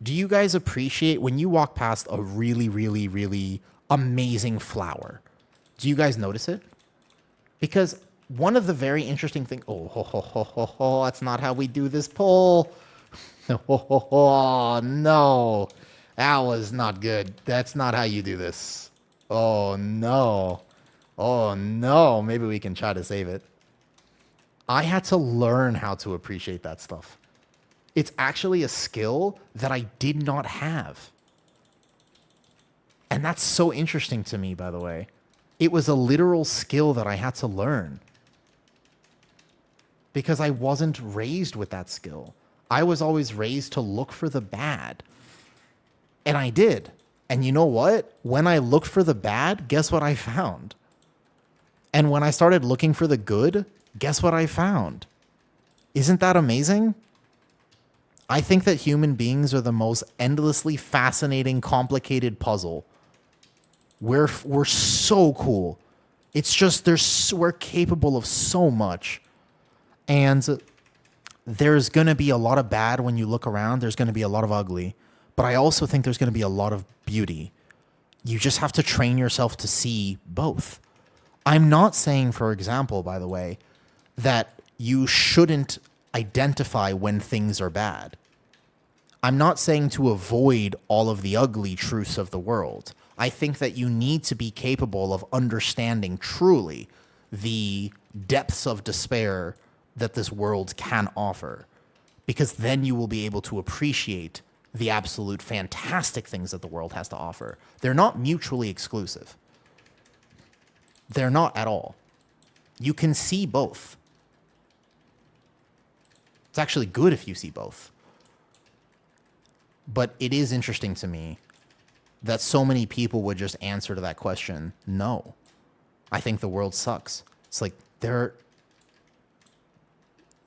Do you guys appreciate when you walk past a really, really, really amazing flower? Do you guys notice it? Because one of the very interesting things... Oh, that's not how we do this poll. Oh, no. That was not good. That's not how you do this. Oh, no. Oh, no. Maybe we can try to save it. I had to learn how to appreciate that stuff. It's actually a skill that I did not have. And that's so interesting to me, by the way. It was a literal skill that I had to learn because I wasn't raised with that skill. I was always raised to look for the bad. And I did. And you know what? When I looked for the bad, guess what I found? And when I started looking for the good, guess what I found? Isn't that amazing? I think that human beings are the most endlessly fascinating, complicated puzzle. We're so cool. It's just we're capable of so much. And there's going to be a lot of bad when you look around. There's going to be a lot of ugly. But I also think there's going to be a lot of beauty. You just have to train yourself to see both. I'm not saying, for example, by the way, that you shouldn't identify when things are bad. I'm not saying to avoid all of the ugly truths of the world. I think that you need to be capable of understanding truly the depths of despair that this world can offer, because then you will be able to appreciate the absolute fantastic things that the world has to offer. They're not mutually exclusive. They're not at all. You can see both. It's actually good if you see both. But it is interesting to me that so many people would just answer to that question, no. I think the world sucks. It's like there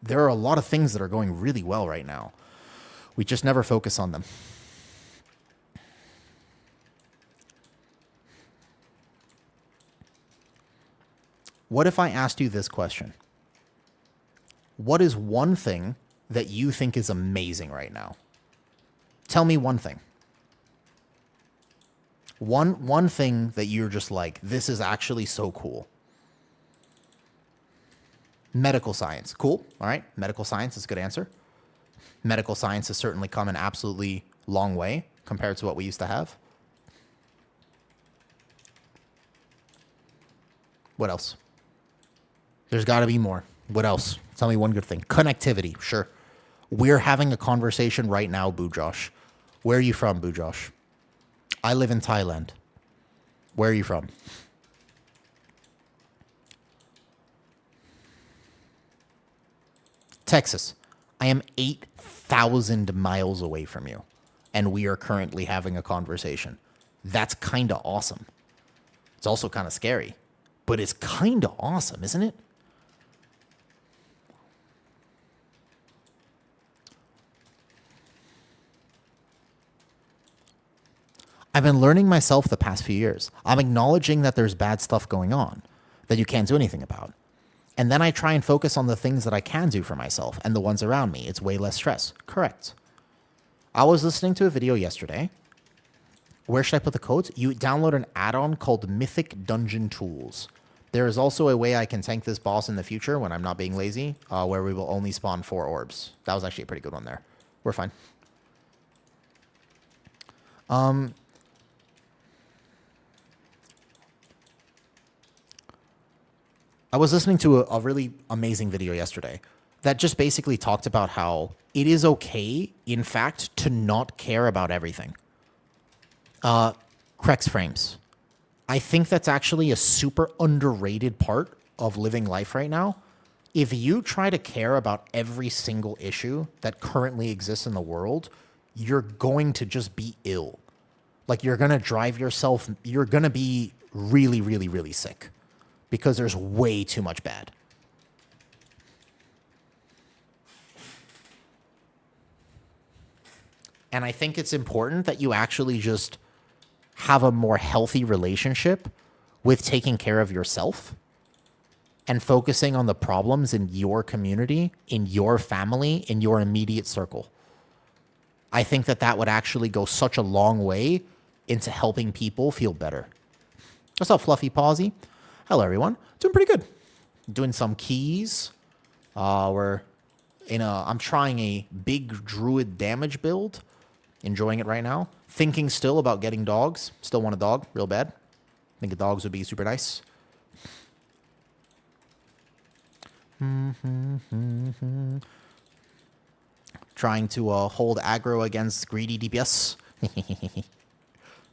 are a lot of things that are going really well right now. We just never focus on them. What if I asked you this question? What is one thing that you think is amazing right now? Tell me one thing. One thing that you're just like, this is actually so cool. Medical science. Cool. All right. Medical science is a good answer. Medical science has certainly come an absolutely long way compared to what we used to have. What else? There's got to be more. What else? Tell me one good thing. Connectivity. Sure. We're having a conversation right now, Boo Josh. Where are you from, Boo Josh? I live in Thailand. Where are you from? Texas. I am 8,000 miles away from you, and we are currently having a conversation. That's kind of awesome. It's also kind of scary, but it's kind of awesome, isn't it? I've been learning myself the past few years. I'm acknowledging that there's bad stuff going on that you can't do anything about. And then I try and focus on the things that I can do for myself and the ones around me. It's way less stress. Correct. I was listening to a video yesterday. Where should I put the codes? You download an add-on called Mythic Dungeon Tools. There is also a way I can tank this boss in the future when I'm not being lazy, where we will only spawn 4 orbs. That was actually a pretty good one there. We're fine. I was listening to a really amazing video yesterday that just basically talked about how it is okay, in fact, to not care about everything. Crex frames. I think that's actually a super underrated part of living life right now. If you try to care about every single issue that currently exists in the world, you're going to just be ill. Like, you're going to drive yourself, you're going to be really, really, really sick. Because there's way too much bad. And I think it's important that you actually just have a more healthy relationship with taking care of yourself and focusing on the problems in your community, in your family, in your immediate circle. I think that that would actually go such a long way into helping people feel better. What's up, Fluffy Pawsy? Hello, everyone. Doing pretty good. Doing some keys. I'm trying a big druid damage build. Enjoying it right now. Thinking still about getting dogs. Still want a dog, real bad. I think the dogs would be super nice. Trying to hold aggro against greedy DPS.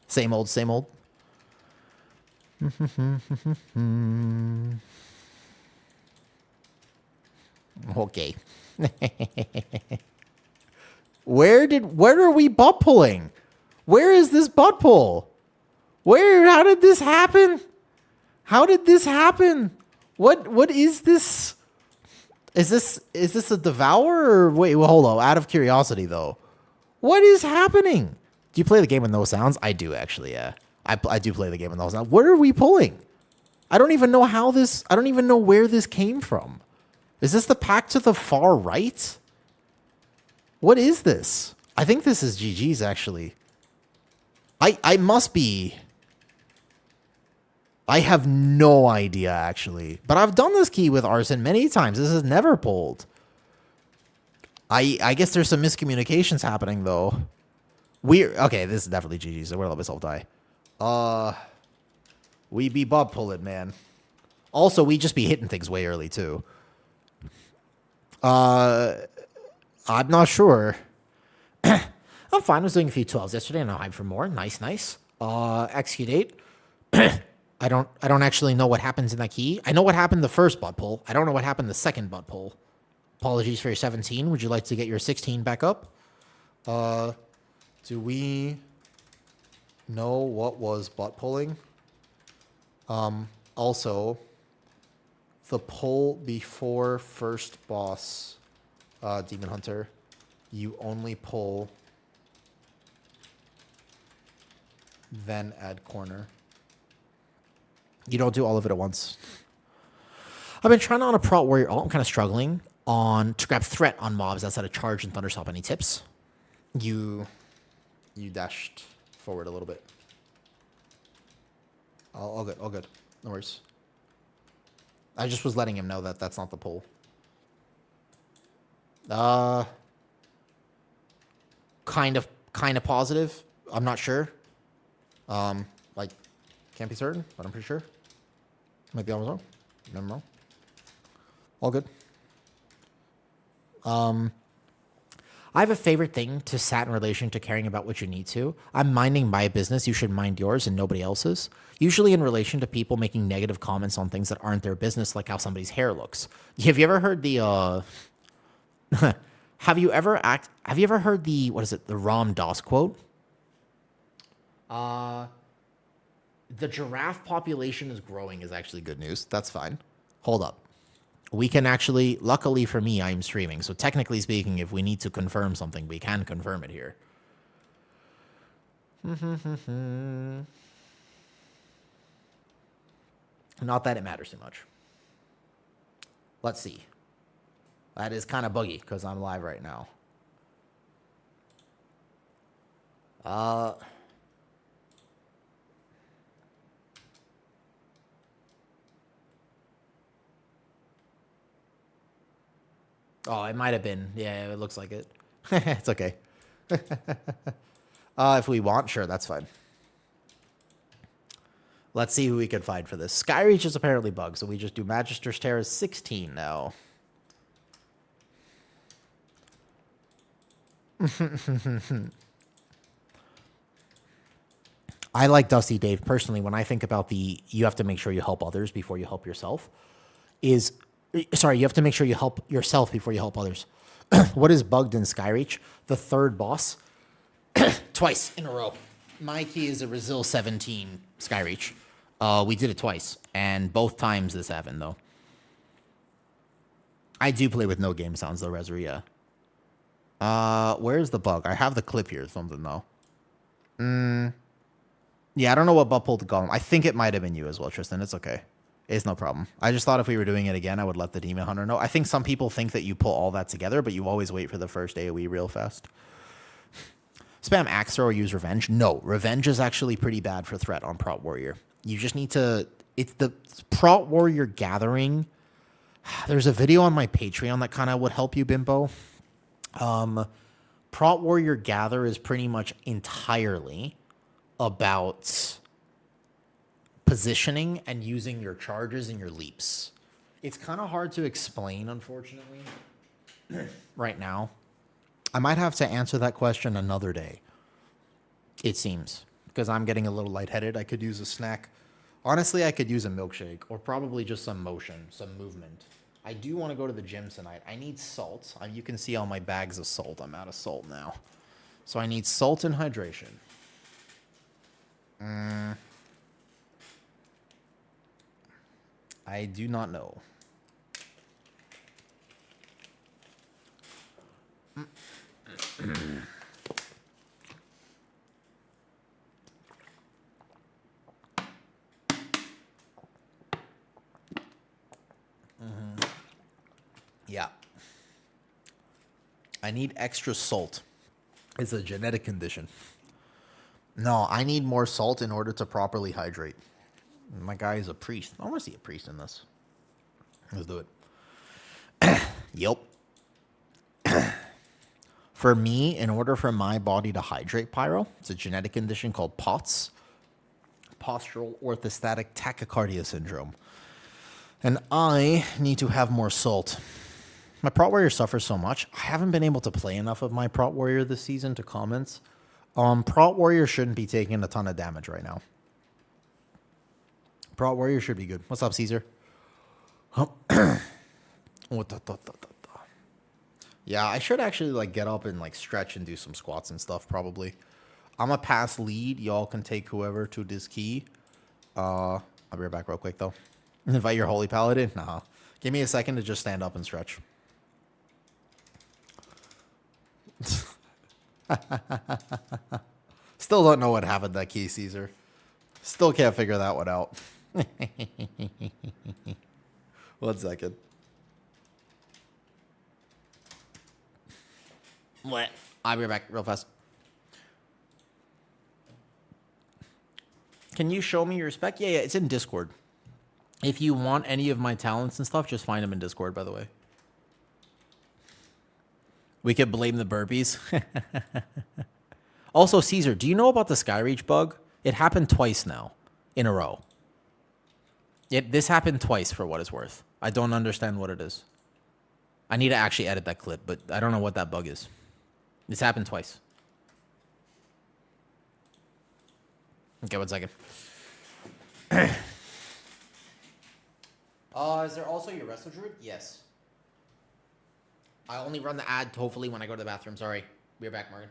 Same old, same old. Okay. Where are we butt pulling? Where is this butt pull? How did this happen? How did this happen? What is this? Is this a devour or wait, well, hold on. Out of curiosity though. What is happening? Do you play the game with no sounds? I do actually, yeah. I do play the game with no sounds. What are we pulling? I don't even know I don't even know where this came from. Is this the pack to the far right? What is this? I think this is GG's actually. I must be. I have no idea actually. But I've done this key with Arson many times. This is never pulled. I guess there's some miscommunications happening though. Okay, this is definitely GG's, so we're gonna let myself die. We be bob pulling, man. Also, we just be hitting things way early too. I'm not sure. I'm fine. I was doing a few 12s yesterday and I'm hyped for more. Nice, nice. Execute 8. I don't actually know what happens in that key. I know what happened the first butt pull. I don't know what happened the second butt pull. Apologies for your 17. Would you like to get your 16 back up? Do we know what was butt pulling? Also, the pull before first boss, Demon Hunter, you only pull, then add corner. You don't do all of it at once. I've been trying on a prot warrior. I'm kind of struggling to grab threat on mobs outside of charge and thunderstop. Any tips? You dashed forward a little bit. All good, all good. No worries. I just was letting him know that that's not the pull. Kind of positive. I'm not sure. Like, can't be certain, but I'm pretty sure. Might be almost wrong. Never wrong. All good. I have a favorite thing to sat in relation to caring about what you need to. I'm minding my business. You should mind yours and nobody else's. Usually in relation to people making negative comments on things that aren't their business, like how somebody's hair looks. Have you ever heard the, have you ever heard the, what is it, the Ram Dass quote? The giraffe population is growing is actually good news. That's fine. Hold up. We can actually, luckily for me, I'm streaming. So technically speaking, if we need to confirm something, we can confirm it here. Not that it matters too much. Let's see. That is kind of buggy because I'm live right now. Oh, it might have been. Yeah, it looks like it. It's okay. If we want, sure, that's fine. Let's see who we can find for this. Skyreach is apparently bugged, so we just do Magister's Terror 16 now. I like Dusty Dave personally. When I think about you have to make sure you help others before you help yourself. Sorry, you have to make sure you help yourself before you help others. What is bugged in Skyreach? The third boss. Twice in a row. My key is a Resil 17 Skyreach. We did it twice, and both times this happened, though. I do play with no game sounds, though, Rezaria. Where's the bug? I have the clip here or something, though. Yeah, I don't know what butt pull to call him. I think it might have been you as well, Tristan. It's okay. It's no problem. I just thought if we were doing it again, I would let the Demon Hunter know. I think some people think that you pull all that together, but you always wait for the first AoE real fast. Spam Axe Throw or use Revenge? No, Revenge is actually pretty bad for threat on Prot Warrior. You just need to... It's the Prot Warrior gathering. There's a video on my Patreon that kind of would help you, Bimbo. Prot Warrior Gather is pretty much entirely about positioning and using your charges and your leaps. It's kind of hard to explain, unfortunately, right now. I might have to answer that question another day, it seems, because I'm getting a little lightheaded. I could use a snack. Honestly, I could use a milkshake or probably just some motion, some movement. I do want to go to the gym tonight. I need salt. You can see all my bags of salt. I'm out of salt now. So I need salt and hydration. I do not know. Yeah. I need extra salt. It's a genetic condition. No, I need more salt in order to properly hydrate. My guy is a priest. I want to see a priest in this. Let's do it. Yep. For me, in order for my body to hydrate, Pyro, it's a genetic condition called POTS, postural orthostatic tachycardia syndrome. And I need to have more salt. My Prot Warrior suffers so much. I haven't been able to play enough of my Prot Warrior this season to comment. Prot Warrior shouldn't be taking a ton of damage right now. Prot Warrior should be good. What's up, Caesar? Yeah, I should actually like get up and like stretch and do some squats and stuff probably. I'm a pass lead. Y'all can take whoever to this key. I'll be right back real quick though. Invite your holy paladin? Nah. Give me a second to just stand up and stretch. Still don't know what happened to that key, Caesar. Still can't figure that one out. 1 second. What? I'll be right back real fast. Can you show me your spec? Yeah, it's in Discord. If you want any of my talents and stuff, just find them in Discord, by the way. We could blame the burpees. Also, Caesar, do you know about the Skyreach bug? It happened twice now in a row. This happened twice for what it's worth. I don't understand what it is. I need to actually edit that clip, but I don't know what that bug is. This happened twice. Okay, 1 second. Is there also your Wrestle Druid? Yes. I only run the ad, hopefully, when I go to the bathroom. Sorry. Be right back, Morgan.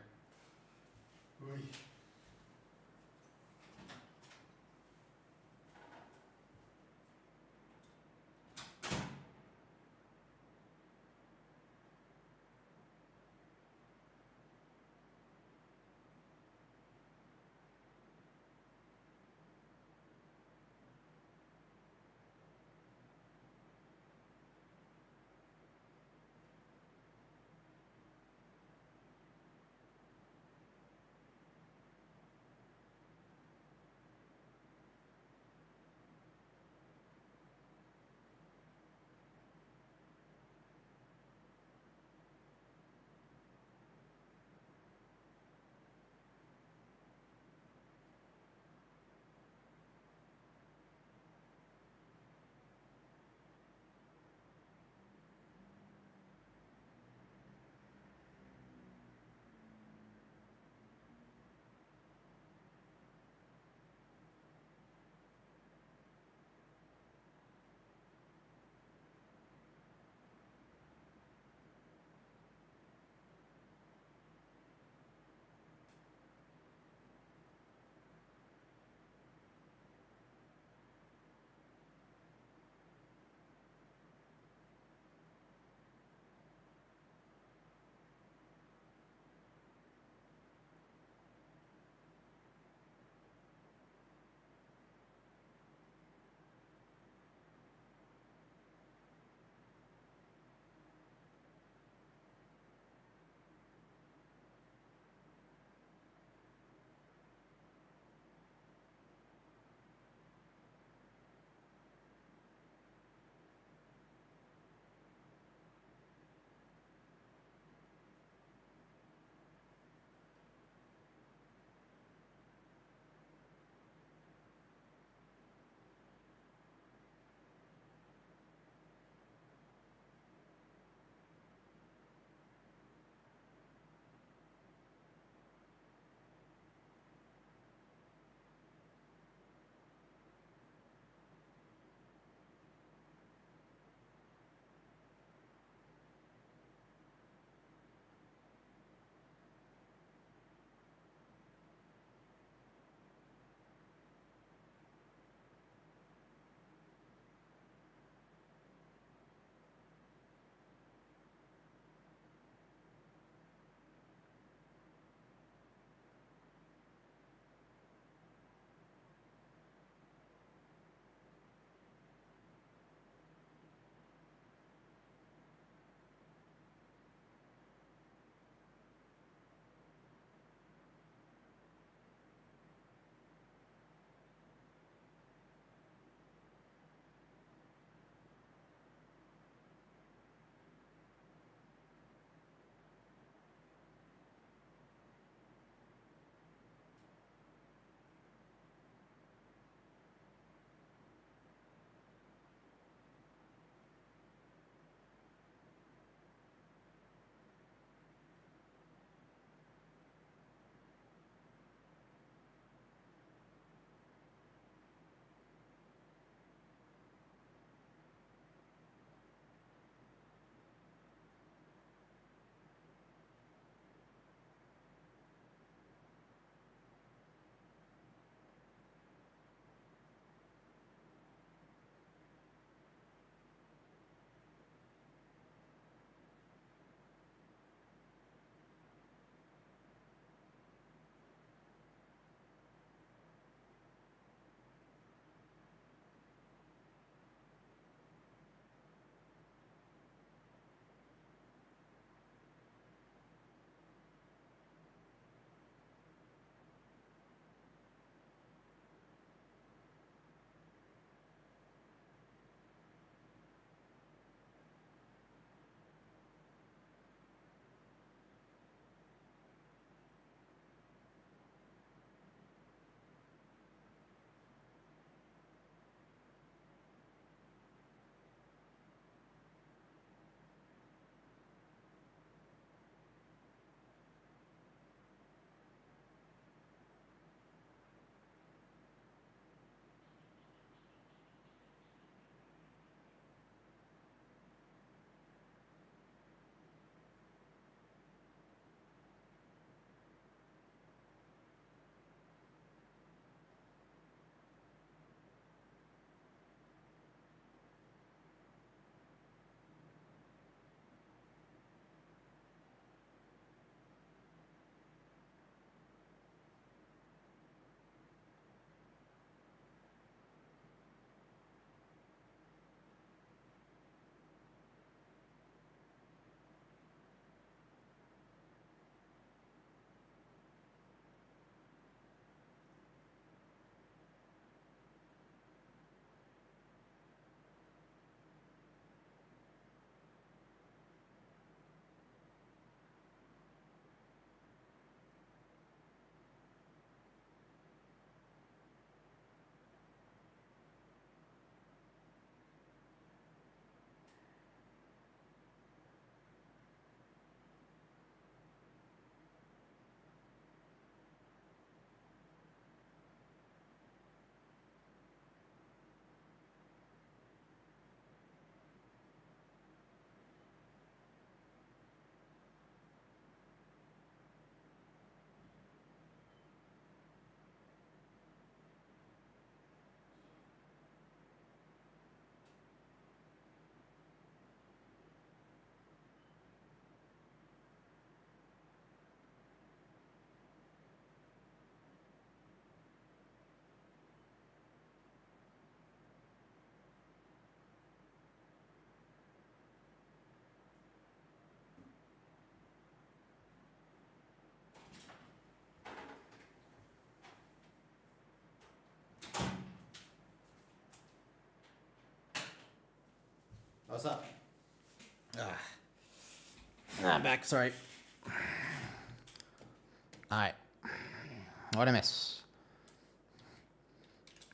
What's up? I'm back. Sorry. All right. What'd I miss?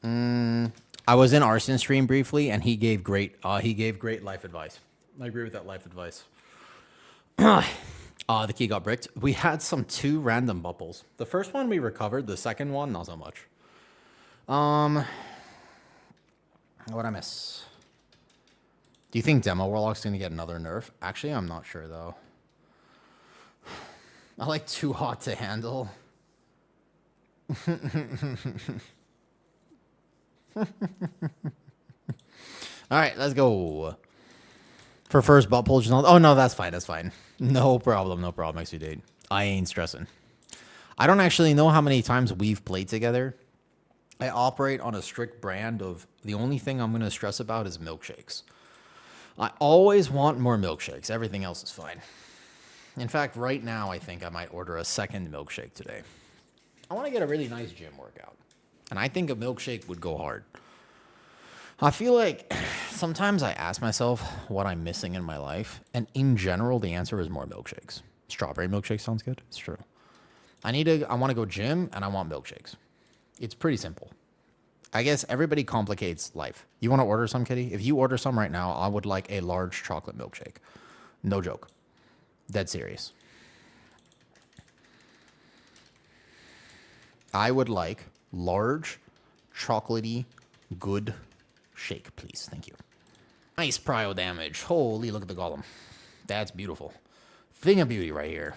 I was in Arson's stream briefly, and he gave great life advice. I agree with that life advice. The key got bricked. We had 2 random bubbles. The first one we recovered. The second one, not so much. What'd I miss? Do you think Demo Warlock's gonna get another nerf? Actually, I'm not sure though. I like too hot to handle. All right, let's go. For first butt pull, oh no, that's fine, that's fine. No problem, XU date. I ain't stressing. I don't actually know how many times we've played together. I operate on a strict brand of the only thing I'm gonna stress about is milkshakes. I always want more milkshakes. Everything else is fine. In fact, right now, I think I might order a second milkshake today. I want to get a really nice gym workout. And I think a milkshake would go hard. I feel like sometimes I ask myself what I'm missing in my life. And in general, the answer is more milkshakes. Strawberry milkshake sounds good. It's true. I want to go gym and I want milkshakes. It's pretty simple. I guess everybody complicates life. You want to order some, Kitty? If you order some right now, I would like a large chocolate milkshake. No joke. Dead serious. I would like large, chocolatey, good shake, please. Thank you. Nice prio damage. Holy, look at the golem. That's beautiful. Thing of beauty right here.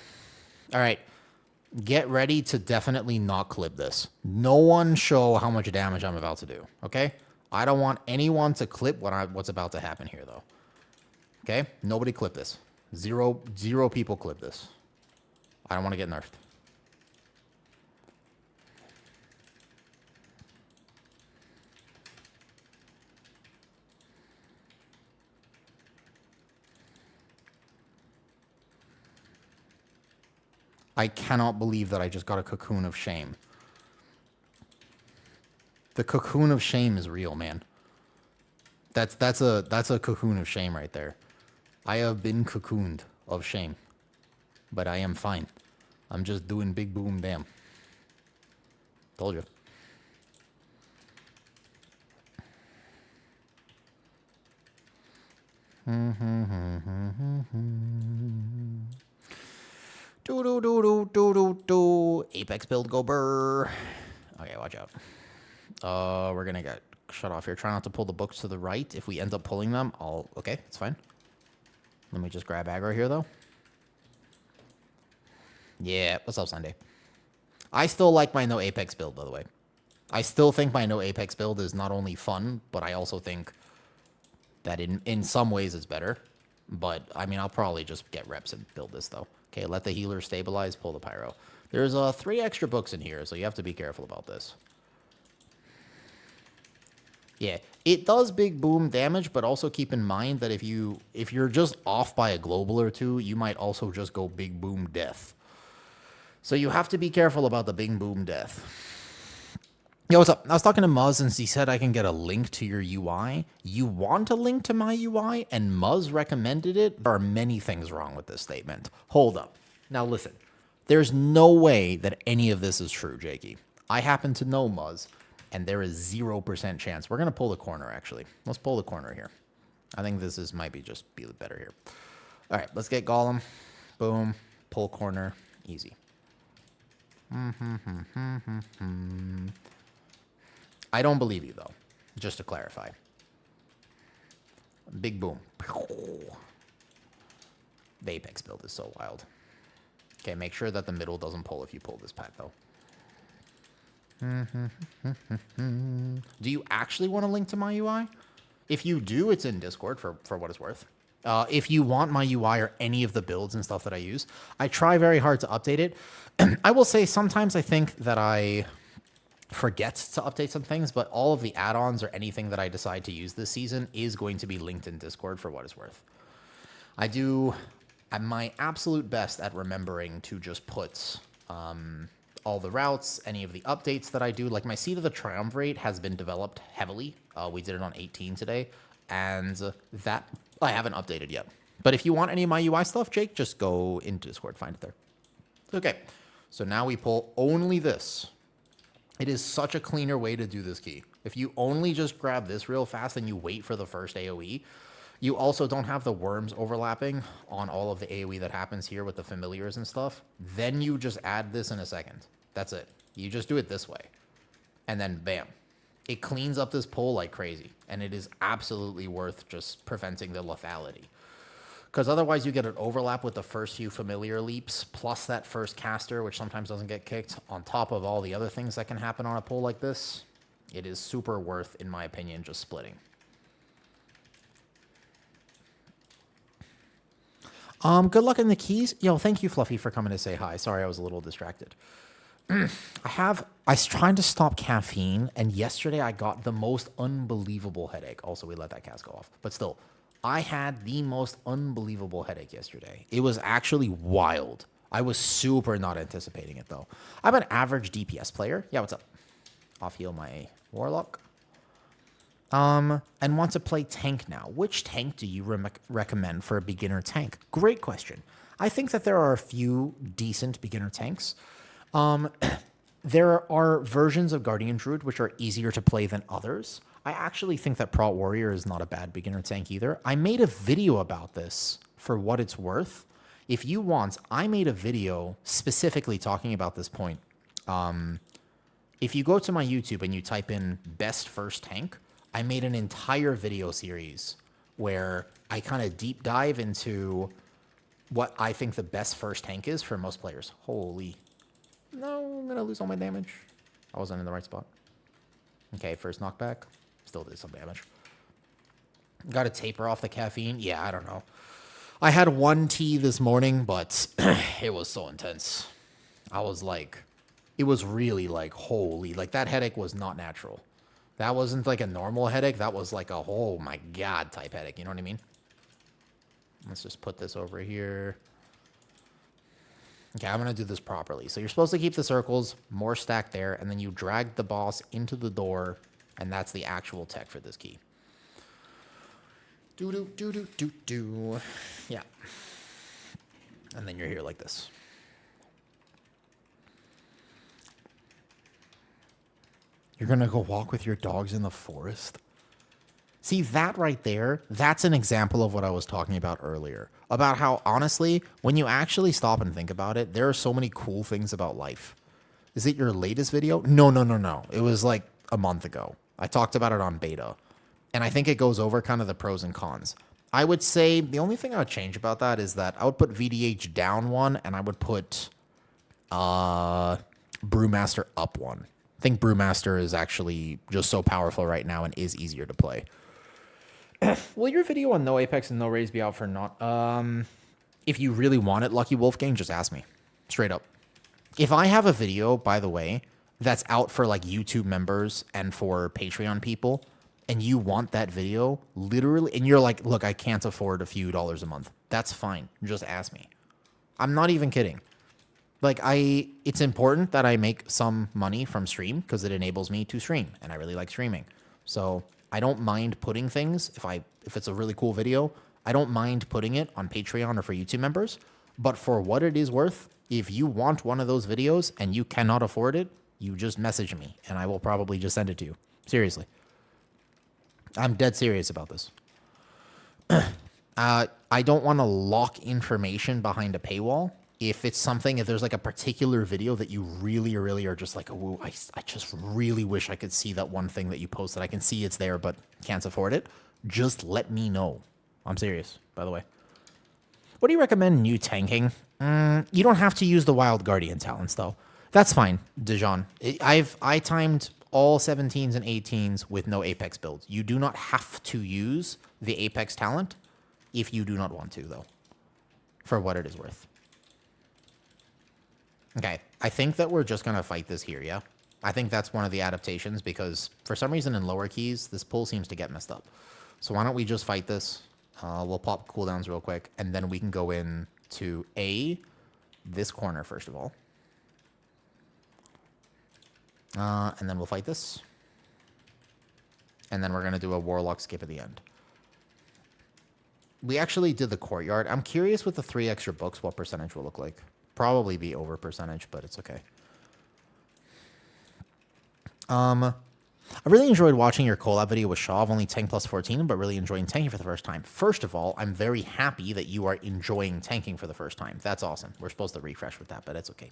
All right. Get ready to definitely not clip this. No one show how much damage I'm about to do, okay? I don't want anyone to clip what's about to happen here, though. Okay? Nobody clip this. Zero people clip this. I don't want to get nerfed. I cannot believe that I just got a cocoon of shame. The cocoon of shame is real, man. That's a cocoon of shame right there. I have been cocooned of shame. But I am fine. I'm just doing big boom bam. Told you. Do. Apex build go burr. Okay, watch out. We're gonna get shut off here. Try not to pull the books to the right. If we end up pulling them, okay, it's fine. Let me just grab aggro here, though. Yeah, what's up, Sunday? I still like my no Apex build, by the way. I still think my no Apex build is not only fun, but I also think that in some ways it's better. But, I mean, I'll probably just get reps and build this, though. Okay, let the healer stabilize, pull the pyro. There's 3 extra books in here, so you have to be careful about this. Yeah, it does big boom damage, but also keep in mind that if you're just off by a global or 2, you might also just go big boom death. So you have to be careful about the big boom death. Yo, what's up? I was talking to Muzz and he said I can get a link to your UI. You want a link to my UI and Muzz recommended it? There are many things wrong with this statement. Hold up. Now listen, there's no way that any of this is true, Jakey. I happen to know Muzz. And there is 0% chance. We're going to pull the corner, actually. Let's pull the corner here. I think this might be better here. All right, let's get Golem. Boom. Pull corner. Easy. I don't believe you, though. Just to clarify. Big boom. The Apex build is so wild. Okay, make sure that the middle doesn't pull if you pull this pack, though. Do you actually want a link to my UI? If you do, it's in Discord for what it's worth. If you want my UI or any of the builds and stuff that I use, I try very hard to update it. I will say sometimes I think that I forget to update some things, but all of the add-ons or anything that I decide to use this season is going to be linked in Discord for what it's worth. I do my absolute best at remembering to just put all the routes, any of the updates that I do. Like my Seed of the Triumvirate has been developed heavily. We did it on 18 today. And that I haven't updated yet. But if you want any of my UI stuff, Jake, just go into Discord, find it there. Okay, so now we pull only this. It is such a cleaner way to do this key. If you only just grab this real fast and you wait for the first AoE, you also don't have the worms overlapping on all of the AoE that happens here with the familiars and stuff. Then you just add this in a second. That's it. You just do it this way. And then bam. It cleans up this pull like crazy. And it is absolutely worth just preventing the lethality. Because otherwise you get an overlap with the first few familiar leaps, plus that first caster, which sometimes doesn't get kicked, on top of all the other things that can happen on a pull like this. It is super worth, in my opinion, just splitting. Good luck in the keys. Yo, thank you, Fluffy, for coming to say hi. Sorry, I was a little distracted. I was trying to stop caffeine, and yesterday I got the most unbelievable headache. Also, we let that cast go off. But still, I had the most unbelievable headache yesterday. It was actually wild. I was super not anticipating it, though. I'm an average DPS player. Yeah, what's up? Off heal my Warlock. And want to play tank now. Which tank do you recommend for a beginner tank? Great question. I think that there are a few decent beginner tanks. There are versions of Guardian Druid which are easier to play than others. I actually think that Prot Warrior is not a bad beginner tank either. I made a video about this for what it's worth. If you want, I made a video specifically talking about this point. If you go to my YouTube and you type in best first tank, I made an entire video series where I kind of deep dive into what I think the best first tank is for most players. Holy. No, I'm going to lose all my damage. I wasn't in the right spot. Okay, first knockback. Still did some damage. Got to taper off the caffeine. Yeah, I don't know. I had one tea this morning, but it was so intense. I was like, it was really like, holy, like that headache was not natural. That wasn't like a normal headache. That was like a, oh my God type headache. You know what I mean? Let's just put this over here. Okay, I'm going to do this properly. So you're supposed to keep the circles, more stacked there, and then you drag the boss into the door, and that's the actual tech for this key. Do. Yeah. And then you're here like this. You're going to go walk with your dogs in the forest? See, that right there, that's an example of what I was talking about earlier. About how, honestly, when you actually stop and think about it, there are so many cool things about life. Is it your latest video? No. It was like a month ago. I talked about it on beta. And I think it goes over kind of the pros and cons. I would say the only thing I would change about that is that I would put VDH down one, and I would put Brewmaster up one. I think Brewmaster is actually just so powerful right now and is easier to play. Will your video on no Apex and no Raise be out for not? If you really want it, Lucky Wolfgang, just ask me. Straight up. If I have a video, by the way, that's out for like YouTube members and for Patreon people, and you want that video, literally, and you're like, look, I can't afford a few dollars a month. That's fine. Just ask me. I'm not even kidding. Like, it's important that I make some money from stream because it enables me to stream, and I really like streaming. So I don't mind putting things, if it's a really cool video, I don't mind putting it on Patreon or for YouTube members. But for what it is worth, if you want one of those videos and you cannot afford it, you just message me, and I will probably just send it to you. Seriously. I'm dead serious about this. I don't want to lock information behind a paywall. If it's something, if there's like a particular video that you really are just like, oh, I just really wish I could see that one thing that you posted. I can see it's there, but can't afford it. Just let me know. I'm serious, by the way. What do you recommend new tanking? You don't have to use the Wild Guardian talents, though. That's fine, Dijon. I timed all 17s and 18s with no Apex builds. You do not have to use the Apex talent if you do not want to, though, for what it is worth. Okay, I think that we're just going to fight this here, yeah? I think that's one of the adaptations because for some reason in lower keys, this pull seems to get messed up. So why don't we just fight this? We'll pop cooldowns real quick, and then we can go in to this corner, first of all. And then we'll fight this. And then we're going to do a Warlock skip at the end. We actually did the courtyard. I'm curious with the 3 extra books what percentage will look like. Probably be over percentage, but it's okay. I really enjoyed watching your collab video with Shaw. I've only tanked plus 14, but really enjoying tanking for the first time. First of all, I'm very happy that you are enjoying tanking for the first time. That's awesome. We're supposed to refresh with that, but it's okay.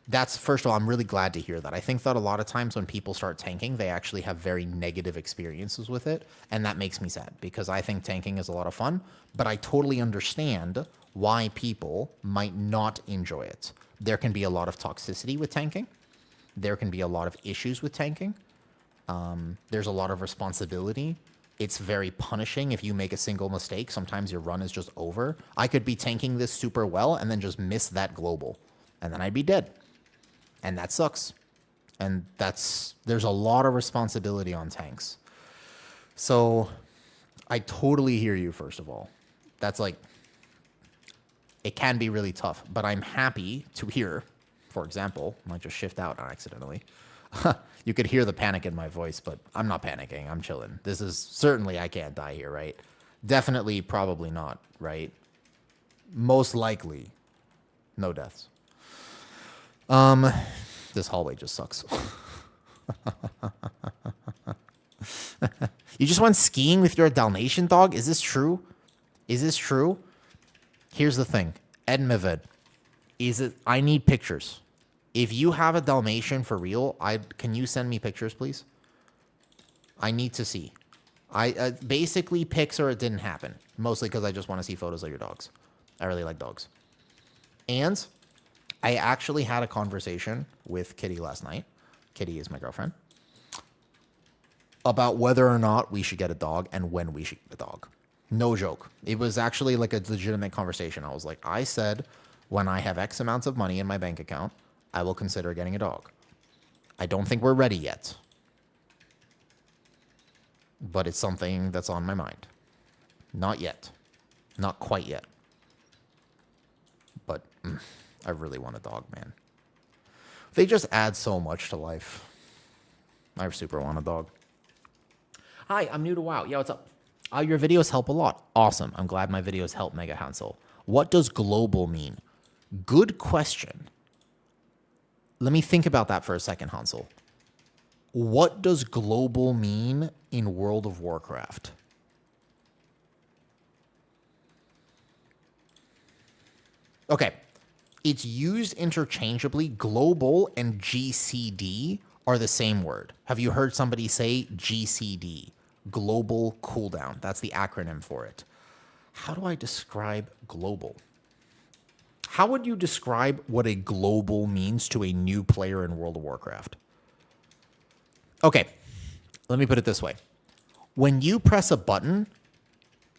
That's, first of all, I'm really glad to hear that. I think that a lot of times when people start tanking, they actually have very negative experiences with it, and that makes me sad because I think tanking is a lot of fun, but I totally understand why people might not enjoy it. There can be a lot of toxicity with tanking. There can be a lot of issues with tanking. There's a lot of responsibility. It's very punishing if you make a single mistake. Sometimes your run is just over. I could be tanking this super well and then just miss that global, and then I'd be dead. And that sucks. And there's a lot of responsibility on tanks. So I totally hear you, first of all. That's like, it can be really tough, but I'm happy to hear, for example, I might just shift out accidentally. You could hear the panic in my voice, but I'm not panicking. I'm chilling. This is certainly, I can't die here, right? Definitely, probably not, right? Most likely, no deaths. This hallway just sucks. You just went skiing with your Dalmatian dog? Is this true? Is this true? Here's the thing. Edmaved, I need pictures. If you have a Dalmatian for real, can you send me pictures, please? I need to see. Basically pics or it didn't happen. Mostly because I just want to see photos of your dogs. I really like dogs. And I actually had a conversation with Kitty last night. Kitty is my girlfriend. About whether or not we should get a dog and when we should get a dog. No joke. It was actually like a legitimate conversation. I said, when I have X amounts of money in my bank account, I will consider getting a dog. I don't think we're ready yet. But it's something that's on my mind. Not yet. Not quite yet. But I really want a dog, man. They just add so much to life. I super want a dog. Hi, I'm new to WoW. Yeah, what's up? Your videos help a lot. Awesome. I'm glad my videos help, Mega Hansel. What does global mean? Good question. Let me think about that for a second, Hansel. What does global mean in World of Warcraft? Okay. It's used interchangeably. Global and GCD are the same word. Have you heard somebody say GCD? Global cooldown. That's the acronym for it. How do I describe global? How would you describe what a global means to a new player in World of Warcraft? Okay, let me put it this way. When you press a button,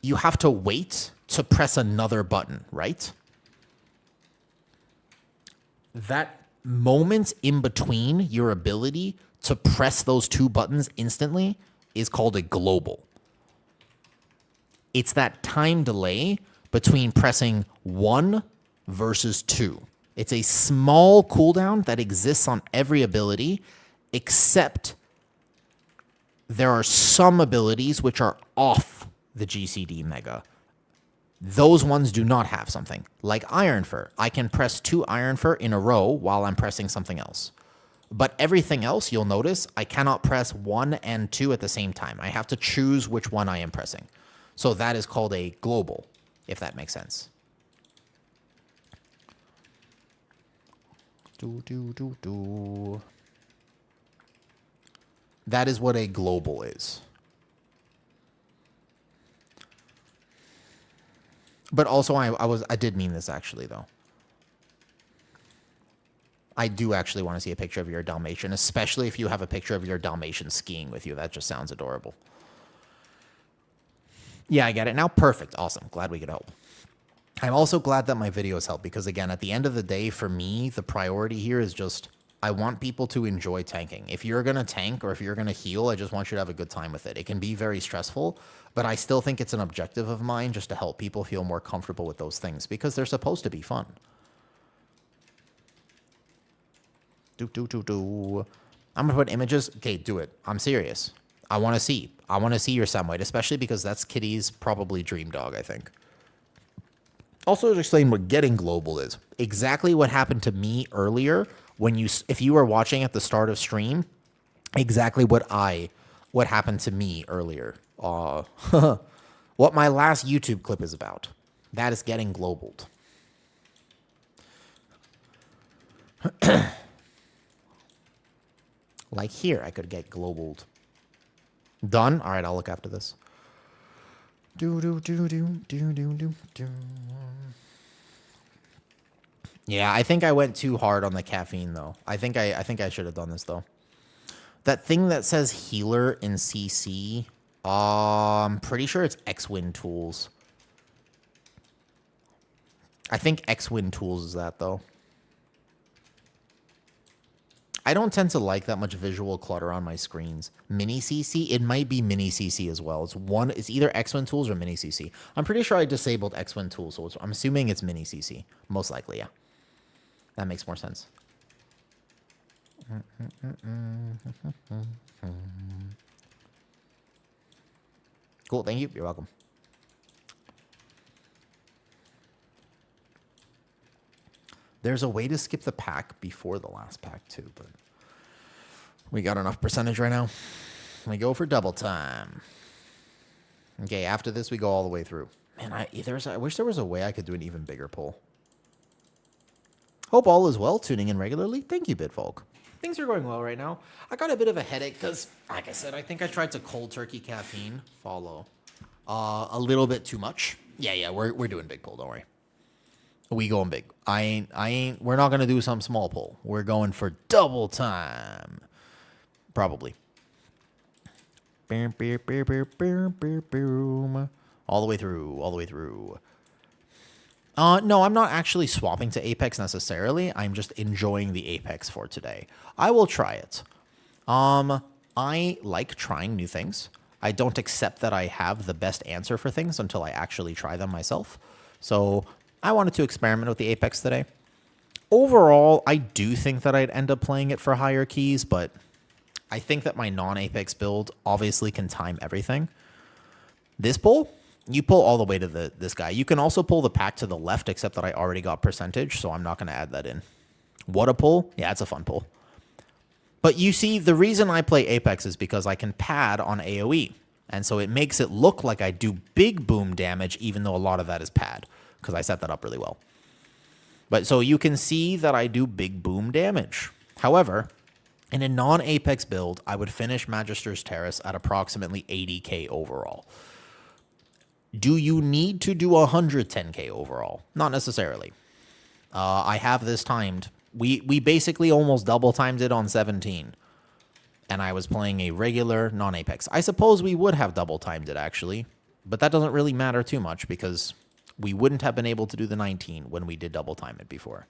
you have to wait to press another button, right? That moment in between your ability to press those two buttons instantly is called a global. It's that time delay between pressing 1 versus 2. It's a small cooldown that exists on every ability, except there are some abilities which are off the GCD mega. Those ones do not have something. Like Ironfur. I can press 2 Ironfur in a row while I'm pressing something else. But everything else, you'll notice, I cannot press 1 and 2 at the same time. I have to choose which one I am pressing. So that is called a global, if that makes sense. That is what a global is. But also, I did mean this actually, though. I do actually want to see a picture of your Dalmatian, especially if you have a picture of your Dalmatian skiing with you. That just sounds adorable. Yeah, I get it now. Perfect. Awesome. Glad we could help. I'm also glad that my videos help because, again, at the end of the day, for me, the priority here is just I want people to enjoy tanking. If you're going to tank or if you're going to heal, I just want you to have a good time with it. It can be very stressful, but I still think it's an objective of mine just to help people feel more comfortable with those things because they're supposed to be fun. I'm going to put images. Okay, do it. I'm serious. I want to see. I want to see your Samwite, especially because that's Kitty's probably dream dog, I think. Also, to explain what getting global is. Exactly what happened to me earlier when if you were watching at the start of stream, exactly what happened to me earlier. What my last YouTube clip is about. That is getting globaled. Like here, I could get globaled. Done? All right, I'll look after this. Yeah, I think I went too hard on the caffeine, though. I think I should have done this, though. That thing that says healer in CC, I'm pretty sure it's X-Win Tools. I think X-Win Tools is that, though. I don't tend to like that much visual clutter on my screens. Mini CC, it might be Mini CC as well. It's either X-Win Tools or Mini CC. I'm pretty sure I disabled X-Win Tools, so I'm assuming it's Mini CC. Most likely, yeah. That makes more sense. Cool, thank you. You're welcome. There's a way to skip the pack before the last pack, too, but we got enough percentage right now. We go for double time. Okay, after this, we go all the way through. Man, I wish there was a way I could do an even bigger poll. Hope all is well, tuning in regularly. Thank you, Bitfolk. Things are going well right now. I got a bit of a headache because, like I said, I think I tried to cold turkey caffeine follow a little bit too much. Yeah, we're doing big poll, don't worry. We going big. We're not going to do some small poll. We're going for double time. Probably. All the way through. No, I'm not actually swapping to Apex necessarily. I'm just enjoying the Apex for today. I will try it. I like trying new things. I don't accept that I have the best answer for things until I actually try them myself. So I wanted to experiment with the Apex today. Overall, I do think that I'd end up playing it for higher keys, but I think that my non-Apex build obviously can time everything. This pull, you pull all the way to this guy. You can also pull the pack to the left, except that I already got percentage, so I'm not going to add that in. What a pull. Yeah, it's a fun pull. But you see, the reason I play Apex is because I can pad on AoE. And so it makes it look like I do big boom damage, even though a lot of that is pad, because I set that up really well. But so you can see that I do big boom damage. However, in a non-Apex build, I would finish Magister's Terrace at approximately 80k overall. Do you need to do 110k overall? Not necessarily. I have this timed. We basically almost double timed it on 17. And I was playing a regular non-Apex. I suppose we would have double timed it, actually. But that doesn't really matter too much because we wouldn't have been able to do the 19 when we did double time it before.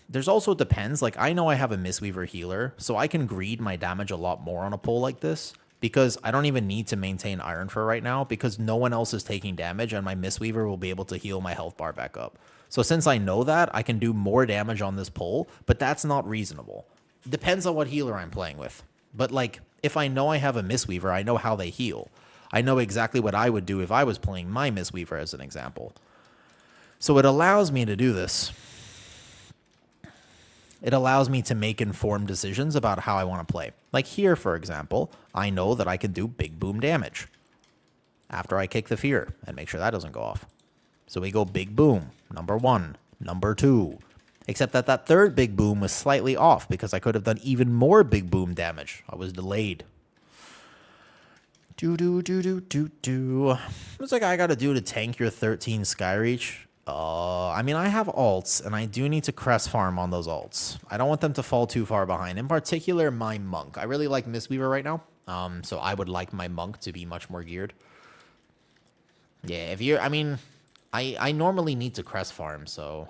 There's also depends. Like, I know I have a Mistweaver healer, so I can greed my damage a lot more on a pull like this because I don't even need to maintain Iron for right now because no one else is taking damage and my Mistweaver will be able to heal my health bar back up. So since I know that, I can do more damage on this pull, but that's not reasonable. Depends on what healer I'm playing with. But, like, if I know I have a Mistweaver, I know how they heal. I know exactly what I would do if I was playing my Mistweaver as an example. So it allows me to do this. It allows me to make informed decisions about how I want to play. Like here, for example, I know that I can do big boom damage after I kick the fear and make sure that doesn't go off. So we go big boom, number 1, number 2. Except that that third big boom was slightly off because I could have done even more big boom damage. I was delayed. What's like I got to do to tank your 13 Skyreach? I mean, I have alts, and I do need to crest farm on those alts. I don't want them to fall too far behind. In particular, my Monk. I really like Mistweaver right now, so I would like my Monk to be much more geared. Yeah, if you're... I mean, I normally need to crest farm, so...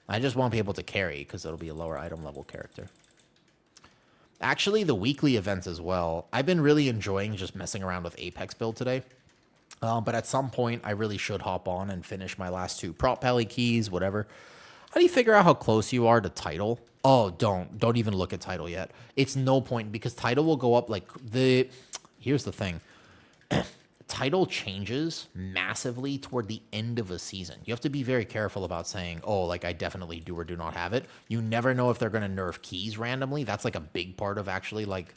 I just won't be able to carry, because it'll be a lower item level character. Actually, the weekly events as well. I've been really enjoying just messing around with Apex build today. But at some point, I really should hop on and finish my last 2 prot pally keys, whatever. How do you figure out how close you are to title? Oh, don't even look at title yet. It's no point because title will go up like here's the thing. Title changes massively toward the end of a season. You have to be very careful about saying, oh, like I definitely do or do not have it. You never know if they're going to nerf keys randomly. That's like a big part of actually like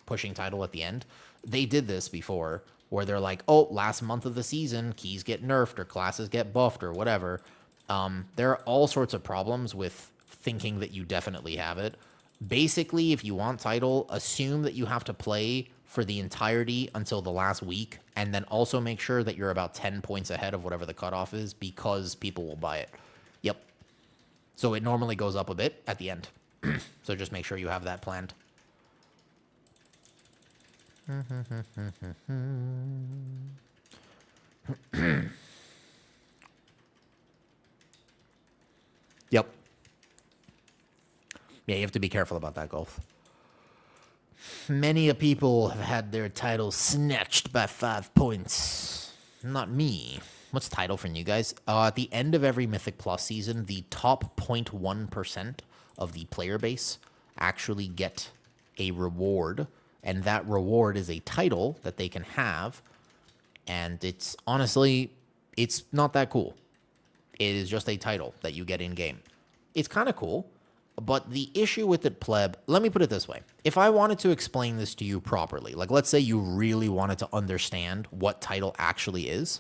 pushing title at the end. They did this before where they're like, oh, last month of the season, keys get nerfed or classes get buffed or whatever. There are all sorts of problems with thinking that you definitely have it. Basically, if you want title, assume that you have to play for the entirety until the last week, and then also make sure that you're about 10 points ahead of whatever the cutoff is because people will buy it. Yep. So it normally goes up a bit at the end. So just make sure you have that planned. Yep. Yeah, you have to be careful about that, Golf. Many a people have had their titles snatched by 5 points. Not me. What's title for you guys? At the end of every Mythic Plus season, the top 0.1% of the player base actually get a reward, and that reward is a title that they can have, and it's honestly, it's not that cool. It is just a title that you get in-game. It's kind of cool. But the issue with it, pleb, let me put it this way. If I wanted to explain this to you properly, like let's say you really wanted to understand what title actually is.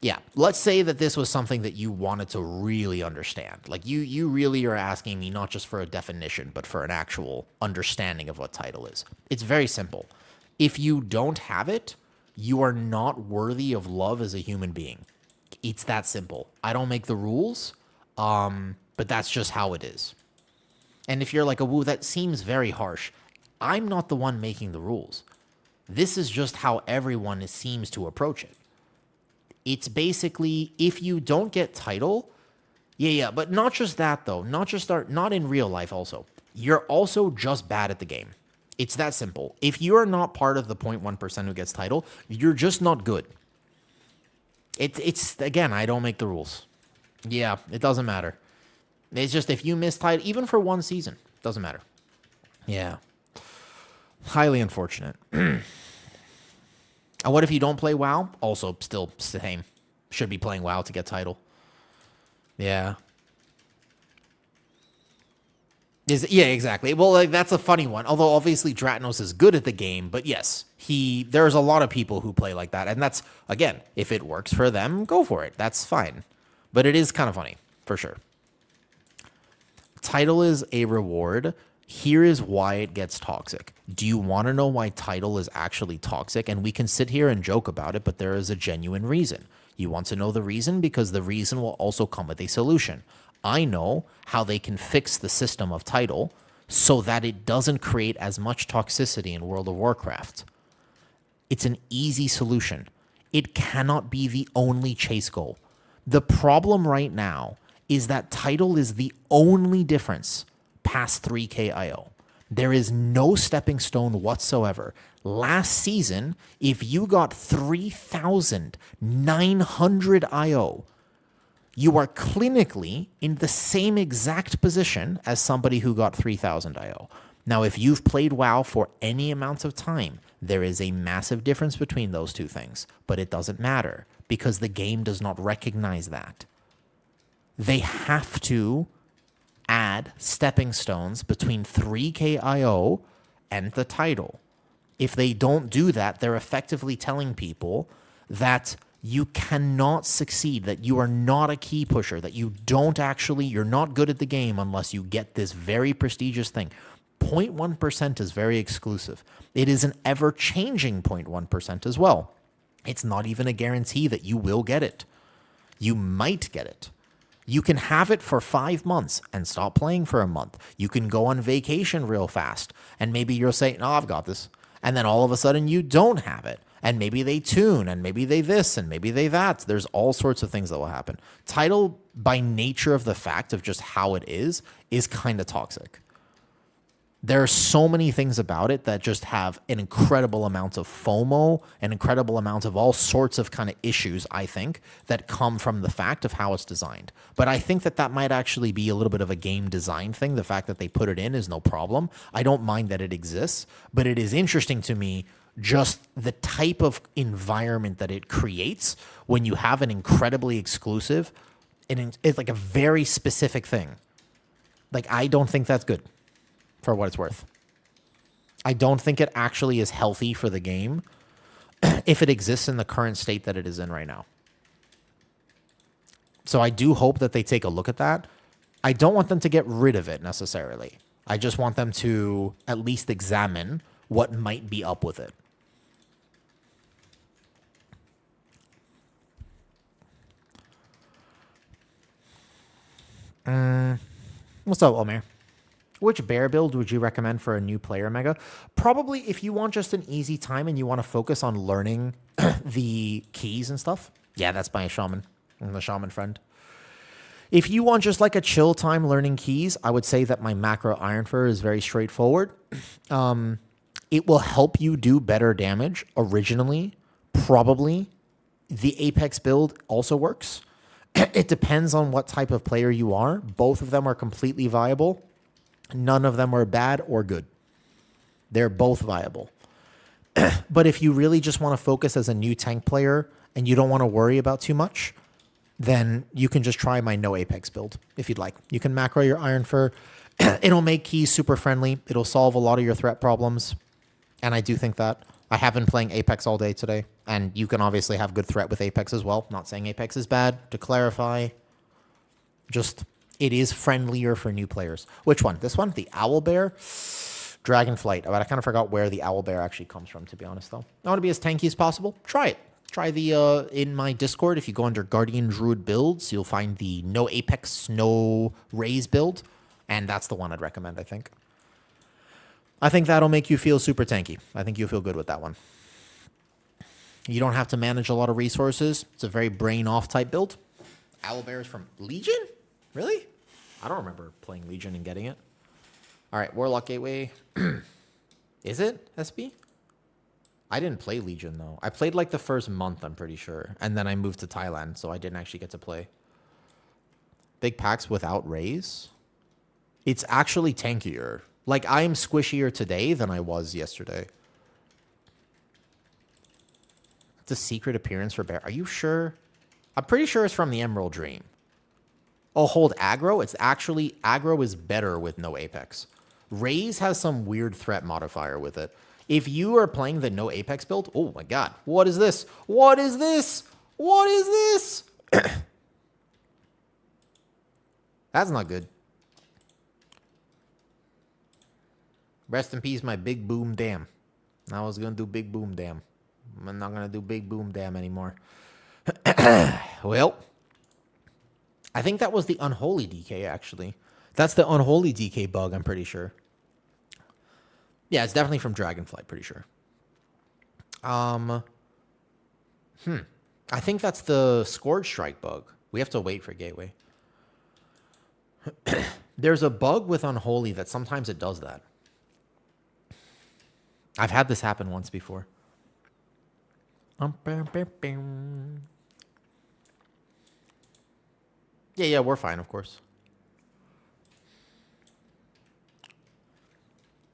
Yeah, let's say that this was something that you wanted to really understand. Like you really are asking me not just for a definition, but for an actual understanding of what title is. It's very simple. If you don't have it, you are not worthy of love as a human being. It's that simple. I don't make the rules. But that's just how it is. And if you're like, oh, woo, that seems very harsh. I'm not the one making the rules. This is just how everyone seems to approach it. It's basically, if you don't get title, yeah, but not just that though. Not in real life also. You're also just bad at the game. It's that simple. If you are not part of the 0.1% who gets title, you're just not good. It's again, I don't make the rules. Yeah, it doesn't matter. It's just if you miss title, even for one season, doesn't matter. Yeah. Highly unfortunate. And what if you don't play WoW? Also, still same. Should be playing WoW to get title. Yeah. Yeah, exactly. Well, like, that's a funny one. Although, obviously, Dratnos is good at the game. But yes, there's a lot of people who play like that. And that's, again, if it works for them, go for it. That's fine. But it is kind of funny, for sure. Title is a reward. Here is why it gets toxic. Do you want to know why title is actually toxic? And we can sit here and joke about it, but there is a genuine reason. You want to know the reason? Because the reason will also come with a solution. I know how they can fix the system of title so that it doesn't create as much toxicity in World of Warcraft. It's an easy solution. It cannot be the only chase goal. The problem right now is that title is the only difference past 3K IO. There is no stepping stone whatsoever. Last season, if you got 3,900 IO, you are clinically in the same exact position as somebody who got 3,000 IO. Now, if you've played WoW for any amount of time, there is a massive difference between those two things, but it doesn't matter because the game does not recognize that. They have to add stepping stones between 3K IO and the title. If they don't do that, they're effectively telling people that you cannot succeed, that you are not a key pusher, that you're not good at the game unless you get this very prestigious thing. 0.1% is very exclusive. It is an ever-changing 0.1% as well. It's not even a guarantee that you will get it. You might get it. You can have it for 5 months and stop playing for a month. You can go on vacation real fast, and maybe you'll say, no, I've got this. And then all of a sudden you don't have it. And maybe they tune, and maybe they this, and maybe they that. There's all sorts of things that will happen. Title, by nature of the fact of just how it is kind of toxic. There are so many things about it that just have an incredible amount of FOMO, an incredible amount of all sorts of kind of issues, I think, that come from the fact of how it's designed. But I think that that might actually be a little bit of a game design thing. The fact that they put it in is no problem. I don't mind that it exists, but it is interesting to me just the type of environment that it creates when you have an incredibly exclusive, and it's like a very specific thing. Like, I don't think that's good. For what it's worth. I don't think it actually is healthy for the game if it exists in the current state that it is in right now. So I do hope that they take a look at that. I don't want them to get rid of it necessarily. I just want them to at least examine what might be up with it. What's up, Omer? Which bear build would you recommend for a new player mega? Probably if you want just an easy time and you want to focus on learning the keys and stuff. Yeah, that's my shaman. I'm the shaman friend. If you want just like a chill time learning keys, I would say that my macro Iron Fur is very straightforward. It will help you do better damage originally. Probably. The Apex build also works. It depends on what type of player you are. Both of them are completely viable. None of them are bad or good. They're both viable. But if you really just want to focus as a new tank player and you don't want to worry about too much, then you can just try my no Apex build if you'd like. You can macro your Iron Fur. It'll make keys super friendly. It'll solve a lot of your threat problems. And I do think that. I have been playing Apex all day today. And you can obviously have good threat with Apex as well. Not saying Apex is bad. To clarify, just... it is friendlier for new players. Which one? This one? The Owlbear? Dragonflight. But I kind of forgot where the Owlbear actually comes from, to be honest, though. I want to be as tanky as possible. Try it. Try the, in my Discord, if you go under Guardian Druid Builds, you'll find the no Apex, no Raise build. And that's the one I'd recommend, I think. I think that'll make you feel super tanky. I think you'll feel good with that one. You don't have to manage a lot of resources. It's a very brain-off type build. Owlbear is from Legion? Really? I don't remember playing Legion and getting it. All right, Warlock Gateway. Is it SB? I didn't play Legion, though. I played like the first month, I'm pretty sure. And then I moved to Thailand, so I didn't actually get to play. Big packs without raise? It's actually tankier. Like, I am squishier today than I was yesterday. It's a secret appearance for Bear. Are you sure? I'm pretty sure it's from the Emerald Dream. Oh, hold aggro? It's actually, aggro is better with no Apex. Raise has some weird threat modifier with it. If you are playing the no Apex build, oh my god, what is this? What is this? What is this? That's not good. Rest in peace, my big boom dam. I was going to do big boom dam. I'm not going to do big boom dam anymore. Well, I think that was the unholy DK, actually. That's the unholy DK bug, I'm pretty sure. Yeah, it's definitely from Dragonflight, pretty sure. I think that's the Scourge Strike bug. We have to wait for Gateway. There's a bug with Unholy that sometimes it does that. I've had this happen once before. Yeah, we're fine, of course.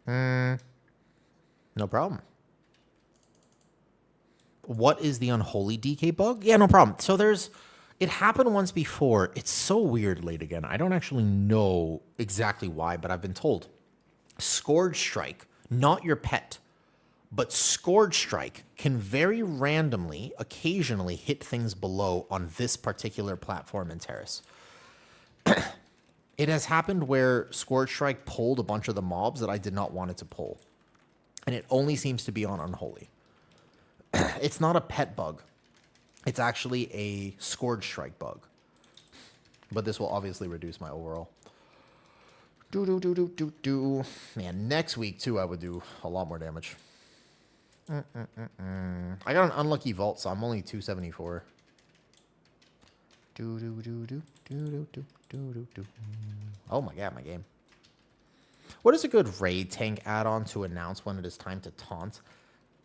No problem. What is the unholy DK bug? Yeah, no problem. So it happened once before. It's so weird late again. I don't actually know exactly why, but I've been told. Scourge Strike, not your pet, but Scourge Strike can very randomly, occasionally hit things below on this particular platform and terrace. It has happened where Scourge Strike pulled a bunch of the mobs that I did not want it to pull. And it only seems to be on Unholy. It's not a pet bug. It's actually a Scourge Strike bug. But this will obviously reduce my overall. Man, next week, too, I would do a lot more damage. I got an unlucky vault, so I'm only 274. Oh my god, my game. What is a good raid tank add-on to announce when it is time to taunt?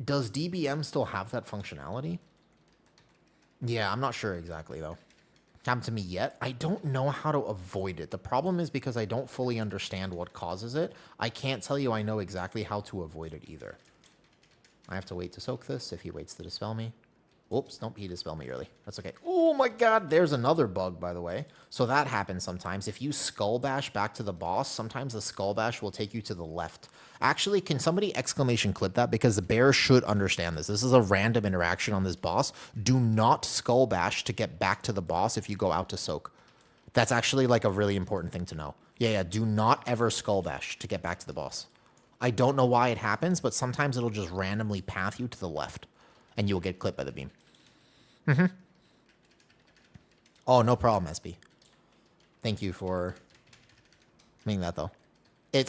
Does DBM still have that functionality? Yeah, I'm not sure exactly, though. Happened to me yet. I don't know how to avoid it. The problem is because I don't fully understand what causes it. I can't tell you I know exactly how to avoid it either. I have to wait to soak this if he waits to dispel me. Oops, nope, he dispelled me early. That's okay. Oh my god, there's another bug, by the way. So that happens sometimes. If you skull bash back to the boss, sometimes the skull bash will take you to the left. Actually, can somebody exclamation clip that? Because the bear should understand this. This is a random interaction on this boss. Do not skull bash to get back to the boss if you go out to soak. That's actually like a really important thing to know. Yeah, do not ever skull bash to get back to the boss. I don't know why it happens, but sometimes it'll just randomly path you to the left. And you'll get clipped by the beam. Oh, no problem, SB. Thank you for making that, though.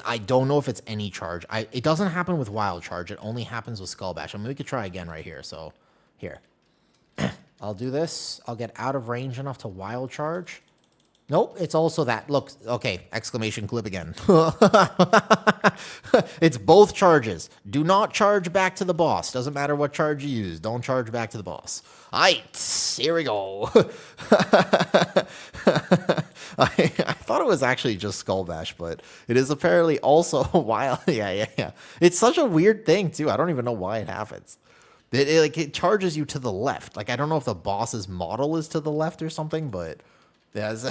I don't know if it's any charge. It doesn't happen with wild charge. It only happens with skull bash. I mean, we could try again right here. So, here. I'll do this. I'll get out of range enough to wild charge. Nope, it's also that. Look, okay, exclamation clip again. It's both charges. Do not charge back to the boss. Doesn't matter what charge you use. Don't charge back to the boss. Aight, here we go. I thought it was actually just Skull Bash, but it is apparently also wild. Yeah. It's such a weird thing, too. I don't even know why it happens. It charges you to the left. Like, I don't know if the boss's model is to the left or something, but... Yes.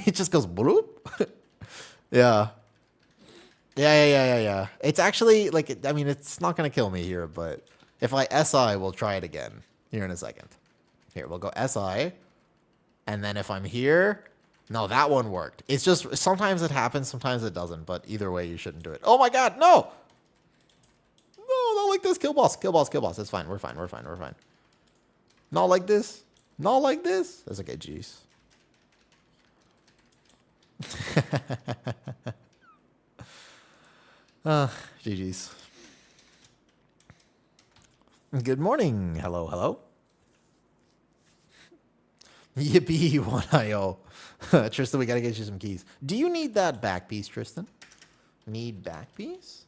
It just goes bloop. Yeah. It's actually like, I mean, it's not going to kill me here, but if I SI, we'll try it again here in a second. Here, we'll go SI. And then if I'm here, no, that one worked. It's just, sometimes it happens, sometimes it doesn't, but either way, you shouldn't do it. Oh my God, no. No, not like this. Kill boss. It's fine. We're fine. Not like this. Not like this. That's okay, jeez. GG's. Good morning. Hello. Yippee, 1IO. Tristan, we gotta get you some keys. Do you need that back piece, Tristan? Need back piece?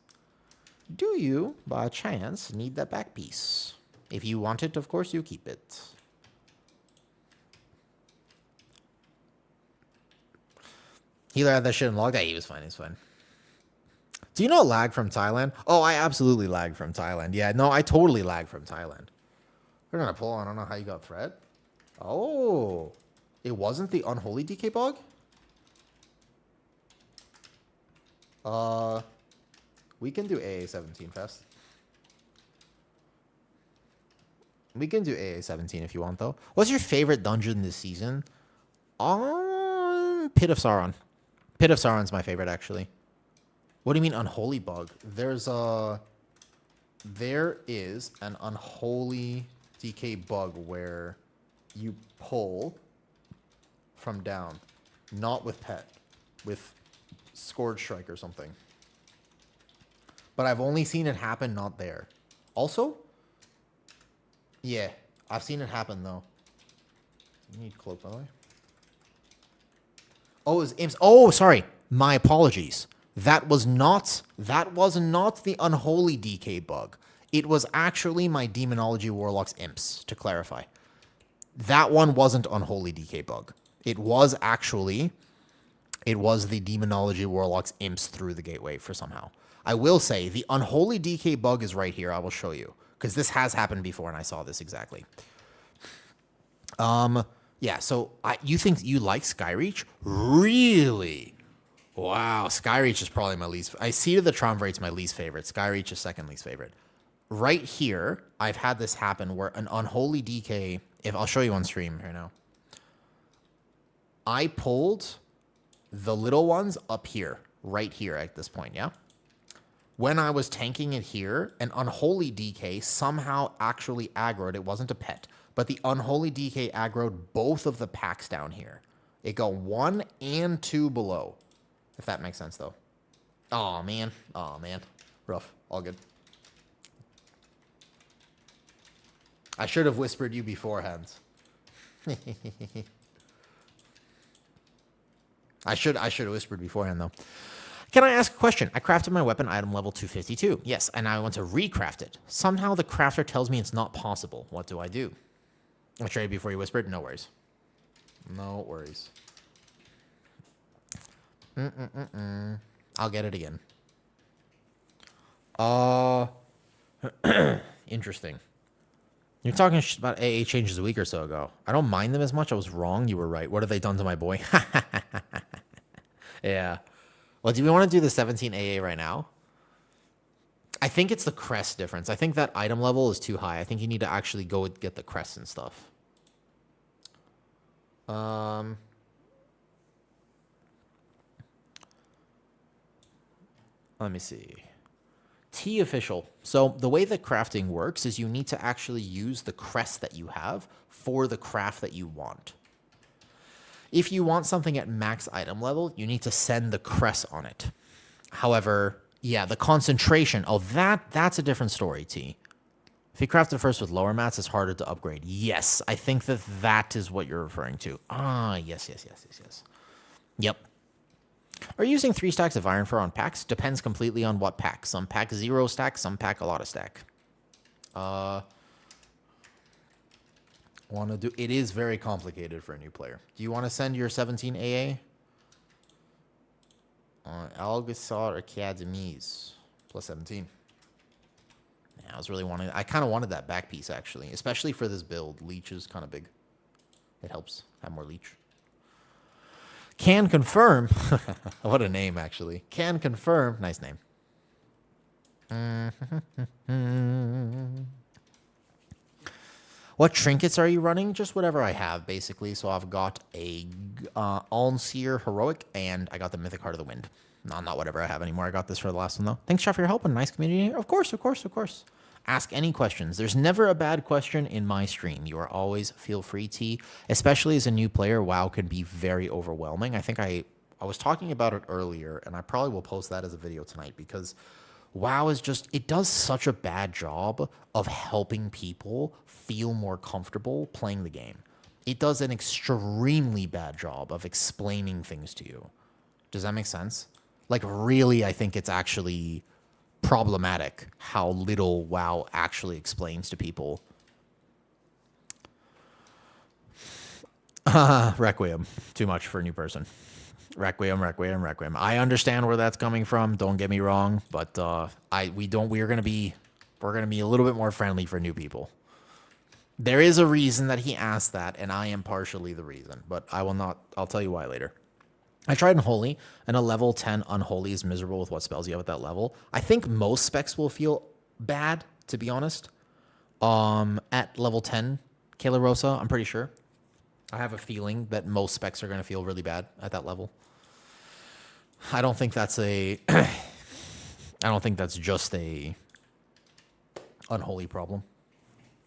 Do you, by chance, need that back piece? If you want it, of course, you keep it. Healer had that shit unlocked. He was fine. He's fine. Do you know lag from Thailand? Oh, I absolutely lag from Thailand. Yeah, no, I totally lag from Thailand. We're gonna pull. I don't know how you got thread. Oh, it wasn't the unholy DK bug? We can do AA-17 fest. We can do AA-17 if you want, though. What's your favorite dungeon this season? Pit of Sauron. Pit of Sauron's my favorite, actually. What do you mean unholy bug? There is an unholy DK bug where you pull from down, not with pet, with Scourge Strike or something. But I've only seen it happen, not there. Also, yeah, I've seen it happen though. You need cloak, by the way. Oh, it was imps. Oh, sorry. My apologies. That was not the unholy DK bug. It was actually my Demonology Warlock's imps, to clarify. That one wasn't unholy DK bug. It was the Demonology Warlock's imps through the gateway for somehow. I will say the unholy DK bug is right here. I will show you because this has happened before and I saw this exactly. Yeah, so you think you like Skyreach? Really? Wow, Skyreach is probably my least. I see the Triumvirate's my least favorite. Skyreach is second least favorite. Right here, I've had this happen where an unholy DK. If I'll show you on stream here now. I pulled the little ones up here, right here at this point. Yeah. When I was tanking it here, an unholy DK somehow actually aggroed. It wasn't a pet. But the unholy DK aggroed both of the packs down here. It go 1 and 2 below. If that makes sense, though. Oh, man. Rough. All good. I should have whispered you beforehand. I should have whispered beforehand, though. Can I ask a question? I crafted my weapon item level 252. Yes, and I want to recraft it. Somehow the crafter tells me it's not possible. What do I do? I traded before you whispered. No worries. No worries. I'll get it again. Interesting. You're talking about AA changes a week or so ago. I don't mind them as much. I was wrong. You were right. What have they done to my boy? Yeah. Well, do we want to do the 17 AA right now? I think it's the crest difference. I think that item level is too high. I think you need to actually go and get the crests and stuff. Let me see. T official. So the way that crafting works is you need to actually use the crest that you have for the craft that you want. If you want something at max item level, you need to send the crest on it. However, yeah, the concentration, that's a different story, T. If you craft it first with lower mats, it's harder to upgrade. Yes, I think that is what you're referring to. Ah, yes. Yep. Are you using 3 stacks of iron for on packs? Depends completely on what pack. Some pack 0 stack, some pack a lot of stack. It is very complicated for a new player. Do you want to send your 17 AA? On Algasar Academies. Plus 17. Yeah, I kind of wanted that back piece, actually. Especially for this build. Leech is kind of big. It helps have more leech. Can confirm. What a name, actually. Can confirm. Nice name. What trinkets are you running? Just whatever I have, basically. So I've got a Almseer Heroic, and I got the Mythic Heart of the Wind. No, not whatever I have anymore. I got this for the last one, though. Thanks, Chef, for your help and nice community here. Of course. Ask any questions. There's never a bad question in my stream. You are always feel free to, especially as a new player. WoW can be very overwhelming. I think I was talking about it earlier, and I probably will post that as a video tonight because WoW is it does such a bad job of helping people feel more comfortable playing the game. It does an extremely bad job of explaining things to you. Does that make sense? Like, really, I think it's actually problematic how little WoW actually explains to people. Requiem. Too much for a new person. Requiem. I understand where that's coming from. Don't get me wrong, but we're gonna be a little bit more friendly for new people. There is a reason that he asked that, and I am partially the reason, but I'll tell you why later. I tried Unholy, and a level 10 Unholy is miserable with what spells you have at that level. I think most specs will feel bad, to be honest. At level 10, Kayla Rosa, I'm pretty sure. I have a feeling that most specs are going to feel really bad at that level. I don't think that's just a Unholy problem.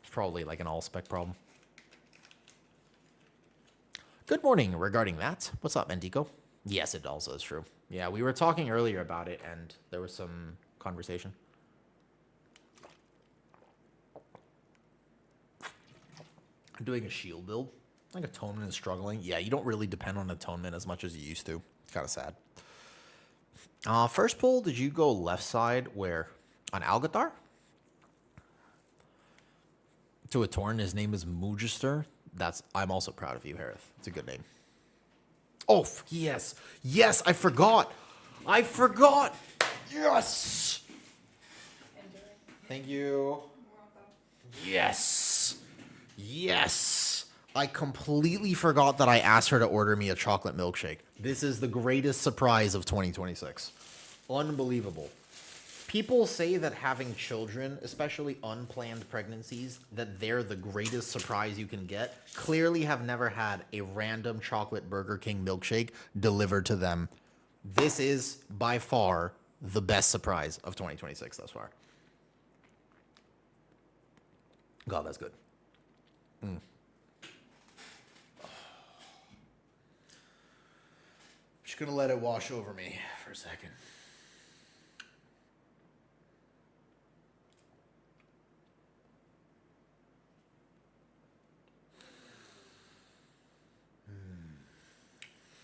It's probably like an all-spec problem. Good morning regarding that. What's up, Mendico? Yes, it also is true. Yeah, we were talking earlier about it, and there was some conversation. I'm doing a shield build. I think Atonement is struggling. Yeah, you don't really depend on Atonement as much as you used to. It's kind of sad. First pull, did you go left side where? On Algathar? To a Torn, his name is Mugister. I'm also proud of you, Harith. It's a good name. Oh, yes. Yes, I forgot. Yes. Thank you. Yes. I completely forgot that I asked her to order me a chocolate milkshake. This is the greatest surprise of 2026. Unbelievable. People say that having children, especially unplanned pregnancies, that they're the greatest surprise you can get. Clearly have never had a random chocolate Burger King milkshake delivered to them. This is by far the best surprise of 2026 thus far. God, that's good. Just gonna let it wash over me for a second.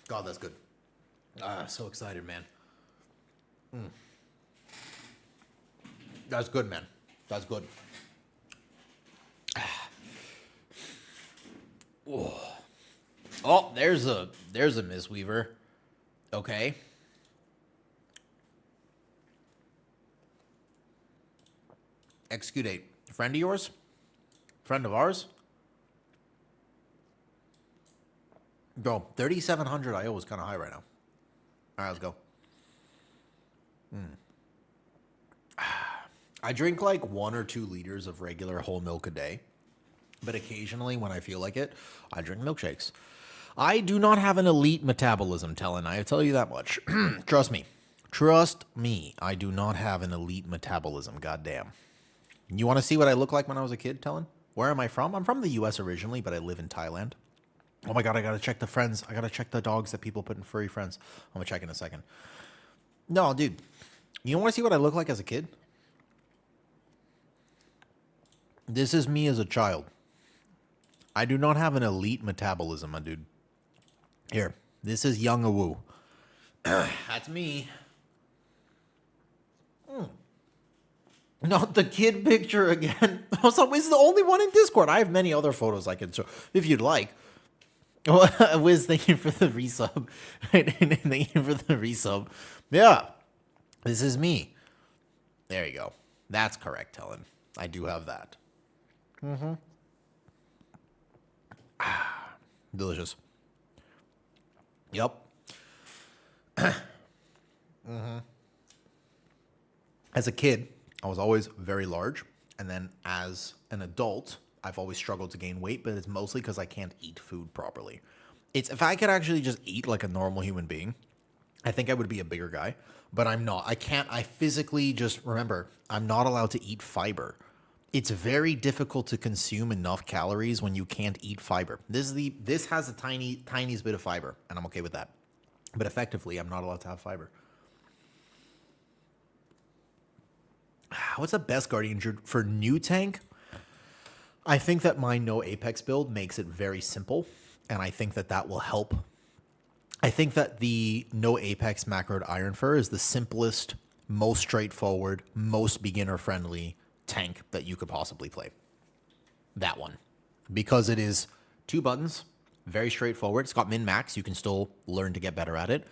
God, that's good. So excited, man. That's good, man. That's good. Oh, there's a Miss Weaver. Okay. Execute friend of yours? Friend of ours? Bro, 3,700 IO is kind of high right now. All right, let's go. I drink like 1 or 2 liters of regular whole milk a day. But occasionally, when I feel like it, I drink milkshakes. I do not have an elite metabolism, Tellin. I tell you that much. Trust me. Trust me. I do not have an elite metabolism. Goddamn. You want to see what I look like when I was a kid, Tellin? Where am I from? I'm from the U.S. originally, but I live in Thailand. Oh my god, I gotta check the friends. I gotta check the dogs that people put in furry friends. I'm gonna check in a second. No, dude. You want to see what I look like as a kid? This is me as a child. I do not have an elite metabolism, my dude. Here, this is young Awu. That's me. Not the kid picture again. It's the only one in Discord. I have many other photos I can show if you'd like. Wiz, thank you for the resub. Thank you for the resub. Yeah, this is me. There you go. That's correct, Helen. I do have that. Delicious. Yep. As a kid, I was always very large. And then as an adult, I've always struggled to gain weight, but it's mostly because I can't eat food properly. If I could actually just eat like a normal human being, I think I would be a bigger guy, but I'm not. I can't. I physically remember, I'm not allowed to eat fiber. It's very difficult to consume enough calories when you can't eat fiber. This has a tiniest bit of fiber, and I'm okay with that. But effectively, I'm not allowed to have fiber. What's the best Guardian Druid for new tank? I think that my no Apex build makes it very simple, and I think that will help. I think that the no Apex macroed Iron Fur is the simplest, most straightforward, most beginner-friendly tank that you could possibly play. That one. Because it is 2 buttons, very straightforward. It's got min-max. You can still learn to get better at it.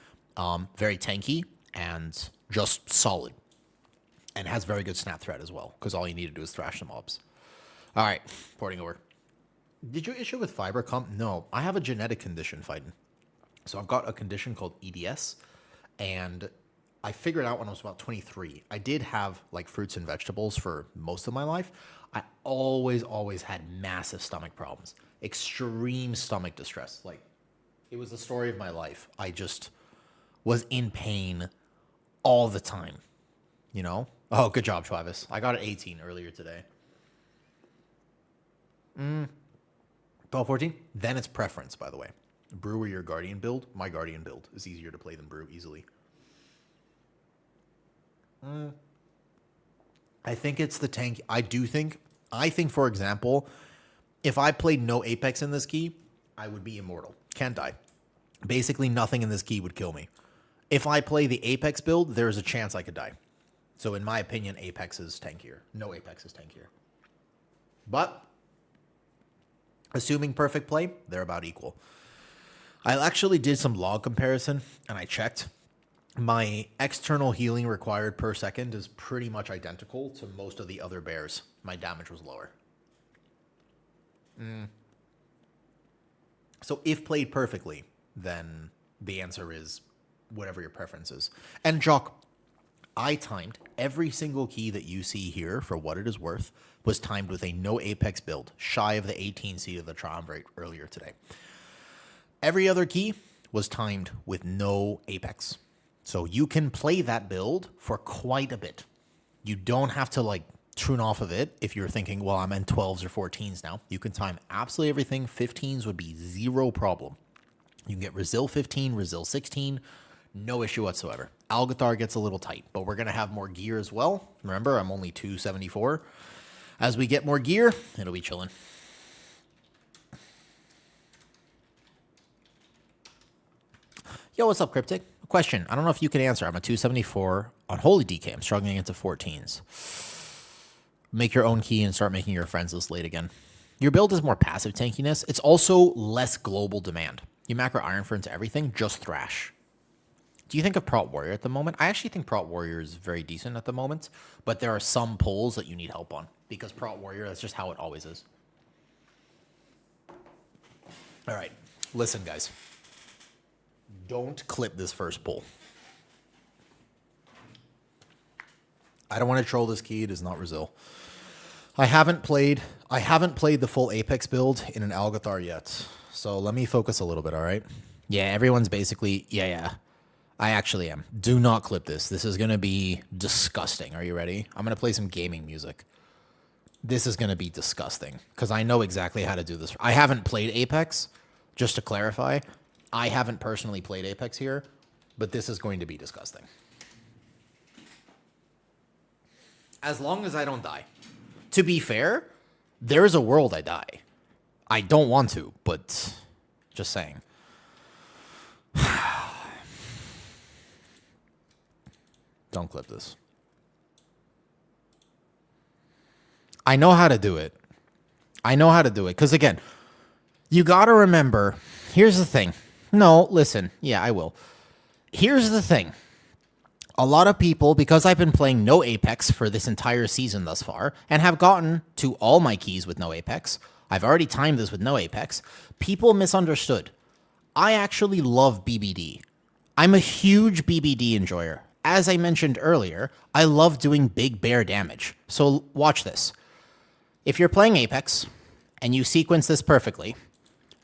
Very tanky and just solid. And has very good snap threat as well, because all you need to do is thrash the mobs. All right, porting over. Did you issue with fiber comp? No, I have a genetic condition fighting. So I've got a condition called EDS, and I figured out when I was about 23. I did have like fruits and vegetables for most of my life. I always had massive stomach problems, extreme stomach distress. Like, it was the story of my life. I just was in pain all the time, you know? Oh, good job, Travis. I got an 18 earlier today. 12, 14? Then it's preference, by the way. Brew or your Guardian build? My Guardian build is easier to play than Brew easily. I think it's the tank. I think, for example, if I played no Apex in this key, I would be immortal. Can't die. Basically, nothing in this key would kill me. If I play the Apex build, there's a chance I could die. So in my opinion, Apex is tankier. No Apex is tankier. But assuming perfect play, they're about equal. I actually did some log comparison, and I checked. My external healing required per second is pretty much identical to most of the other bears. My damage was lower. So if played perfectly, then the answer is whatever your preference is. And Jock, I timed every single key that you see here for what it is worth was timed with a no Apex build, shy of the 18 seed of the triumvirate earlier today. Every other key was timed with no Apex. So you can play that build for quite a bit. You don't have to like tune off of it if you're thinking, well, I'm in 12s or 14s now. You can time absolutely everything. 15s would be zero problem. You can get Resil 15, Resil 16, no issue whatsoever. Algathar gets a little tight, but we're going to have more gear as well. Remember, I'm only 274. As we get more gear, it'll be chilling. Yo, what's up, Cryptic? Question. I don't know if you can answer. I'm a 274 on Holy DK. I'm struggling into 14s. Make your own key and start making your friends list late again. Your build is more passive tankiness. It's also less global demand. You macro Ironfur into everything, just Thrash. Do you think of Prot Warrior at the moment? I actually think Prot Warrior is very decent at the moment, but there are some pulls that you need help on because Prot Warrior, that's just how it always is. All right, listen, guys. Don't clip this first pull. I don't want to troll this key. It is not Brazil. I haven't played the full Apex build in an Algathar yet. So let me focus a little bit, all right? Yeah, everyone's basically, yeah. I actually am. Do not clip this. This is going to be disgusting. Are you ready? I'm going to play some gaming music. This is going to be disgusting because I know exactly how to do this. I haven't played Apex, just to clarify. I haven't personally played Apex here, but this is going to be disgusting. As long as I don't die. To be fair, there is a world I die. I don't want to, but just saying. Don't clip this. I know how to do it. Because, again, you got to remember, here's the thing. No, listen. Yeah, I will. Here's the thing. A lot of people, because I've been playing no Apex for this entire season thus far, and have gotten to all my keys with no Apex, I've already timed this with no Apex, people misunderstood. I actually love BBD. I'm a huge BBD enjoyer. As I mentioned earlier, I love doing big bear damage. So watch this. If you're playing Apex, and you sequence this perfectly,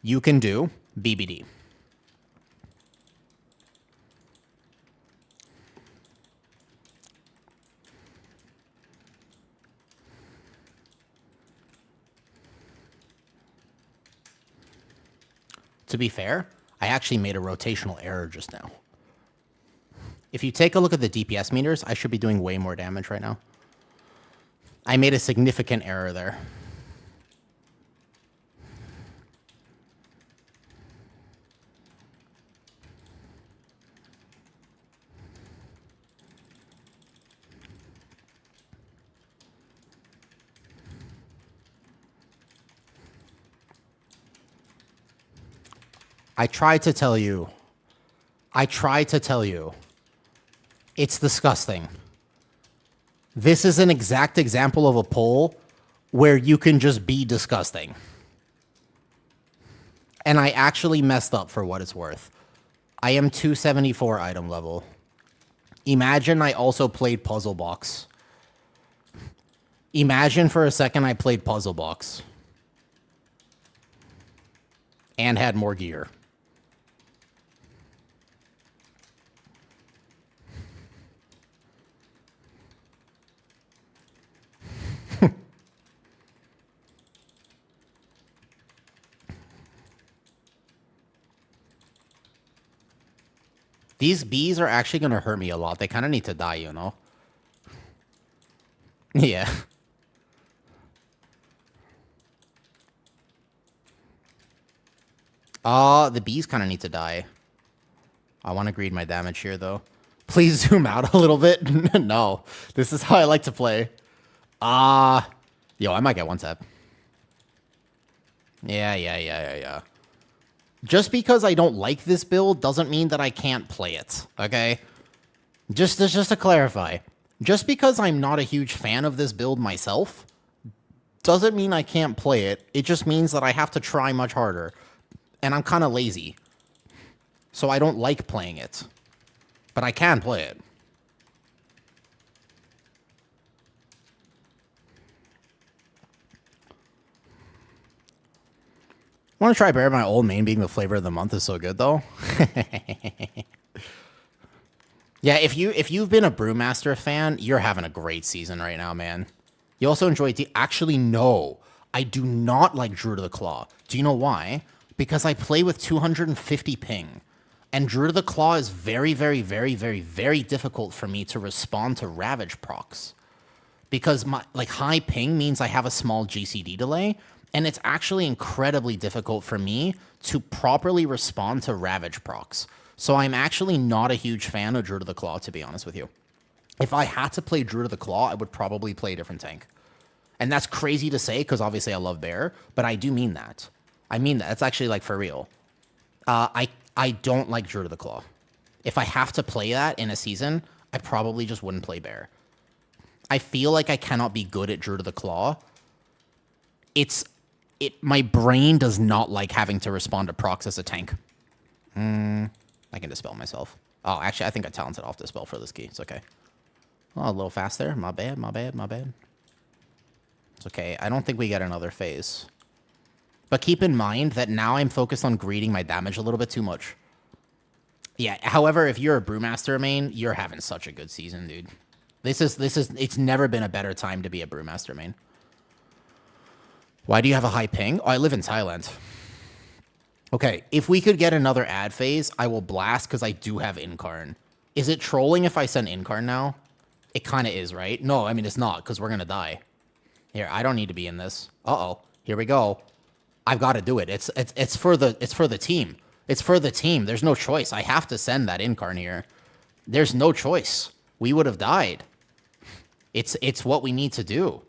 you can do BBD. To be fair, I actually made a rotational error just now. If you take a look at the DPS meters, I should be doing way more damage right now. I made a significant error there. I tried to tell you. It's disgusting. This is an exact example of a pull where you can just be disgusting. And I actually messed up for what it's worth. I am 274 item level. Imagine I also played Puzzle Box. Imagine for a second I played Puzzle Box. And had more gear. These bees are actually going to hurt me a lot. They kind of need to die, you know? Yeah. The bees kind of need to die. I want to greed my damage here, though. Please zoom out a little bit. No. This is how I like to play. Yo, I might get one tap. Yeah. Just because I don't like this build doesn't mean that I can't play it, okay? Just to clarify, just because I'm not a huge fan of this build myself doesn't mean I can't play it. It just means that I have to try much harder, and I'm kind of lazy. So I don't like playing it, but I can play it. I want to try Bear. My old main being the flavor of the month is so good, though. Yeah, if you've been a Brewmaster fan, you're having a great season right now, man. You also enjoy it. Actually, no. I do not like Druid of the Claw. Do you know why? Because I play with 250 ping. And Druid of the Claw is very, very, very, very, very difficult for me to respond to Ravage procs. Because my high ping means I have a small GCD delay. And it's actually incredibly difficult for me to properly respond to Ravage procs. So I'm actually not a huge fan of Druid of the Claw, to be honest with you. If I had to play Druid of the Claw, I would probably play a different tank. And that's crazy to say, because obviously I love Bear, but I do mean that. I mean that. It's actually, like, for real. I don't like Druid of the Claw. If I have to play that in a season, I probably just wouldn't play Bear. I feel like I cannot be good at Druid of the Claw. My brain does not like having to respond to procs as a tank. I can dispel myself. Oh, actually, I think I talented off dispel for this key. It's okay. Oh, a little fast there. My bad, my bad, my bad. It's okay. I don't think we get another phase. But keep in mind that now I'm focused on greeting my damage a little bit too much. Yeah, however, if you're a Brewmaster main, you're having such a good season, dude. It's never been a better time to be a Brewmaster main. Why do you have a high ping? Oh, I live in Thailand. Okay, if we could get another ad phase, I will blast because I do have Incarn. Is it trolling if I send Incarn now? It kind of is, right? No, I mean, it's not because we're going to die. Here, I don't need to be in this. Uh-oh, here we go. I've got to do it. It's for the team. It's for the team. There's no choice. I have to send that Incarn here. There's no choice. We would have died. It's what we need to do.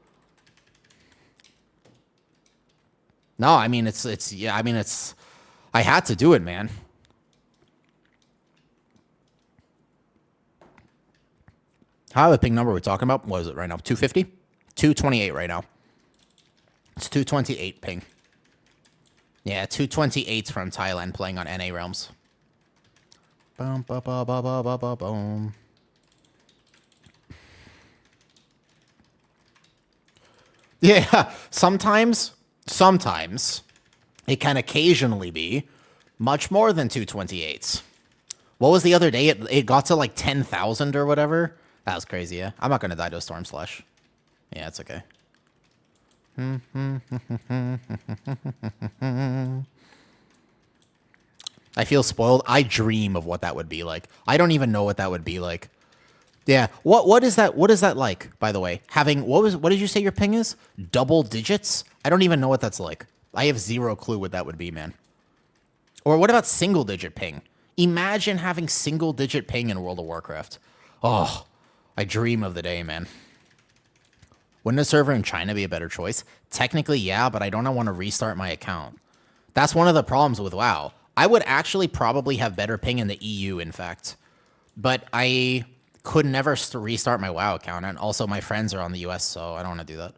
No, I mean, I had to do it, man. How the ping number we're talking about? What is it right now? 250? 228 right now. It's 228 ping. Yeah, 228's from Thailand playing on NA Realms. Boom, ba, ba, ba, ba, ba, ba, boom. Yeah, sometimes it can occasionally be much more than 228s. What was the other day? It got to like 10,000 or whatever. That was crazy, yeah. I'm not going to die to a Storm Slash. Yeah, it's okay. I feel spoiled. I dream of what that would be like. I don't even know what that would be like. Yeah. What is that? What is that like, by the way? Having what did you say your ping is? Double digits? I don't even know what that's like. I have zero clue what that would be, man. Or what about single digit ping? Imagine having single digit ping in World of Warcraft. Oh, I dream of the day, man. Wouldn't a server in China be a better choice? Technically, yeah, but I don't want to restart my account. That's one of the problems with WoW. I would actually probably have better ping in the EU, in fact. But I could never restart my WoW account, and also my friends are on the US, so I don't want to do that.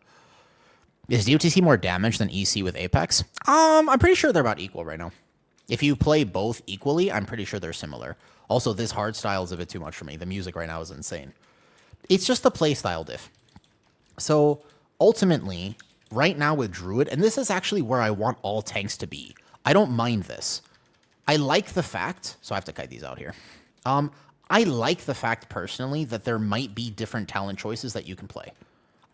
Is DOTC more damage than EC with Apex? I'm pretty sure they're about equal right now. If you play both equally, I'm pretty sure they're similar. Also, this hard style is a bit too much for me. The music right now is insane. It's just the playstyle diff. So, ultimately, right now with Druid, and this is actually where I want all tanks to be. I don't mind this. I like the fact, so I have to kite these out here. I like the fact, personally, that there might be different talent choices that you can play.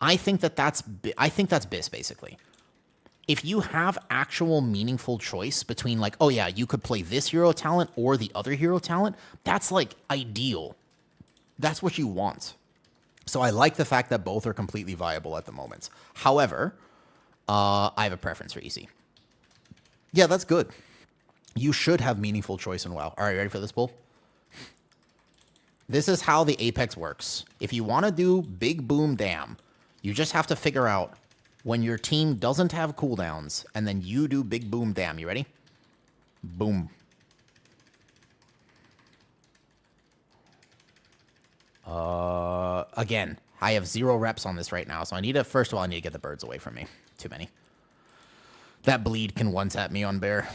I think that's BIS, basically. If you have actual meaningful choice between, like, oh yeah, you could play this hero talent or the other hero talent, that's, like, ideal. That's what you want. So I like the fact that both are completely viable at the moment. However, I have a preference for EC. Yeah, that's good. You should have meaningful choice in WoW. All right, ready for this, Bull? This is how the Apex works. If you want to do big boom damn, you just have to figure out when your team doesn't have cooldowns, and then you do big boom damn. You ready? Boom. Again, I have 0 reps on this right now, so I need to, first of all, I need to get the birds away from me. Too many. That bleed can one-tap me on Bear.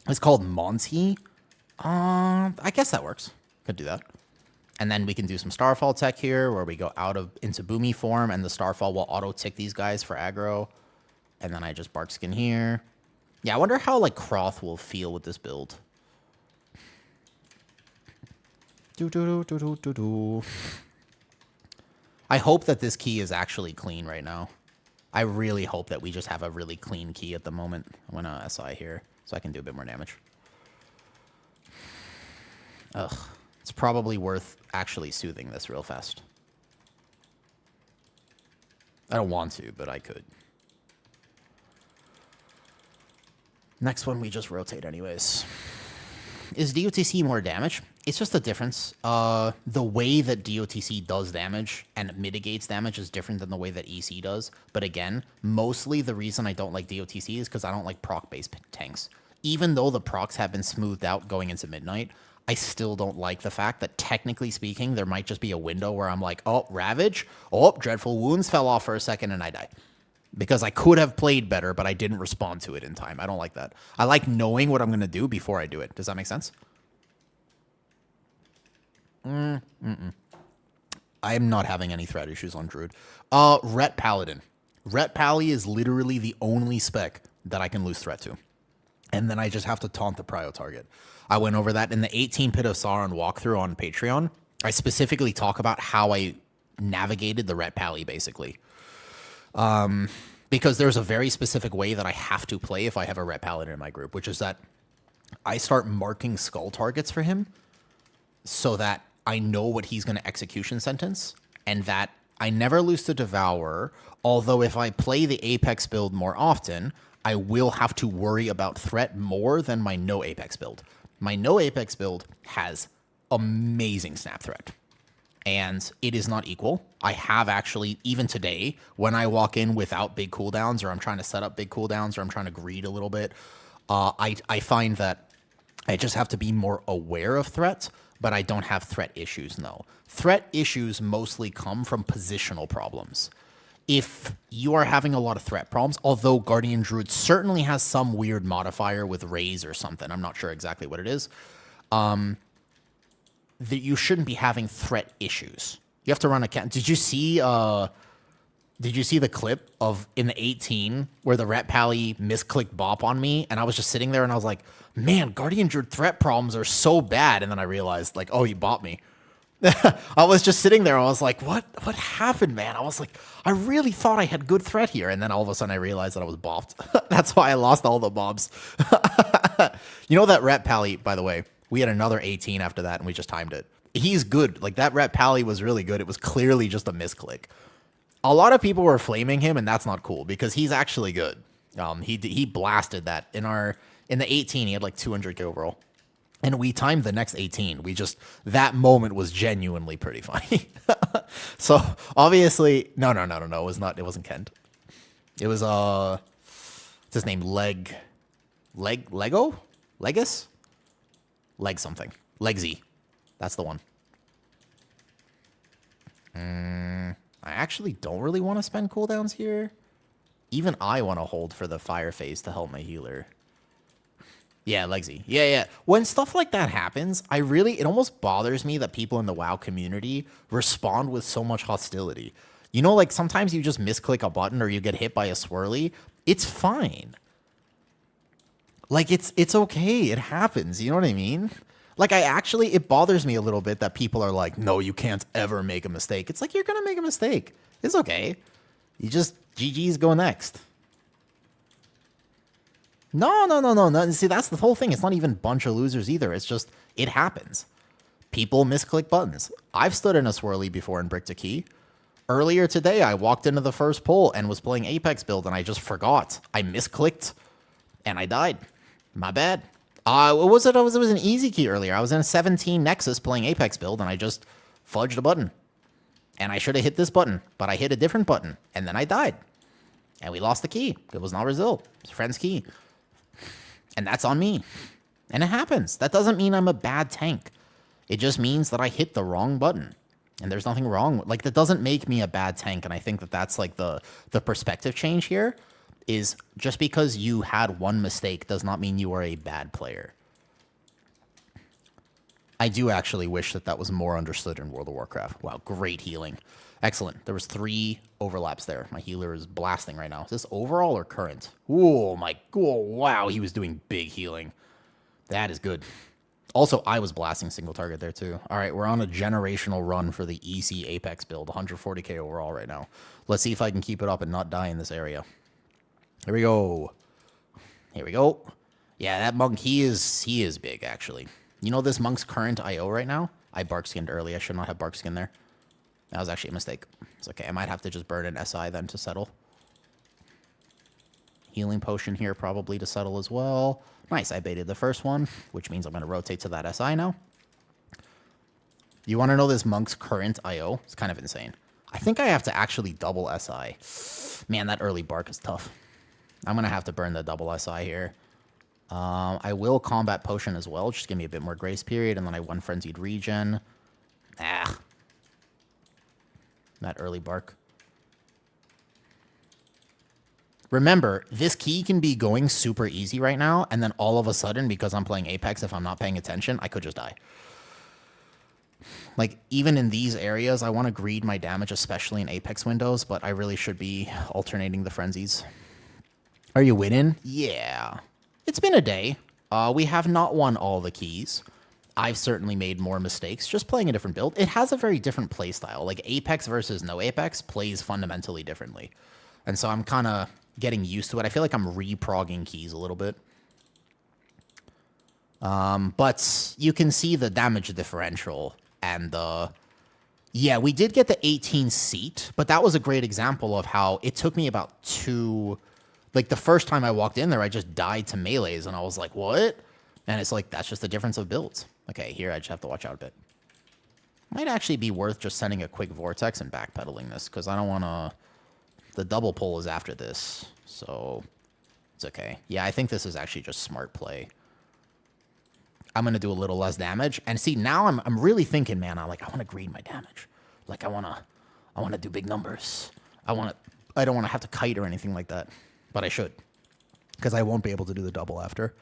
It's called Monty. I guess that works. Could do that. And then we can do some Starfall tech here, where we go into Boomy form, and the Starfall will auto-tick these guys for aggro. And then I just Bark Skin here. Yeah, I wonder how, like, Croth will feel with this build. I hope that this key is actually clean right now. I really hope that we just have a really clean key at the moment. I'm going to SI here, so I can do a bit more damage. Ugh. It's probably worth actually soothing this real fast. I don't want to, but I could. Next one, we just rotate anyways. Is DOTC more damage? It's just a difference. The way that DOTC does damage and mitigates damage is different than the way that EC does. But again, mostly the reason I don't like DOTC is because I don't like proc-based tanks. Even though the procs have been smoothed out going into Midnight, I still don't like the fact that technically speaking, there might just be a window where I'm like, oh, Ravage, oh, Dreadful Wounds fell off for a second and I die. Because I could have played better, but I didn't respond to it in time. I don't like that. I like knowing what I'm going to do before I do it. Does that make sense? I am not having any threat issues on Druid. Ret Paladin. Ret Pally is literally the only spec that I can lose threat to. And then I just have to taunt the prio target. I went over that in the 18 Pit of Sauron walkthrough on Patreon. I specifically talk about how I navigated the Ret Pally, basically. Because there's a very specific way that I have to play if I have a Ret Paladin in my group, which is that I start marking skull targets for him so that I know what he's going to execution sentence, and that I never lose to Devourer, although if I play the Apex build more often, I will have to worry about threat more than my no Apex build. My no Apex build has amazing snap threat. And it is not equal. I have actually, even today, when I walk in without big cooldowns, or I'm trying to set up big cooldowns, or I'm trying to greed a little bit, I find that I just have to be more aware of threats, but I don't have threat issues, no. Threat issues mostly come from positional problems. If you are having a lot of threat problems, although Guardian Druid certainly has some weird modifier with raise or something, I'm not sure exactly what it is, that you shouldn't be having threat issues. You have to run a count. Did you see the clip of in the 18 where the Ret Pally misclicked bop on me, and I was just sitting there and I was like, man, Guardian Druid threat problems are so bad. And then I realized, like, oh, he bopped me. I was just sitting there. I was like, what happened, man? I was like, I really thought I had good threat here. And then all of a sudden I realized that I was bopped. That's why I lost all the mobs. You know that Ret Pally, by the way, we had another 18 after that and we just timed it. He's good. Like, that Ret Pally was really good. It was clearly just a misclick. A lot of people were flaming him, and that's not cool because he's actually good. He blasted that in the 18. He had like 200k overall. And we timed the next 18. That moment was genuinely pretty funny. So obviously, no. It was not. It wasn't Kent. It was what's his name? Lego, Legus, Leg something, Legsy. That's the one. I actually don't really want to spend cooldowns here. Even I want to hold for the fire phase to help my healer. Yeah, Legsy. Yeah. When stuff like that happens, it almost bothers me that people in the WoW community respond with so much hostility. You know, like sometimes you just misclick a button or you get hit by a swirly. It's fine. Like, it's okay. It happens. You know what I mean? Like, it bothers me a little bit that people are like, no, you can't ever make a mistake. It's like, you're going to make a mistake. It's okay. You just, GG's go next. No. See, that's the whole thing. It's not even a bunch of losers either. It's just, it happens. People misclick buttons. I've stood in a swirly before in Brick to Key. Earlier today, I walked into the first pull and was playing Apex build, and I just forgot. I misclicked, and I died. My bad. What was it? It was an easy key earlier. I was in a 17 Nexus playing Apex build, and I just fudged a button. And I should have hit this button, but I hit a different button, and then I died. And we lost the key. It was not Brazil. It's a friend's key. And that's on me. And it happens. That doesn't mean I'm a bad tank. It just means that I hit the wrong button. And there's nothing wrong. Like, that doesn't make me a bad tank. And I think that that's like the perspective change here is just because you had one mistake does not mean you are a bad player. I do actually wish that was more understood in World of Warcraft. Wow, great healing. Excellent. There was 3 overlaps there. My healer is blasting right now. Is this overall or current? Oh, wow, he was doing big healing. That is good. Also, I was blasting single target there too. All right, we're on a generational run for the EC Apex build. 140k overall right now. Let's see if I can keep it up and not die in this area. Here we go. Yeah, that monk, he is big, actually. You know this monk's current IO right now? I bark skinned early. I should not have bark skinned there. That was actually a mistake. It's okay. I might have to just burn an SI then to settle. Healing potion here probably to settle as well. Nice, I baited the first one, which means I'm going to rotate to that SI now. You want to know this monk's current IO? It's kind of insane. I think I have to actually double SI. Man, that early bark is tough. I'm going to have to burn the double SI here. I will combat potion as well. Just give me a bit more grace period, and then I one frenzied regen. Ah. That early bark. Remember, this key can be going super easy right now, and then all of a sudden, because I'm playing Apex, if I'm not paying attention, I could just die. Like, even in these areas, I want to greed my damage, especially in Apex windows, but I really should be alternating the frenzies. Are you winning? Yeah. It's been a day. We have not won all the keys. I've certainly made more mistakes just playing a different build. It has a very different play style. Like, Apex versus no Apex plays fundamentally differently. And so I'm kind of getting used to it. I feel like I'm reprogging keys a little bit. But you can see the damage differential and the... Yeah, we did get the 18 seat, but that was a great example of how it took me about 2... Like, the first time I walked in there, I just died to melees, and I was like, what? And it's like, that's just the difference of builds. Okay, here I just have to watch out a bit. Might actually be worth just sending a quick vortex and backpedaling this, because I don't want to... The double pull is after this, so it's okay. Yeah, I think this is actually just smart play. I'm going to do a little less damage. And see, now I'm really thinking, man, I want to greed my damage. Like, I want to do big numbers. I don't want to have to kite or anything like that. But I should, because I won't be able to do the double after.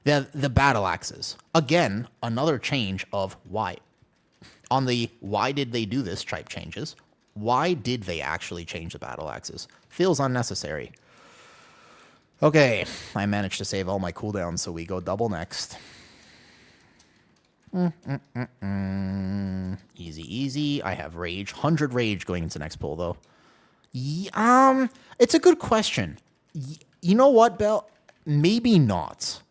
The battle axes. Again, another change of why. On the why did they do this type changes, why did they actually change the battle axes? Feels unnecessary. Okay, I managed to save all my cooldowns, so we go double next. Easy, easy. I have rage. 100 rage going into next pull, though. It's a good question. You know what, Bell? Maybe not.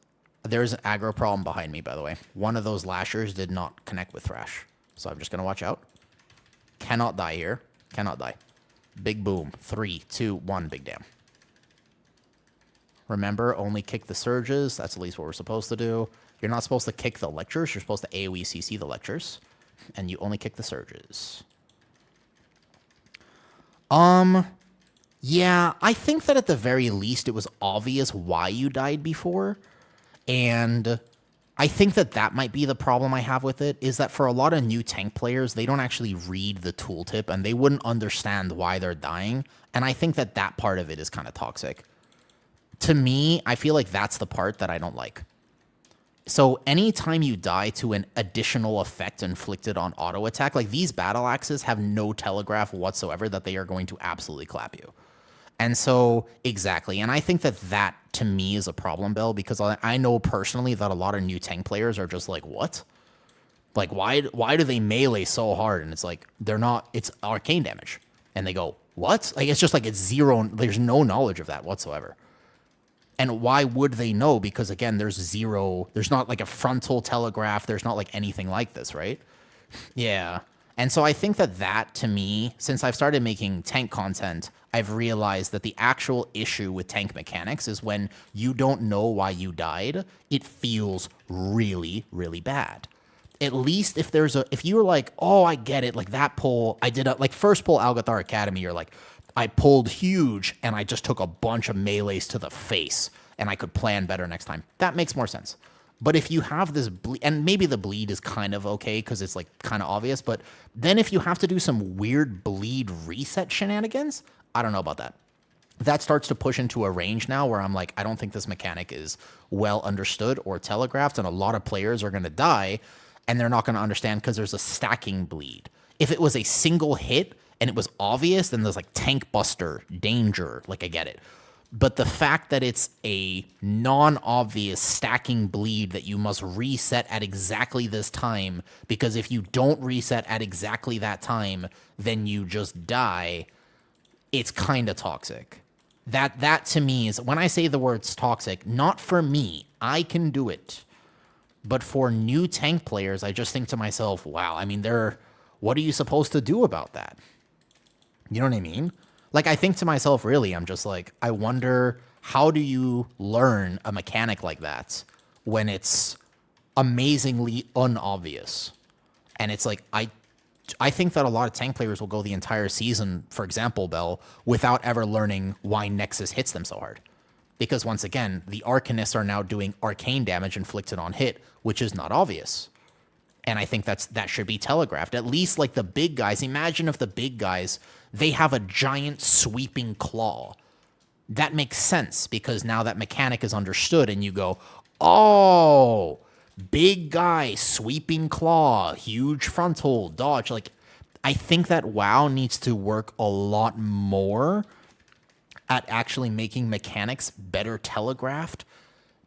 There's an aggro problem behind me, by the way. One of those lashers did not connect with Thrash. So I'm just going to watch out. Cannot die here. Cannot die. Big boom. 3, 2, 1. Big damn. Remember, only kick the surges. That's at least what we're supposed to do. You're not supposed to kick the lectures. You're supposed to AoE CC the lectures. And you only kick the surges. Yeah, I think that at the very least it was obvious why you died before. And I think that that might be the problem I have with it, is that for a lot of new tank players, they don't actually read the tooltip and they wouldn't understand why they're dying. And I think that that part of it is kind of toxic. To me, I feel like that's the part that I don't like. So anytime you die to an additional effect inflicted on auto attack, like these battle axes have no telegraph whatsoever that they are going to absolutely clap you. And so, exactly. And I think that that, to me, is a problem, Bill, because I know personally that a lot of new tank players are just like, what? Like, why do they melee so hard? And it's like, they're not, it's arcane damage. And they go, what? Like, it's just like, it's zero, there's no knowledge of that whatsoever. And why would they know? Because, again, there's not like a frontal telegraph. There's not like anything like this, right? Yeah. And so I think that, to me, since I've started making tank content, I've realized that the actual issue with tank mechanics is when you don't know why you died, it feels really, really bad. At least if you're like, oh, I get it, like that pull, like first pull Algathar Academy, you're like, I pulled huge and I just took a bunch of melees to the face and I could plan better next time. That makes more sense. But if you have this bleed, and maybe the bleed is kind of okay because it's like kind of obvious, but then if you have to do some weird bleed reset shenanigans, I don't know about that. That starts to push into a range now where I'm like, I don't think this mechanic is well understood or telegraphed, and a lot of players are going to die, and they're not going to understand because there's a stacking bleed. If it was a single hit and it was obvious, then there's like tank buster, danger, like I get it. But the fact that it's a non-obvious stacking bleed that you must reset at exactly this time, because if you don't reset at exactly that time, then you just die, it's kind of toxic. That to me is, when I say the words toxic, not for me, I can do it. But for new tank players, I just think to myself, wow, I mean, what are you supposed to do about that? You know what I mean? Like, I think to myself, really, I'm just like, I wonder how do you learn a mechanic like that when it's amazingly unobvious? And it's like, I think that a lot of tank players will go the entire season, for example, Bell, without ever learning why Nexus hits them so hard. Because once again, the Arcanists are now doing arcane damage inflicted on hit, which is not obvious. And I think that should be telegraphed. At least like the big guys, imagine if the big guys, they have a giant sweeping claw. That makes sense because now that mechanic is understood and you go, oh, big guy, sweeping claw, huge frontal, dodge. Like, I think that WoW needs to work a lot more at actually making mechanics better telegraphed.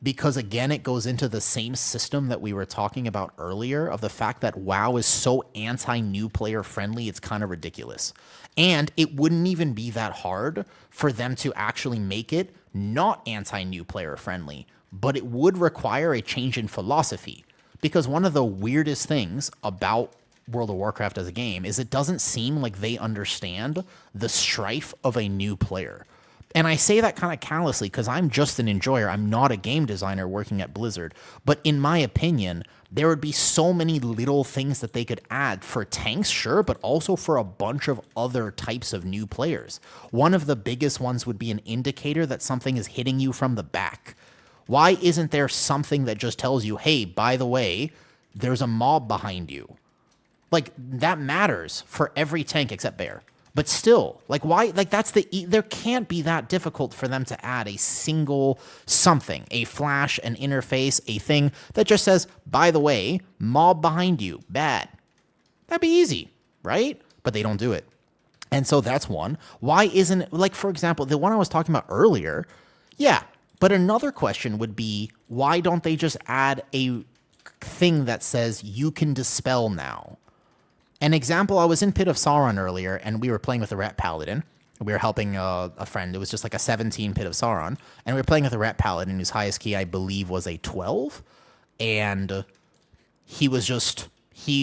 Because again, it goes into the same system that we were talking about earlier of the fact that WoW is so anti-new player friendly, it's kind of ridiculous. And it wouldn't even be that hard for them to actually make it not anti-new player friendly, but it would require a change in philosophy. Because one of the weirdest things about World of Warcraft as a game is it doesn't seem like they understand the strife of a new player. And I say that kind of callously because I'm just an enjoyer. I'm not a game designer working at Blizzard. But in my opinion, there would be so many little things that they could add for tanks, sure, but also for a bunch of other types of new players. One of the biggest ones would be an indicator that something is hitting you from the back. Why isn't there something that just tells you, hey, by the way, there's a mob behind you? Like, that matters for every tank except Bear. But still, like, why? Like, there can't be that difficult for them to add a single something, a flash, an interface, a thing that just says, by the way, mob behind you, bad. That'd be easy, right? But they don't do it. And so that's one. Why isn't, like, for example, the one I was talking about earlier, yeah. But another question would be, why don't they just add a thing that says you can dispel now? An example, I was in Pit of Sauron earlier, and we were playing with a Rat Paladin. We were helping a friend. It was just like a 17 Pit of Sauron. And we were playing with a Rat Paladin whose highest key, I believe, was a 12. And he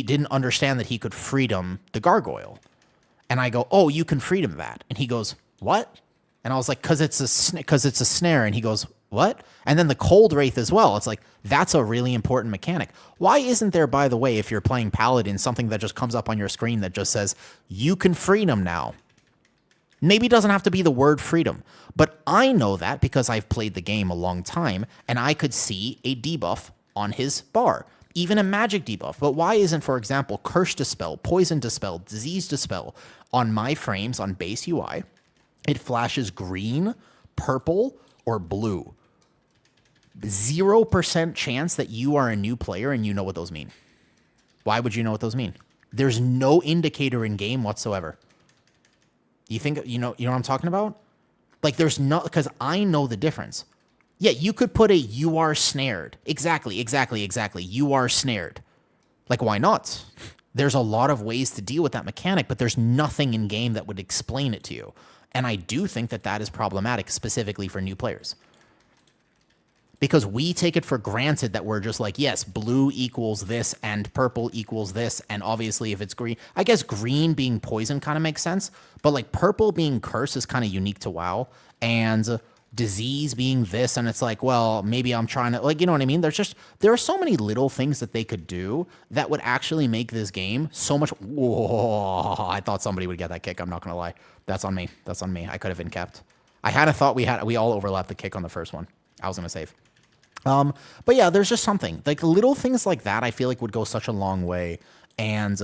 didn't understand that he could freedom the gargoyle. And I go, oh, you can freedom that. And he goes, what? And I was like, because it's a snare. And he goes, what? And then the cold wraith as well. It's like, that's a really important mechanic. Why isn't there, by the way, if you're playing Paladin, something that just comes up on your screen that just says, you can freedom now? Maybe it doesn't have to be the word freedom, but I know that because I've played the game a long time, and I could see a debuff on his bar, even a magic debuff. But why isn't, for example, Curse Dispel, Poison Dispel, Disease Dispel on my frames on base UI? It flashes green, purple, or blue. 0% chance that you are a new player and you know what those mean. Why would you know what those mean? There's no indicator in game whatsoever. You think, you know what I'm talking about? Like, there's no, because I know the difference. Yeah, you could put a you are snared. Exactly. You are snared. Like, why not? There's a lot of ways to deal with that mechanic, but there's nothing in game that would explain it to you. And I do think that that is problematic, specifically for new players. Because we take it for granted that we're just like, yes, blue equals this and purple equals this. And obviously if it's green, I guess green being poison kind of makes sense. But like purple being curse is kind of unique to WoW. And disease being this. And it's like, well, maybe I'm trying to, like, you know what I mean? There are so many little things that they could do that would actually make this game so much. Whoa, I thought somebody would get that kick. I'm not going to lie. That's on me. I could have been kept. I had a thought we all overlapped the kick on the first one. I was going to save. But yeah, there's just something like little things like that I feel like would go such a long way. And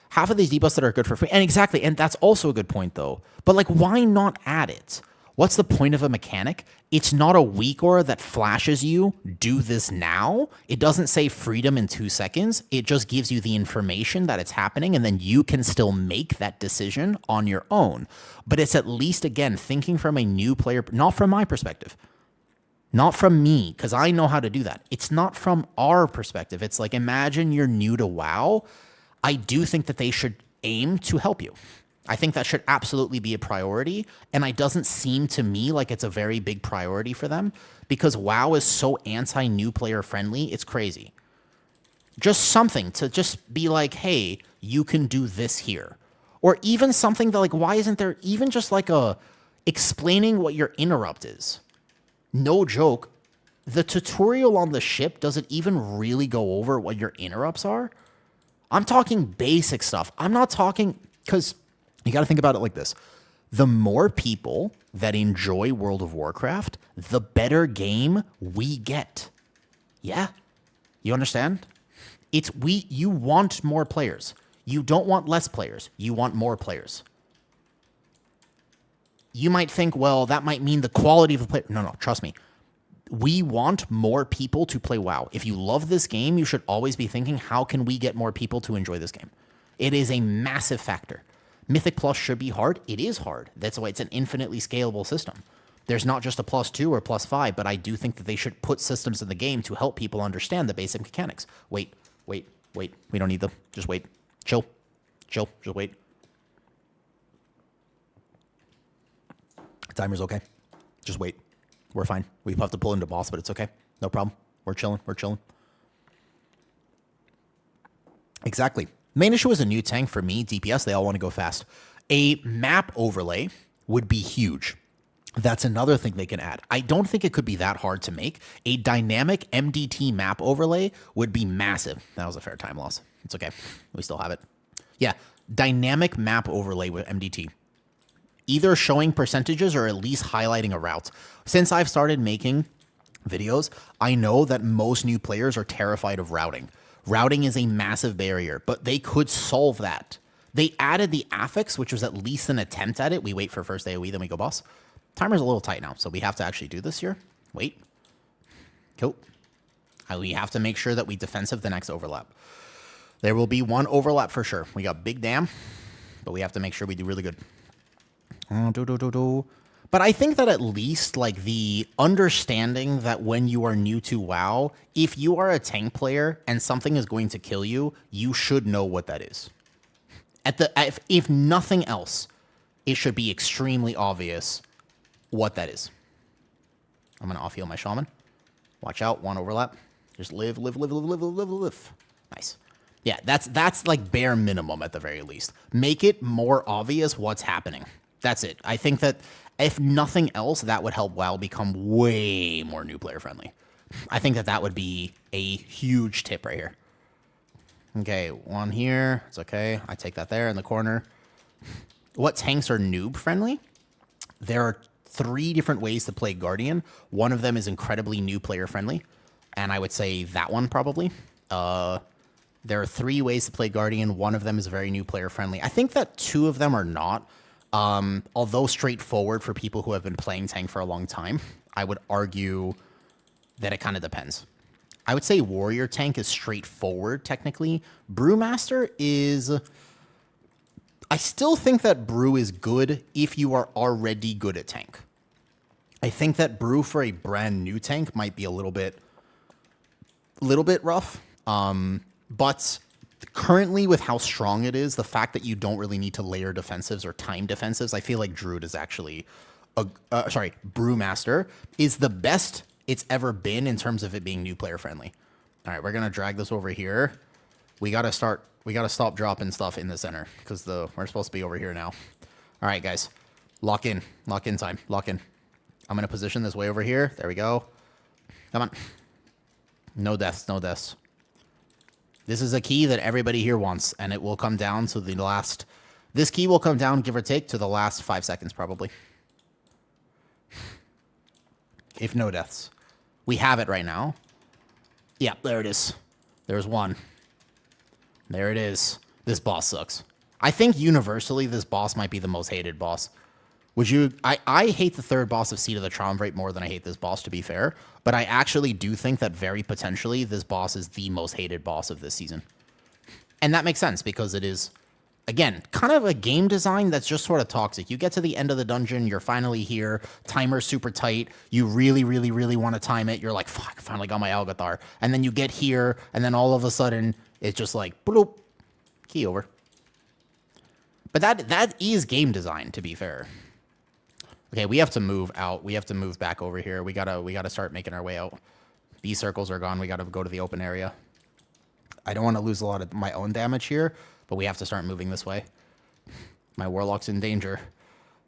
half of these debuffs that are good for free. And exactly. And that's also a good point though. But like, why not add it? What's the point of a mechanic? It's not a weak aura that flashes you, do this now. It doesn't say freedom in 2 seconds. It just gives you the information that it's happening, and then you can still make that decision on your own. But it's at least, again, thinking from a new player, not from my perspective. Not from me, because I know how to do that. It's not from our perspective. It's like, imagine you're new to WoW. I do think that they should aim to help you. I think that should absolutely be a priority, and it doesn't seem to me like it's a very big priority for them because WoW is so anti-new player friendly, it's crazy. Just something to just be like, hey, you can do this here. Or even something that like, why isn't there even just like a explaining what your interrupt is? no joke, the tutorial on the ship doesn't even really go over what your interrupts are. I'm talking basic stuff. I'm not talking, because you got to think about it like this. The more people that enjoy World of Warcraft, the better game we get. Yeah? You understand? You want more players. You don't want less players. You want more players. You might think, well, that might mean the quality of the player. No, trust me. We want more people to play WoW. If you love this game, you should always be thinking, how can we get more people to enjoy this game? It is a massive factor. Mythic Plus should be hard. It is hard. That's why it's an infinitely scalable system. There's not just a +2 or +5, but I do think that they should put systems in the game to help people understand the basic mechanics. Wait. We don't need them. Just wait. Chill. Just wait. Timer's okay. Just wait. We're fine. We have to pull into boss, but it's okay. No problem. We're chilling. Exactly. Main issue is a new tank for me. DPS, they all want to go fast. A map overlay would be huge. That's another thing they can add. I don't think it could be that hard to make. A dynamic MDT map overlay would be massive. That was a fair time loss. It's okay. We still have it. Yeah, dynamic map overlay with MDT. Either showing percentages or at least highlighting a route. Since I've started making videos, I know that most new players are terrified of routing. Routing is a massive barrier, but they could solve that. They added the affix, which was at least an attempt at it. We wait for first AoE, then we go boss. Timer's a little tight now, so we have to actually do this here. Wait. Cool. We have to make sure that we defensive the next overlap. There will be one overlap for sure. We got big dam, but we have to make sure we do really good. But I think that at least like the understanding that when you are new to WoW, if you are a tank player and something is going to kill you, you should know what that is. If nothing else, it should be extremely obvious what that is. I'm going to off-heal my shaman. Watch out, one overlap. Just live. Nice. Yeah, that's like bare minimum at the very least. Make it more obvious what's happening. That's it. I think that if nothing else, that would help WoW become way more new player friendly. I think that would be a huge tip right here. Okay, one here. It's okay. I take that there in the corner. What tanks are noob friendly? There are 3 different ways to play Guardian. One of them is incredibly new player friendly, and I would say that one probably. There are 3 ways to play Guardian. One of them is very new player friendly. I think that 2 of them are not. Although straightforward for people who have been playing tank for a long time, I would argue that it kind of depends. I would say warrior tank is straightforward technically. Brewmaster is... I still think that brew is good if you are already good at tank. I think that brew for a brand new tank might be a little bit rough. But currently with how strong it is, the fact that you don't really need to layer defensives or time defensives, I feel like Druid is actually Brewmaster is the best it's ever been in terms of it being new player friendly. All right, we're going to drag this over here. We got to stop dropping stuff in the center because we're supposed to be over here now. All right, guys, lock in time, lock in. I'm going to position this way over here. There we go. Come on. No deaths. This is a key that everybody here wants, and it will come down to the last... This key will come down, give or take, to the last 5 seconds, probably. If no deaths. We have it right now. Yeah, there it is. There's one. There it is. This boss sucks. I think universally this boss might be the most hated boss. Would you... I hate the 3rd boss of Seat of the Triumvirate more than I hate this boss, to be fair. But I actually do think that very potentially this boss is the most hated boss of this season. And that makes sense because it is, again, kind of a game design that's just sort of toxic. You get to the end of the dungeon, you're finally here, timer's super tight, you really want to time it, you're like, fuck, I finally got my Algathar. And then you get here, and then all of a sudden, it's just like, bloop, key over. But that is game design, to be fair. Okay, we have to move out. We have to move back over here. We gotta start making our way out. These circles are gone. We gotta go to the open area. I don't want to lose a lot of my own damage here, but we have to start moving this way. My Warlock's in danger.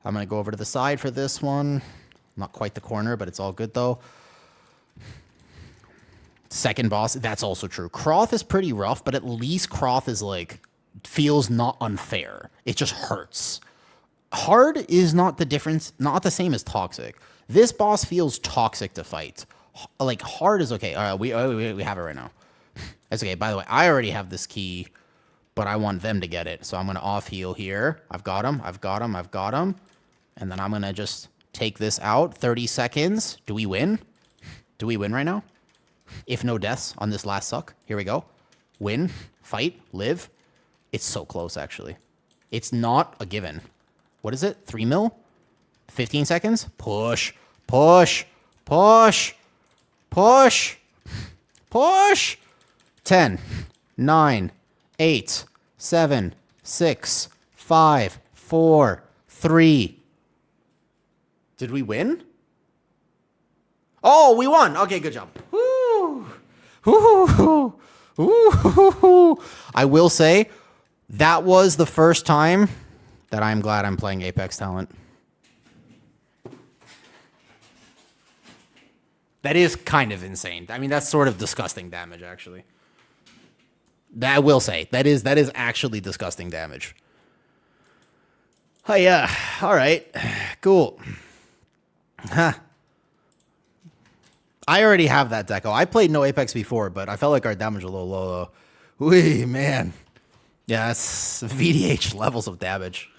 I'm gonna go over to the side for this one. Not quite the corner, but it's all good though. Second boss, that's also true. Croth is pretty rough, but at least Croth is like, feels not unfair. It just hurts. Hard is not the difference, not the same as toxic. This boss feels toxic to fight. Like, hard is okay. All right, we have it right now. That's okay. By the way, I already have this key, but I want them to get it. So I'm going to off heal here. I've got him. I've got him. I've got him. And then I'm going to just take this out. 30 seconds. Do we win? Do we win right now? If no deaths on this last suck. Here we go. Win. Fight. Live. It's so close, actually. It's not a given. What is it? 3 mil? 15 seconds? Push. Push. Push. Push. Push. 10, 9, 8, 7, 6, 5, 4, 3. Did we win? Oh, we won. Okay, good job. Woo. Woo. Woo. I will say that was the first time that I'm glad I'm playing Apex Talent. That is kind of insane. I mean, that's sort of disgusting damage, actually. That I will say. That is actually disgusting damage. Oh, yeah. All right. Cool. Huh. I already have that deco. I played no Apex before, but I felt like our damage was a little low, though. Wee, man. Yeah, that's VDH levels of damage.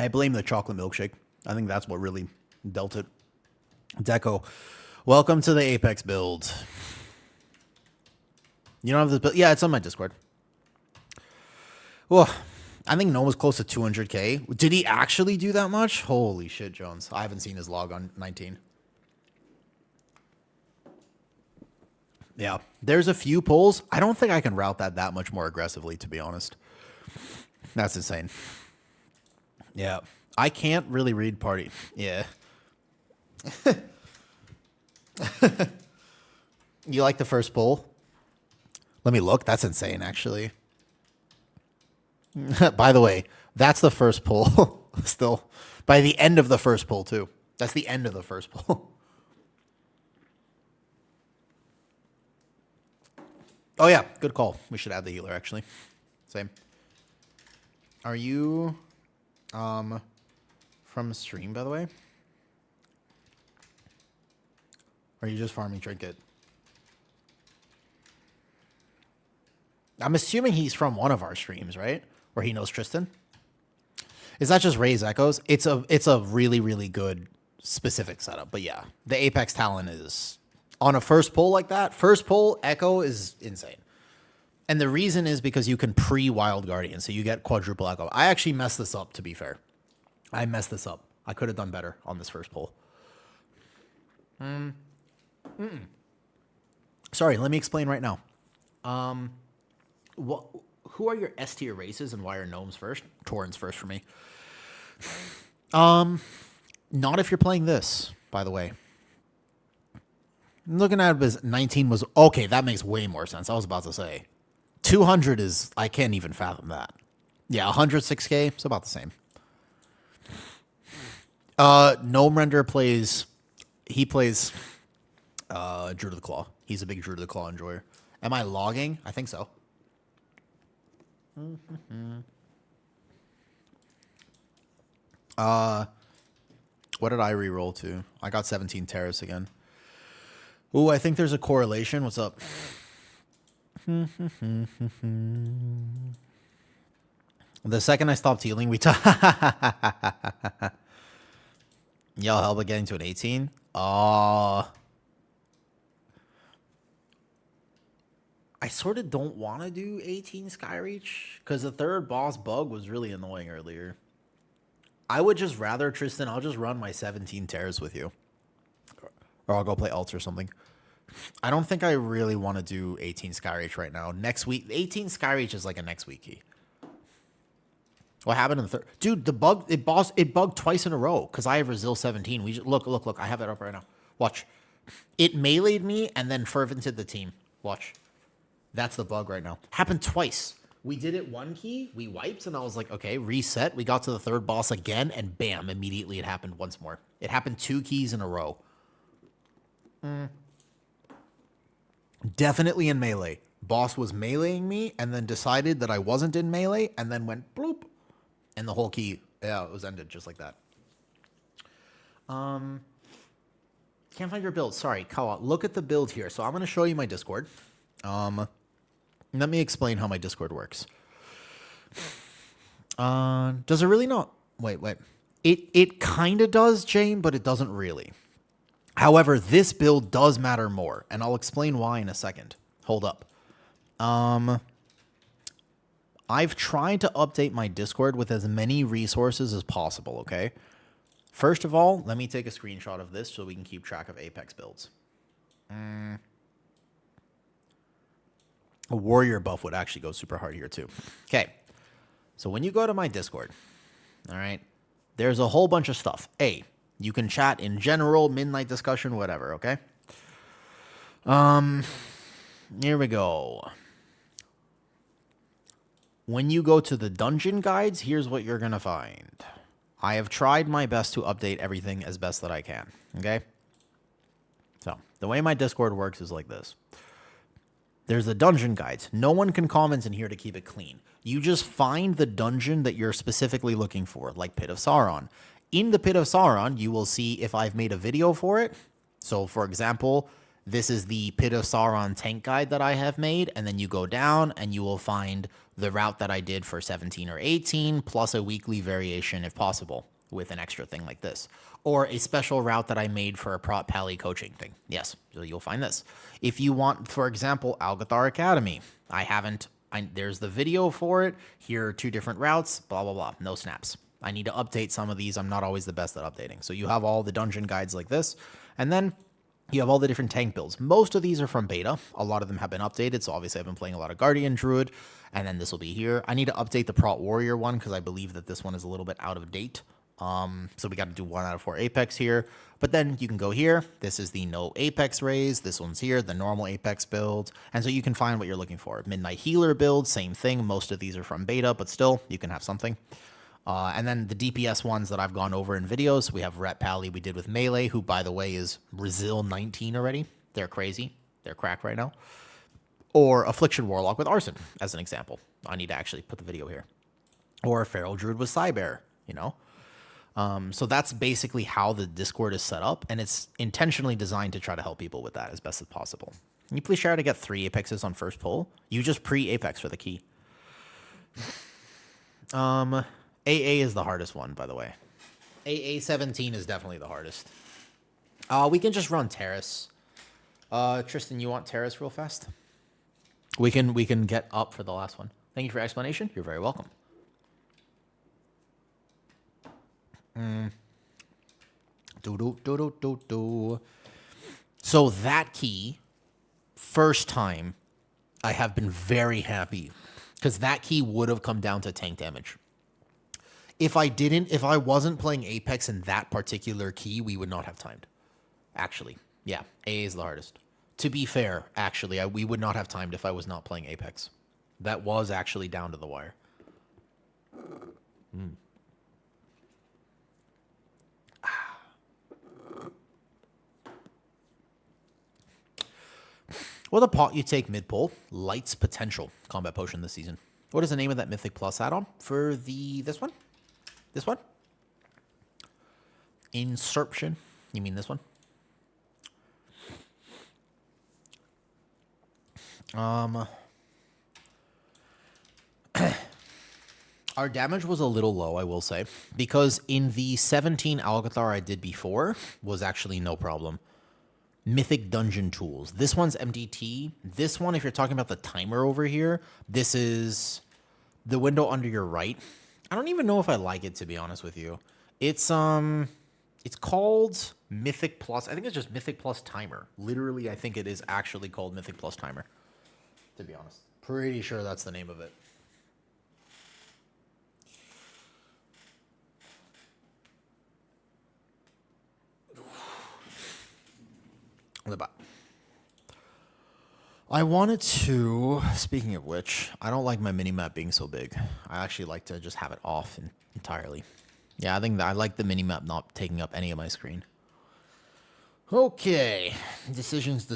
I blame the chocolate milkshake. I think that's what really dealt it. Deco, welcome to the Apex build. You don't have this build? Yeah, it's on my Discord. Well, I think Noah was close to 200K. Did he actually do that much? Holy shit, Jones. I haven't seen his log on 19. Yeah, there's a few pulls. I don't think I can route that much more aggressively, to be honest. That's insane. Yeah, I can't really read party. Yeah. You like the first pull? Let me look. That's insane, actually. By the way, that's the first pull. Still, by the end of the first pull, too. That's the end of the first pull. Oh, yeah. Good call. We should add the healer, actually. Same. Are you from stream, by the way? Or are you just farming trinket? I'm assuming he's from one of our streams, right? Where he knows Tristan. Is that just Ray's Echoes? It's a really, really good specific setup. But yeah, the Apex talent is on a first pull like that. First pull Echo is insane. And the reason is because you can pre-Wild Guardian, so you get quadruple Echo. I actually messed this up, to be fair. I messed this up. I could have done better on this first pull. Sorry, let me explain right now. Who are your S tier races and why are gnomes first? Taurens first for me. Not if you're playing this, by the way. Looking at it as 19 was okay. That makes way more sense. I was about to say 200 is I can't even fathom that. Yeah, 106K. It's about the same. Gnome Render plays. He plays Druid of the Claw. He's a big Druid of the Claw enjoyer. Am I logging? I think so. What did I re-roll to? I got 17 Terrace again. Ooh, I think there's a correlation. What's up? The second I stopped healing, we y'all help with getting to an 18? I sort of don't want to do 18 Skyreach because the third boss bug was really annoying earlier. I would just rather, Tristan, I'll just run my 17 Terrace with you. Or I'll go play Alts or something. I don't think I really want to do 18 Skyreach right now. Next week, 18 Skyreach is like a next week key. What happened in the third? Dude, the bug, it bugged twice in a row because I have Resil 17. We just, look. I have it up right now. Watch. It meleeed me and then fervented the team. Watch. That's the bug right now. Happened twice. We did it one key, we wiped, and I was like, okay, reset. We got to the third boss again, and bam, immediately it happened once more. It happened 2 keys in a row. Definitely in melee. Boss was meleeing me, and then decided that I wasn't in melee, and then went bloop. And the whole key, yeah, it was ended just like that. Can't find your build. Sorry, Kawa. Look at the build here. So I'm going to show you my Discord. Let me explain how my Discord works. Does it really not? Wait. It kind of does, Jane, but it doesn't really. However, this build does matter more, and I'll explain why in a second. Hold up. I've tried to update my Discord with as many resources as possible, okay? First of all, let me take a screenshot of this so we can keep track of Apex builds. A warrior buff would actually go super hard here too. Okay, so when you go to my Discord, all right, there's a whole bunch of stuff. You can chat in general, midnight discussion, whatever, okay? Here we go. When you go to the dungeon guides, here's what you're going to find. I have tried my best to update everything as best that I can, okay? So, the way my Discord works is like this. There's the dungeon guides. No one can comment in here to keep it clean. You just find the dungeon that you're specifically looking for, like Pit of Sauron. In the Pit of Sauron, you will see if I've made a video for it. So, for example, this is the Pit of Sauron tank guide that I have made, and then you go down and you will find the route that I did for 17 or 18, plus a weekly variation if possible, with an extra thing like this. Or a special route that I made for a prot pally coaching thing. Yes, so you'll find this. If you want, for example, Algathar Academy, there's the video for it. Here are 2 different routes, blah, blah, blah, no snaps. I need to update some of these. I'm not always the best at updating. So you have all the dungeon guides like this, and then you have all the different tank builds. Most of these are from beta. A lot of them have been updated, so obviously I've been playing a lot of Guardian Druid, and then this will be here. I need to update the Prot Warrior one because I believe that this one is a little bit out of date. So we got to do 1 out of 4 Apex here. But then you can go here. This is the no Apex raise. This one's here, the normal Apex build. And so you can find what you're looking for. Midnight Healer build, same thing. Most of these are from beta, but still, you can have something. And then the DPS ones that I've gone over in videos. We have Ret Pally we did with Melee, who, by the way, is Brazil 19 already. They're crazy. They're crack right now. Or Affliction Warlock with Arson, as an example. I need to actually put the video here. Or Feral Druid with Cybear, you know. So that's basically how the Discord is set up, and it's intentionally designed to try to help people with that as best as possible. Can you please share to get 3 Apexes on first pull? You just pre-Apex for the key. AA is the hardest one, by the way. AA 17 is definitely the hardest. We can just run Terrace. Tristan, you want Terrace real fast? We can get up for the last one. Thank you for your explanation. You're very welcome. So that key, first time, I have been very happy because that key would have come down to tank damage. If I wasn't playing Apex in that particular key, we would not have timed. Actually, yeah, A is the hardest. To be fair, actually, we would not have timed if I was not playing Apex. That was actually down to the wire. What a pot you take mid-pull. Light's Potential combat potion this season. What is the name of that Mythic Plus add-on for this one? This one? Insertion. You mean this one? Our damage was a little low, I will say, because in the 17 Algathar I did before was actually no problem. Mythic Dungeon Tools. This one's MDT. This one, if you're talking about the timer over here, this is the window under your right. I don't even know if I like it, to be honest with you. It's called Mythic Plus. I think it's just Mythic Plus Timer. Literally, I think it is actually called Mythic Plus Timer, to be honest. Pretty sure that's the name of it. I wanted to, speaking of which, I don't like my mini-map being so big. I actually like to just have it off entirely. Yeah, I think that I like the mini-map not taking up any of my screen. Okay, decisions.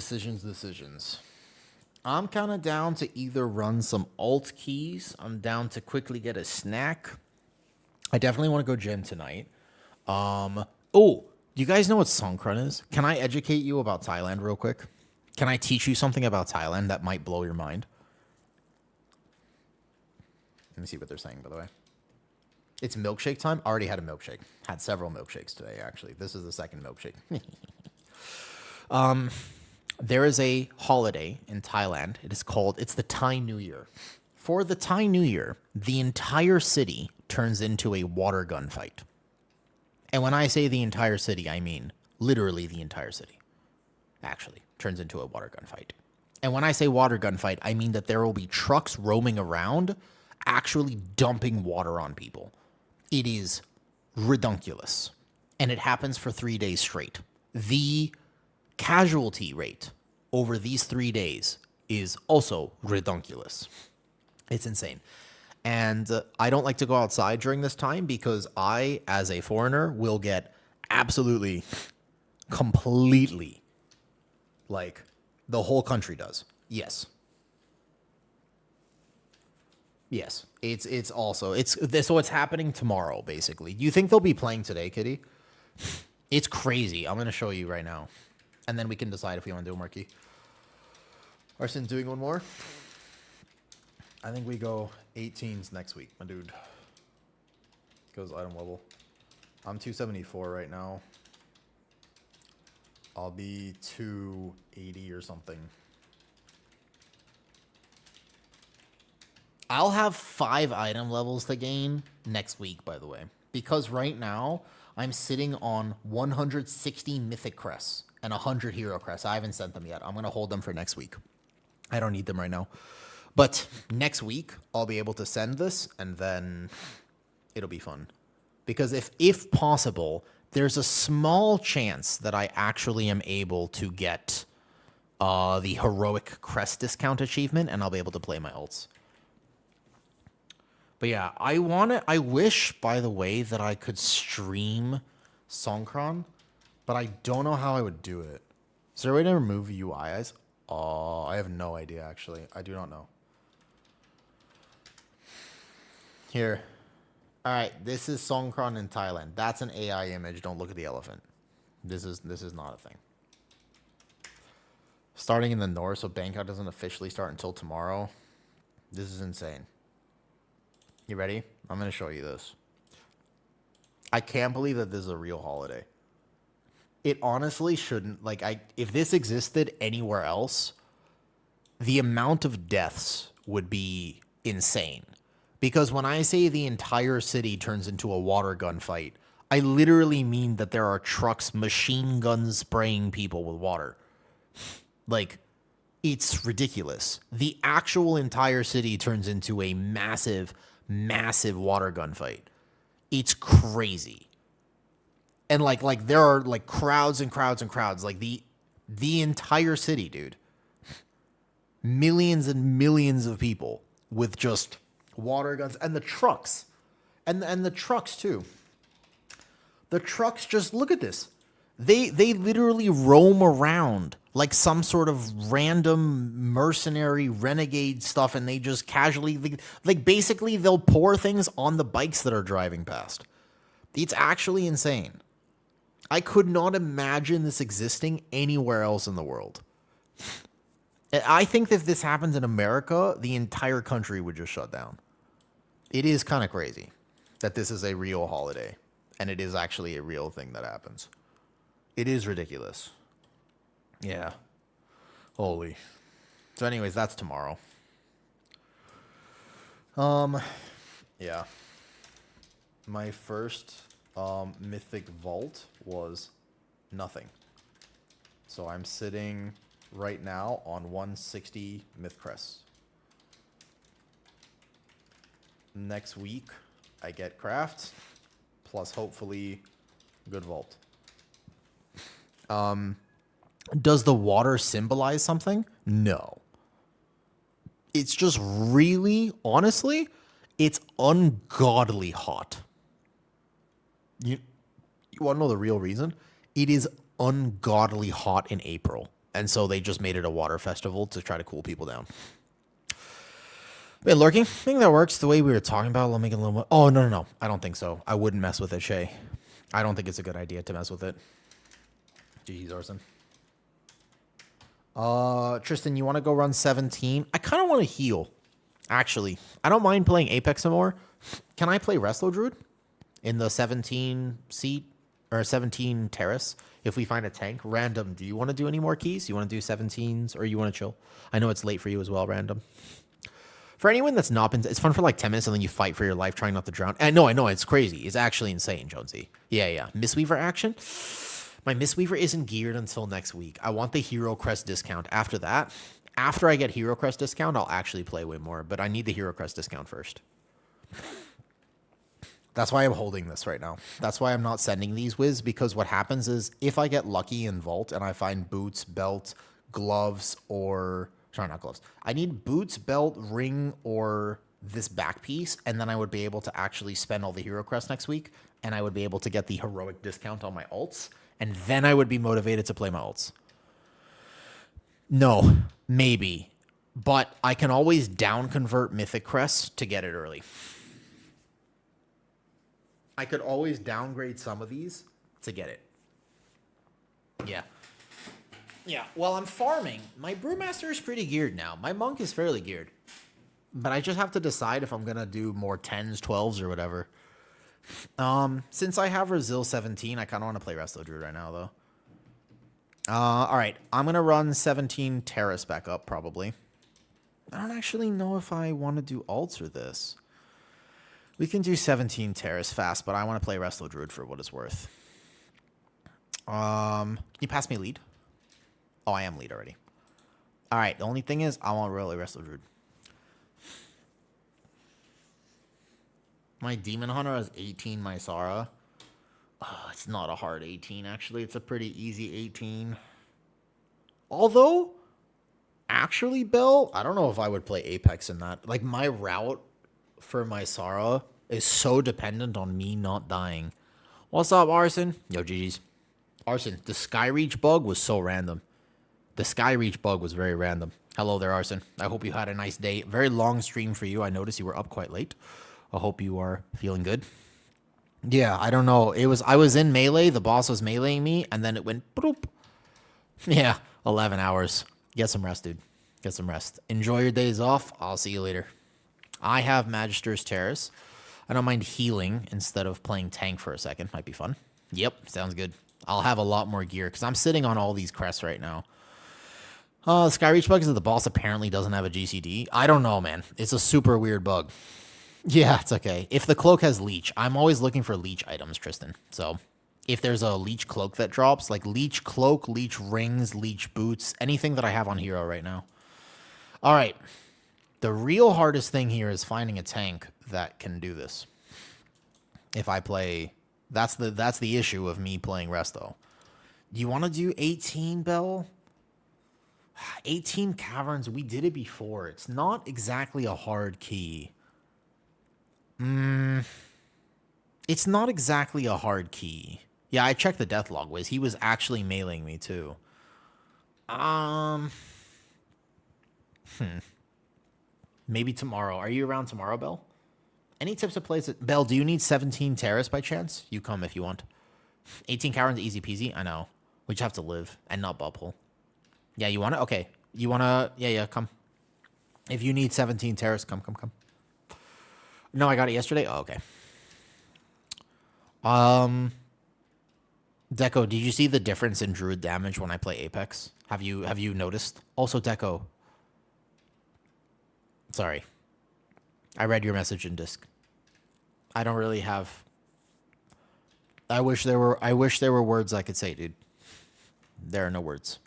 I'm kind of down to either run some alt keys. I'm down to quickly get a snack. I definitely want to go gym tonight. Oh, do you guys know what Songkran is? Can I educate you about Thailand real quick? Can I teach you something about Thailand that might blow your mind? Let me see what they're saying, by the way. It's milkshake time. Already had a milkshake. Had several milkshakes today, actually. This is the second milkshake. There is a holiday in Thailand. It's the Thai New Year. For the Thai New Year, the entire city turns into a water gun fight. And when I say the entire city, I mean literally the entire city. Actually, turns into a water gun fight. And when I say water gun fight, I mean that there will be trucks roaming around actually dumping water on people. It is redunculous. And it happens for 3 days straight. The casualty rate over these 3 days is also redunculous. It's insane. And I don't like to go outside during this time because I, as a foreigner, will get absolutely, completely, like the whole country does. Yes. Yes. So it's happening tomorrow, basically. Do you think they'll be playing today, Kitty? It's crazy. I'm going to show you right now. And then we can decide if we want to do a marquee. Arsen's doing one more? I think we go 18s next week, my dude. Goes item level. I'm 274 right now. I'll be 280 or something. I'll have 5 item levels to gain next week, by the way. Because right now, I'm sitting on 160 mythic crests and 100 hero crests. I haven't sent them yet. I'm going to hold them for next week. I don't need them right now. But next week, I'll be able to send this, and then it'll be fun. Because if possible, there's a small chance that I actually am able to get the heroic crest discount achievement, and I'll be able to play my ults. But yeah, I wish, by the way, that I could stream Songkran, but I don't know how I would do it. Is there a way to remove UIs? Oh, I have no idea, actually. I do not know. Here. All right, this is Songkran in Thailand. That's an AI image. Don't look at the elephant. This is not a thing. Starting in the north, so Bangkok doesn't officially start until tomorrow. This is insane. You ready? I'm going to show you this. I can't believe that this is a real holiday. It honestly shouldn't. If this existed anywhere else, the amount of deaths would be insane. Because when I say the entire city turns into a water gun fight, I literally mean that there are trucks, machine guns spraying people with water. It's ridiculous. The actual entire city turns into a massive, massive water gun fight. It's crazy. And there are crowds and crowds and crowds. The entire city, dude. Millions and millions of people with just water guns and the trucks. And the trucks too. The trucks, just look at this. They literally roam around like some sort of random mercenary renegade stuff, and they just casually basically they'll pour things on the bikes that are driving past. It's actually insane. I could not imagine this existing anywhere else in the world. I think that if this happens in America, the entire country would just shut down. It is kind of crazy that this is a real holiday, and it is actually a real thing that happens. It is ridiculous. Yeah. Holy. So anyways, that's tomorrow. Yeah. My first mythic vault was nothing. So I'm sitting right now on 160 myth crests. Next week, I get craft, plus hopefully good vault. Does the water symbolize something? No. It's just really, honestly, it's ungodly hot. You want to know the real reason? It is ungodly hot in April. And so they just made it a water festival to try to cool people down. Wait, lurking? I think that works the way we were talking about. Let me make it a little more. Oh, no. I don't think so. I wouldn't mess with it, Shay. I don't think it's a good idea to mess with it. GG's, Arson. Tristan, you want to go run 17? I kind of want to heal, actually. I don't mind playing Apex anymore. Can I play Wrestler Druid in the 17 seat or 17 terrace if we find a tank? Random, do you want to do any more keys? You want to do 17s or you want to chill? I know it's late for you as well, Random. For anyone that's not been, it's fun for like 10 minutes and then you fight for your life trying not to drown. I know, it's crazy. It's actually insane, Jonesy. Yeah. Mistweaver action? My Mistweaver isn't geared until next week. I want the Hero Crest discount. After that, after I get Hero Crest discount, I'll actually play way more. But I need the Hero Crest discount first. That's why I'm holding this right now. That's why I'm not sending these, Wiz, because what happens is if I get lucky in Vault and I find boots, belt, gloves, or... Sorry, not gloves. I need boots, belt, ring, or this back piece, and then I would be able to actually spend all the Hero Crest next week, and I would be able to get the heroic discount on my ults, and then I would be motivated to play my ults. No, maybe, but I can always down convert Mythic Crest to get it early. I could always downgrade some of these to get it. Yeah, well, I'm farming. My Brewmaster is pretty geared now. My Monk is fairly geared. But I just have to decide if I'm going to do more 10s, 12s, or whatever. Since I have Resil 17, I kind of want to play Resto Druid right now, though. All right, I'm going to run 17 Terrace back up, probably. I don't actually know if I want to do alts or this. We can do 17 Terrace fast, but I want to play Resto Druid for what it's worth. Can you pass me lead? Oh, I am lead already. All right, the only thing is I want really Wrestle Druid. My Demon Hunter has 18 Mysara. Oh, it's not a hard 18, actually. It's a pretty easy 18. Although, actually, Bill, I don't know if I would play Apex in that. Like, my route for Mysara is so dependent on me not dying. What's up, Arson? Yo, GG's. Arson, the Skyreach bug was so random. The Skyreach bug was very random. Hello there, Arson. I hope you had a nice day. Very long stream for you. I noticed you were up quite late. I hope you are feeling good. Yeah, I don't know. I was in melee. The boss was meleeing me, and then it went bloop. Yeah, 11 hours. Get some rest, dude. Get some rest. Enjoy your days off. I'll see you later. I have Magister's Terrace. I don't mind healing instead of playing tank for a second. Might be fun. Yep, sounds good. I'll have a lot more gear because I'm sitting on all these crests right now. Skyreach bug is that the boss apparently doesn't have a GCD. I don't know, man. It's a super weird bug. Yeah, it's okay. If the cloak has leech, I'm always looking for leech items, Tristan. So if there's a leech cloak that drops, like leech cloak, leech rings, leech boots, anything that I have on hero right now. All right. The real hardest thing here is finding a tank that can do this. If I play, that's the issue of me playing Resto. Do you want to do 18, Bell? 18 Caverns, we did it before. It's not exactly a hard key. It's not exactly a hard key. Yeah, I checked the death log, Wiz. He was actually meleeing me, too. Maybe tomorrow. Are you around tomorrow, Bell? Any tips to play? Bell, do you need 17 Terrace by chance? You come if you want. 18 Caverns, easy peasy. I know. We just have to live and not bubble. Yeah, you want to? Okay. You want to? Yeah, come. If you need 17 Terrace, come. No, I got it yesterday? Oh, okay. Deco, did you see the difference in Druid damage when I play Apex? Have you noticed? Also, Deco. Sorry. I read your message in disc. I don't really have... I wish there were words I could say, dude. There are no words.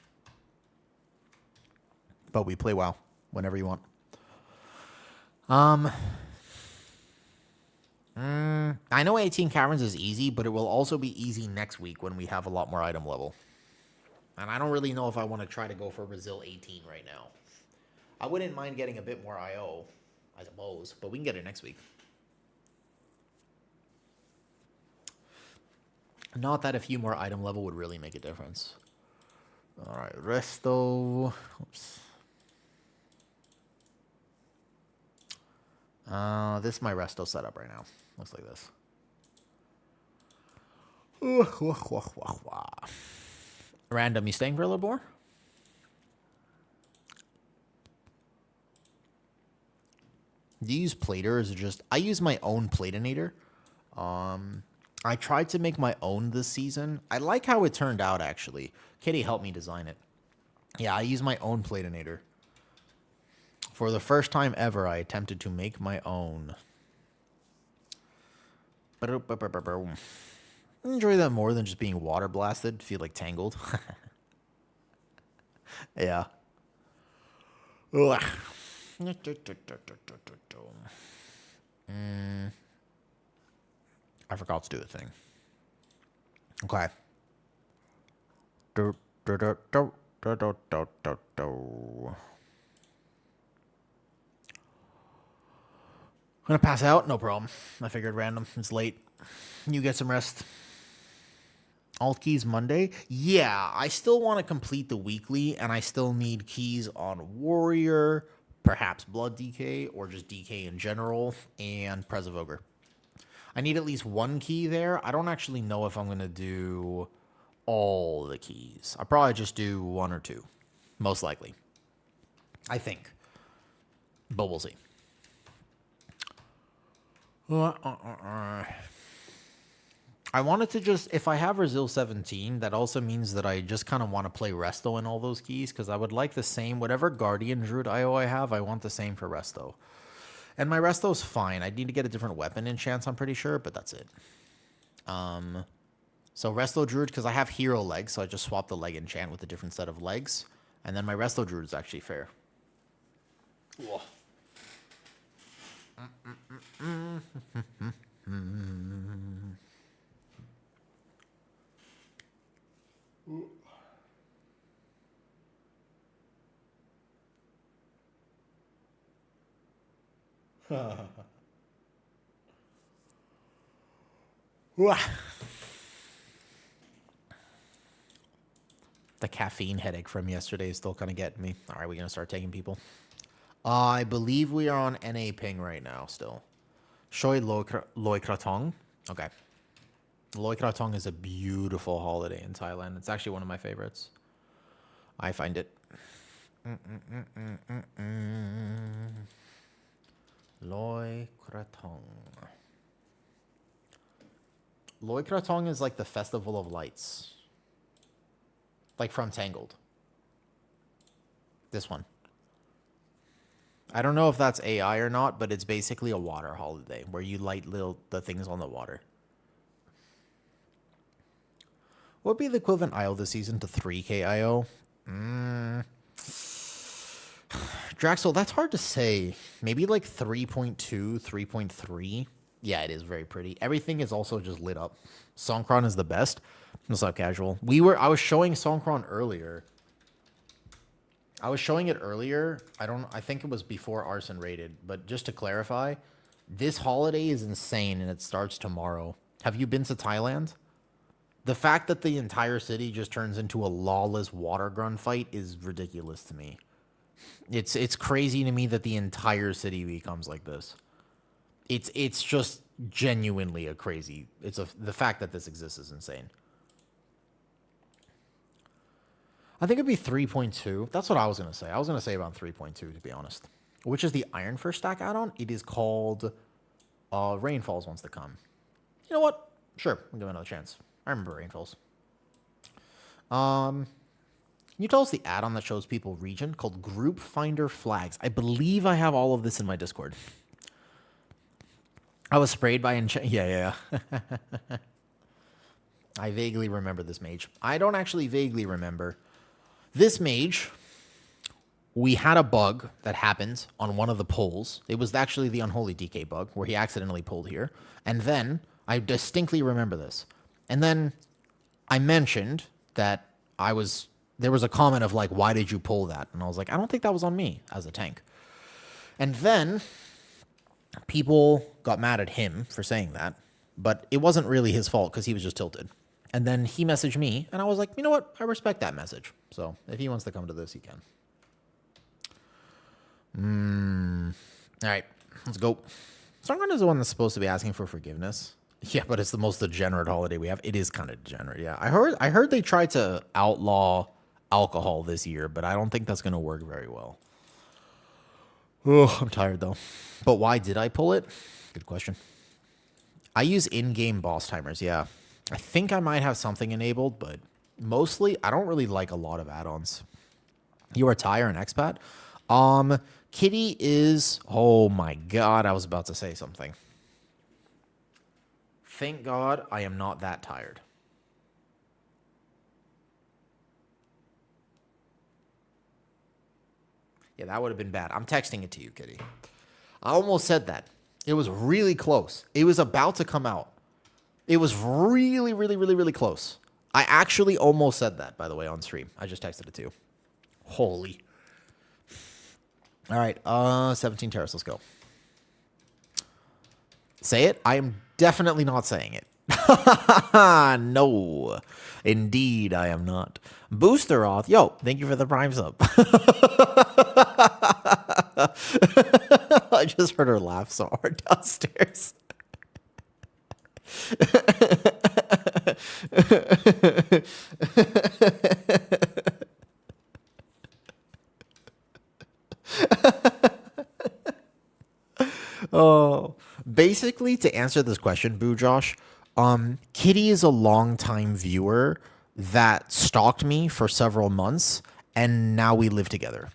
But we play WoW whenever you want. I know 18 Caverns is easy, but it will also be easy next week when we have a lot more item level. And I don't really know if I want to try to go for Brazil 18 right now. I wouldn't mind getting a bit more IO, I suppose, but we can get it next week. Not that a few more item level would really make a difference. All right, resto. Oops. This is my resto setup right now. Looks like this. Random, you staying for a little more? Do you use plater or is it just... I use my own platinator. I tried to make my own this season. I like how it turned out, actually. Kitty helped me design it. Yeah, I use my own platinator. For the first time ever, I attempted to make my own. Enjoy that more than just being water blasted. Feel like Tangled. Yeah. Ugh. I forgot to do the thing. Okay. I'm gonna pass out, no problem. I figured random. It's late. You get some rest. Alt keys Monday? Yeah, I still want to complete the weekly, and I still need keys on Warrior, perhaps Blood DK, or just DK in general, and Pres of Ogre. I need at least one key there. I don't actually know if I'm going to do all the keys. I'll probably just do one or two, most likely. I think. But we'll see. I wanted to just, if I have Resil 17, that also means that I just kind of want to play Resto in all those keys, because I would like the same, whatever Guardian Druid IO I have, I want the same for Resto. And my Resto's fine. I need to get a different weapon enchant, I'm pretty sure, but that's it. So Resto Druid, because I have hero legs, so I just swap the leg enchant with a different set of legs. And then my Resto Druid is actually fair. Whoa. The caffeine headache from yesterday is still kind of getting me. All right, we're going to start taking people. I believe we are on NA ping right now still. Shoi Loi Kratong. Okay. Loi Kratong is a beautiful holiday in Thailand. It's actually one of my favorites. I find it. Loi Kratong. Loi Kratong is like the Festival of Lights. Like from Tangled. This one. I don't know if that's AI or not, but it's basically a water holiday where you light the things on the water. What would be the equivalent IO this season to 3k IO? Draxel, that's hard to say. Maybe like 3.2, 3.3. Yeah, it is very pretty. Everything is also just lit up. Songkran is the best. What's up, casual? I was showing Songkran earlier. I was showing it earlier. I think it was before Arson raided, but just to clarify, this holiday is insane and it starts tomorrow. Have you been to Thailand? The fact that the entire city just turns into a lawless water gun fight is ridiculous to me. It's crazy to me that the entire city becomes like this. It's just genuinely a crazy. The fact that this exists is insane. I think it'd be 3.2. That's what I was going to say. I was going to say about 3.2, to be honest. Which is the Iron First Stack add-on. It is called Rainfalls Wants to Come. You know what? Sure, we'll give it another chance. I remember Rainfalls. Can you tell us the add-on that shows people region called Group Finder Flags? I believe I have all of this in my Discord. I was sprayed by Yeah. I vaguely remember this mage. I don't actually vaguely remember. This mage, we had a bug that happened on one of the pulls. It was actually the Unholy DK bug, where he accidentally pulled here. And then, I distinctly remember this. And then, I mentioned that I was there was a comment of like, why did you pull that? And I was like, I don't think that was on me as a tank. And then people got mad at him for saying that, but it wasn't really his fault because he was just tilted. And then he messaged me, and I was like, you know what? I respect that message. So if he wants to come to this, he can. All right, let's go. Songren is the one that's supposed to be asking for forgiveness. Yeah, but it's the most degenerate holiday we have. It is kind of degenerate, yeah. I heard they tried to outlaw alcohol this year, but I don't think that's going to work very well. Oh, I'm tired, though. But why did I pull it? Good question. I use in-game boss timers, yeah. I think I might have something enabled, but mostly I don't really like a lot of add-ons. You are Ty or an expat? Kitty is... Oh, my God. I was about to say something. Thank God I am not that tired. Yeah, that would have been bad. I'm texting it to you, Kitty. I almost said that. It was really close. It was about to come out. It was really, really, really, really close. I actually almost said that, by the way, on stream. I just texted it to you. Holy. All right, 17 Terrace, let's go. Say it? I am definitely not saying it. No, indeed I am not. Booster off. Yo, thank you for the prime sub. I just heard her laugh so hard downstairs. Oh, basically, to answer this question, Boo Josh, Kitty is a longtime viewer that stalked me for several months, and now we live together.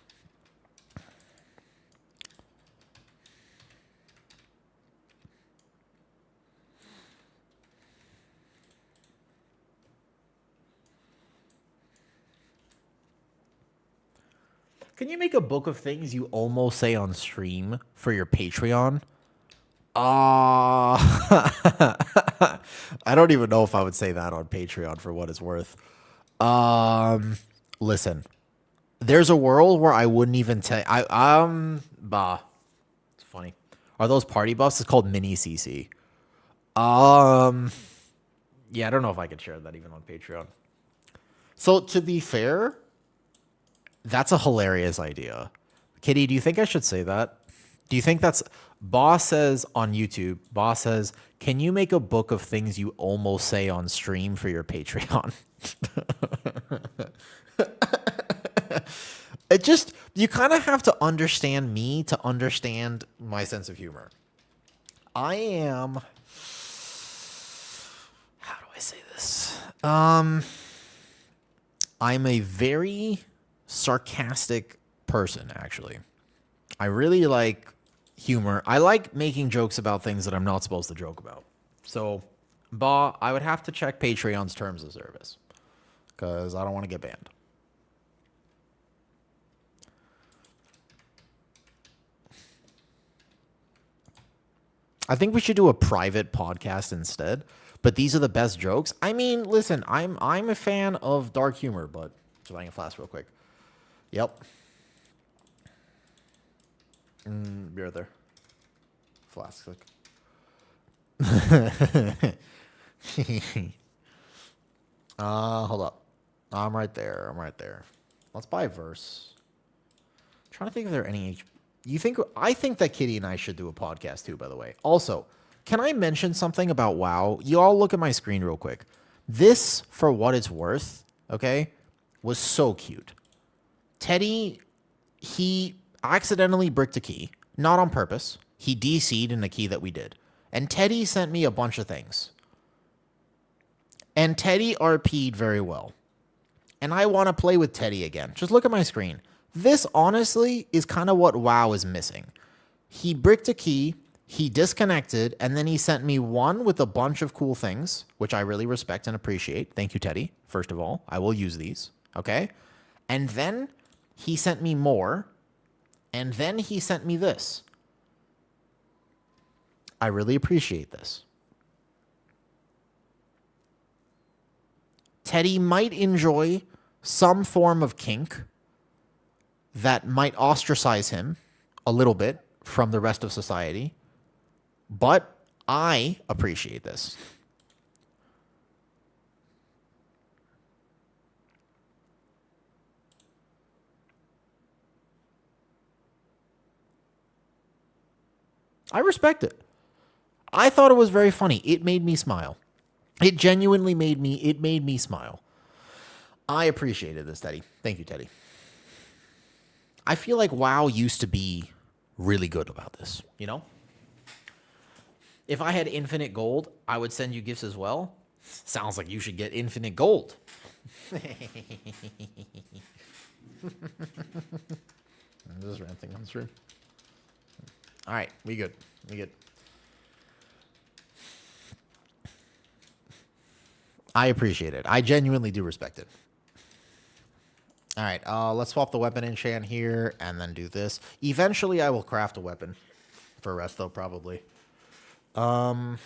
Can you make a book of things you almost say on stream for your Patreon? I don't even know if I would say that on Patreon for what it's worth. Listen, there's a world where I wouldn't even tell. It's funny. Are those party buffs? It's called mini CC. Yeah, I don't know if I could share that even on Patreon. So to be fair, that's a hilarious idea. Kitty, do you think I should say that? Do you think that's... Boss says on YouTube, Boss says, can you make a book of things you almost say on stream for your Patreon? It just... You kind of have to understand me to understand my sense of humor. I am... How do I say this? I'm a very... sarcastic person, actually. I really like humor. I like making jokes about things that I'm not supposed to joke about. So, I would have to check Patreon's terms of service because I don't want to get banned. I think we should do a private podcast instead, but these are the best jokes. I mean, listen, I'm a fan of dark humor, but just buying a flask real quick. Yep. Be right there. Flask click. Hold up. I'm right there. Let's buy a verse. I'm trying to think if there are any... I think that Kitty and I should do a podcast too, by the way. Also, can I mention something about WoW? You all look at my screen real quick. This, for what it's worth, okay, was so cute. Teddy, he accidentally bricked a key. Not on purpose. He DC'd in a key that we did. And Teddy sent me a bunch of things. And Teddy RP'd very well. And I want to play with Teddy again. Just look at my screen. This, honestly, is kind of what WoW is missing. He bricked a key, he disconnected, and then he sent me one with a bunch of cool things, which I really respect and appreciate. Thank you, Teddy. First of all, I will use these. Okay? And then he sent me more, and then he sent me this. I really appreciate this. Teddy might enjoy some form of kink that might ostracize him a little bit from the rest of society. But I appreciate this. I respect it. I thought it was very funny. It made me smile. It genuinely made me smile. I appreciated this, Teddy. Thank you, Teddy. I feel like WoW used to be really good about this, you know? If I had infinite gold, I would send you gifts as well. Sounds like you should get infinite gold. I'm just ranting on stream. All right, we good. We good. I appreciate it. I genuinely do respect it. All right, let's swap the weapon enchant here and then do this. Eventually, I will craft a weapon for Resto, probably. I'll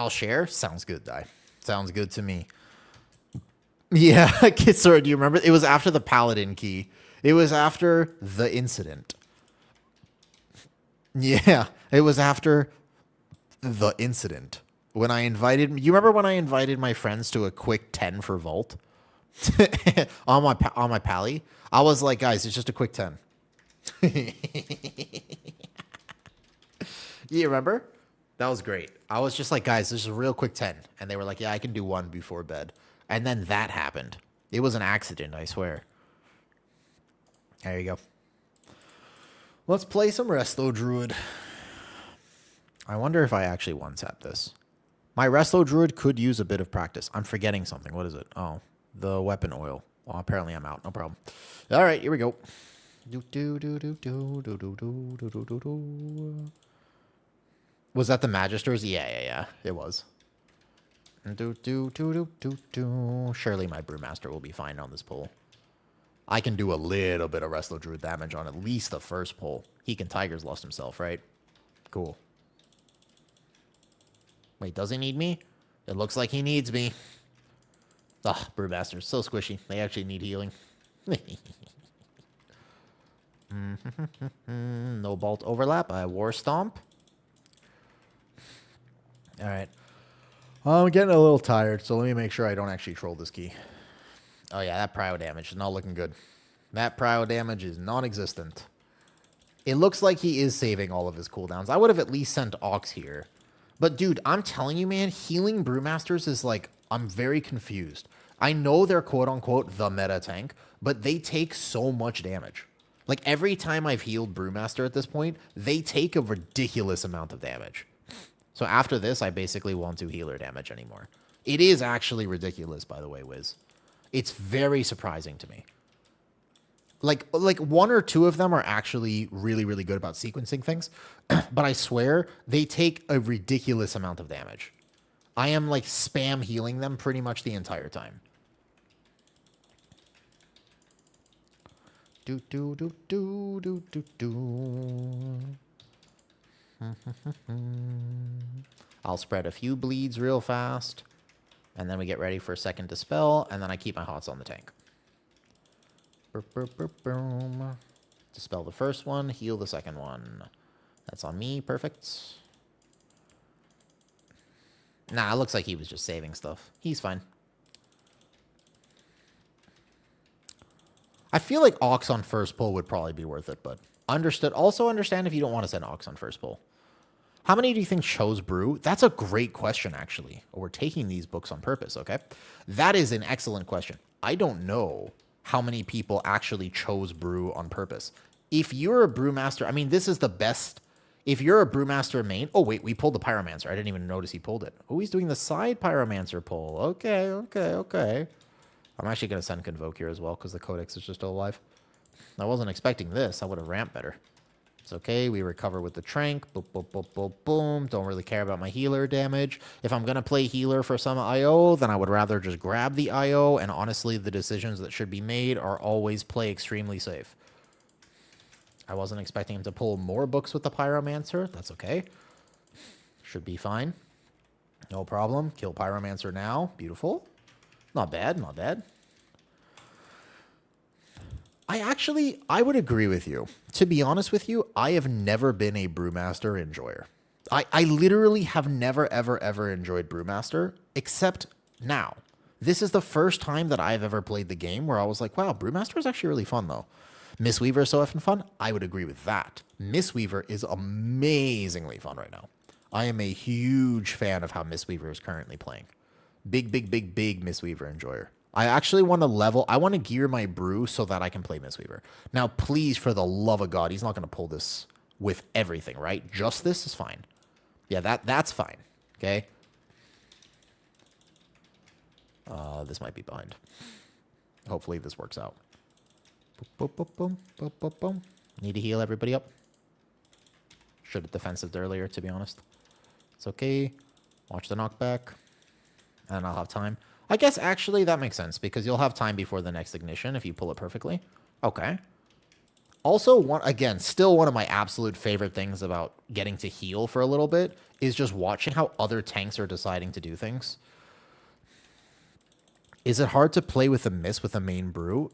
share. Sounds good, Di. Sounds good to me. Yeah, Kitsura, do you remember? It was after the Paladin key. It was after the incident. Yeah, it was after the incident. When I invited... You remember when I invited my friends to a quick 10 for Vault? on my pally? I was like, guys, it's just a quick 10. You remember? That was great. I was just like, guys, this is a real quick 10. And they were like, yeah, I can do one before bed. And then that happened. It was an accident, I swear. There you go. Let's play some Resto Druid. I wonder if I actually one-tap this. My Resto Druid could use a bit of practice. I'm forgetting something. What is it? Oh, the weapon oil. Well, apparently I'm out. No problem. All right, here we go. Was that the Magisters? Yeah. It was. Surely my Brewmaster will be fine on this pull. I can do a little bit of Resto Druid damage on at least the first pull. He can Tiger's Lust himself, right? Cool. Wait, does he need me? It looks like he needs me. Ugh, Brewmasters, so squishy. They actually need healing. No Bolt overlap. I War Stomp. All right. I'm getting a little tired, so let me make sure I don't actually troll this key. Oh, yeah, that prio damage is not looking good. That prio damage is non-existent. It looks like he is saving all of his cooldowns. I would have at least sent Ox here. But, dude, I'm telling you, man, healing Brewmasters is like, I'm very confused. I know they're quote-unquote the meta tank, but they take so much damage. Like, every time I've healed Brewmaster at this point, they take a ridiculous amount of damage. So after this, I basically won't do healer damage anymore. It is actually ridiculous, by the way, Wiz. It's very surprising to me. Like one or two of them are actually really, really good about sequencing things. But I swear, they take a ridiculous amount of damage. I am, like, spam healing them pretty much the entire time. I'll spread a few bleeds real fast. And then we get ready for a second Dispel. And then I keep my hots on the tank. Boom. Dispel the first one. Heal the second one. That's on me. Perfect. Nah, it looks like he was just saving stuff. He's fine. I feel like Ox on first pull would probably be worth it, but understood. Also understand if you don't want to send Ox on first pull. How many do you think chose Brew? That's a great question, actually. We're taking these books on purpose, okay? That is an excellent question. I don't know how many people actually chose Brew on purpose. If you're a Brewmaster, I mean, this is the best. If you're a Brewmaster main... Oh, wait, we pulled the Pyromancer. I didn't even notice he pulled it. Oh, he's doing the side Pyromancer pull. Okay. I'm actually going to send Convoke here as well because the Codex is just still alive. I wasn't expecting this. I would have ramped better. It's okay. We recover with the Trank. Boom, boom, boom, boom, boom. Don't really care about my healer damage. If I'm going to play healer for some IO, then I would rather just grab the IO. And honestly, the decisions that should be made are always play extremely safe. I wasn't expecting him to pull more books with the Pyromancer. That's okay. Should be fine. No problem. Kill Pyromancer now. Beautiful. Not bad, not bad. I would agree with you. To be honest with you, I have never been a Brewmaster enjoyer. I literally have never, ever, ever enjoyed Brewmaster, except now. This is the first time that I've ever played the game where I was like, wow, Brewmaster is actually really fun, though. Mistweaver is so effing fun. I would agree with that. Mistweaver is amazingly fun right now. I am a huge fan of how Mistweaver is currently playing. Big, big, big, big Mistweaver enjoyer. I actually want to level. I want to gear my brew so that I can play Mistweaver. Now, please, for the love of God, he's not going to pull this with everything, right? Just this is fine. Yeah, that's fine. Okay. This might be behind. Hopefully this works out. Boom, boom, boom, boom, boom, boom. Need to heal everybody up. Should have defensived earlier, to be honest. It's okay. Watch the knockback. And I'll have time. I guess actually that makes sense because you'll have time before the next ignition if you pull it perfectly. Okay. Also, still one of my absolute favorite things about getting to heal for a little bit is just watching how other tanks are deciding to do things. Is it hard to play with a Mist with a main brew?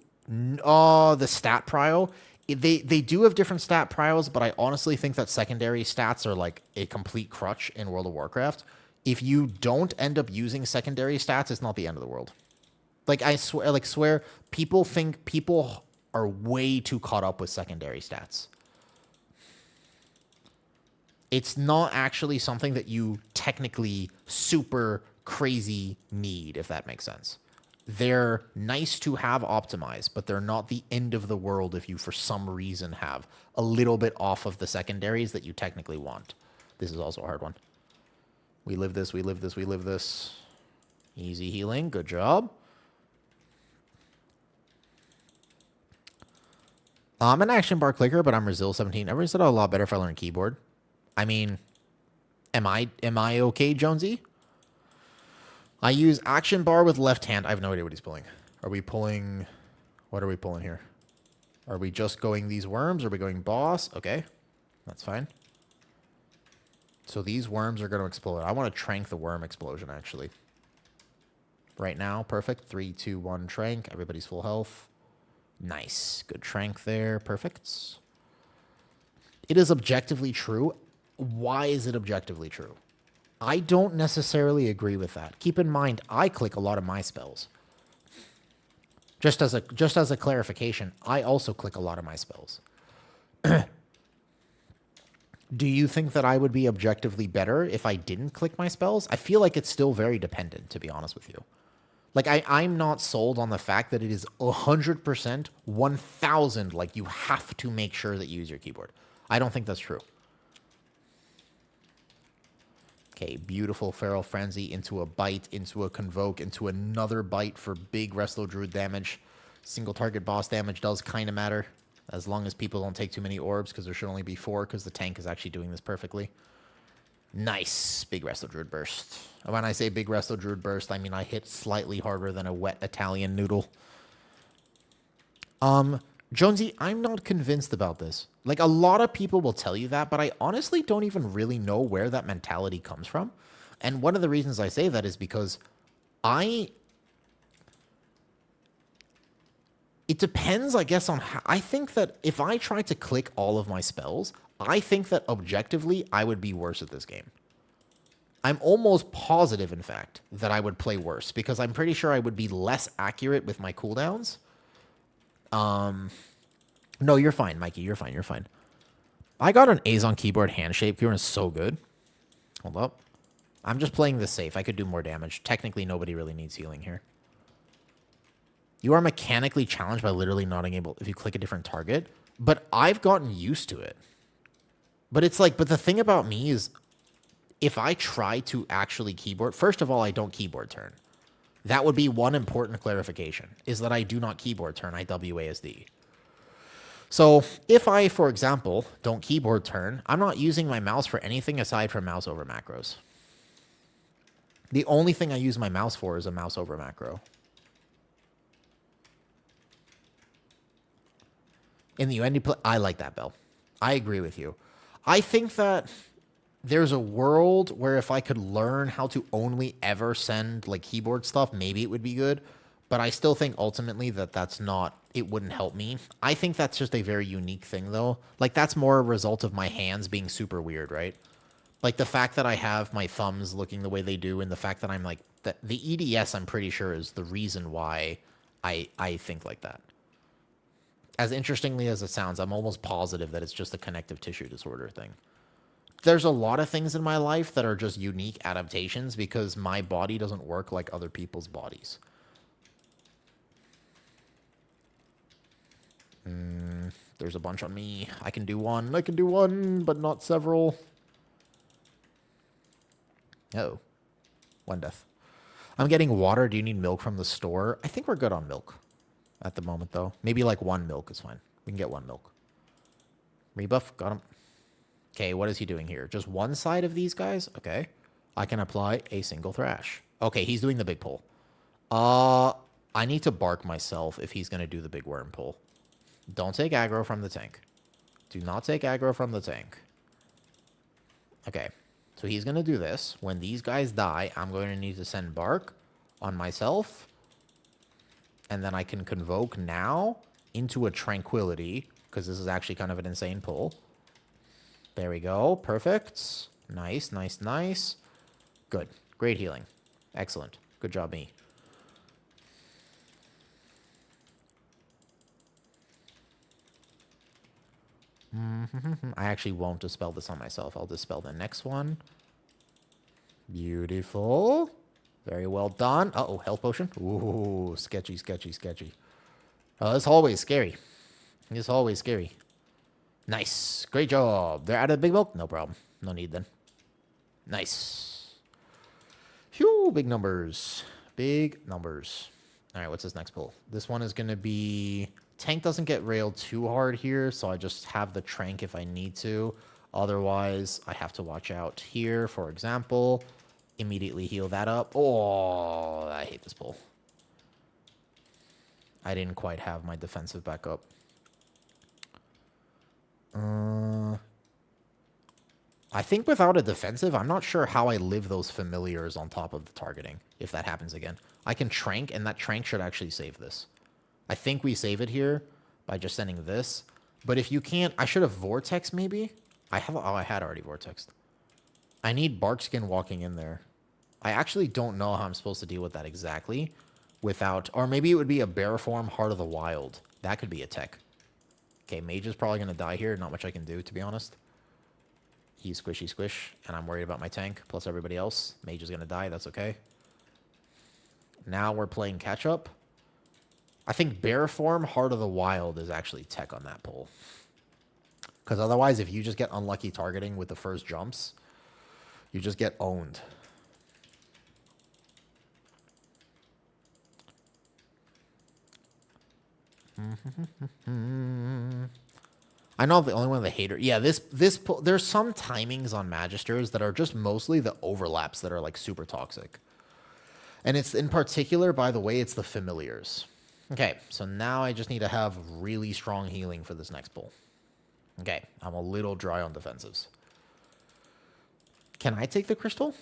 Oh, the stat prio. They do have different stat prios, but I honestly think that secondary stats are like a complete crutch in World of Warcraft. If you don't end up using secondary stats, it's not the end of the world. Like I swear, people are way too caught up with secondary stats. It's not actually something that you technically super crazy need, if that makes sense. They're nice to have optimized, but they're not the end of the world if you, for some reason, have a little bit off of the secondaries that you technically want. This is also a hard one. We live this, we live this, we live this. Easy healing. Good job. I'm an action bar clicker, but I'm Resil 17. Everyone said a lot better if I learned keyboard. I mean, am I okay, Jonesy? I use action bar with left hand. I have no idea what he's pulling. Are we pulling... What are we pulling here? Are we just going these worms? Are we going boss? Okay. That's fine. So these worms are going to explode. I want to trank the worm explosion, actually. Right now. Perfect. 3, 2, 1, trank. Everybody's full health. Nice. Good trank there. Perfect. It is objectively true. Why is it objectively true? I don't necessarily agree with that. Keep in mind, I click a lot of my spells. Just as a clarification, I also click a lot of my spells. Do you think that I would be objectively better if I didn't click my spells? I feel like it's still very dependent, to be honest with you. Like, I'm not sold on the fact that it is 100%, 1,000, like, you have to make sure that you use your keyboard. I don't think that's true. Okay, beautiful Feral Frenzy into a bite, into a Convoke, into another bite for big Resto Druid damage. Single target boss damage does kind of matter, as long as people don't take too many orbs, because there should only be 4, because the tank is actually doing this perfectly. Nice. Big Resto Druid Burst. When I say big Resto Druid Burst, I mean I hit slightly harder than a wet Italian noodle. Jonesy, I'm not convinced about this. Like, a lot of people will tell you that, but I honestly don't even really know where that mentality comes from. And one of the reasons I say that is because it depends, I guess, on how... I think that if I try to click all of my spells, I think that objectively, I would be worse at this game. I'm almost positive, in fact, that I would play worse, because I'm pretty sure I would be less accurate with my cooldowns. No, you're fine, Mikey. You're fine. You're fine. I got an Azon keyboard hand shape. Kieran is so good. Hold up. I'm just playing this safe. I could do more damage. Technically, nobody really needs healing here. You are mechanically challenged by literally not being able... If you click a different target. But I've gotten used to it. But it's like... But the thing about me is... If I try to actually keyboard... First of all, I don't keyboard turn. That would be one important clarification. Is that I do not keyboard turn. I WASD. So, if I, for example, don't keyboard turn, I'm not using my mouse for anything aside from mouse over macros. The only thing I use my mouse for is a mouse over macro. In the UND play, I like that, Bill. I agree with you. I think that there's a world where if I could learn how to only ever send like keyboard stuff, maybe it would be good. But I still think ultimately that that's not, it wouldn't help me. I think that's just a very unique thing though. Like that's more a result of my hands being super weird, right? Like the fact that I have my thumbs looking the way they do, and the fact that I'm like, the EDS I'm pretty sure is the reason why I think like that. As interestingly as it sounds, I'm almost positive that it's just a connective tissue disorder thing. There's a lot of things in my life that are just unique adaptations because my body doesn't work like other people's bodies. There's a bunch on me. I can do one, but not several. Oh. One death. I'm getting water. Do you need milk from the store? I think we're good on milk at the moment, though. Maybe like one milk is fine. We can get one milk. Rebuff. Got him. Okay, what is he doing here? Just one side of these guys? Okay. I can apply a single thrash. Okay, he's doing the big pull. I need to bark myself if he's going to do the big worm pull. Don't take aggro from the tank. Do not take aggro from the tank. Okay. So he's going to do this. When these guys die, I'm going to need to send bark on myself. And then I can convoke now into a tranquility, because this is actually kind of an insane pull. There we go. Perfect. Nice, nice, nice. Good. Great healing. Excellent. Good job, me. I actually won't dispel this on myself. I'll dispel the next one. Beautiful. Very well done. Uh-oh, health potion. Ooh, sketchy, sketchy, sketchy. Oh, it's always scary. It's always scary. Nice. Great job. They're out of the big milk? No problem. No need then. Nice. Phew, big numbers. Big numbers. All right, what's this next pull? This one is going to be... Tank doesn't get railed too hard here, so I just have the trank if I need to. Otherwise, I have to watch out here, for example. Immediately heal that up. Oh, I hate this pull. I didn't quite have my defensive back up. I think without a defensive, I'm not sure how I live those familiars on top of the targeting, if that happens again. I can trank, and that trank should actually save this. I think we save it here by just sending this. But if you can't, I should have Vortex maybe? I had already Vortexed. I need Barkskin walking in there. I actually don't know how I'm supposed to deal with that exactly without, or maybe it would be a bear form Heart of the Wild. That could be a tech. Okay, Mage is probably going to die here. Not much I can do, to be honest. He's squishy squish, and I'm worried about my tank, plus everybody else. Mage is going to die. That's okay. Now we're playing catch-up. I think Bear Form, Heart of the Wild is actually tech on that pull. Because otherwise, if you just get unlucky targeting with the first jumps, you just get owned. I know I'm the only one of the hater. Yeah, this there's some timings on Magisters that are just mostly the overlaps that are like super toxic. And it's in particular, by the way, it's the familiars. Okay, so now I just need to have really strong healing for this next pull. Okay, I'm a little dry on defensives. Can I take the crystal?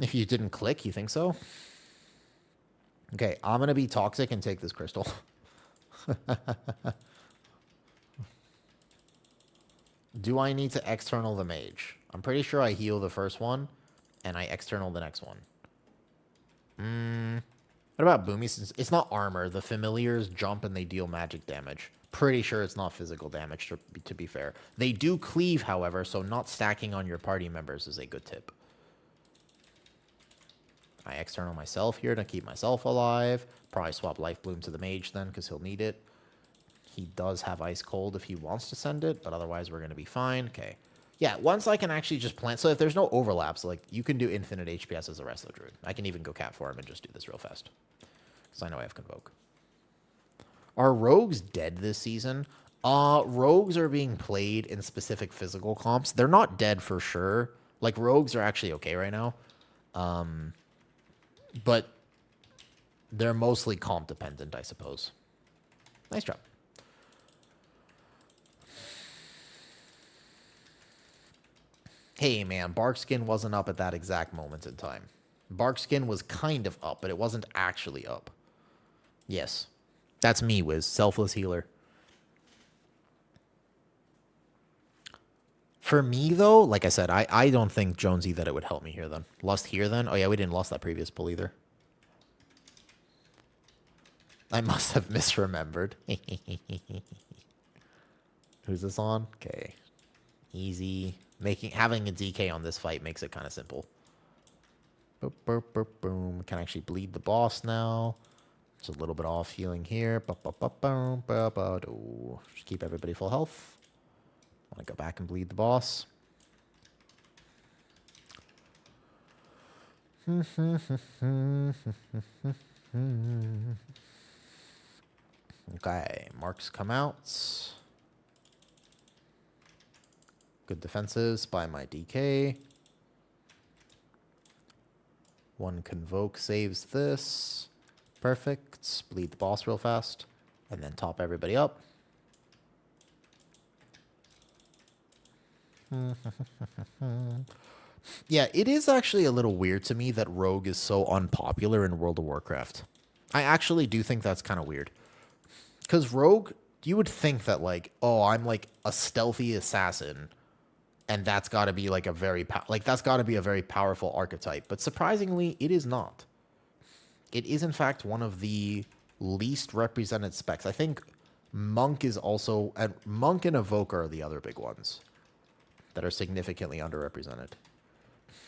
If you didn't click, you think so? Okay, I'm going to be toxic and take this crystal. Do I need to external the mage? I'm pretty sure I heal the first one, and I external the next one. What about Boomy? It's not armor. The familiars jump and they deal magic damage. Pretty sure it's not physical damage, to be fair. They do cleave, however, so not stacking on your party members is a good tip. I external myself here to keep myself alive. Probably swap Life Bloom to the mage then, because he'll need it. He does have Ice Cold if he wants to send it, but otherwise we're going to be fine. Okay. Yeah, once I can actually just plant... So if there's no overlaps, like, you can do infinite HPS as a Wrestler Druid. I can even go Cat Form and just do this real fast. Because I know I have Convoke. Are Rogues dead this season? Rogues are being played in specific physical comps. They're not dead for sure. Like, Rogues are actually okay right now. But they're mostly comp dependent, I suppose. Nice job. Hey, man, Barkskin wasn't up at that exact moment in time. Barkskin was kind of up, but it wasn't actually up. Yes. That's me, Wiz. Selfless healer. For me, though, like I said, I don't think, Jonesy, that it would help me here, then. Lust here, then? Oh, yeah, we didn't lust that previous pull, either. I must have misremembered. Who's this on? Okay. Easy. Having a DK on this fight makes it kind of simple. Boop, boop, boop, boom. Can actually bleed the boss now. It's a little bit off healing here. Just keep everybody full health. Want to go back and bleed the boss. Okay, marks come out. Good defenses by my DK. One Convoke saves this. Perfect. Bleed the boss real fast. And then top everybody up. Yeah, it is actually a little weird to me that Rogue is so unpopular in World of Warcraft. I actually do think that's kind of weird. Because Rogue, you would think that, like, oh, I'm like a stealthy assassin, and that's got to be like that's got to be a very powerful archetype. But surprisingly, it is not. It is in fact one of the least represented specs. I think Monk is also, and Monk and Evoker are the other big ones that are significantly underrepresented.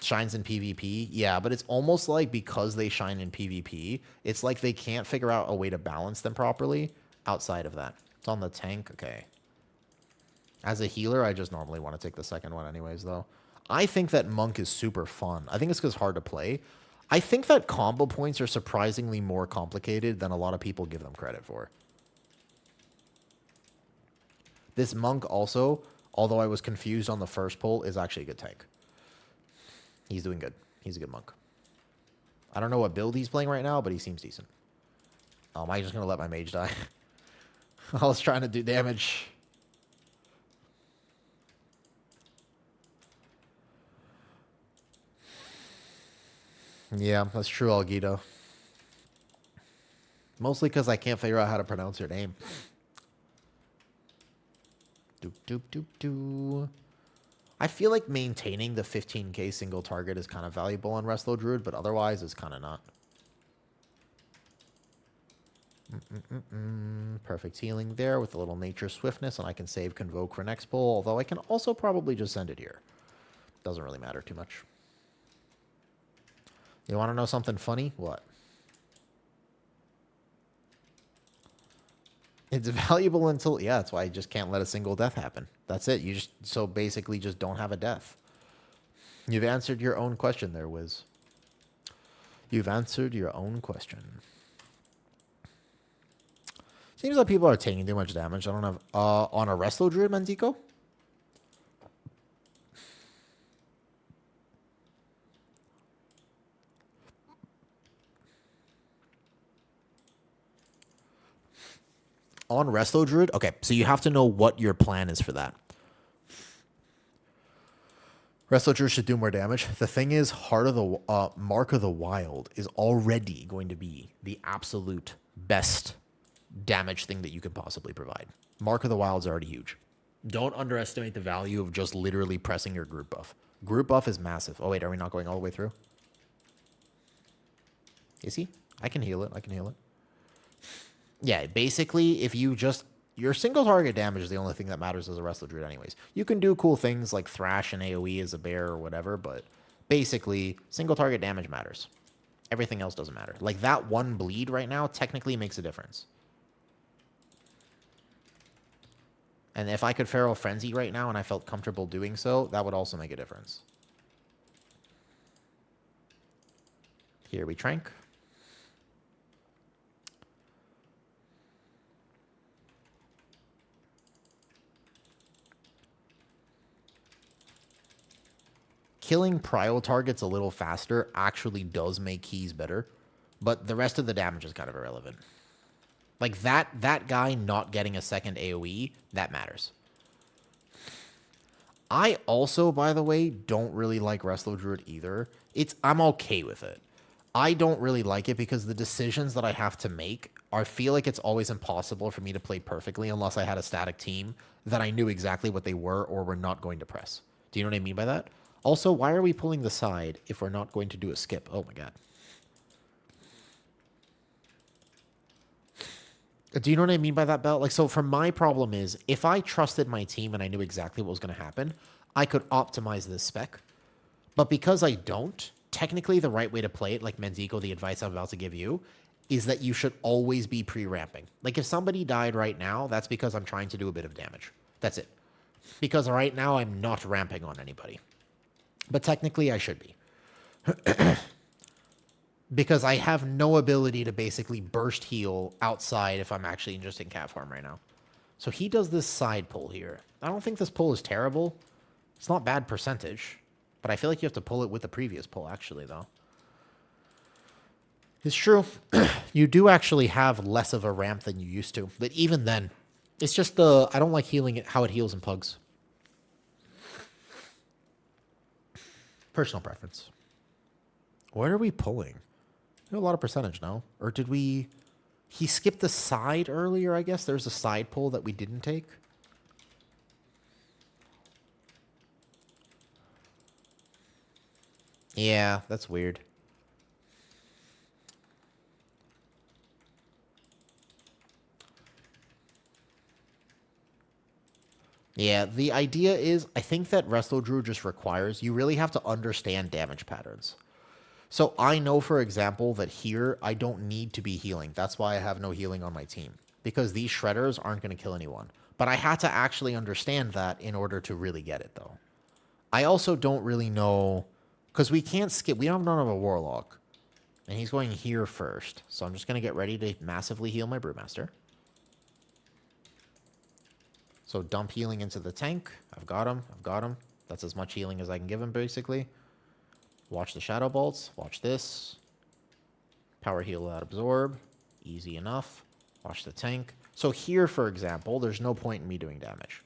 Shines in PvP, yeah, but it's almost like because they shine in PvP, it's like they can't figure out a way to balance them properly outside of that. It's on the tank, okay. As a healer, I just normally want to take the second one anyways, though. I think that Monk is super fun. I think it's because hard to play. I think that combo points are surprisingly more complicated than a lot of people give them credit for. This Monk also, although I was confused on the first pull, is actually a good tank. He's doing good. He's a good Monk. I don't know what build he's playing right now, but he seems decent. Am I just going to let my mage die? I was trying to do damage. Yeah, that's true, Algido. Mostly because I can't figure out how to pronounce your name. Doop, doop, doop, doop. I feel like maintaining the 15k single target is kind of valuable on Resto Druid, but otherwise it's kind of not. Perfect healing there with a little nature swiftness, and I can save Convoke for next pull, although I can also probably just send it here. Doesn't really matter too much. You want to know something funny? What? It's valuable until... Yeah, that's why you just can't let a single death happen. That's it. You just... So basically just don't have a death. You've answered your own question there, Wiz. You've answered your own question. Seems like people are taking too much damage. I don't have... on a Resto Druid, Mantico? On Resto Druid? Okay, so you have to know what your plan is for that. Resto Druid should do more damage. The thing is, Heart of the Mark of the Wild is already going to be the absolute best damage thing that you could possibly provide. Mark of the Wild is already huge. Don't underestimate the value of just literally pressing your group buff. Group buff is massive. Oh, wait, are we not going all the way through? Is he? I can heal it. I can heal it. Yeah, basically, if you just... Your single target damage is the only thing that matters as a Resto Druid anyways. You can do cool things like Thrash and AoE as a bear or whatever, but basically, single target damage matters. Everything else doesn't matter. Like, that one bleed right now technically makes a difference. And if I could Feral Frenzy right now and I felt comfortable doing so, that would also make a difference. Here we trank. Killing prio targets a little faster actually does make keys better, but the rest of the damage is kind of irrelevant. Like, that guy not getting a second AoE, that matters. I also, by the way, don't really like Wrestler Druid either. I'm okay with it. I don't really like it because the decisions that I have to make I feel like it's always impossible for me to play perfectly unless I had a static team that I knew exactly what they were or were not going to press. Do you know what I mean by that? Also, why are we pulling the side if we're not going to do a skip? Oh my god. Do you know what I mean by that, Belt? Like, so for my problem is, if I trusted my team and I knew exactly what was going to happen, I could optimize this spec. But because I don't, technically the right way to play it, like Mendigo, the advice I'm about to give you, is that you should always be pre-ramping. Like, if somebody died right now, that's because I'm trying to do a bit of damage. That's it. Because right now I'm not ramping on anybody. But technically I should be. Because I have no ability to basically burst heal outside if I'm actually just in cat farm right now. So he does this side pull here. I don't think this pull is terrible. It's not bad percentage. But I feel like you have to pull it with the previous pull, actually, though. It's true. You do actually have less of a ramp than you used to. But even then, it's just I don't like healing it, how it heals in pugs. Personal preference. What are we pulling? A lot of percentage, no? Or did we... He skipped the side earlier, I guess. There's a side pull that we didn't take. Yeah, that's weird. Yeah, the idea is, I think that Resto Druid just requires, you really have to understand damage patterns. So I know, for example, that here I don't need to be healing. That's why I have no healing on my team. Because these shredders aren't going to kill anyone. But I had to actually understand that in order to really get it, though. I also don't really know... Because we can't skip. We don't have none of a Warlock. And he's going here first. So I'm just going to get ready to massively heal my Brewmaster. So dump healing into the tank. I've got him. I've got him. That's as much healing as I can give him, basically. Watch the Shadow Bolts. Watch this. Power heal that absorb. Easy enough. Watch the tank. So here, for example, there's no point in me doing damage.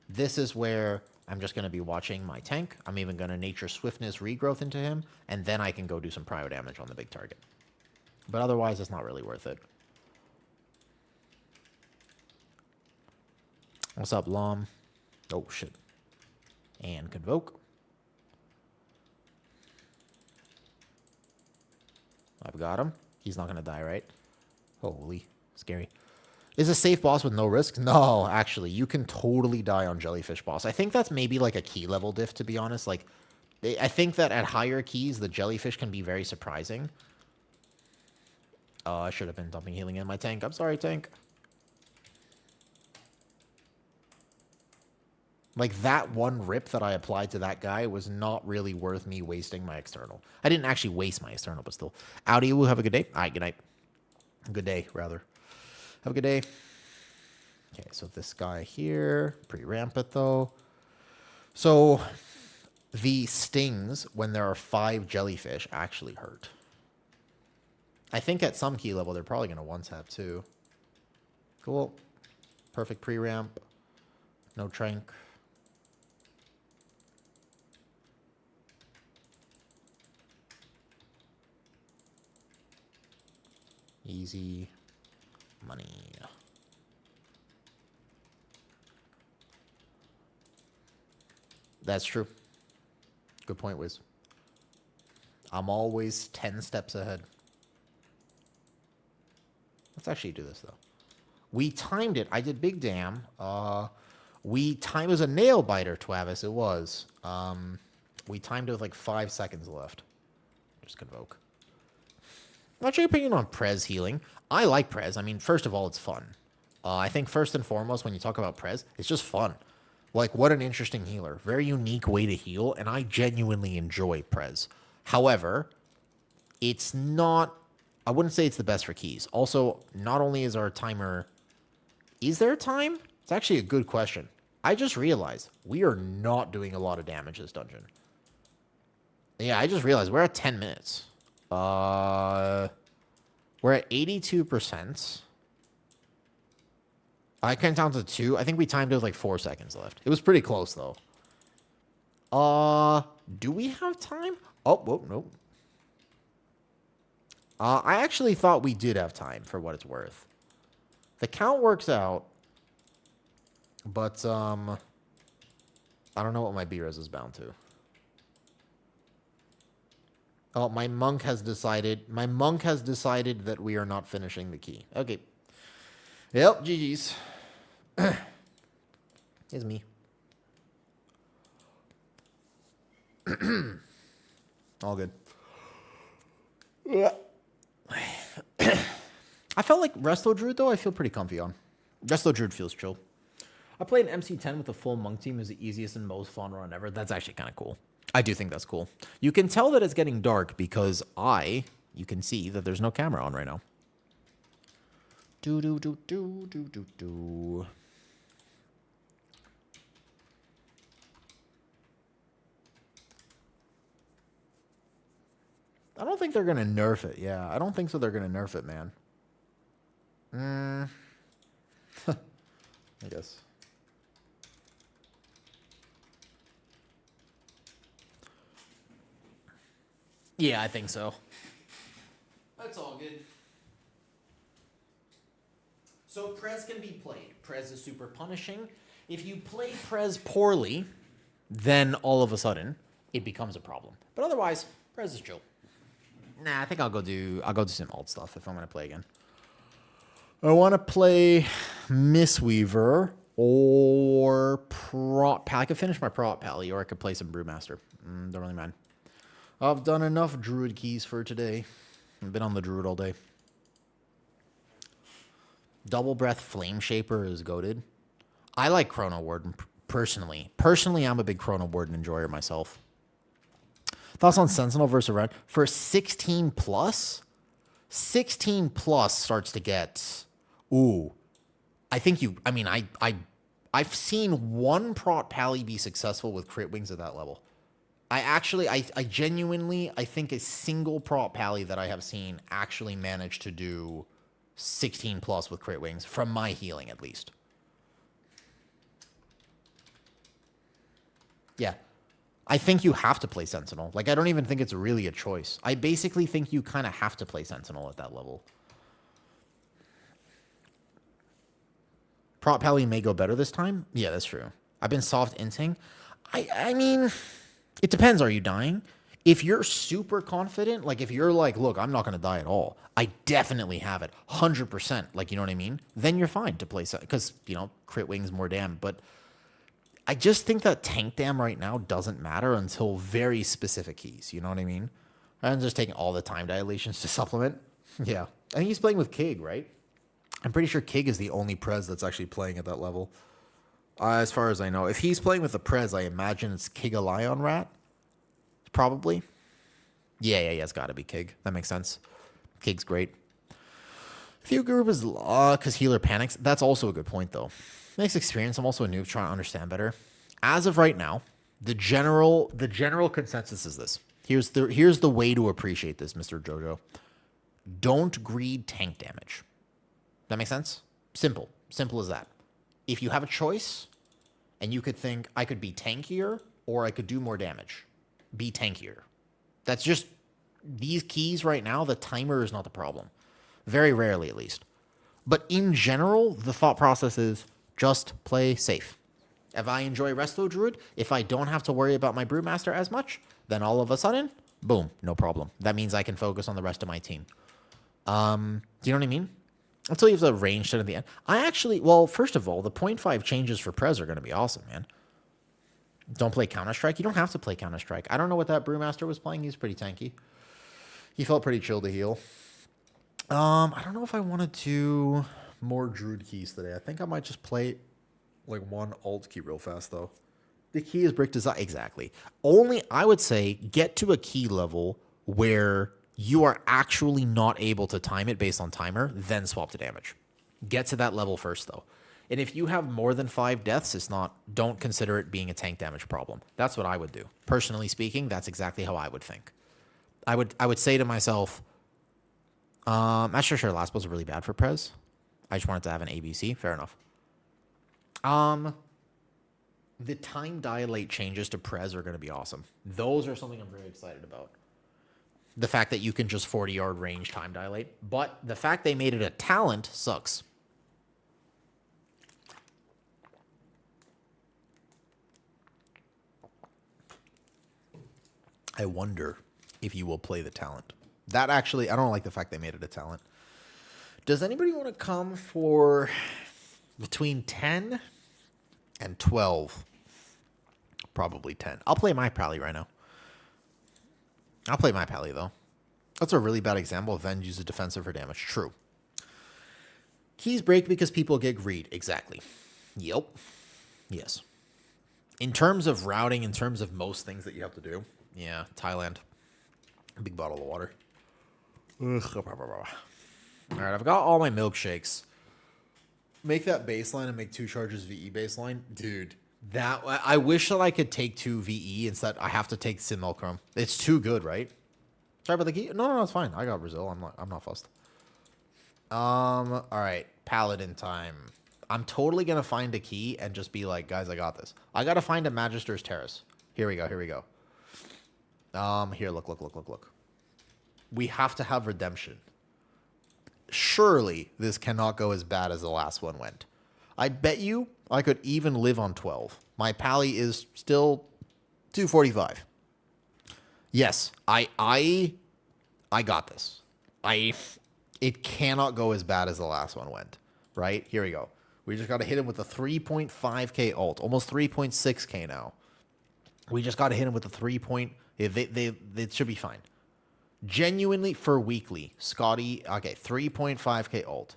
This is where I'm just going to be watching my tank. I'm even going to Nature Swiftness regrowth into him. And then I can go do some prio damage on the big target. But otherwise, it's not really worth it. What's up, Lom? Oh, shit. And Convoke. I've got him. He's not going to die, right? Holy. Scary. Is a safe boss with no risk? No, actually. You can totally die on Jellyfish boss. I think that's maybe like a key level diff, to be honest. Like, I think that at higher keys, the Jellyfish can be very surprising. I should have been dumping healing in my tank. I'm sorry, tank. Like, that one rip that I applied to that guy was not really worth me wasting my external. I didn't actually waste my external, but still. Audi, will have a good day. All right, good night. Good day, rather. Have a good day. Okay, so this guy here, pre-ramp it, though. So, the stings, when there are 5 jellyfish, actually hurt. I think at some key level, they're probably going to one-tap, too. Cool. Perfect pre-ramp. No trank. Easy money. That's true. Good point, Wiz. I'm always 10 steps ahead. Let's actually do this, though. We timed it. I did big damn. We timed... It was a nail biter, Twavis. It was. We timed it with like 5 seconds left. Just Convoke. What's your opinion on Prez healing? I like Prez. I mean, first of all, it's fun. I think first and foremost, when you talk about Prez, it's just fun. Like, what an interesting healer. Very unique way to heal, and I genuinely enjoy Prez. However, it's not... I wouldn't say it's the best for keys. Also, not only is our timer... Is there a time? It's actually a good question. I just realized we are not doing a lot of damage this dungeon. Yeah, I just realized we're at 10 minutes. We're at 82%. I can count to 2. I think we timed it with like 4 seconds left. It was pretty close, though. Do we have time? Oh, whoa, nope. I actually thought we did have time for what it's worth. The count works out, but I don't know what my B-res is bound to. Oh, my monk has decided that we are not finishing the key. Okay. Yep, GG's. It's me. All good. I felt like Resto Druid, though, I feel pretty comfy on. Resto Druid feels chill. I played an MC10 with a full monk team. It was the easiest and most fun run ever. That's actually kind of cool. I do think that's cool. You can tell that it's getting dark because you can see that there's no camera on right now. Do. I don't think they're going to nerf it. Yeah, I don't think so they're going to nerf it, man. I guess. Yeah, I think so. That's all good. So Prez can be played. Prez is super punishing. If you play Prez poorly, then all of a sudden it becomes a problem. But otherwise, Prez is chill. Nah, I think I'll go do some alt stuff if I'm gonna play again. I want to play Mistweaver or Prot Pal. I could finish my Prot Pally, or I could play some Brewmaster. Don't really mind. I've done enough Druid keys for today. I've been on the Druid all day. Double Breath Flame Shaper is goated. I like Chrono Warden personally. Personally, I'm a big Chrono Warden enjoyer myself. Thoughts on Sentinel versus Red? For 16 plus? 16 plus starts to get... Ooh. I think you... I mean, I've seen one Prot Pally be successful with crit wings at that level. I genuinely, I think a single Prot Pally that I have seen actually managed to do 16 plus with crit wings, from my healing at least. Yeah. I think you have to play Sentinel. Like, I don't even think it's really a choice. I basically think you kind of have to play Sentinel at that level. Prot Pally may go better this time. Yeah, that's true. I've been soft inting. I mean, it depends. Are you dying? If you're super confident, like if you're like, look, I'm not going to die at all. I definitely have it. 100%. Like, you know what I mean? Then you're fine to play. Because, you know, crit wings, more damn. But I just think that tank dam right now doesn't matter until very specific keys. You know what I mean? I'm just taking all the time dilations to supplement. Yeah. I think he's playing with Kig, right? I'm pretty sure Kig is the only Prez that's actually playing at that level. As far as I know. If he's playing with the Prez, I imagine it's Kig a Lion Rat. Probably. Yeah, it's got to be Kig. That makes sense. Kig's great. Few group is because healer panics. That's also a good point, though. Nice experience. I'm also a noob trying to understand better. As of right now, the general consensus is this. Here's the way to appreciate this, Mr. Jojo. Don't greed tank damage. That makes sense? Simple as that. If you have a choice, and you could think, I could be tankier, or I could do more damage, be tankier. That's just, these keys right now, the timer is not the problem. Very rarely, at least. But in general, the thought process is, just play safe. If I enjoy Resto Druid, if I don't have to worry about my Brewmaster as much, then all of a sudden, boom, no problem. That means I can focus on the rest of my team. Do you know what I mean? Until you have the range set at the end. Well, first of all, the 0.5 changes for Prez are going to be awesome, man. Don't play Counter-Strike. You don't have to play Counter-Strike. I don't know what that Brewmaster was playing. He's pretty tanky. He felt pretty chill to heal. I don't know if I want to do more Druid keys today. I think I might just play like one alt key real fast, though. The key is brick design. Exactly. Only, I would say, get to a key level where you are actually not able to time it based on timer, then swap to damage. Get to that level first, though. And if you have more than 5 deaths, don't consider it being a tank damage problem. That's what I would do. Personally speaking, that's exactly how I would think. I would say to myself, actually, sure, last was really bad for Prez. I just wanted to have an ABC. Fair enough. The time dilate changes to Prez are going to be awesome. Those are something I'm very excited about. The fact that you can just 40-yard range time dilate. But the fact they made it a talent sucks. I wonder if you will play the talent. That actually, I don't like the fact they made it a talent. Does anybody want to come for between 10 and 12? Probably 10. I'll play my Pally right now. I'll play my Pally, though. That's a really bad example of Ven uses defensive for damage. True. Keys break because people get greed. Exactly. Yep. Yes. In terms of routing, in terms of most things that you have to do, yeah, Thailand. Big bottle of water. Ugh. All right, I've got all my milkshakes. Make that baseline and make 2 charges VE baseline. Dude, that I wish that I could take 2 VE instead. I have to take Simulcrum. It's too good, right? Sorry about the key. No, it's fine. I got Brazil. I'm not fussed. All right, Paladin time. I'm totally gonna find a key and just be like, guys, I got this. I gotta find a Magister's Terrace. Here we go. Here, look. We have to have redemption. Surely this cannot go as bad as the last one went. I bet you I could even live on 12. My Pally is still 245. Yes, I got this. It cannot go as bad as the last one went. Right? Here we go. We just got to hit him with a 3.5k ult. Almost 3.6k now. We just got to hit him with a 3 point. They should be fine. Genuinely for weekly. Scotty, okay, 3.5k ult.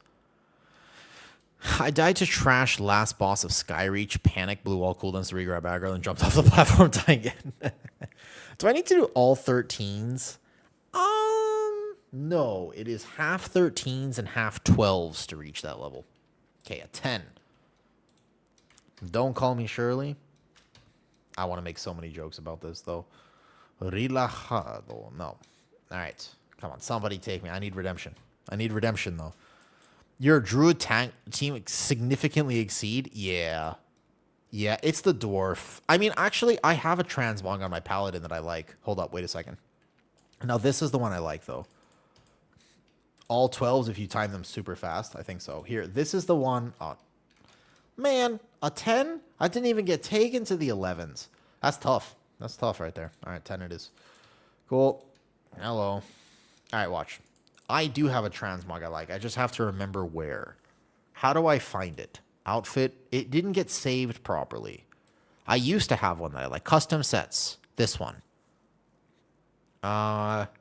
I died to trash last boss of Skyreach, panic, blew all cooldowns to regrab aggro, and jumped off the platform dying again. Do I need to do all 13s? No, it is half 13s and half 12s to reach that level. Okay, a 10. Don't call me Shirley. I want to make so many jokes about this, though. Relajado. No. All right. Come on. Somebody take me. I need redemption. Though. Your Druid tank team significantly exceed? Yeah. Yeah, it's the Dwarf. I mean, actually, I have a Transmog on my Paladin that I like. Hold up. Wait a second. Now, this is the one I like, though. All 12s if you time them super fast. I think so. Here, this is the one. Oh, man, a 10? I didn't even get taken to the 11s. That's tough. That's tough right there. All right, 10 it is. Cool. Hello. All right, watch. I do have a transmog I like. I just have to remember where. How do I find it? Outfit. It didn't get saved properly. I used to have one that I like. Custom sets. This one.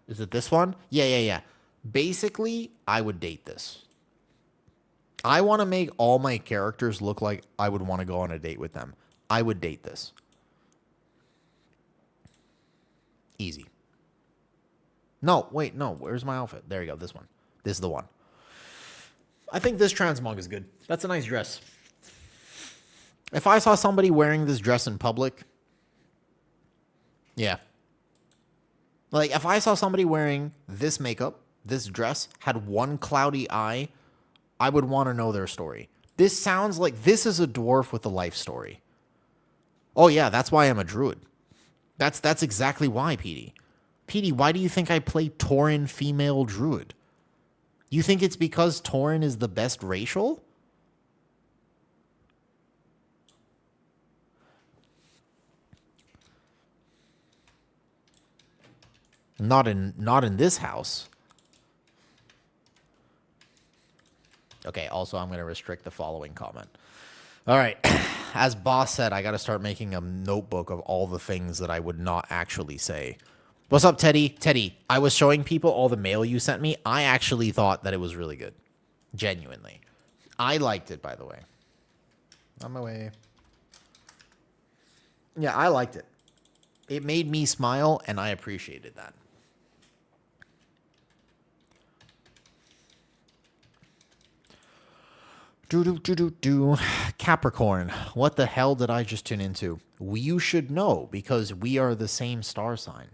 Is it this one? Yeah. Basically, I would date this. I want to make all my characters look like I would want to go on a date with them. I would date this. Easy. No, wait, no. Where's my outfit? There you go. This one. This is the one. I think this transmog is good. That's a nice dress. If I saw somebody wearing this dress in public, yeah. Like, if I saw somebody wearing this makeup, this dress, had one cloudy eye, I would want to know their story. This sounds like this is a dwarf with a life story. Oh, yeah, that's why I'm a druid. That's exactly why, Petey. Petey, why do you think I play Tauren female druid? You think it's because Tauren is the best racial? Not in this house. Okay, also I'm going to restrict the following comment. All right. As Boss said, I got to start making a notebook of all the things that I would not actually say. What's up, Teddy? Teddy, I was showing people all the mail you sent me. I actually thought that it was really good. Genuinely. I liked it, by the way. On my way. Yeah, I liked it. It made me smile, and I appreciated that. Capricorn, what the hell did I just tune into? You should know, because we are the same star sign.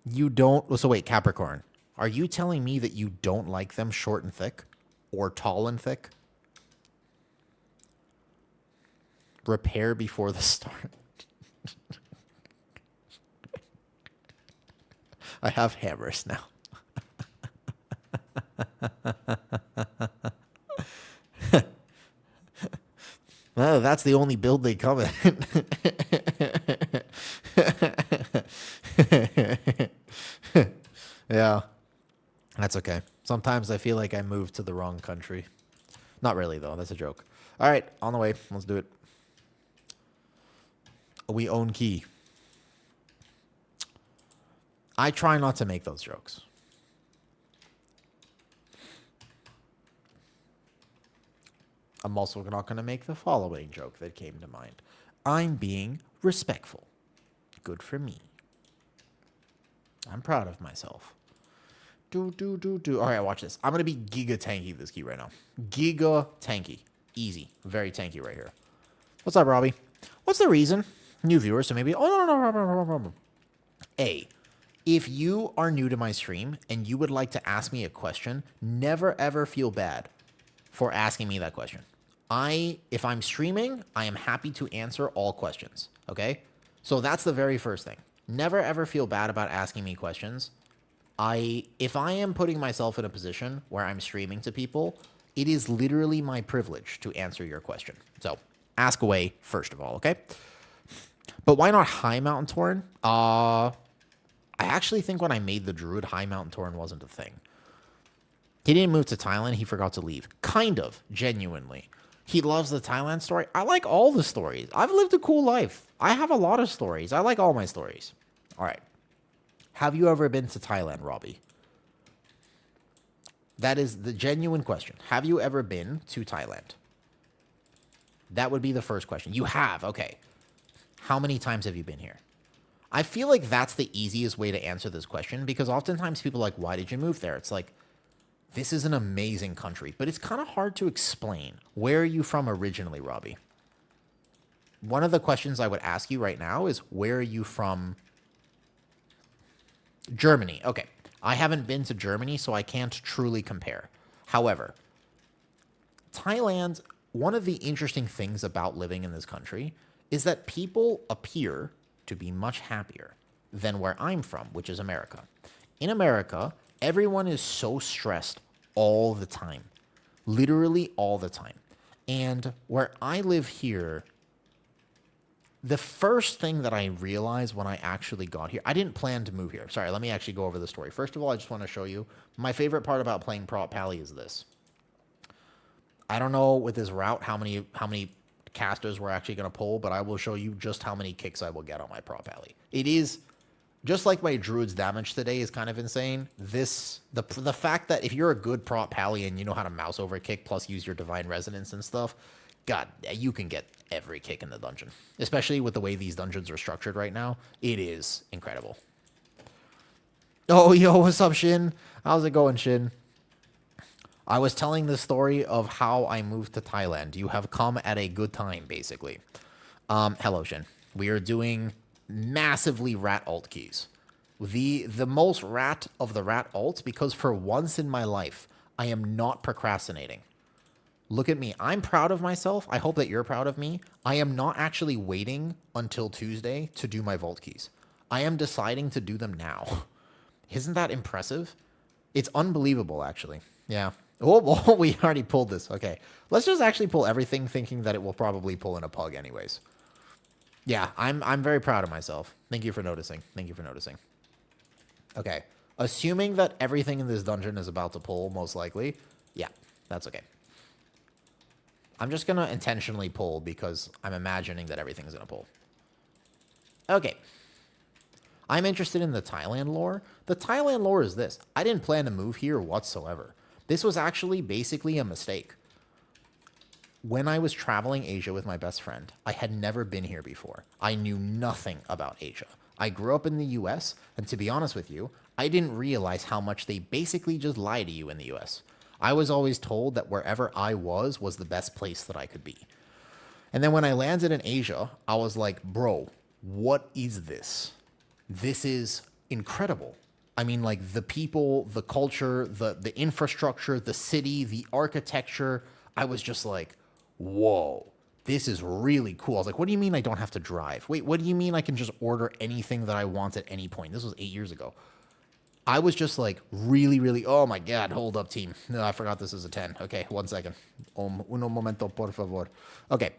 You don't... So wait, Capricorn. Are you telling me that you don't like them short and thick? Or tall and thick? Repair before the start. I have hammers now. Oh, that's the only build they come in. Yeah, that's okay. Sometimes I feel like I moved to the wrong country. Not really, though. That's a joke. All right, on the way. Let's do it. We own key. I try not to make those jokes. I'm also not going to make the following joke that came to mind. I'm being respectful. Good for me. I'm proud of myself. All right, watch this. I'm going to be giga tanky this key right now. Giga tanky. Easy. Very tanky right here. What's up, Robbie? What's the reason? New viewers, so maybe... Oh, no. A, if you are new to my stream and you would like to ask me a question, never ever feel bad for asking me that question. If I'm streaming, I am happy to answer all questions, okay? So that's the very first thing. Never ever feel bad about asking me questions. If I am putting myself in a position where I'm streaming to people, it is literally my privilege to answer your question. So ask away first of all, okay? But why not High Mountain Tauren? I actually think when I made the Druid, High Mountain Tauren wasn't a thing. He didn't move to Thailand. He forgot to leave. Kind of, genuinely. He loves the Thailand story. I like all the stories. I've lived a cool life. I have a lot of stories. I like all my stories. All right. Have you ever been to Thailand, Robbie? That is the genuine question. Have you ever been to Thailand? That would be the first question. You have. Okay. How many times have you been here? I feel like that's the easiest way to answer this question because oftentimes people are like, why did you move there? It's like, this is an amazing country, but it's kind of hard to explain. Where are you from originally, Robbie? One of the questions I would ask you right now is, where are you from? Germany. Okay. I haven't been to Germany, so I can't truly compare. However, Thailand, one of the interesting things about living in this country is that people appear to be much happier than where I'm from, which is America. In America, everyone is so stressed all the time, literally all the time. And where I live here, the first thing that I realized when I actually got here, I didn't plan to move here. Sorry, let me actually go over the story. First of all, I just want to show you my favorite part about playing Prot Pally is this. I don't know with this route how many casters we're actually going to pull, but I will show you just how many kicks I will get on my Prot Pally. It is just like my Druid's damage today is kind of insane. The fact that if you're a good Prot Pally and you know how to mouse over kick plus use your Divine Resonance and stuff, God, you can get every kick in the dungeon. Especially with the way these dungeons are structured right now. It is incredible. Oh, yo, what's up, Shin? How's it going, Shin? I was telling the story of how I moved to Thailand. You have come at a good time, basically. Hello, Shin. We are doing massively rat alt keys. The most rat of the rat alts, because for once in my life, I am not procrastinating. Look at me. I'm proud of myself. I hope that you're proud of me. I am not actually waiting until Tuesday to do my vault keys. I am deciding to do them now. Isn't that impressive? It's unbelievable, actually. Yeah. Oh, we already pulled this. Okay. Let's just actually pull everything thinking that it will probably pull in a pug anyways. Yeah, I'm very proud of myself. Thank you for noticing. Thank you for noticing. Okay. Assuming that everything in this dungeon is about to pull, most likely. Yeah, that's okay. I'm just going to intentionally pull because I'm imagining that everything's going to pull. Okay. I'm interested in the Thailand lore. The Thailand lore is this. I didn't plan to move here whatsoever. This was actually basically a mistake. When I was traveling Asia with my best friend, I had never been here before. I knew nothing about Asia. I grew up in the US, and to be honest with you, I didn't realize how much they basically just lie to you in the US. I was always told that wherever I was the best place that I could be. And then when I landed in Asia, I was like, bro, what is this? This is incredible. I mean, like, the people, the culture, the infrastructure, the city, the architecture. I was just like, whoa, this is really cool. I was like, what do you mean I don't have to drive? Wait, what do you mean I can just order anything that I want at any point? This was 8 years ago. I was just like really, really, oh my God, hold up, team. No, I forgot this is a 10. Okay, 1 second. Uno momento, por favor. Okay,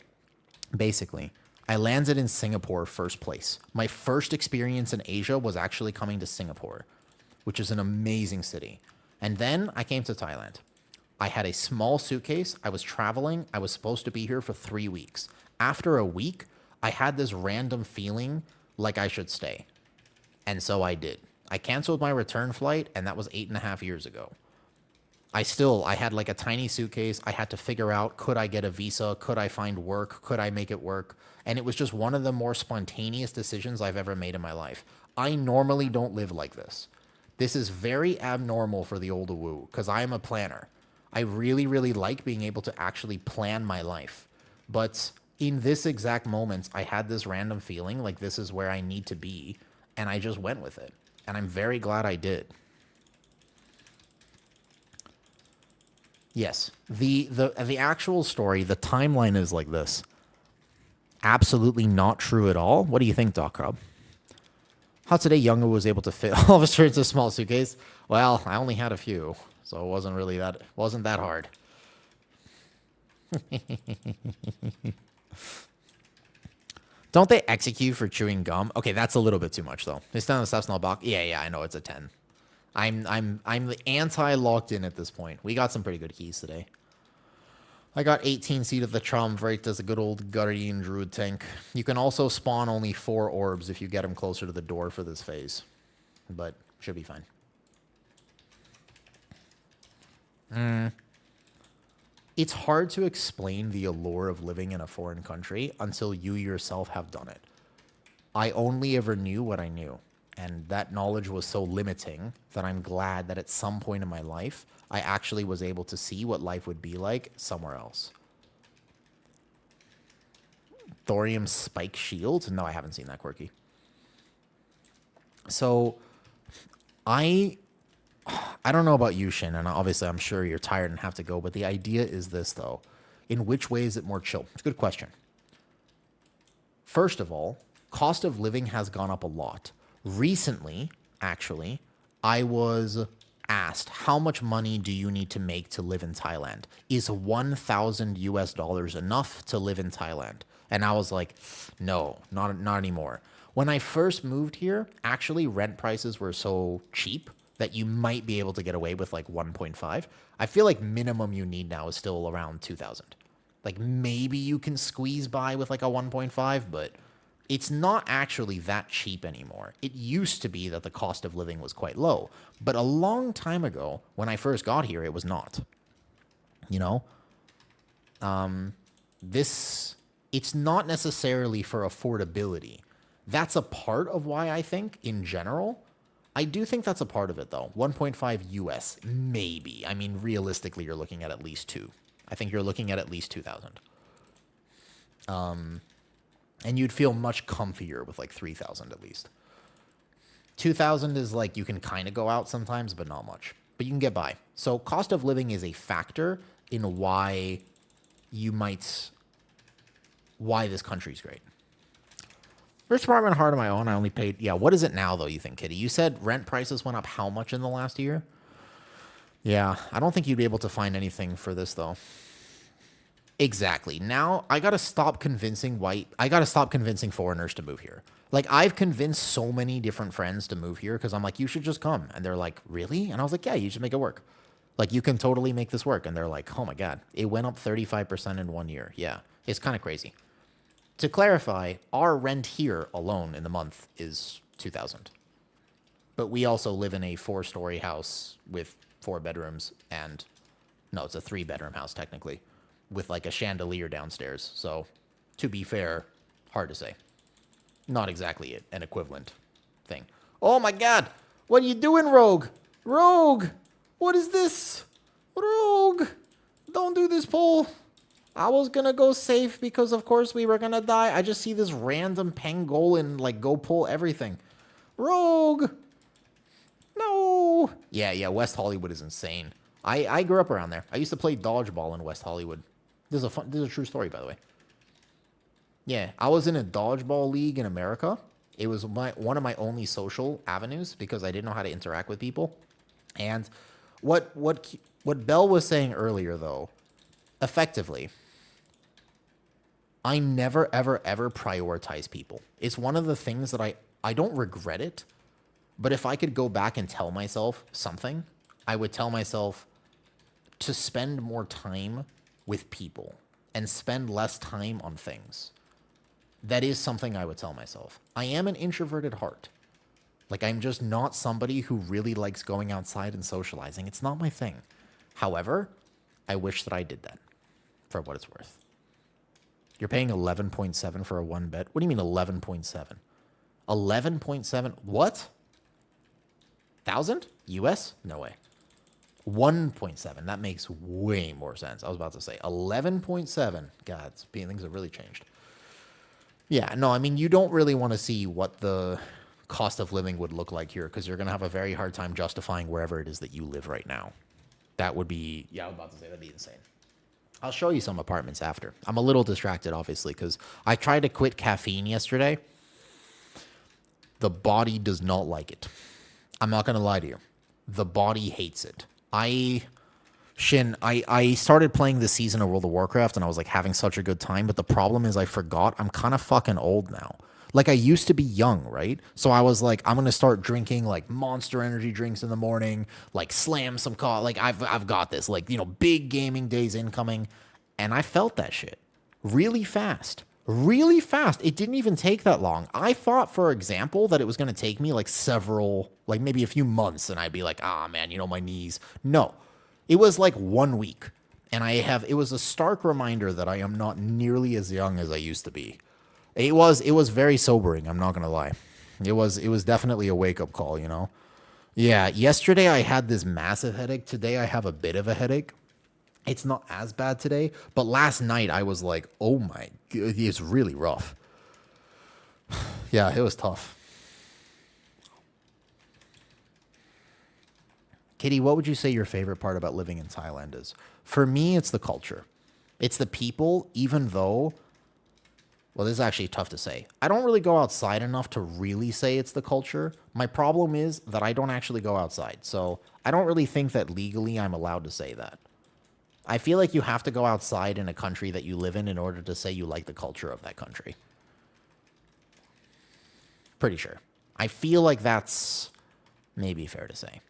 basically, I landed in Singapore first place. My first experience in Asia was actually coming to Singapore, which is an amazing city. And then I came to Thailand. I had a small suitcase. I was traveling. I was supposed to be here for 3 weeks. After a week, I had this random feeling like I should stay. And so I did. I canceled my return flight, and that was 8.5 years ago. I had like a tiny suitcase. I had to figure out, could I get a visa? Could I find work? Could I make it work? And it was just one of the more spontaneous decisions I've ever made in my life. I normally don't live like this. This is very abnormal for the old woo, because I am a planner. I really, really like being able to actually plan my life. But in this exact moment, I had this random feeling like this is where I need to be, and I just went with it. And I'm very glad I did. Yes, the actual story, the timeline is like this. Absolutely not true at all. What do you think, Doc Rob? How today Younga was able to fit all of his shirts in a small suitcase? Well, I only had a few, so it wasn't that hard. Don't they execute for chewing gum? Okay, that's a little bit too much though. It's down the steps not box. Yeah, I know it's a 10. I'm the anti locked in at this point. We got some pretty good keys today. I got 18 Seed of the Triumvirate as a good old Guardian Druid tank. You can also spawn only 4 orbs if you get them closer to the door for this phase. But should be fine. It's hard to explain the allure of living in a foreign country until you yourself have done it. I only ever knew what I knew, and that knowledge was so limiting that I'm glad that at some point in my life, I actually was able to see what life would be like somewhere else. Thorium Spike Shield? No, I haven't seen that quirky. So, I don't know about you, Shin, and obviously I'm sure you're tired and have to go, but the idea is this, though. In which way is it more chill? It's a good question. First of all, cost of living has gone up a lot. Recently, actually, I was asked, how much money do you need to make to live in Thailand? Is 1,000 US dollars enough to live in Thailand? And I was like, no, not anymore. When I first moved here, actually rent prices were so cheap that you might be able to get away with like 1.5. I feel like minimum you need now is still around 2,000. Like maybe you can squeeze by with like a 1.5, but it's not actually that cheap anymore. It used to be that the cost of living was quite low, but a long time ago, when I first got here, it was not. You know? It's not necessarily for affordability. That's a part of why I think, in general, I do think that's a part of it, though. 1.5 US, maybe. I mean, realistically, you're looking at least 2. I think you're looking at least 2,000. And you'd feel much comfier with like 3,000 at least. 2,000 is like you can kind of go out sometimes, but not much. But you can get by. So cost of living is a factor in why this country's great. First apartment hard on my own. I only paid. Yeah, what is it now though? You think, Kitty? You said rent prices went up how much in the last year? Yeah, I don't think you'd be able to find anything for this though. Exactly. Now I gotta stop convincing foreigners to move here. Like I've convinced so many different friends to move here because I'm like, you should just come, and they're like, really? And I was like, yeah, you should make it work. Like you can totally make this work, and they're like, oh my god, it went up 35% in 1 year. Yeah, it's kind of crazy. To clarify, our rent here alone in the month is 2,000. But we also live in a 4-story house with 4 bedrooms and... No, it's a 3-bedroom house, technically. With, like, a chandelier downstairs. So, to be fair, hard to say. Not exactly an equivalent thing. Oh, my God! What are you doing, Rogue? Rogue! What is this? Rogue! Don't do this, Paul! I was gonna go safe because, of course, we were gonna die. I just see this random pangolin, like, go pull everything. Rogue! No! Yeah, West Hollywood is insane. I grew up around there. I used to play dodgeball in West Hollywood. This is a true story, by the way. Yeah, I was in a dodgeball league in America. It was one of my only social avenues because I didn't know how to interact with people. And what Bell was saying earlier, though, effectively, I never ever ever prioritize people. It's one of the things that I don't regret it, but if I could go back and tell myself something, I would tell myself to spend more time with people and spend less time on things. That is something I would tell myself. I am an introverted heart. Like, I'm just not somebody who really likes going outside and socializing. It's not my thing. However, I wish that I did that for what it's worth. You're paying 11.7 for a one bet. What do you mean 11.7? 11.7? What? Thousand? US? No way. 1.7. That makes way more sense. I was about to say 11.7. God, things have really changed. Yeah, no, I mean, you don't really want to see what the cost of living would look like here because you're going to have a very hard time justifying wherever it is that you live right now. That would be, yeah, I was about to say, that'd be insane. I'll show you some apartments after. I'm a little distracted, obviously, because I tried to quit caffeine yesterday. The body does not like it. I'm not going to lie to you. The body hates it. I started playing this season of World of Warcraft, and I was, like, having such a good time, but the problem is I forgot I'm kind of fucking old now. Like, I used to be young, right? So I was like, I'm going to start drinking, like, Monster Energy drinks in the morning, like, slam some coffee. Like, I've got this. Like, you know, big gaming days incoming. And I felt that shit really fast. Really fast. It didn't even take that long. I thought, for example, that it was going to take me, like, like, maybe a few months, and I'd be like, man, you know, my knees. No. It was, like, 1 week. And it was a stark reminder that I am not nearly as young as I used to be. It was very sobering, I'm not going to lie. It was definitely a wake-up call, you know? Yeah, yesterday I had this massive headache. Today I have a bit of a headache. It's not as bad today, but last night I was like, oh my God, it's really rough. Yeah, it was tough. Kitty, what would you say your favorite part about living in Thailand is? For me, it's the culture. It's the people, even though... Well, this is actually tough to say. I don't really go outside enough to really say it's the culture. My problem is that I don't actually go outside. So I don't really think that legally I'm allowed to say that. I feel like you have to go outside in a country that you live in order to say you like the culture of that country. Pretty sure. I feel like that's maybe fair to say.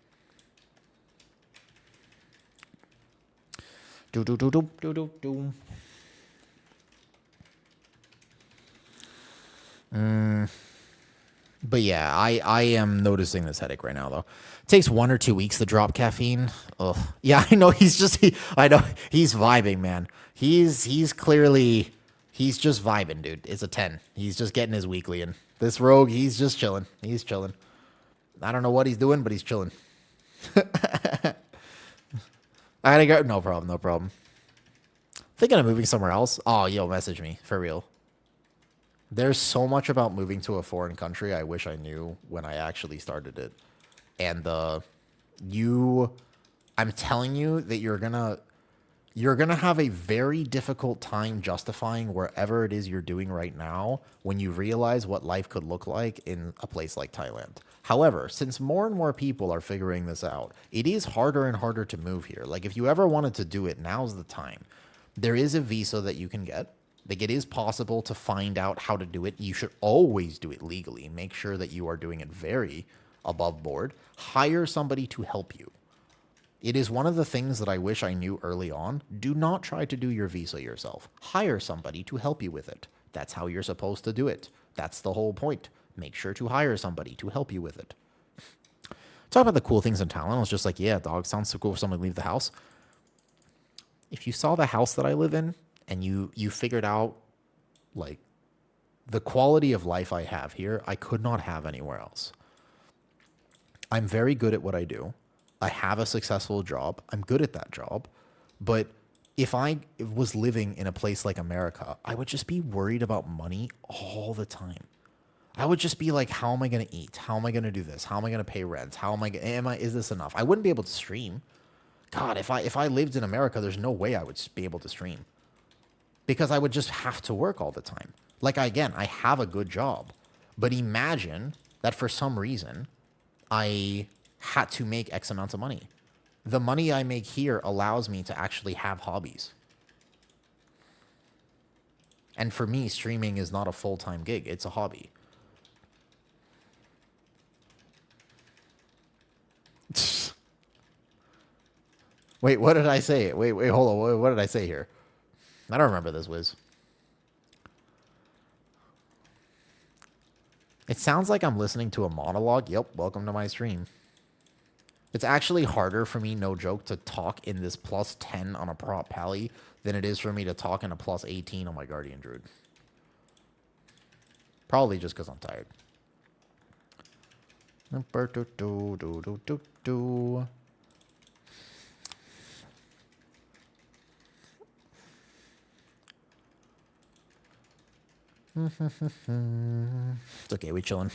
But yeah, I am noticing this headache right now, though. It takes 1 or 2 weeks to drop caffeine. Ugh. Yeah, I know. I know he's vibing, man. He's just vibing, dude. It's a 10. He's just getting his weekly in. This rogue, he's just chilling. He's chilling. I don't know what he's doing, but he's chilling. I gotta go. No problem. Thinking of moving somewhere else. Oh, yo, message me for real. There's so much about moving to a foreign country I wish I knew when I actually started it. And I'm telling you that you're gonna have a very difficult time justifying wherever it is you're doing right now when you realize what life could look like in a place like Thailand. However, since more and more people are figuring this out, it is harder and harder to move here. Like, if you ever wanted to do it, now's the time. There is a visa that you can get. Like, it is possible to find out how to do it. You should always do it legally. Make sure that you are doing it very above board. Hire somebody to help you. It is one of the things that I wish I knew early on. Do not try to do your visa yourself. Hire somebody to help you with it. That's how you're supposed to do it. That's the whole point. Make sure to hire somebody to help you with it. Talk about the cool things in Thailand. I was just like, yeah, dog, sounds so cool for someone to leave the house. If you saw the house that I live in, and you figured out, like, the quality of life I have here, I could not have anywhere else. I'm very good at what I do. I have a successful job. I'm good at that job. But if I was living in a place like America, I would just be worried about money all the time. I would just be like, how am I going to eat? How am I going to do this? How am I going to pay rent? Is this enough? I wouldn't be able to stream. God, if I lived in America, there's no way I would be able to stream. Because I would just have to work all the time. Like, again, I have a good job. But imagine that for some reason, I had to make X amounts of money. The money I make here allows me to actually have hobbies. And for me, streaming is not a full-time gig. It's a hobby. Wait, what did I say? Wait, hold on. What did I say here? I don't remember this, Wiz. It sounds like I'm listening to a monologue. Yep, welcome to my stream. It's actually harder for me, no joke, to talk in this plus 10 on a prot pally than it is for me to talk in a plus 18 on my Guardian Druid. Probably just because I'm tired. It's okay, we chilling.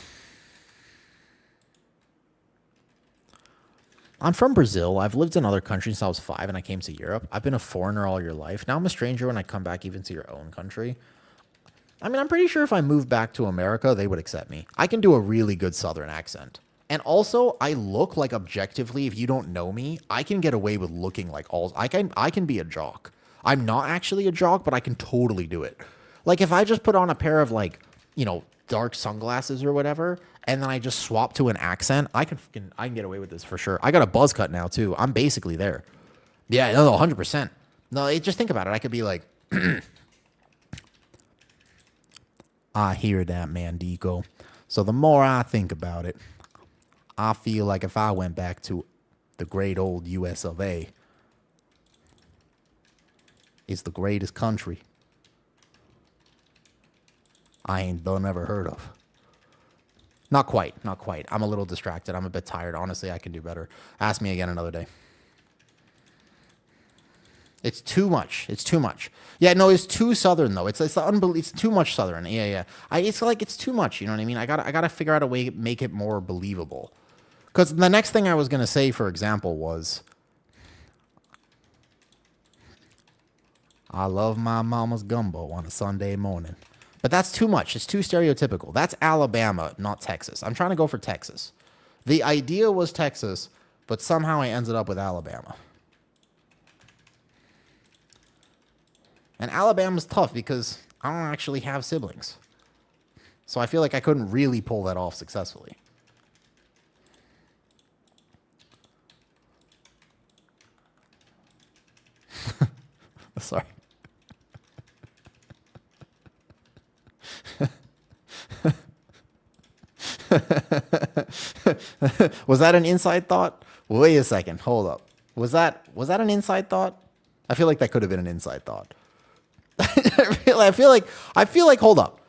I'm from Brazil. I've lived in other countries since I was 5 and I came to Europe. I've been a foreigner all your life. Now I'm a stranger when I come back even to your own country. I mean, I'm pretty sure if I moved back to America, they would accept me. I can do a really good Southern accent. And also, I look like objectively, if you don't know me, I can get away with looking like all... I can be a jock. I'm not actually a jock, but I can totally do it. Like, if I just put on a pair of, like, you know, dark sunglasses or whatever, and then I just swap to an accent, I can get away with this for sure. I got a buzz cut now, too. I'm basically there. Yeah, no, 100%. No, just think about it. I could be like... I hear that, Mandico. So the more I think about it, I feel like if I went back to the great old US of A, it's the greatest country I ain't never heard of. Not quite. I'm a little distracted. I'm a bit tired. Honestly, I can do better. Ask me again another day. It's too much. Yeah, no, it's too Southern though. It's too much Southern. Yeah. It's like it's too much. You know what I mean? I gotta figure out a way to make it more believable. Because the next thing I was gonna say, for example, was, I love my mama's gumbo on a Sunday morning. But that's too much. It's too stereotypical. That's Alabama, not Texas. I'm trying to go for Texas. The idea was Texas, but somehow I ended up with Alabama. And Alabama's tough because I don't actually have siblings. So I feel like I couldn't really pull that off successfully. Sorry. Was that an inside thought? Wait a second. Hold up. Was that an inside thought? I feel like that could have been an inside thought. I feel like hold up.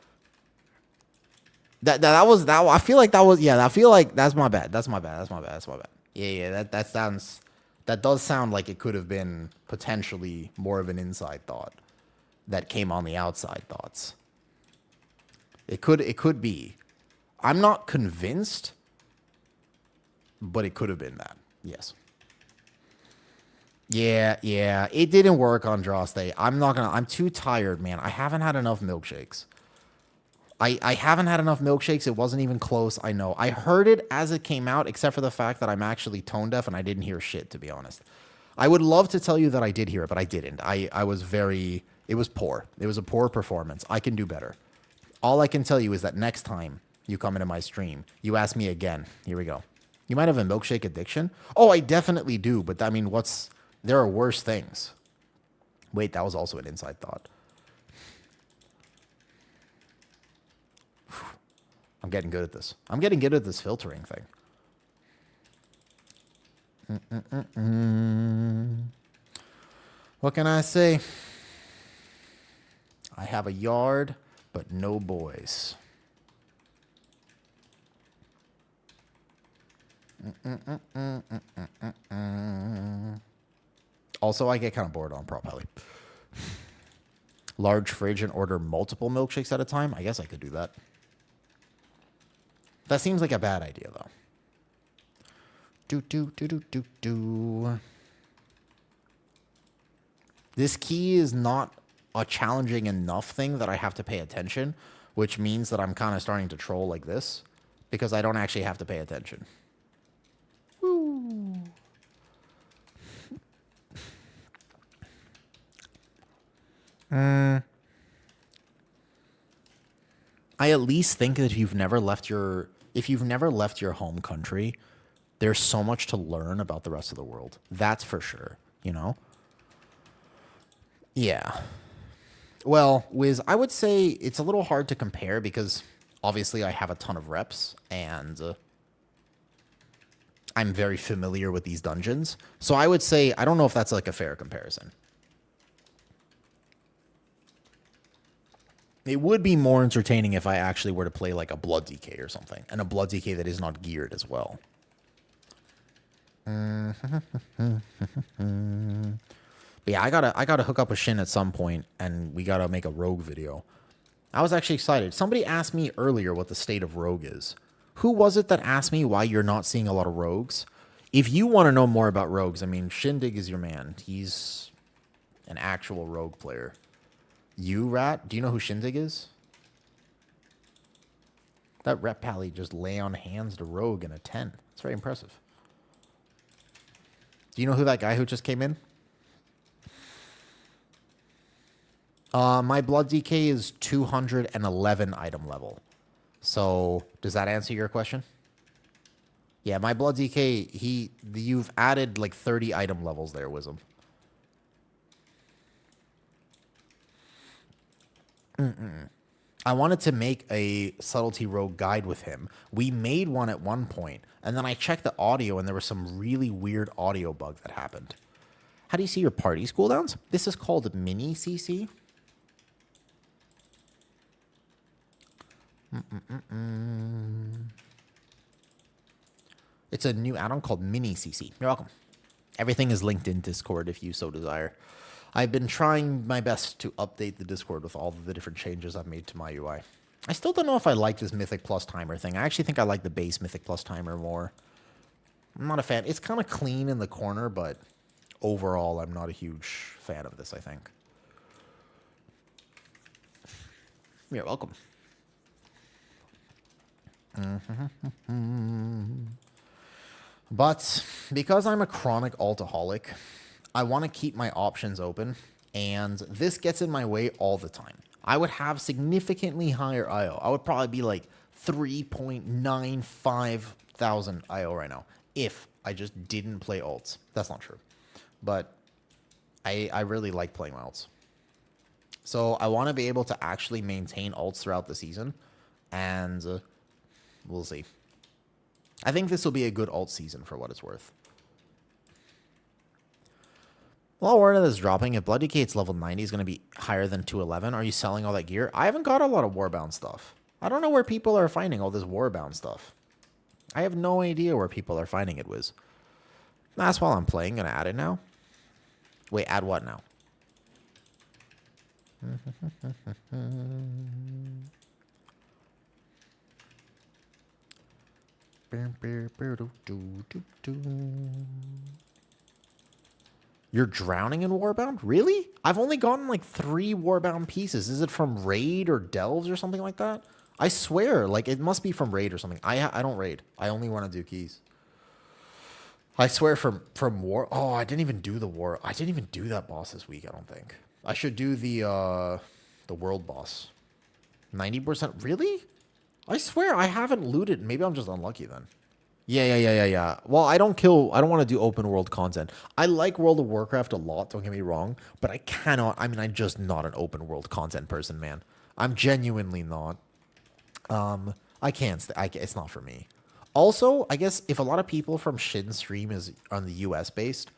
That was I feel like that was I feel like that's my bad. That's my bad. Yeah, that does sound like it could have been potentially more of an inside thought that came on the outside thoughts. It could be. I'm not convinced, but it could have been that. Yes. Yeah, it didn't work on draw stay. I'm too tired, man. I haven't had enough milkshakes. I haven't had enough milkshakes. It wasn't even close. I know. I heard it as it came out, except for the fact that I'm actually tone deaf and I didn't hear shit, to be honest. I would love to tell you that I did hear it, but I didn't. It was poor. It was a poor performance. I can do better. All I can tell you is that next time you come into my stream, you ask me again. Here we go. You might have a milkshake addiction. Oh, I definitely do. But I mean, there are worse things. Wait, that was also an inside thought. I'm getting good at this. I'm getting good at this filtering thing. What can I say? I have a yard, but no boys. Also, I get kind of bored on Prop Alley. Large fridge and order multiple milkshakes at a time? I guess I could do that. That seems like a bad idea, though. This key is not a challenging enough thing that I have to pay attention, which means that I'm kind of starting to troll like this because I don't actually have to pay attention. Woo. I at least think that if you've never left your home country, there's so much to learn about the rest of the world. That's for sure, you know? Yeah. Well, Wiz, I would say it's a little hard to compare because obviously I have a ton of reps and I'm very familiar with these dungeons. So I would say, I don't know if that's like a fair comparison. It would be more entertaining if I actually were to play like a Blood DK or something, and a Blood DK that is not geared as well. But yeah, I gotta hook up with Shin at some point, and we gotta make a Rogue video. I was actually excited. Somebody asked me earlier what the state of Rogue is. Who was it that asked me why you're not seeing a lot of Rogues? If you want to know more about Rogues, I mean, Shindig is your man. He's an actual Rogue player. You, Rat? Do you know who Shindig is? That Rep Pally just lay on hands to Rogue in a 10. It's very impressive. Do you know who that guy who just came in? My Blood DK is 211 item level. So, does that answer your question? Yeah, my Blood DK, you've added like 30 item levels there, Wisdom. I wanted to make a Subtlety Rogue guide with him. We made one at one point, and then I checked the audio, and there was some really weird audio bug that happened. How do you see your party's cooldowns? This is called Mini CC. It's a new add-on called Mini CC. You're welcome. Everything is linked in Discord if you so desire. I've been trying my best to update the Discord with all of the different changes I've made to my UI. I still don't know if I like this Mythic Plus timer thing. I actually think I like the base Mythic Plus timer more. I'm not a fan. It's kind of clean in the corner, but overall, I'm not a huge fan of this, I think. You're welcome. But because I'm a chronic altaholic, I want to keep my options open, and this gets in my way all the time. I would have significantly higher IO. I would probably be like 3.95 thousand IO right now if I just didn't play alts. That's not true. But I really like playing my alts. So I want to be able to actually maintain alts throughout the season, and we'll see. I think this will be a good alt season for what it's worth. Well, word that's dropping. If Blood DK level 90 is going to be higher than 211, are you selling all that gear? I haven't got a lot of Warbound stuff. I don't know where people are finding all this Warbound stuff. I have no idea where people are finding it, Wiz. That's while I'm playing. Going to add it now. Wait, add what now? You're drowning in Warbound? Really? I've only gotten like 3 Warbound pieces. Is it from Raid or Delves or something like that? I swear, like it must be from Raid or something. I don't raid. I only want to do keys. I swear from War. Oh, I didn't even do the War. I didn't even do that boss this week, I don't think. I should do the world boss. 90%. Really? I swear I haven't looted. Maybe I'm just unlucky then. Yeah. Well, I don't want to do open world content. I like World of Warcraft a lot, don't get me wrong, but I'm just not an open world content person, man. I'm genuinely not. I can't, it's not for me. Also, I guess if a lot of people from Shin's stream is on the US based,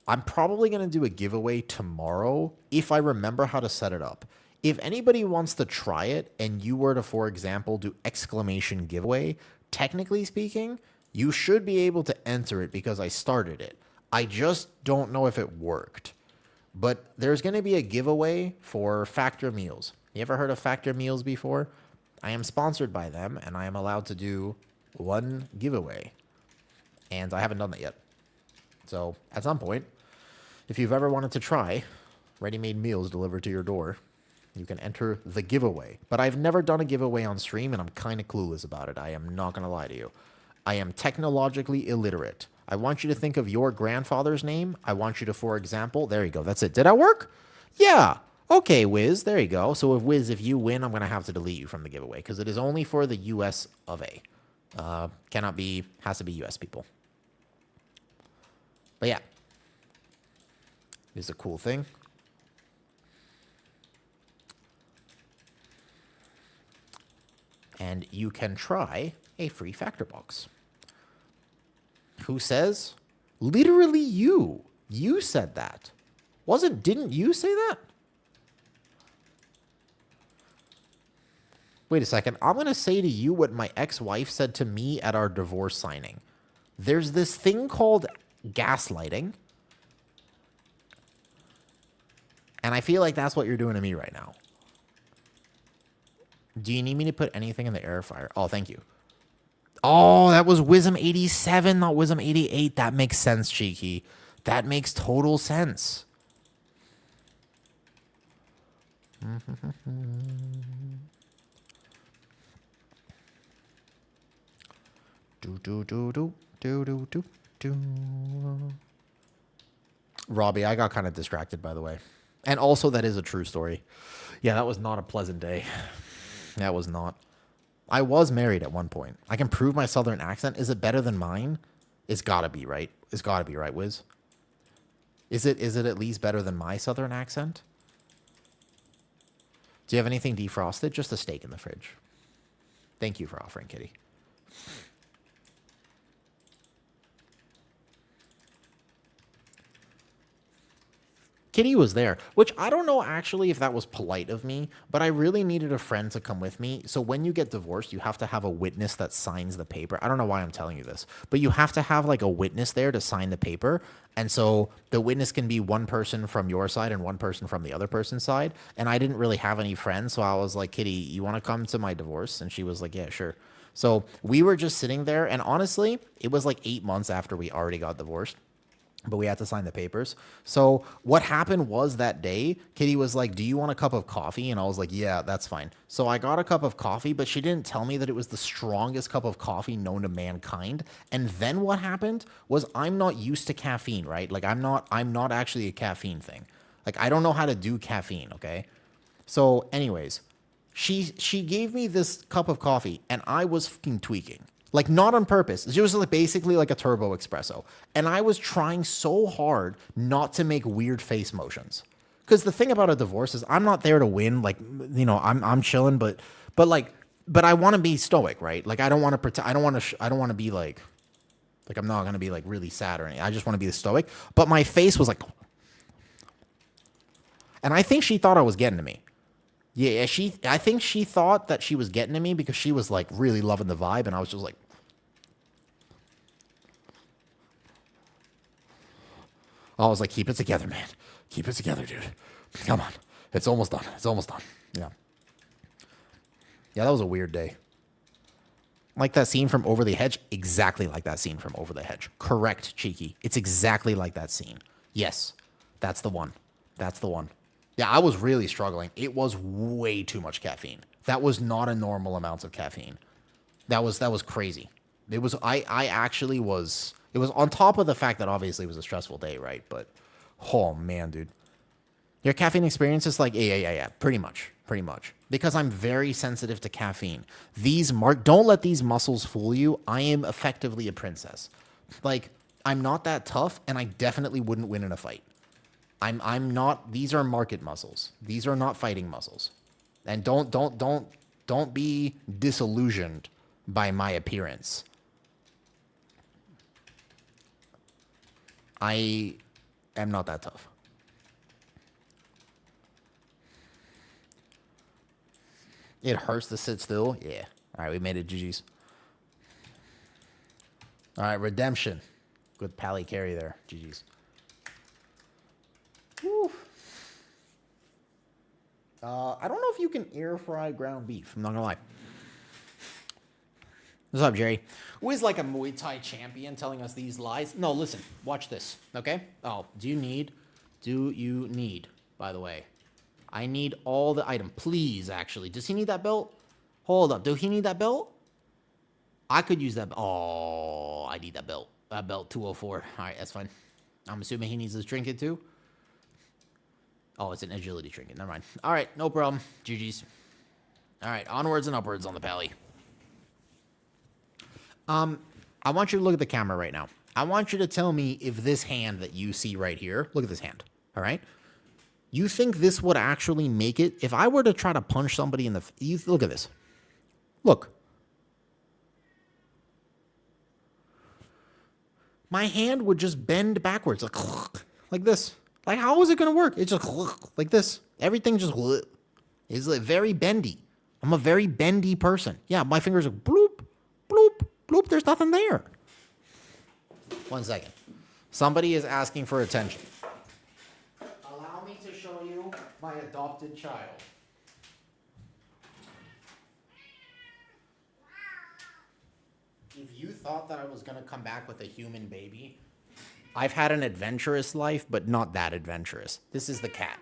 I'm probably going to do a giveaway tomorrow if I remember how to set it up. If anybody wants to try it and you were to, for example, do exclamation giveaway, technically speaking, you should be able to enter it because I started it. I just don't know if it worked. But there's going to be a giveaway for Factor Meals. You ever heard of Factor Meals before? I am sponsored by them, and I am allowed to do one giveaway. And I haven't done that yet. So, at some point, if you've ever wanted to try, ready-made meals delivered to your door, you can enter the giveaway. But I've never done a giveaway on stream, and I'm kind of clueless about it. I am not going to lie to you. I am technologically illiterate. I want you to think of your grandfather's name. I want you to, for example, there you go. That's it. Did that work? Yeah. Okay, Wiz. There you go. So, Wiz, if you win, I'm going to have to delete you from the giveaway because it is only for the US of A. Cannot be, has to be US people. But yeah, it's a cool thing. And you can try a free factor box. Who says? Literally you. You said that. Didn't you say that? Wait a second. I'm going to say to you what my ex-wife said to me at our divorce signing. There's this thing called gaslighting. And I feel like that's what you're doing to me right now. Do you need me to put anything in the air fryer? Oh, thank you. Oh, that was Wisdom 87, not Wisdom 88. That makes sense, Cheeky. That makes total sense. Robbie, I got kind of distracted, by the way. And also, that is a true story. Yeah, that was not a pleasant day. That was not. I was married at one point. I can prove my southern accent. Is it better than mine? It's gotta be, right? It's gotta be, right, Wiz? Is it at least better than my southern accent? Do you have anything defrosted? Just a steak in the fridge. Thank you for offering, Kitty. Kitty was there, which I don't know actually if that was polite of me, but I really needed a friend to come with me. So when you get divorced, you have to have a witness that signs the paper. I don't know why I'm telling you this, but you have to have like a witness there to sign the paper. And so the witness can be one person from your side and one person from the other person's side. And I didn't really have any friends. So I was like, Kitty, you want to come to my divorce? And she was like, yeah, sure. So we were just sitting there. And honestly, it was like 8 months after we already got divorced. But we had to sign the papers. So what happened was that day, Kitty was like, do you want a cup of coffee? And I was like, yeah, that's fine. So I got a cup of coffee, but she didn't tell me that it was the strongest cup of coffee known to mankind. And then what happened was I'm not used to caffeine, right? Like I'm not actually a caffeine thing. Like I don't know how to do caffeine, okay? So anyways, she gave me this cup of coffee and I was fucking tweaking. Like, not on purpose. It was like basically like a turbo espresso. And I was trying so hard not to make weird face motions. Because the thing about a divorce is I'm not there to win. Like, you know, I'm chilling, but I want to be stoic, right? Like, I don't want to pretend. I don't want to be like I'm not going to be like really sad or anything. I just want to be stoic. But my face was like, and I think she thought I was getting to me. Yeah, I think she thought that she was getting to me because she was like really loving the vibe, and I was just like, I was like, keep it together, man. Keep it together, dude. Come on. It's almost done. It's almost done. Yeah. Yeah, that was a weird day. Like that scene from Over the Hedge? Exactly like that scene from Over the Hedge. Correct, Cheeky. It's exactly like that scene. Yes, that's the one. That's the one. Yeah, I was really struggling. It was way too much caffeine. That was not a normal amount of caffeine. That was crazy. It was I actually was it was on top of the fact that obviously it was a stressful day, right? But oh man, dude. Your caffeine experience is like yeah, pretty much. Because I'm very sensitive to caffeine. Don't let these muscles fool you. I am effectively a princess. Like I'm not that tough and I definitely wouldn't win in a fight. I'm not. These are market muscles. These are not fighting muscles. And don't be disillusioned by my appearance. I am not that tough. It hurts to sit still. Yeah. All right, we made it. GG's. All right, redemption. Good pally carry there. GG's. Whew. I don't know if you can air fry ground beef. I'm not gonna lie. What's up, Jerry? Who is like a Muay Thai champion telling us these lies? No, listen. Watch this. Okay. Oh, do you need by the way. I need all the item. Please, actually. Does he need that belt? Hold up. Do he need that belt? I could use that. Oh, I need that belt. That belt 204. All right, that's fine. I'm assuming he needs this trinket too. Oh, it's an agility trinket. Never mind. All right, no problem. GG's. All right, onwards and upwards on the pally. I want you to look at the camera right now. I want you to tell me if this hand that you see right here, look at this hand, all right? You think this would actually make it? If I were to try to punch somebody in the... look at this. Look. My hand would just bend backwards, like this. Like, how is it going to work? It's just like this. Everything just is like very bendy. I'm a very bendy person. Yeah, my fingers are bloop, bloop, bloop. There's nothing there. 1 second. Somebody is asking for attention. Allow me to show you my adopted child. If you thought that I was going to come back with a human baby, I've had an adventurous life, but not that adventurous. This is the cat.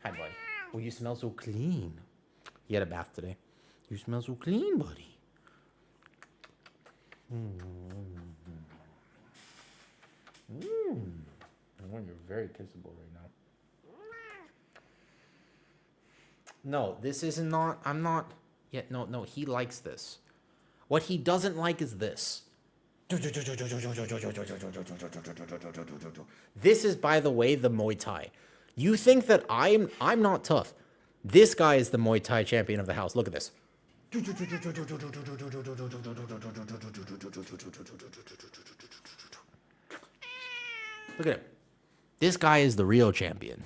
Hi, buddy. Oh, you smell so clean. You had a bath today. You smell so clean, buddy. You're very kissable right now. No, this is not. I'm not. Yet, no, he likes this. What he doesn't like is this. This is, by the way, the Muay Thai. You think that I'm not tough. This guy is the Muay Thai champion of the house. Look at this. Look at him. This guy is the real champion.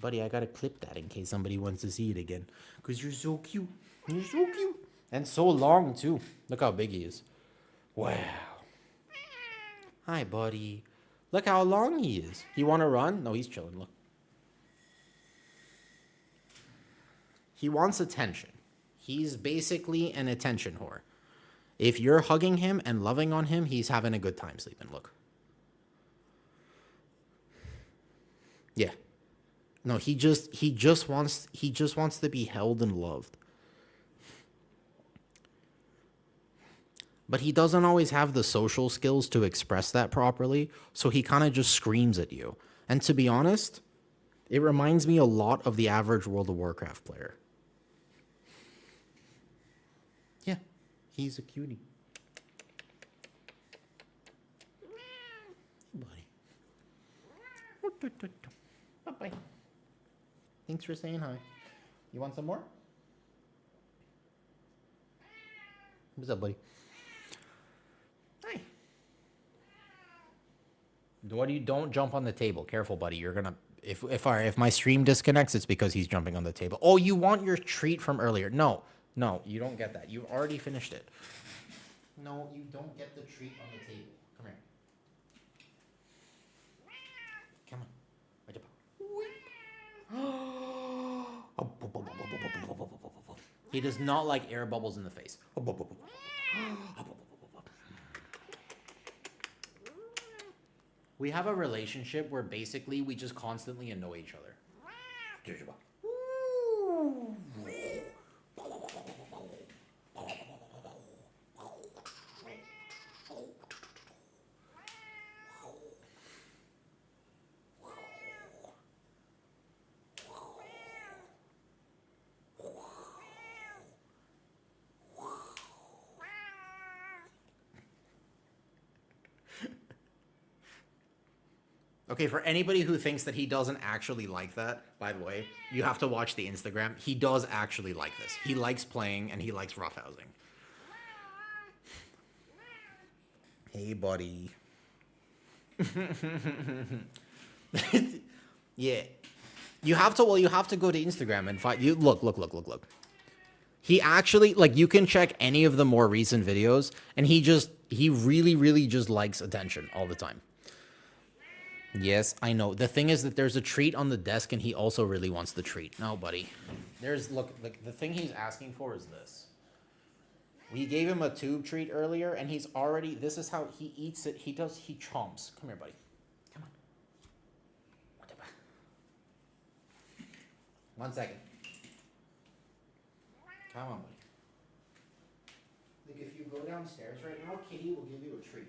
Buddy, I gotta clip that in case somebody wants to see it again. Because you're so cute. You're so cute. And so long, too. Look how big he is. Wow. Hi, buddy. Look how long he is. You want to run? No, he's chilling. Look. He wants attention. He's basically an attention whore. If you're hugging him and loving on him, he's having a good time sleeping. Look. Yeah. No, he just wants to be held and loved. But he doesn't always have the social skills to express that properly, so he kind of just screams at you. And to be honest, it reminds me a lot of the average World of Warcraft player. Yeah, he's a cutie. Buddy. Bye-bye. Thanks for saying hi. You want some more? What's up, buddy? Hi. Don't jump on the table. Careful, buddy. You're gonna if my stream disconnects, it's because he's jumping on the table. Oh, you want your treat from earlier? No, you don't get that. You already finished it. No, you don't get the treat on the table. Come here. Come on. He does not like air bubbles in the face. We have a relationship where basically we just constantly annoy each other. Okay, for anybody who thinks that he doesn't actually like that, by the way, you have to watch the Instagram. He does actually like this. He likes playing and he likes roughhousing. Hey, buddy. Yeah. You have to go to Instagram and find you look. He actually, like, you can check any of the more recent videos and he really just likes attention all the time. Yes, I know. The thing is that there's a treat on the desk and he also really wants the treat. No, buddy. Look, the thing he's asking for is this. We gave him a tube treat earlier and this is how he eats it. He chomps. Come here, buddy. Come on. 1 second. Come on, buddy. Like if you go downstairs right now, Kitty will give you a treat.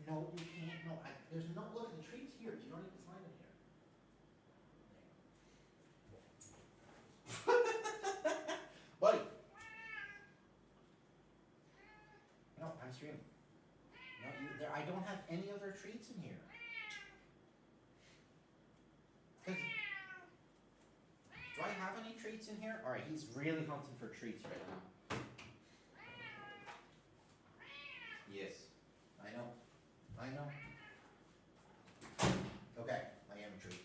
No, you can't. No, there's no. Look, the treat's here. You don't need to find it here. Buddy. No, I'm streaming. No, I don't have any other treats in here. Do I have any treats in here? All right, he's really hunting for treats right now. Yes, I know. I know. Okay, I am a treat.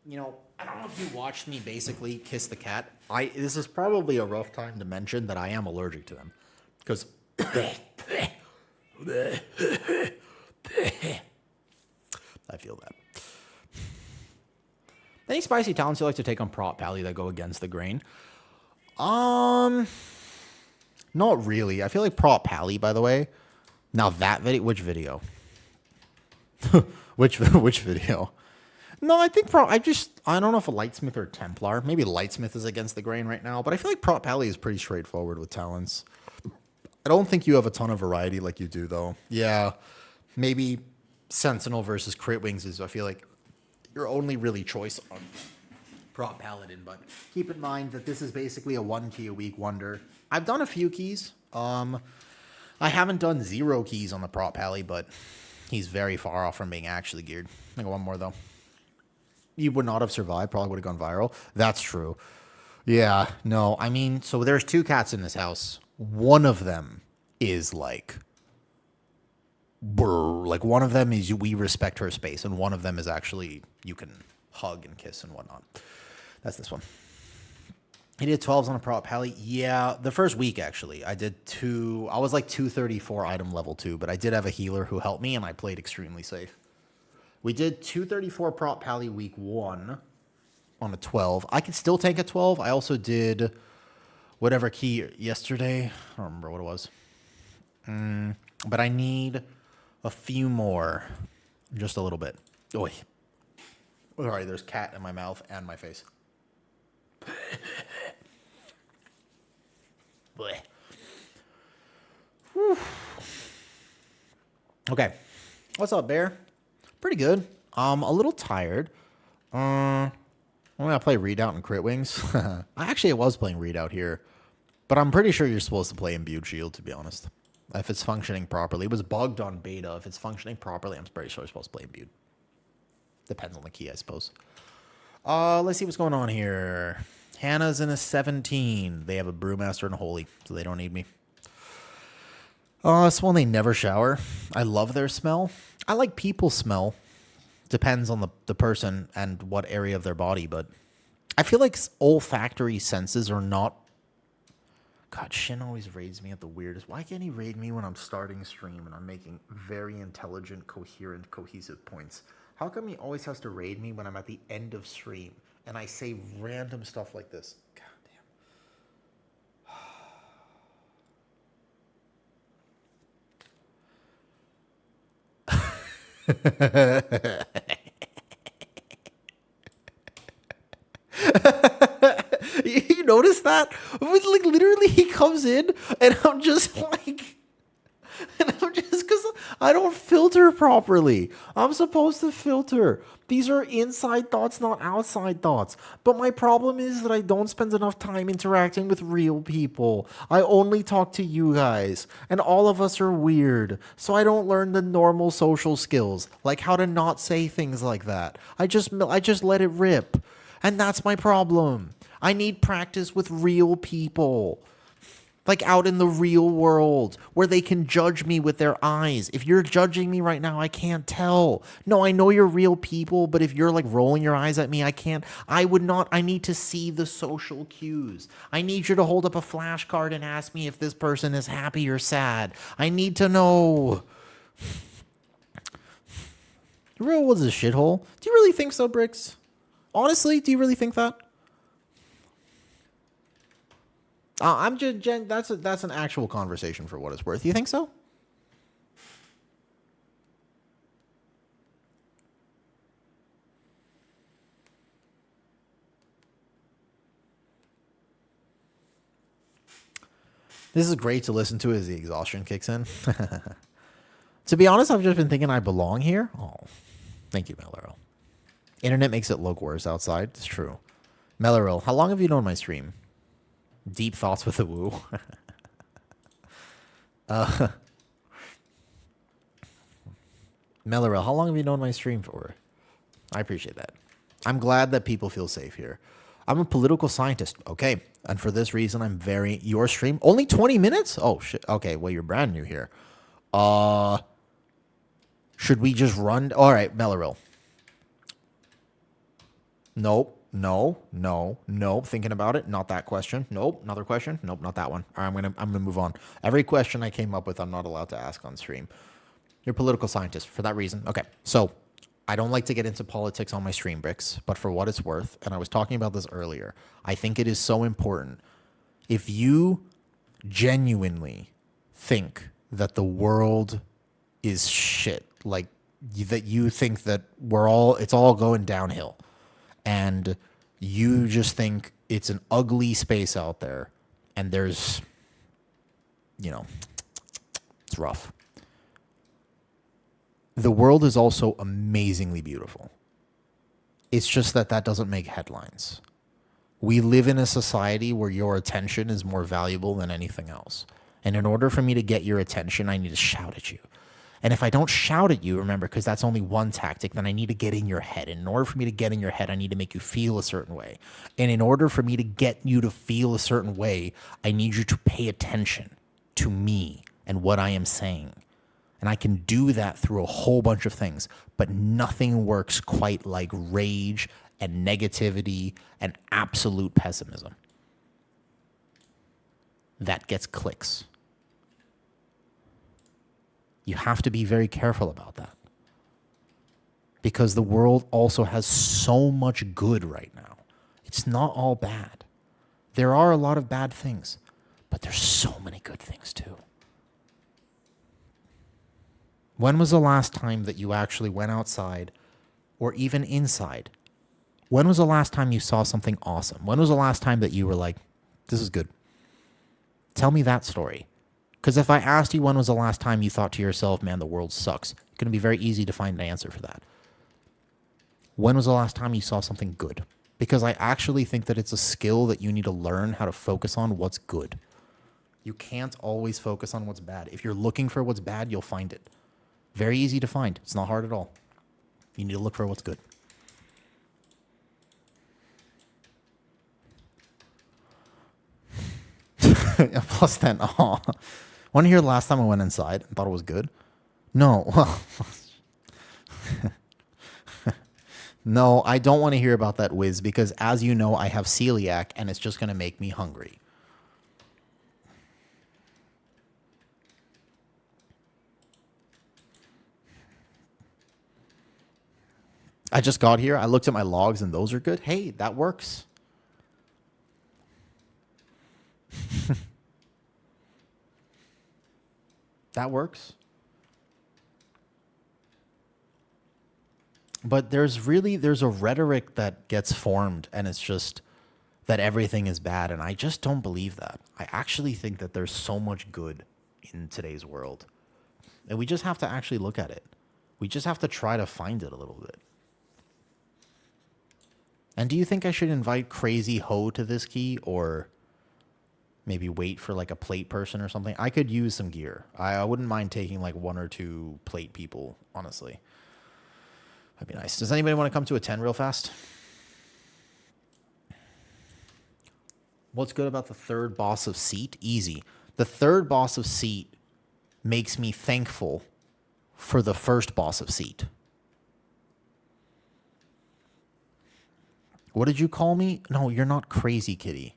You know, I don't know if you watched me basically kiss the cat. This is probably a rough time to mention that I am allergic to them. Because I feel that. Any spicy talents you like to take on prot pally that go against the grain? Not really. I feel like prot pally, by the way. Now that video, which video? which video? No, I think I don't know if a Lightsmith or a Templar. Maybe Lightsmith is against the grain right now, but I feel like prot pally is pretty straightforward with talents. I don't think you have a ton of variety like you do, though. Yeah, maybe Sentinel versus Crit Wings is, I feel like, your only really choice on prot paladin, but keep in mind that this is basically a 1 key a week wonder. I've done a few keys. I haven't done 0 keys on the prot pally, but he's very far off from being actually geared. I got one more, though. You would not have survived, probably would have gone viral. That's true. Yeah, no, I mean, so there's 2 cats in this house. One of them is like one of them is we respect her space, and one of them is actually you can hug and kiss and whatnot. That's this one. He did 12s on a prot pally. Yeah, the first week, actually. I did 2. I was like 234 item level 2, but I did have a healer who helped me, and I played extremely safe. We did 234 prot pally week 1 on a 12. I can still take a 12. I also did whatever key yesterday. I don't remember what it was. But I need a few more. Just a little bit. Oi. Sorry, there's cat in my mouth and my face. Okay. What's up, Bear? Pretty good. A little tired. I'm gonna play Readout and Crit Wings. I was playing Readout here, but I'm pretty sure you're supposed to play Imbued Shield, to be honest. If it's functioning properly. It was bugged on beta. If it's functioning properly, I'm pretty sure you're supposed to play Imbued. Depends on the key, I suppose. Let's see what's going on here. Hannah's in a 17. They have a Brewmaster and a Holy, so they don't need me. It's one they never shower. I love their smell. I like people's smell. Depends on the person and what area of their body, but I feel like olfactory senses are not... God, Shin always raids me at the weirdest... Why can't he raid me when I'm starting stream and I'm making very intelligent, coherent, cohesive points? How come he always has to raid me when I'm at the end of stream and I say random stuff like this? God damn. You notice that? Like, literally, he comes in and I'm just like... And I'm just, because I don't filter properly. I'm supposed to filter. These are inside thoughts, not outside thoughts. But my problem is that I don't spend enough time interacting with real people. I only talk to you guys. And all of us are weird. So I don't learn the normal social skills. Like how to not say things like that. I just let it rip. And that's my problem. I need practice with real people. Like out in the real world where they can judge me with their eyes. If you're judging me right now, I can't tell. No, I know you're real people, but if you're like rolling your eyes at me, I can't. I need to see the social cues. I need you to hold up a flashcard and ask me if this person is happy or sad. I need to know. The real world's a shithole. Do you really think so, Bricks? Honestly, do you really think that? I'm just Jen. That's an actual conversation for what it's worth. You think so? This is great to listen to as the exhaustion kicks in. To be honest, I've just been thinking I belong here. Oh, thank you, Melero. Internet makes it look worse outside. It's true. Melero, how long have you known my stream? Deep thoughts with a woo. Melero, how long have you known my stream for? I appreciate that. I'm glad that people feel safe here. I'm a political scientist, okay? And for this reason, I'm very... Your stream? Only 20 minutes? Oh, shit. Okay, well, you're brand new here. Should we just run? All right, Meloril. Nope. No. Thinking about it. Not that question. Nope. Another question. Nope. Not that one. All right, I'm gonna move on. Every question I came up with, I'm not allowed to ask on stream. You're a political scientist for that reason. Okay. So I don't like to get into politics on my stream, Bricks, but for what it's worth, and I was talking about this earlier, I think it is so important. If you genuinely think that the world is shit, like that you think that it's all going downhill, and you just think it's an ugly space out there, and there's, it's rough. The world is also amazingly beautiful. It's just that doesn't make headlines. We live in a society where your attention is more valuable than anything else. And in order for me to get your attention, I need to shout at you. And if I don't shout at you, remember, because that's only one tactic, then I need to get in your head. And in order for me to get in your head, I need to make you feel a certain way. And in order for me to get you to feel a certain way, I need you to pay attention to me and what I am saying. And I can do that through a whole bunch of things, but nothing works quite like rage and negativity and absolute pessimism. That gets clicks. You have to be very careful about that. Because the world also has so much good right now. It's not all bad. There are a lot of bad things, but there's so many good things too. When was the last time that you actually went outside or even inside? When was the last time you saw something awesome? When was the last time that you were like, this is good? Tell me that story. Because if I asked you when was the last time you thought to yourself, man, the world sucks, it's going to be very easy to find an answer for that. When was the last time you saw something good? Because I actually think that it's a skill that you need to learn how to focus on what's good. You can't always focus on what's bad. If you're looking for what's bad, you'll find it. Very easy to find. It's not hard at all. You need to look for what's good. Plus 10. Oh. Want to hear the last time I went inside and thought it was good? No. Well, no, I don't want to hear about that whiz because, as you know, I have celiac and it's just going to make me hungry. I just got here. I looked at my logs and those are good. Hey, that works. That works. But there's a rhetoric that gets formed and it's just that everything is bad. And I just don't believe that. I actually think that there's so much good in today's world. And we just have to actually look at it. We just have to try to find it a little bit. And do you think I should invite Crazy Ho to this key or maybe wait for like a plate person or something? I could use some gear. I wouldn't mind taking like 1 or 2 plate people, honestly. That'd be nice. Does anybody want to come to a 10 real fast? What's good about the third boss of Seat? Easy. The third boss of Seat makes me thankful for the first boss of Seat. What did you call me? No, you're not Crazy Kitty.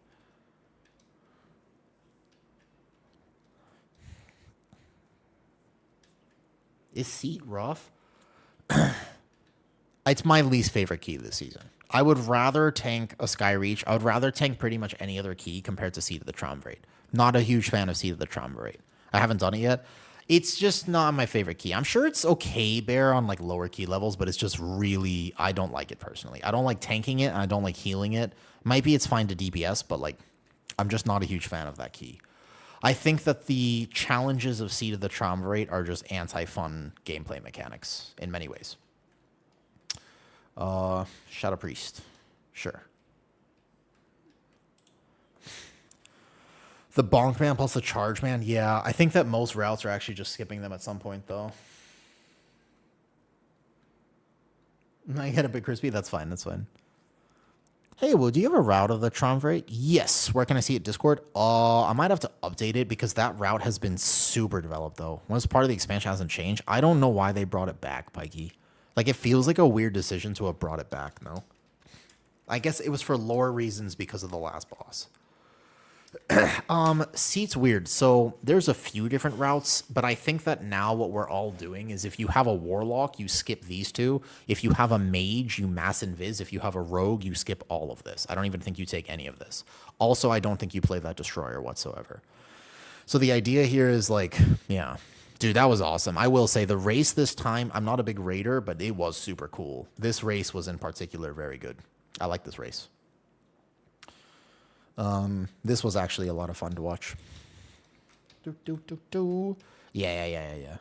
Is Seat rough? It's my least favorite key this season. I would rather tank a Skyreach. I would rather tank pretty much any other key compared to Seed of the Triumvirate. Not a huge fan of Seed of the Triumvirate. I haven't done it yet. It's just not my favorite key. I'm sure it's okay, Bear, on like lower key levels, but it's just really, I don't like it personally. I don't like tanking it, and I don't like healing it. Maybe it's fine to DPS, but like, I'm just not a huge fan of that key. I think that the challenges of Seed of the Triumvirate are just anti-fun gameplay mechanics in many ways. Shadow Priest. Sure. The Bonk Man plus the Charge Man? Yeah, I think that most routes are actually just skipping them at some point, though. I get a bit crispy. That's fine. That's fine. Hey, well, do you have a route of the Triumvirate? Yes. Where can I see it? Discord? I might have to update it because that route has been super developed, though. Once part of the expansion hasn't changed, I don't know why they brought it back, Pikey. Like, it feels like a weird decision to have brought it back, no? I guess it was for lore reasons because of the last boss. Seat's weird. So there's a few different routes, but I think that now what we're all doing is if you have a warlock, you skip these two. If you have a mage, you mass invis. If you have a rogue, you skip all of this. I don't even think you take any of this. Also, I don't think you play that destroyer whatsoever. So the idea here is like, yeah, dude, that was awesome. I will say the race this time, I'm not a big raider, but it was super cool. This race was in particular very good. I like this race. This was actually a lot of fun to watch. Yeah.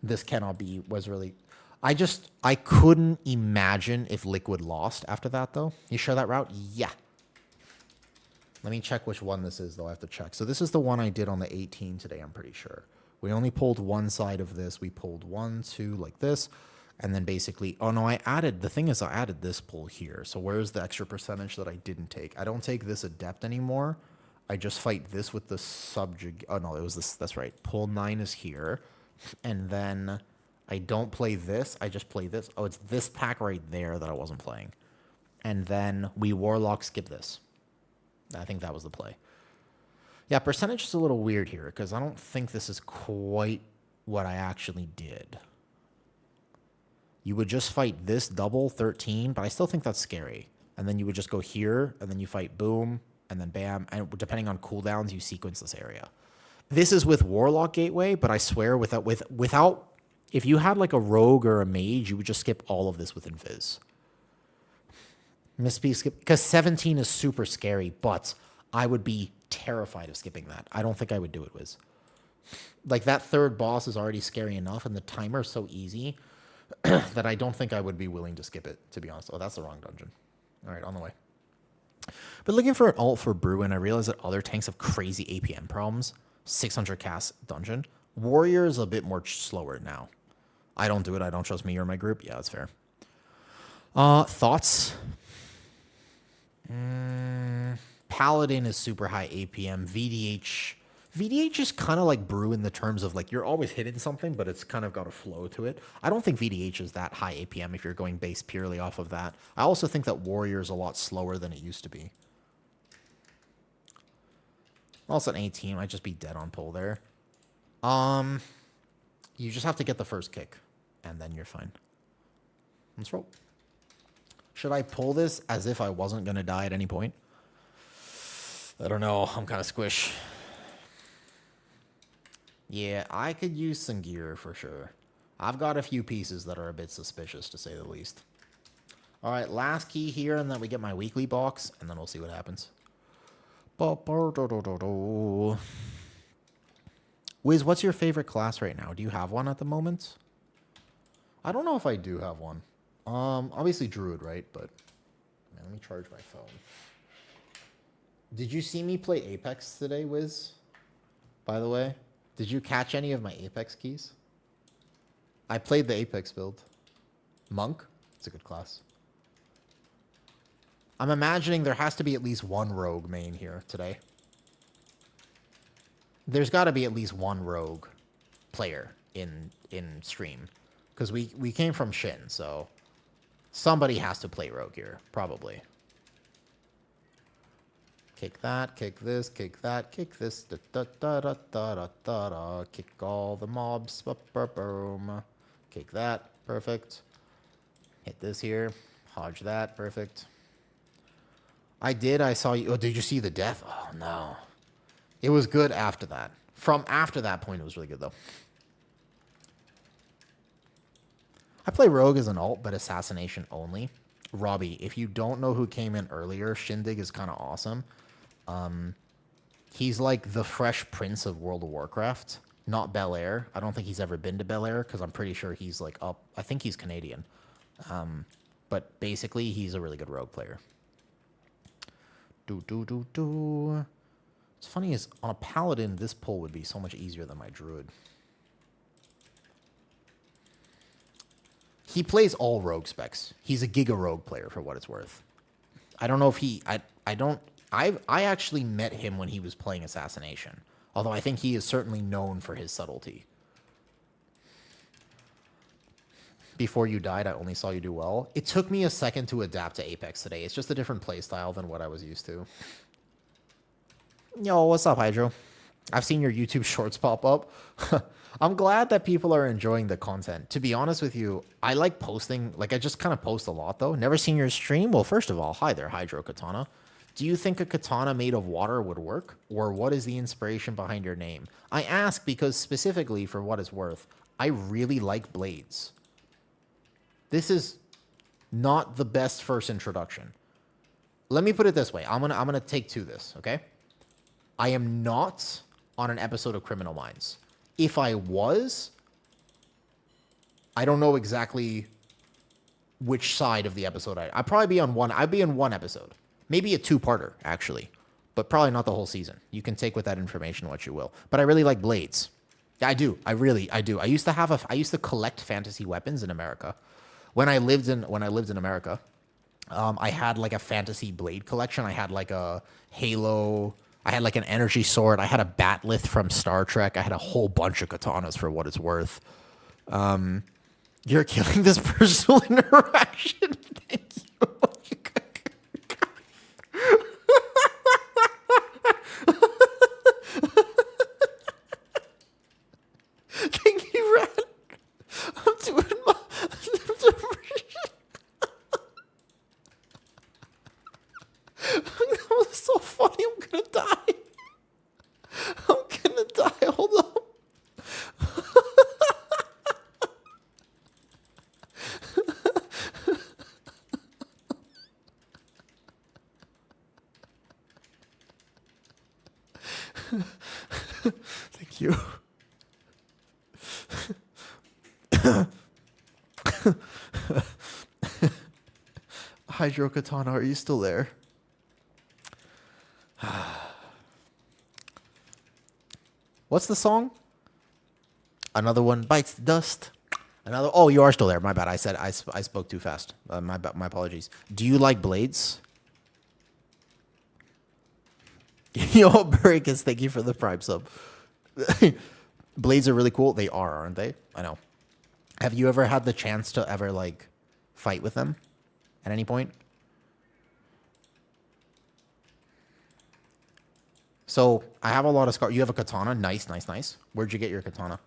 This cannot be, was really, I couldn't imagine if Liquid lost after that, though. You sure that route? Yeah. Let me check which one this is, though. I have to check. So this is the one I did on the 18 today, I'm pretty sure. We only pulled one side of this. We pulled 1, 2, like this. And then basically, oh no, the thing is I added this pull here. So where's the extra percentage that I didn't take? I don't take this Adept anymore. I just fight this with the subjugate. Oh no, it was this, that's right. Pull 9 is here. And then I don't play this, I just play this. Oh, it's this pack right there that I wasn't playing. And then we Warlock skip this. I think that was the play. Yeah, percentage is a little weird here because I don't think this is quite what I actually did. You would just fight this double 13, but I still think that's scary. And then you would just go here, and then you fight boom, and then bam. And depending on cooldowns, you sequence this area. This is with Warlock Gateway, but I swear without if you had like a rogue or a mage, you would just skip all of this with Invis. Misspeak skip, because 17 is super scary, but I would be terrified of skipping that. I don't think I would do it, Wiz. Like that third boss is already scary enough, and the timer is so easy that I don't think I would be willing to skip it, to be honest. Oh, that's the wrong dungeon. All right, on the way. But looking for an ult for Bruin, I realized that other tanks have crazy APM problems. 600 cast dungeon. Warrior is a bit more slower now. I don't do it. I don't trust me or my group. Yeah, that's fair. Thoughts? Paladin is super high APM. VDH is kind of like Brew in the terms of like you're always hitting something, but it's kind of got a flow to it. I don't think VDH is that high APM if you're going based purely off of that. I also think that Warrior is a lot slower than it used to be. Also an 18, might just be dead on pull there. You just have to get the first kick, and then you're fine. Let's roll. Should I pull this as if I wasn't going to die at any point? I don't know. I'm kind of squish. Yeah, I could use some gear for sure. I've got a few pieces that are a bit suspicious, to say the least. All right, last key here, and then we get my weekly box, and then we'll see what happens. Wiz, what's your favorite class right now? Do you have one at the moment? I don't know if I do have one. Obviously Druid, right? But man, let me charge my phone. Did you see me play Apex today, Wiz? By the way, did you catch any of my Apex keys? I played the Apex build. Monk? It's a good class. I'm imagining there has to be at least one rogue main here today. There's got to be at least one rogue player in stream. Because we came from Shin, so somebody has to play rogue here, probably. Kick that, kick this, kick that, kick this, da da da da da da da da. Kick all the mobs, boom. Kick that, perfect. Hit this here. Hodge that. Perfect. I saw you. Oh, did you see the death? Oh, no. It was good after that. From after that point, it was really good, though. I play Rogue as an alt, but assassination only. Robbie, if you don't know who came in earlier, Shindig is kind of awesome. He's like the Fresh Prince of World of Warcraft, not Bel Air. I don't think he's ever been to Bel Air because I'm pretty sure he's like up. I think he's Canadian. But basically, he's a really good Rogue player. What's funny is on a Paladin, this pull would be so much easier than my Druid. He plays all Rogue specs. He's a Giga Rogue player for what it's worth. I don't know if he... I actually met him when he was playing Assassination. Although I think he is certainly known for his subtlety. Before you died, I only saw you do well. It took me a second to adapt to Apex today. It's just a different playstyle than what I was used to. Yo, what's up, Hydro? I've seen your YouTube shorts pop up. I'm glad that people are enjoying the content. To be honest with you, I like posting. Like, I just kind of post a lot, though. Never seen your stream? Well, first of all, hi there, Hydro Katana. Do you think a katana made of water would work? Or what is the inspiration behind your name? I ask because specifically, for what it's worth, I really like blades. This is not the best first introduction. Let me put it this way. I'm gonna take to this, okay? I am not on an episode of Criminal Minds. If I was, I don't know exactly which side of the episode I'd probably be on one. I'd be in one episode. Maybe a two-parter, actually. But probably not the whole season. You can take with that information what you will. But I really like blades. I do. I do. I used to collect fantasy weapons in America. When I lived in America, I had like a fantasy blade collection. I had like a Halo. I had like an energy sword. I had a batleth from Star Trek. I had a whole bunch of katanas for what it's worth. You're killing this personal interaction. Thank you. Thank you, Rat. I'm doing my... That was so funny. I'm gonna die. I'm gonna die. Hold on. Thank you. Hydro Katana, are you still there? What's the song? Another one bites the dust. Another. Oh, you are still there. My bad. I said I spoke too fast. My apologies. Do you like blades? Yo, Burrikus, thank you for the prime sub. Blades are really cool. They are, aren't they? I know. Have you ever had the chance to ever like fight with them at any point? So I have a lot of scars. You have a katana. Nice, nice, nice. Where'd you get your katana?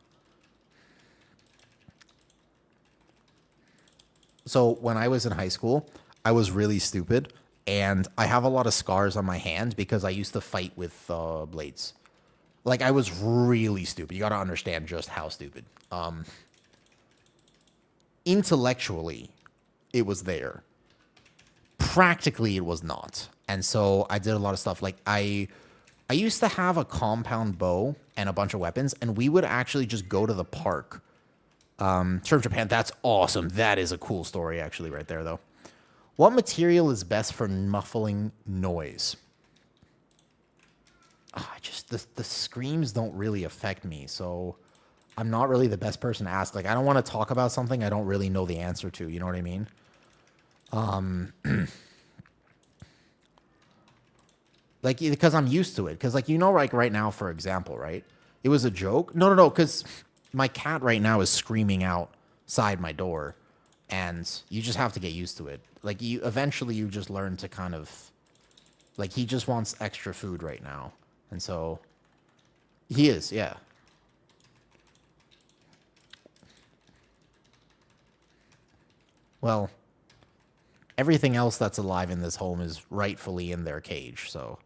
So when I was in high school, I was really stupid. And I have a lot of scars on my hand because I used to fight with blades. Like, I was really stupid. You got to understand just how stupid. Intellectually, it was there. Practically, it was not. And so I did a lot of stuff. Like, I used to have a compound bow and a bunch of weapons, and we would actually just go to the park. From Japan, that's awesome. That is a cool story, actually, right there, though. What material is best for muffling noise? The screams don't really affect me, so I'm not really the best person to ask. Like, I don't want to talk about something I don't really know the answer to. You know what I mean? Like, because I'm used to it. Because, like, you know, like right now, for example, right? It was a joke. No, because my cat right now is screaming outside my door, and you just have to get used to it. Like, eventually you just learn to kind of, like, he just wants extra food right now. And so, he is, yeah. Well, Everything else that's alive in this home is rightfully in their cage, so.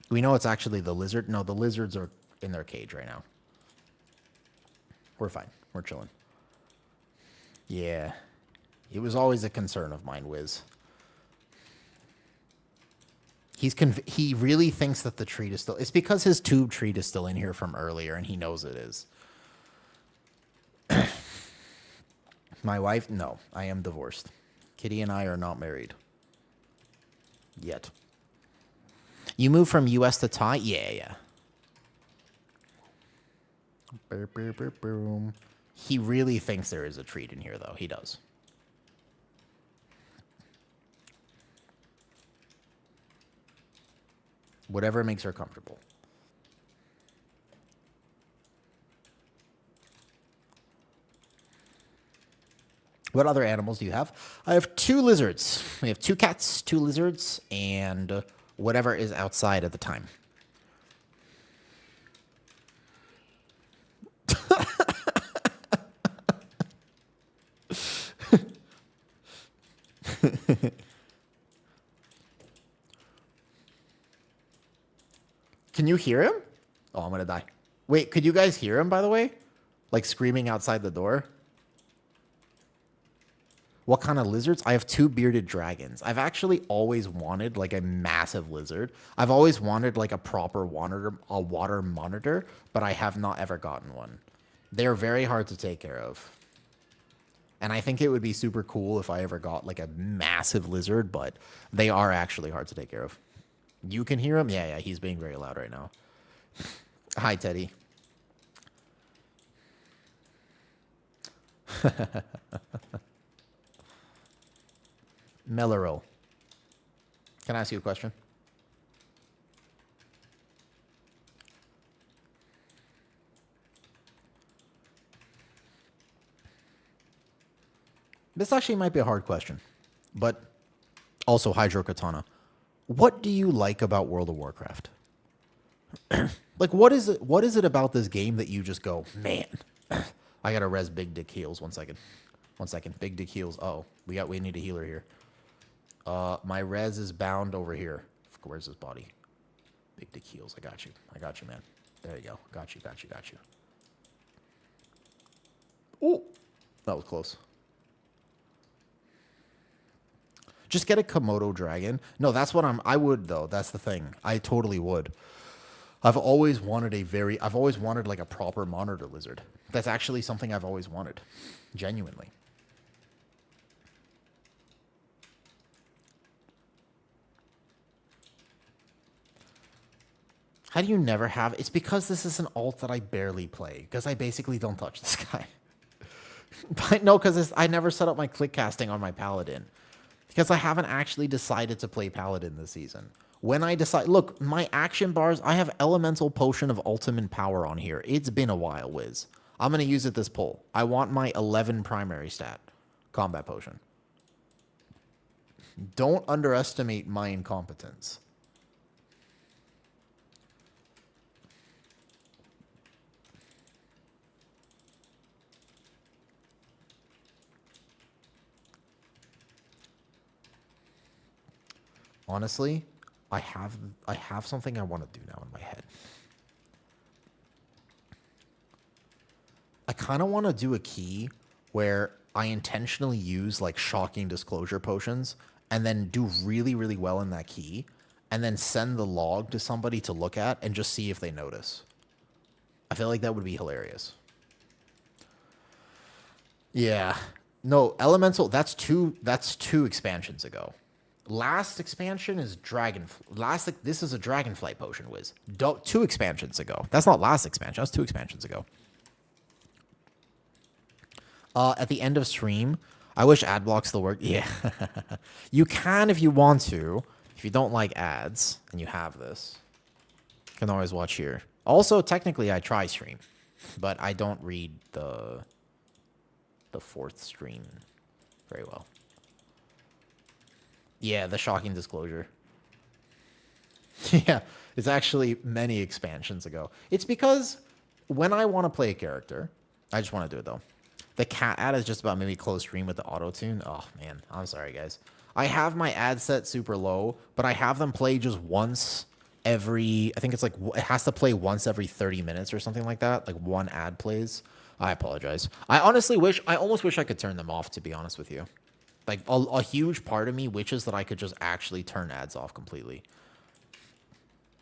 We know it's actually the lizard. No, the lizards are in their cage right now. We're fine. We're chilling. Yeah. It was always a concern of mine, Wiz. He really thinks that the treat is still... It's because his tube treat is still in here from earlier, and he knows it is. My wife? No, I am divorced. Kitty and I are not married. Yet. You moved from U.S. to Thai? Yeah. Boom. He really thinks there is a treat in here, though. He does. Whatever makes her comfortable. What other animals do you have? I have 2 lizards. We have 2 cats, 2 lizards, and whatever is outside at the time. Can you hear him? Oh, I'm gonna die. Wait, could you guys hear him, by the way? Like screaming outside the door? What kind of lizards? I have 2 bearded dragons. I've actually always wanted like a massive lizard. I've always wanted like a proper water monitor, but I have not ever gotten one. They're very hard to take care of. And I think it would be super cool if I ever got like a massive lizard, but they are actually hard to take care of. You can hear him? Yeah, he's being very loud right now. Hi, Teddy. Melero. Can I ask you a question? This actually might be a hard question, but also Hydro Katana. What do you like about World of Warcraft? Like, what is it about this game that you just go, man? I gotta res Big Dick Heals. 1 second. 1 second. Big Dick Heals. Oh, we need a healer here. My res is bound over here. Where's his body? Big Dick Heals. I got you, man. There you go. Got you. Ooh, that was close. Just get a Komodo dragon. No, that's what I would though. That's the thing. I totally would. I've always wanted like a proper monitor lizard. That's actually something I've always wanted. Genuinely. How do you never have... It's because this is an alt that I barely play. Because I basically don't touch this guy. But no, because I never set up my click casting on my paladin. Because I haven't actually decided to play paladin this season. When I decide... Look, my action bars... I have Elemental Potion of Ultimate Power on here. It's been a while, Wiz. I'm going to use it this pull. I want my 11 primary stat. Combat Potion. Don't underestimate my incompetence. Honestly, I have something I want to do now in my head. I kind of want to do a key where I intentionally use like shocking disclosure potions and then do really, really well in that key and then send the log to somebody to look at and just see if they notice. I feel like that would be hilarious. Yeah. No, elemental, that's two expansions ago. Last expansion is this is a dragonflight potion, Wiz. 2 expansions ago. That's not last expansion. That's 2 expansions ago. At the end of stream, I wish ad blocks still work. Yeah. You can if you want to. If you don't like ads and you have this, you can always watch here. Also, technically, I try stream, but I don't read the 4th stream very well. Yeah, the shocking disclosure. Yeah, it's actually many expansions ago. It's because when I want to play a character, I just want to do it though. The cat ad is just about maybe close screen with the auto tune. Oh man, I'm sorry guys. I have my ad set super low, but I have them play just once every. I think it's like it has to play once every 30 minutes or something like that. Like one ad plays. I apologize. I honestly wish. I almost wish I could turn them off. To be honest with you, like a huge part of me wishes that I could just actually turn ads off completely.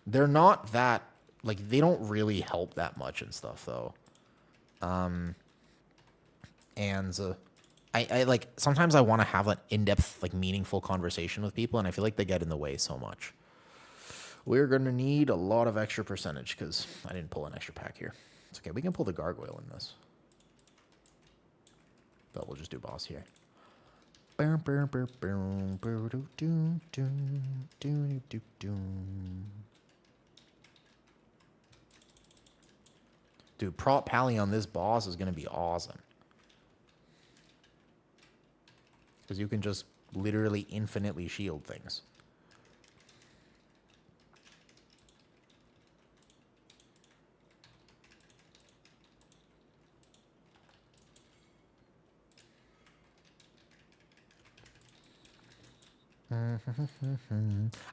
They're not that like they don't really help that much and stuff though. And I like sometimes I want to have an in-depth, like meaningful conversation with people, and I feel like they get in the way so much. We're gonna need a lot of extra percentage because I didn't pull an extra pack here. It's okay, we can pull the gargoyle in this, but we'll just do boss here. Dude, prot pally on this boss is gonna be awesome. Because you can just literally infinitely shield things.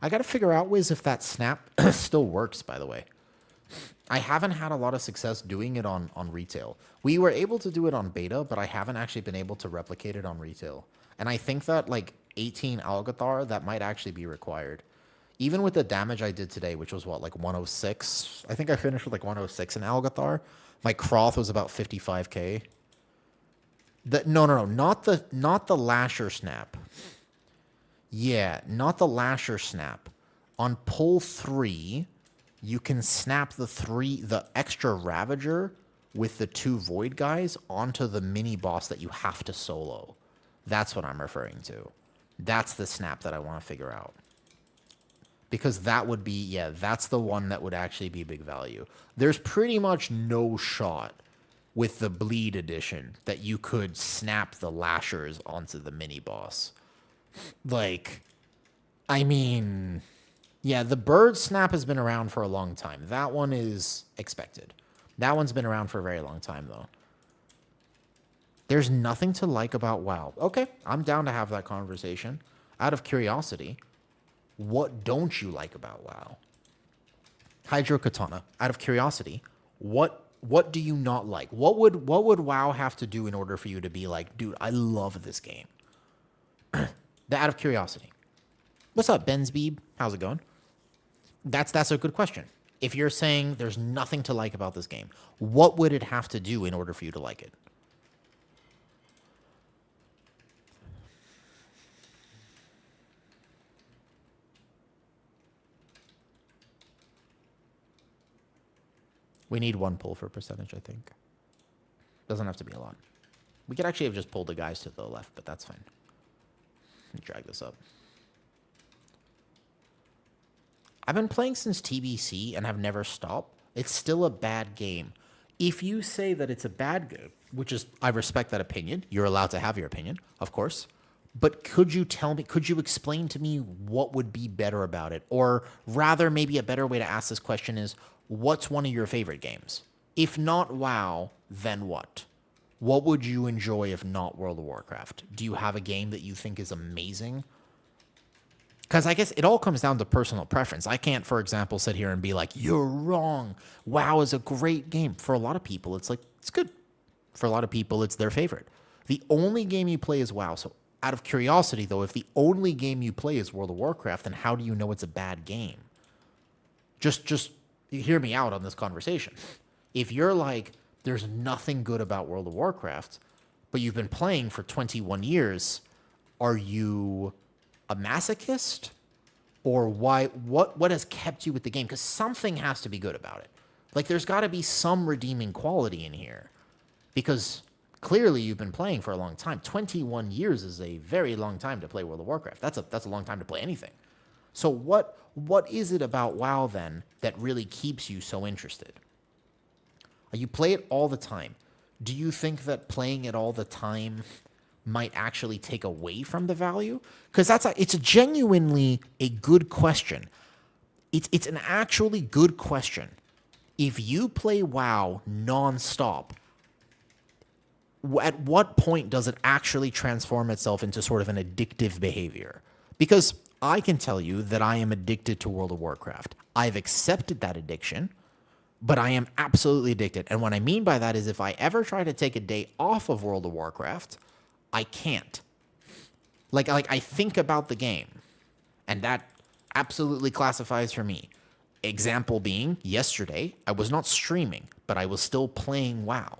I gotta figure out, Wiz, if that snap still works, by the way. I haven't had a lot of success doing it on retail. We were able to do it on beta, but I haven't actually been able to replicate it on retail. And I think that like 18 Algathar, that might actually be required. Even with the damage I did today, which was what, like 106? I think I finished with like 106 in Algathar. My Croth was about 55k. No, not the Lasher snap. Yeah, not the Lasher snap. On pull 3, you can snap the extra Ravager with the 2 Void guys onto the mini boss that you have to solo. That's what I'm referring to. That's the snap that I want to figure out. Because that would be, yeah, that's the one that would actually be big value. There's pretty much no shot with the Bleed edition that you could snap the Lashers onto the mini boss. Like, I mean, yeah, the bird snap has been around for a long time. That one is expected. That one's been around for a very long time, though. There's nothing to like about WoW. Okay, I'm down to have that conversation. Out of curiosity, what don't you like about WoW? Hydro Katana, out of curiosity, what do you not like? What would WoW have to do in order for you to be like, dude, I love this game? Out of curiosity. What's up, Benzbeeb? How's it going? That's a good question. If you're saying there's nothing to like about this game, what would it have to do in order for you to like it? We need 1 pull for percentage, I think. Doesn't have to be a lot. We could actually have just pulled the guys to the left, but that's fine. Let me drag this up. I've been playing since TBC and have never stopped. It's still a bad game. If you say that it's a bad game, which is, I respect that opinion. You're allowed to have your opinion, of course. But could you tell me, could you explain to me what would be better about it? Or rather, maybe a better way to ask this question is, what's one of your favorite games? If not WoW, then what? What would you enjoy if not World of Warcraft? Do you have a game that you think is amazing? Because I guess it all comes down to personal preference. I can't, for example, sit here and be like, you're wrong. WoW is a great game. For a lot of people, it's like, it's good. For a lot of people, it's their favorite. The only game you play is WoW. So out of curiosity, though, if the only game you play is World of Warcraft, then how do you know it's a bad game? Just hear me out on this conversation. If you're like, there's nothing good about World of Warcraft, but you've been playing for 21 years, are you a masochist? Or why? What has kept you with the game? Because something has to be good about it. Like, there's got to be some redeeming quality in here. Because clearly you've been playing for a long time. 21 years is a very long time to play World of Warcraft. That's a long time to play anything. So what is it about WoW, then, that really keeps you so interested? You play it all the time. Do you think that playing it all the time might actually take away from the value? Because it's genuinely a good question. It's an actually good question. If you play WoW nonstop, at what point does it actually transform itself into sort of an addictive behavior? Because I can tell you that I am addicted to World of Warcraft. I've accepted that addiction, but I am absolutely addicted. And what I mean by that is if I ever try to take a day off of World of Warcraft, I can't. Like I think about the game, and that absolutely classifies for me. Example being, yesterday, I was not streaming, but I was still playing WoW.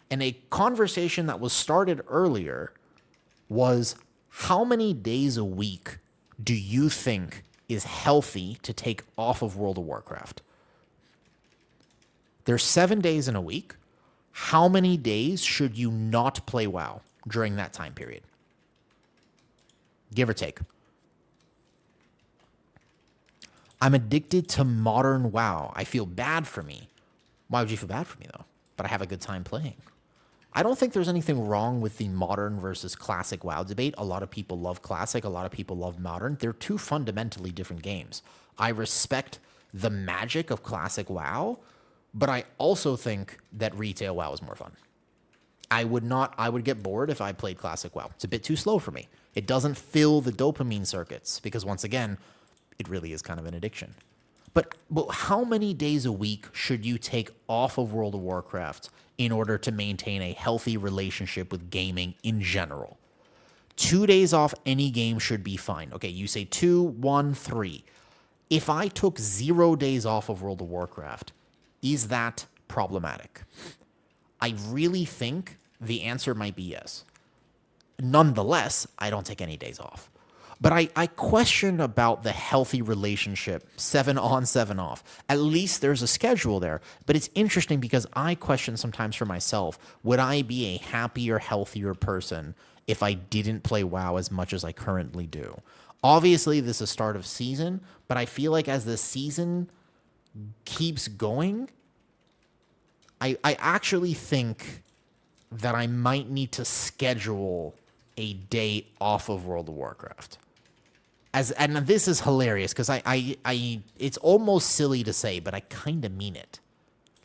And a conversation that was started earlier was, how many days a week do you think is healthy to take off of World of Warcraft? There's 7 days in a week. How many days should you not play WoW during that time period? Give or take. I'm addicted to modern WoW. I feel bad for me. Why would you feel bad for me, though? But I have a good time playing. I don't think there's anything wrong with the modern versus classic WoW debate. A lot of people love classic. A lot of people love modern. They're two fundamentally different games. I respect the magic of classic WoW, but I also think that retail WoW is more fun. I would get bored if I played classic WoW. It's a bit too slow for me. It doesn't fill the dopamine circuits because, once again, it really is kind of an addiction. But how many days a week should you take off of World of Warcraft in order to maintain a healthy relationship with gaming in general? 2 days off any game should be fine. Okay, you say 2, 1, 3. If I took 0 days off of World of Warcraft, is that problematic? I really think the answer might be yes. Nonetheless, I don't take any days off. But I question about the healthy relationship, 7 on, 7 off. At least there's a schedule there. But it's interesting because I question sometimes for myself, would I be a happier, healthier person if I didn't play WoW as much as I currently do? Obviously, this is start of season, but I feel like as the season keeps going, I actually think that I might need to schedule a day off of World of Warcraft. And this is hilarious because I it's almost silly to say, but I kind of mean it.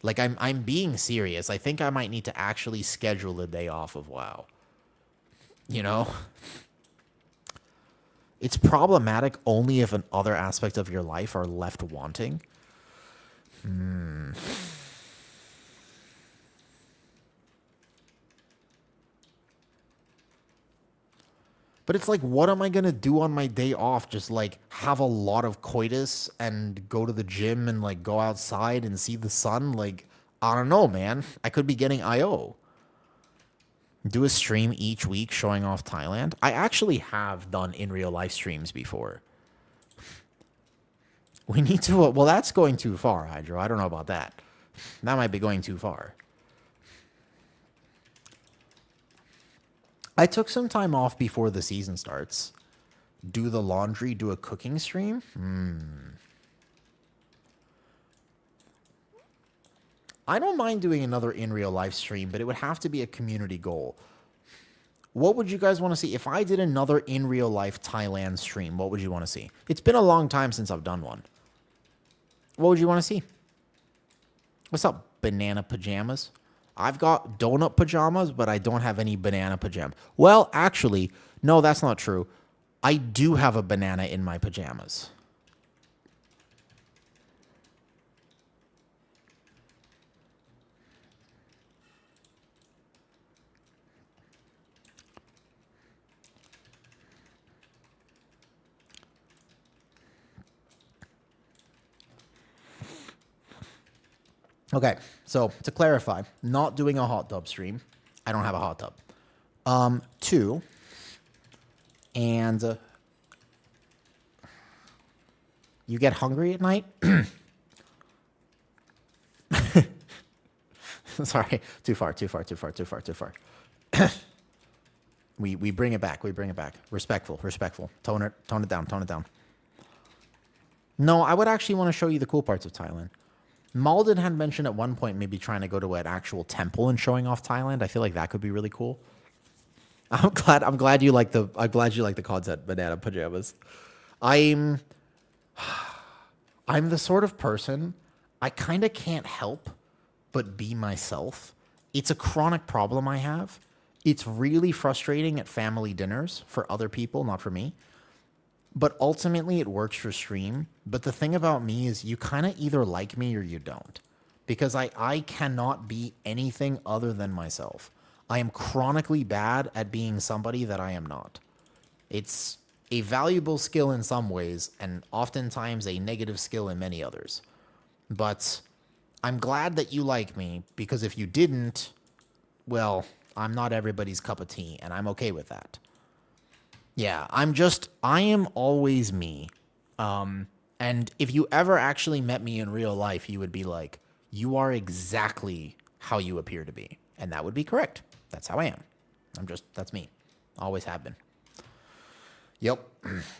Like I'm being serious. I think I might need to actually schedule a day off of WoW. You know? It's problematic only if an other aspect of your life are left wanting. But it's like, what am I going to do on my day off? Just like have a lot of coitus and go to the gym and like go outside and see the sun? Like, I don't know, man. I could be getting IO. Do a stream each week showing off Thailand. I actually have done in real life streams before. We need to, well, that's going too far, Hydro. I don't know about that. That might be going too far. I took some time off before the season starts. Do the laundry, do a cooking stream? I don't mind doing another in real life stream, but it would have to be a community goal. What would you guys want to see? If I did another in real life Thailand stream, what would you want to see? It's been a long time since I've done one. What would you want to see? What's up, banana pajamas? I've got donut pajamas, but I don't have any banana pajamas. Well, actually, no, that's not true. I do have a banana in my pajamas. Okay, so to clarify, not doing a hot tub stream. I don't have a hot tub. 2, and you get hungry at night? Sorry, too far. We bring it back. Respectful. Tone it down. No, I would actually want to show you the cool parts of Thailand. Malden had mentioned at one point maybe trying to go to an actual temple and showing off Thailand. I feel like that could be really cool. I'm glad you like the concept, banana pajamas. I'm the sort of person I kind of can't help but be myself. It's a chronic problem I have. It's really frustrating at family dinners for other people, not for me. But ultimately, it works for stream. But the thing about me is you kind of either like me or you don't. Because I cannot be anything other than myself. I am chronically bad at being somebody that I am not. It's a valuable skill in some ways, and oftentimes a negative skill in many others. But I'm glad that you like me, because if you didn't, well, I'm not everybody's cup of tea, and I'm okay with that. Yeah, I am always me. And if you ever actually met me in real life, you would be like, you are exactly how you appear to be. And that would be correct. That's how I am. That's me. Always have been. Yep.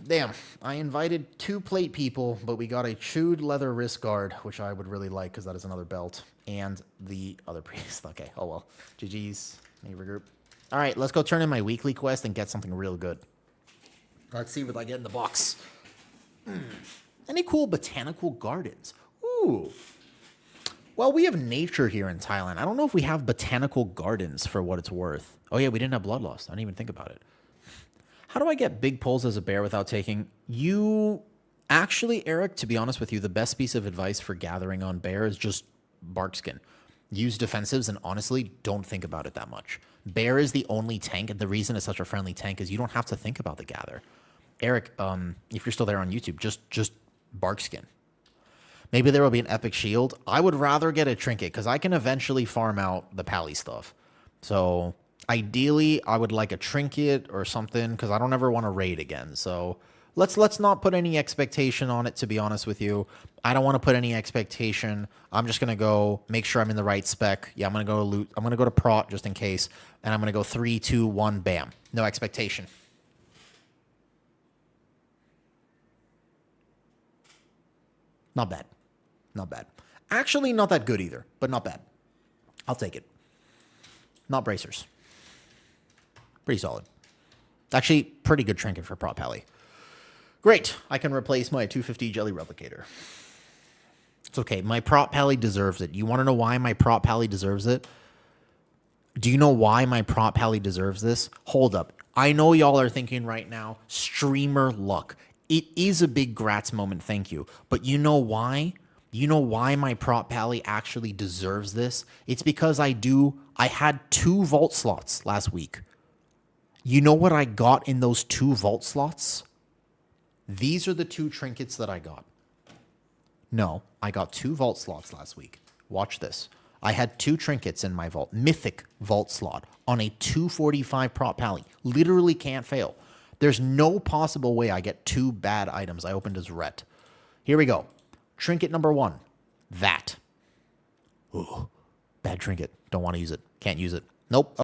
Damn. I invited 2 plate people, but we got a chewed leather wrist guard, which I would really like because that is another belt. And the other priest. Okay. Oh, well. GG's. Neighbor group. All right. Let's go turn in my weekly quest and get something real good. Let's see what I get in the box. Any cool botanical gardens? Ooh. Well, we have nature here in Thailand. I don't know if we have botanical gardens for what it's worth. Oh, yeah. We didn't have bloodlust. I didn't even think about it. How do I get big pulls as a bear without taking? You actually, Eric, to be honest with you, the best piece of advice for gathering on bear is just bark skin. Use defensives and honestly don't think about it that much. Bear is the only tank, and the reason it's such a friendly tank is you don't have to think about the gather. Eric, if you're still there on YouTube, just bark skin. Maybe there will be an epic shield. I would rather get a trinket because I can eventually farm out the pally stuff. So ideally, I would like a trinket or something because I don't ever want to raid again. So let's not put any expectation on it, to be honest with you. I don't want to put any expectation. I'm just going to go make sure I'm in the right spec. Yeah, I'm going to go loot. I'm going to go to prot just in case. And I'm going to go 3, 2, 1, bam. No expectation. Not bad. Not bad. Actually, not that good either, but not bad. I'll take it. Not bracers. Pretty solid. Actually, pretty good trinket for prop pally. Great. I can replace my 250 jelly replicator. It's okay. My prop pally deserves it. You want to know why my prop pally deserves it? Do you know why my prop pally deserves this? Hold up. I know y'all are thinking right now, streamer luck. It is a big grats moment, thank you. But you know why? You know why my prop pally actually deserves this? It's because I had 2 vault slots last week. You know what I got in those 2 vault slots? These are the 2 trinkets that I got. No, I got 2 vault slots last week. Watch this. I had 2 trinkets in my vault. Mythic vault slot on a 245 prop pally. Literally can't fail. There's no possible way I get 2 bad items I opened as ret. Here we go. Trinket number 1. That. Ooh, bad trinket. Don't want to use it. Can't use it. Nope.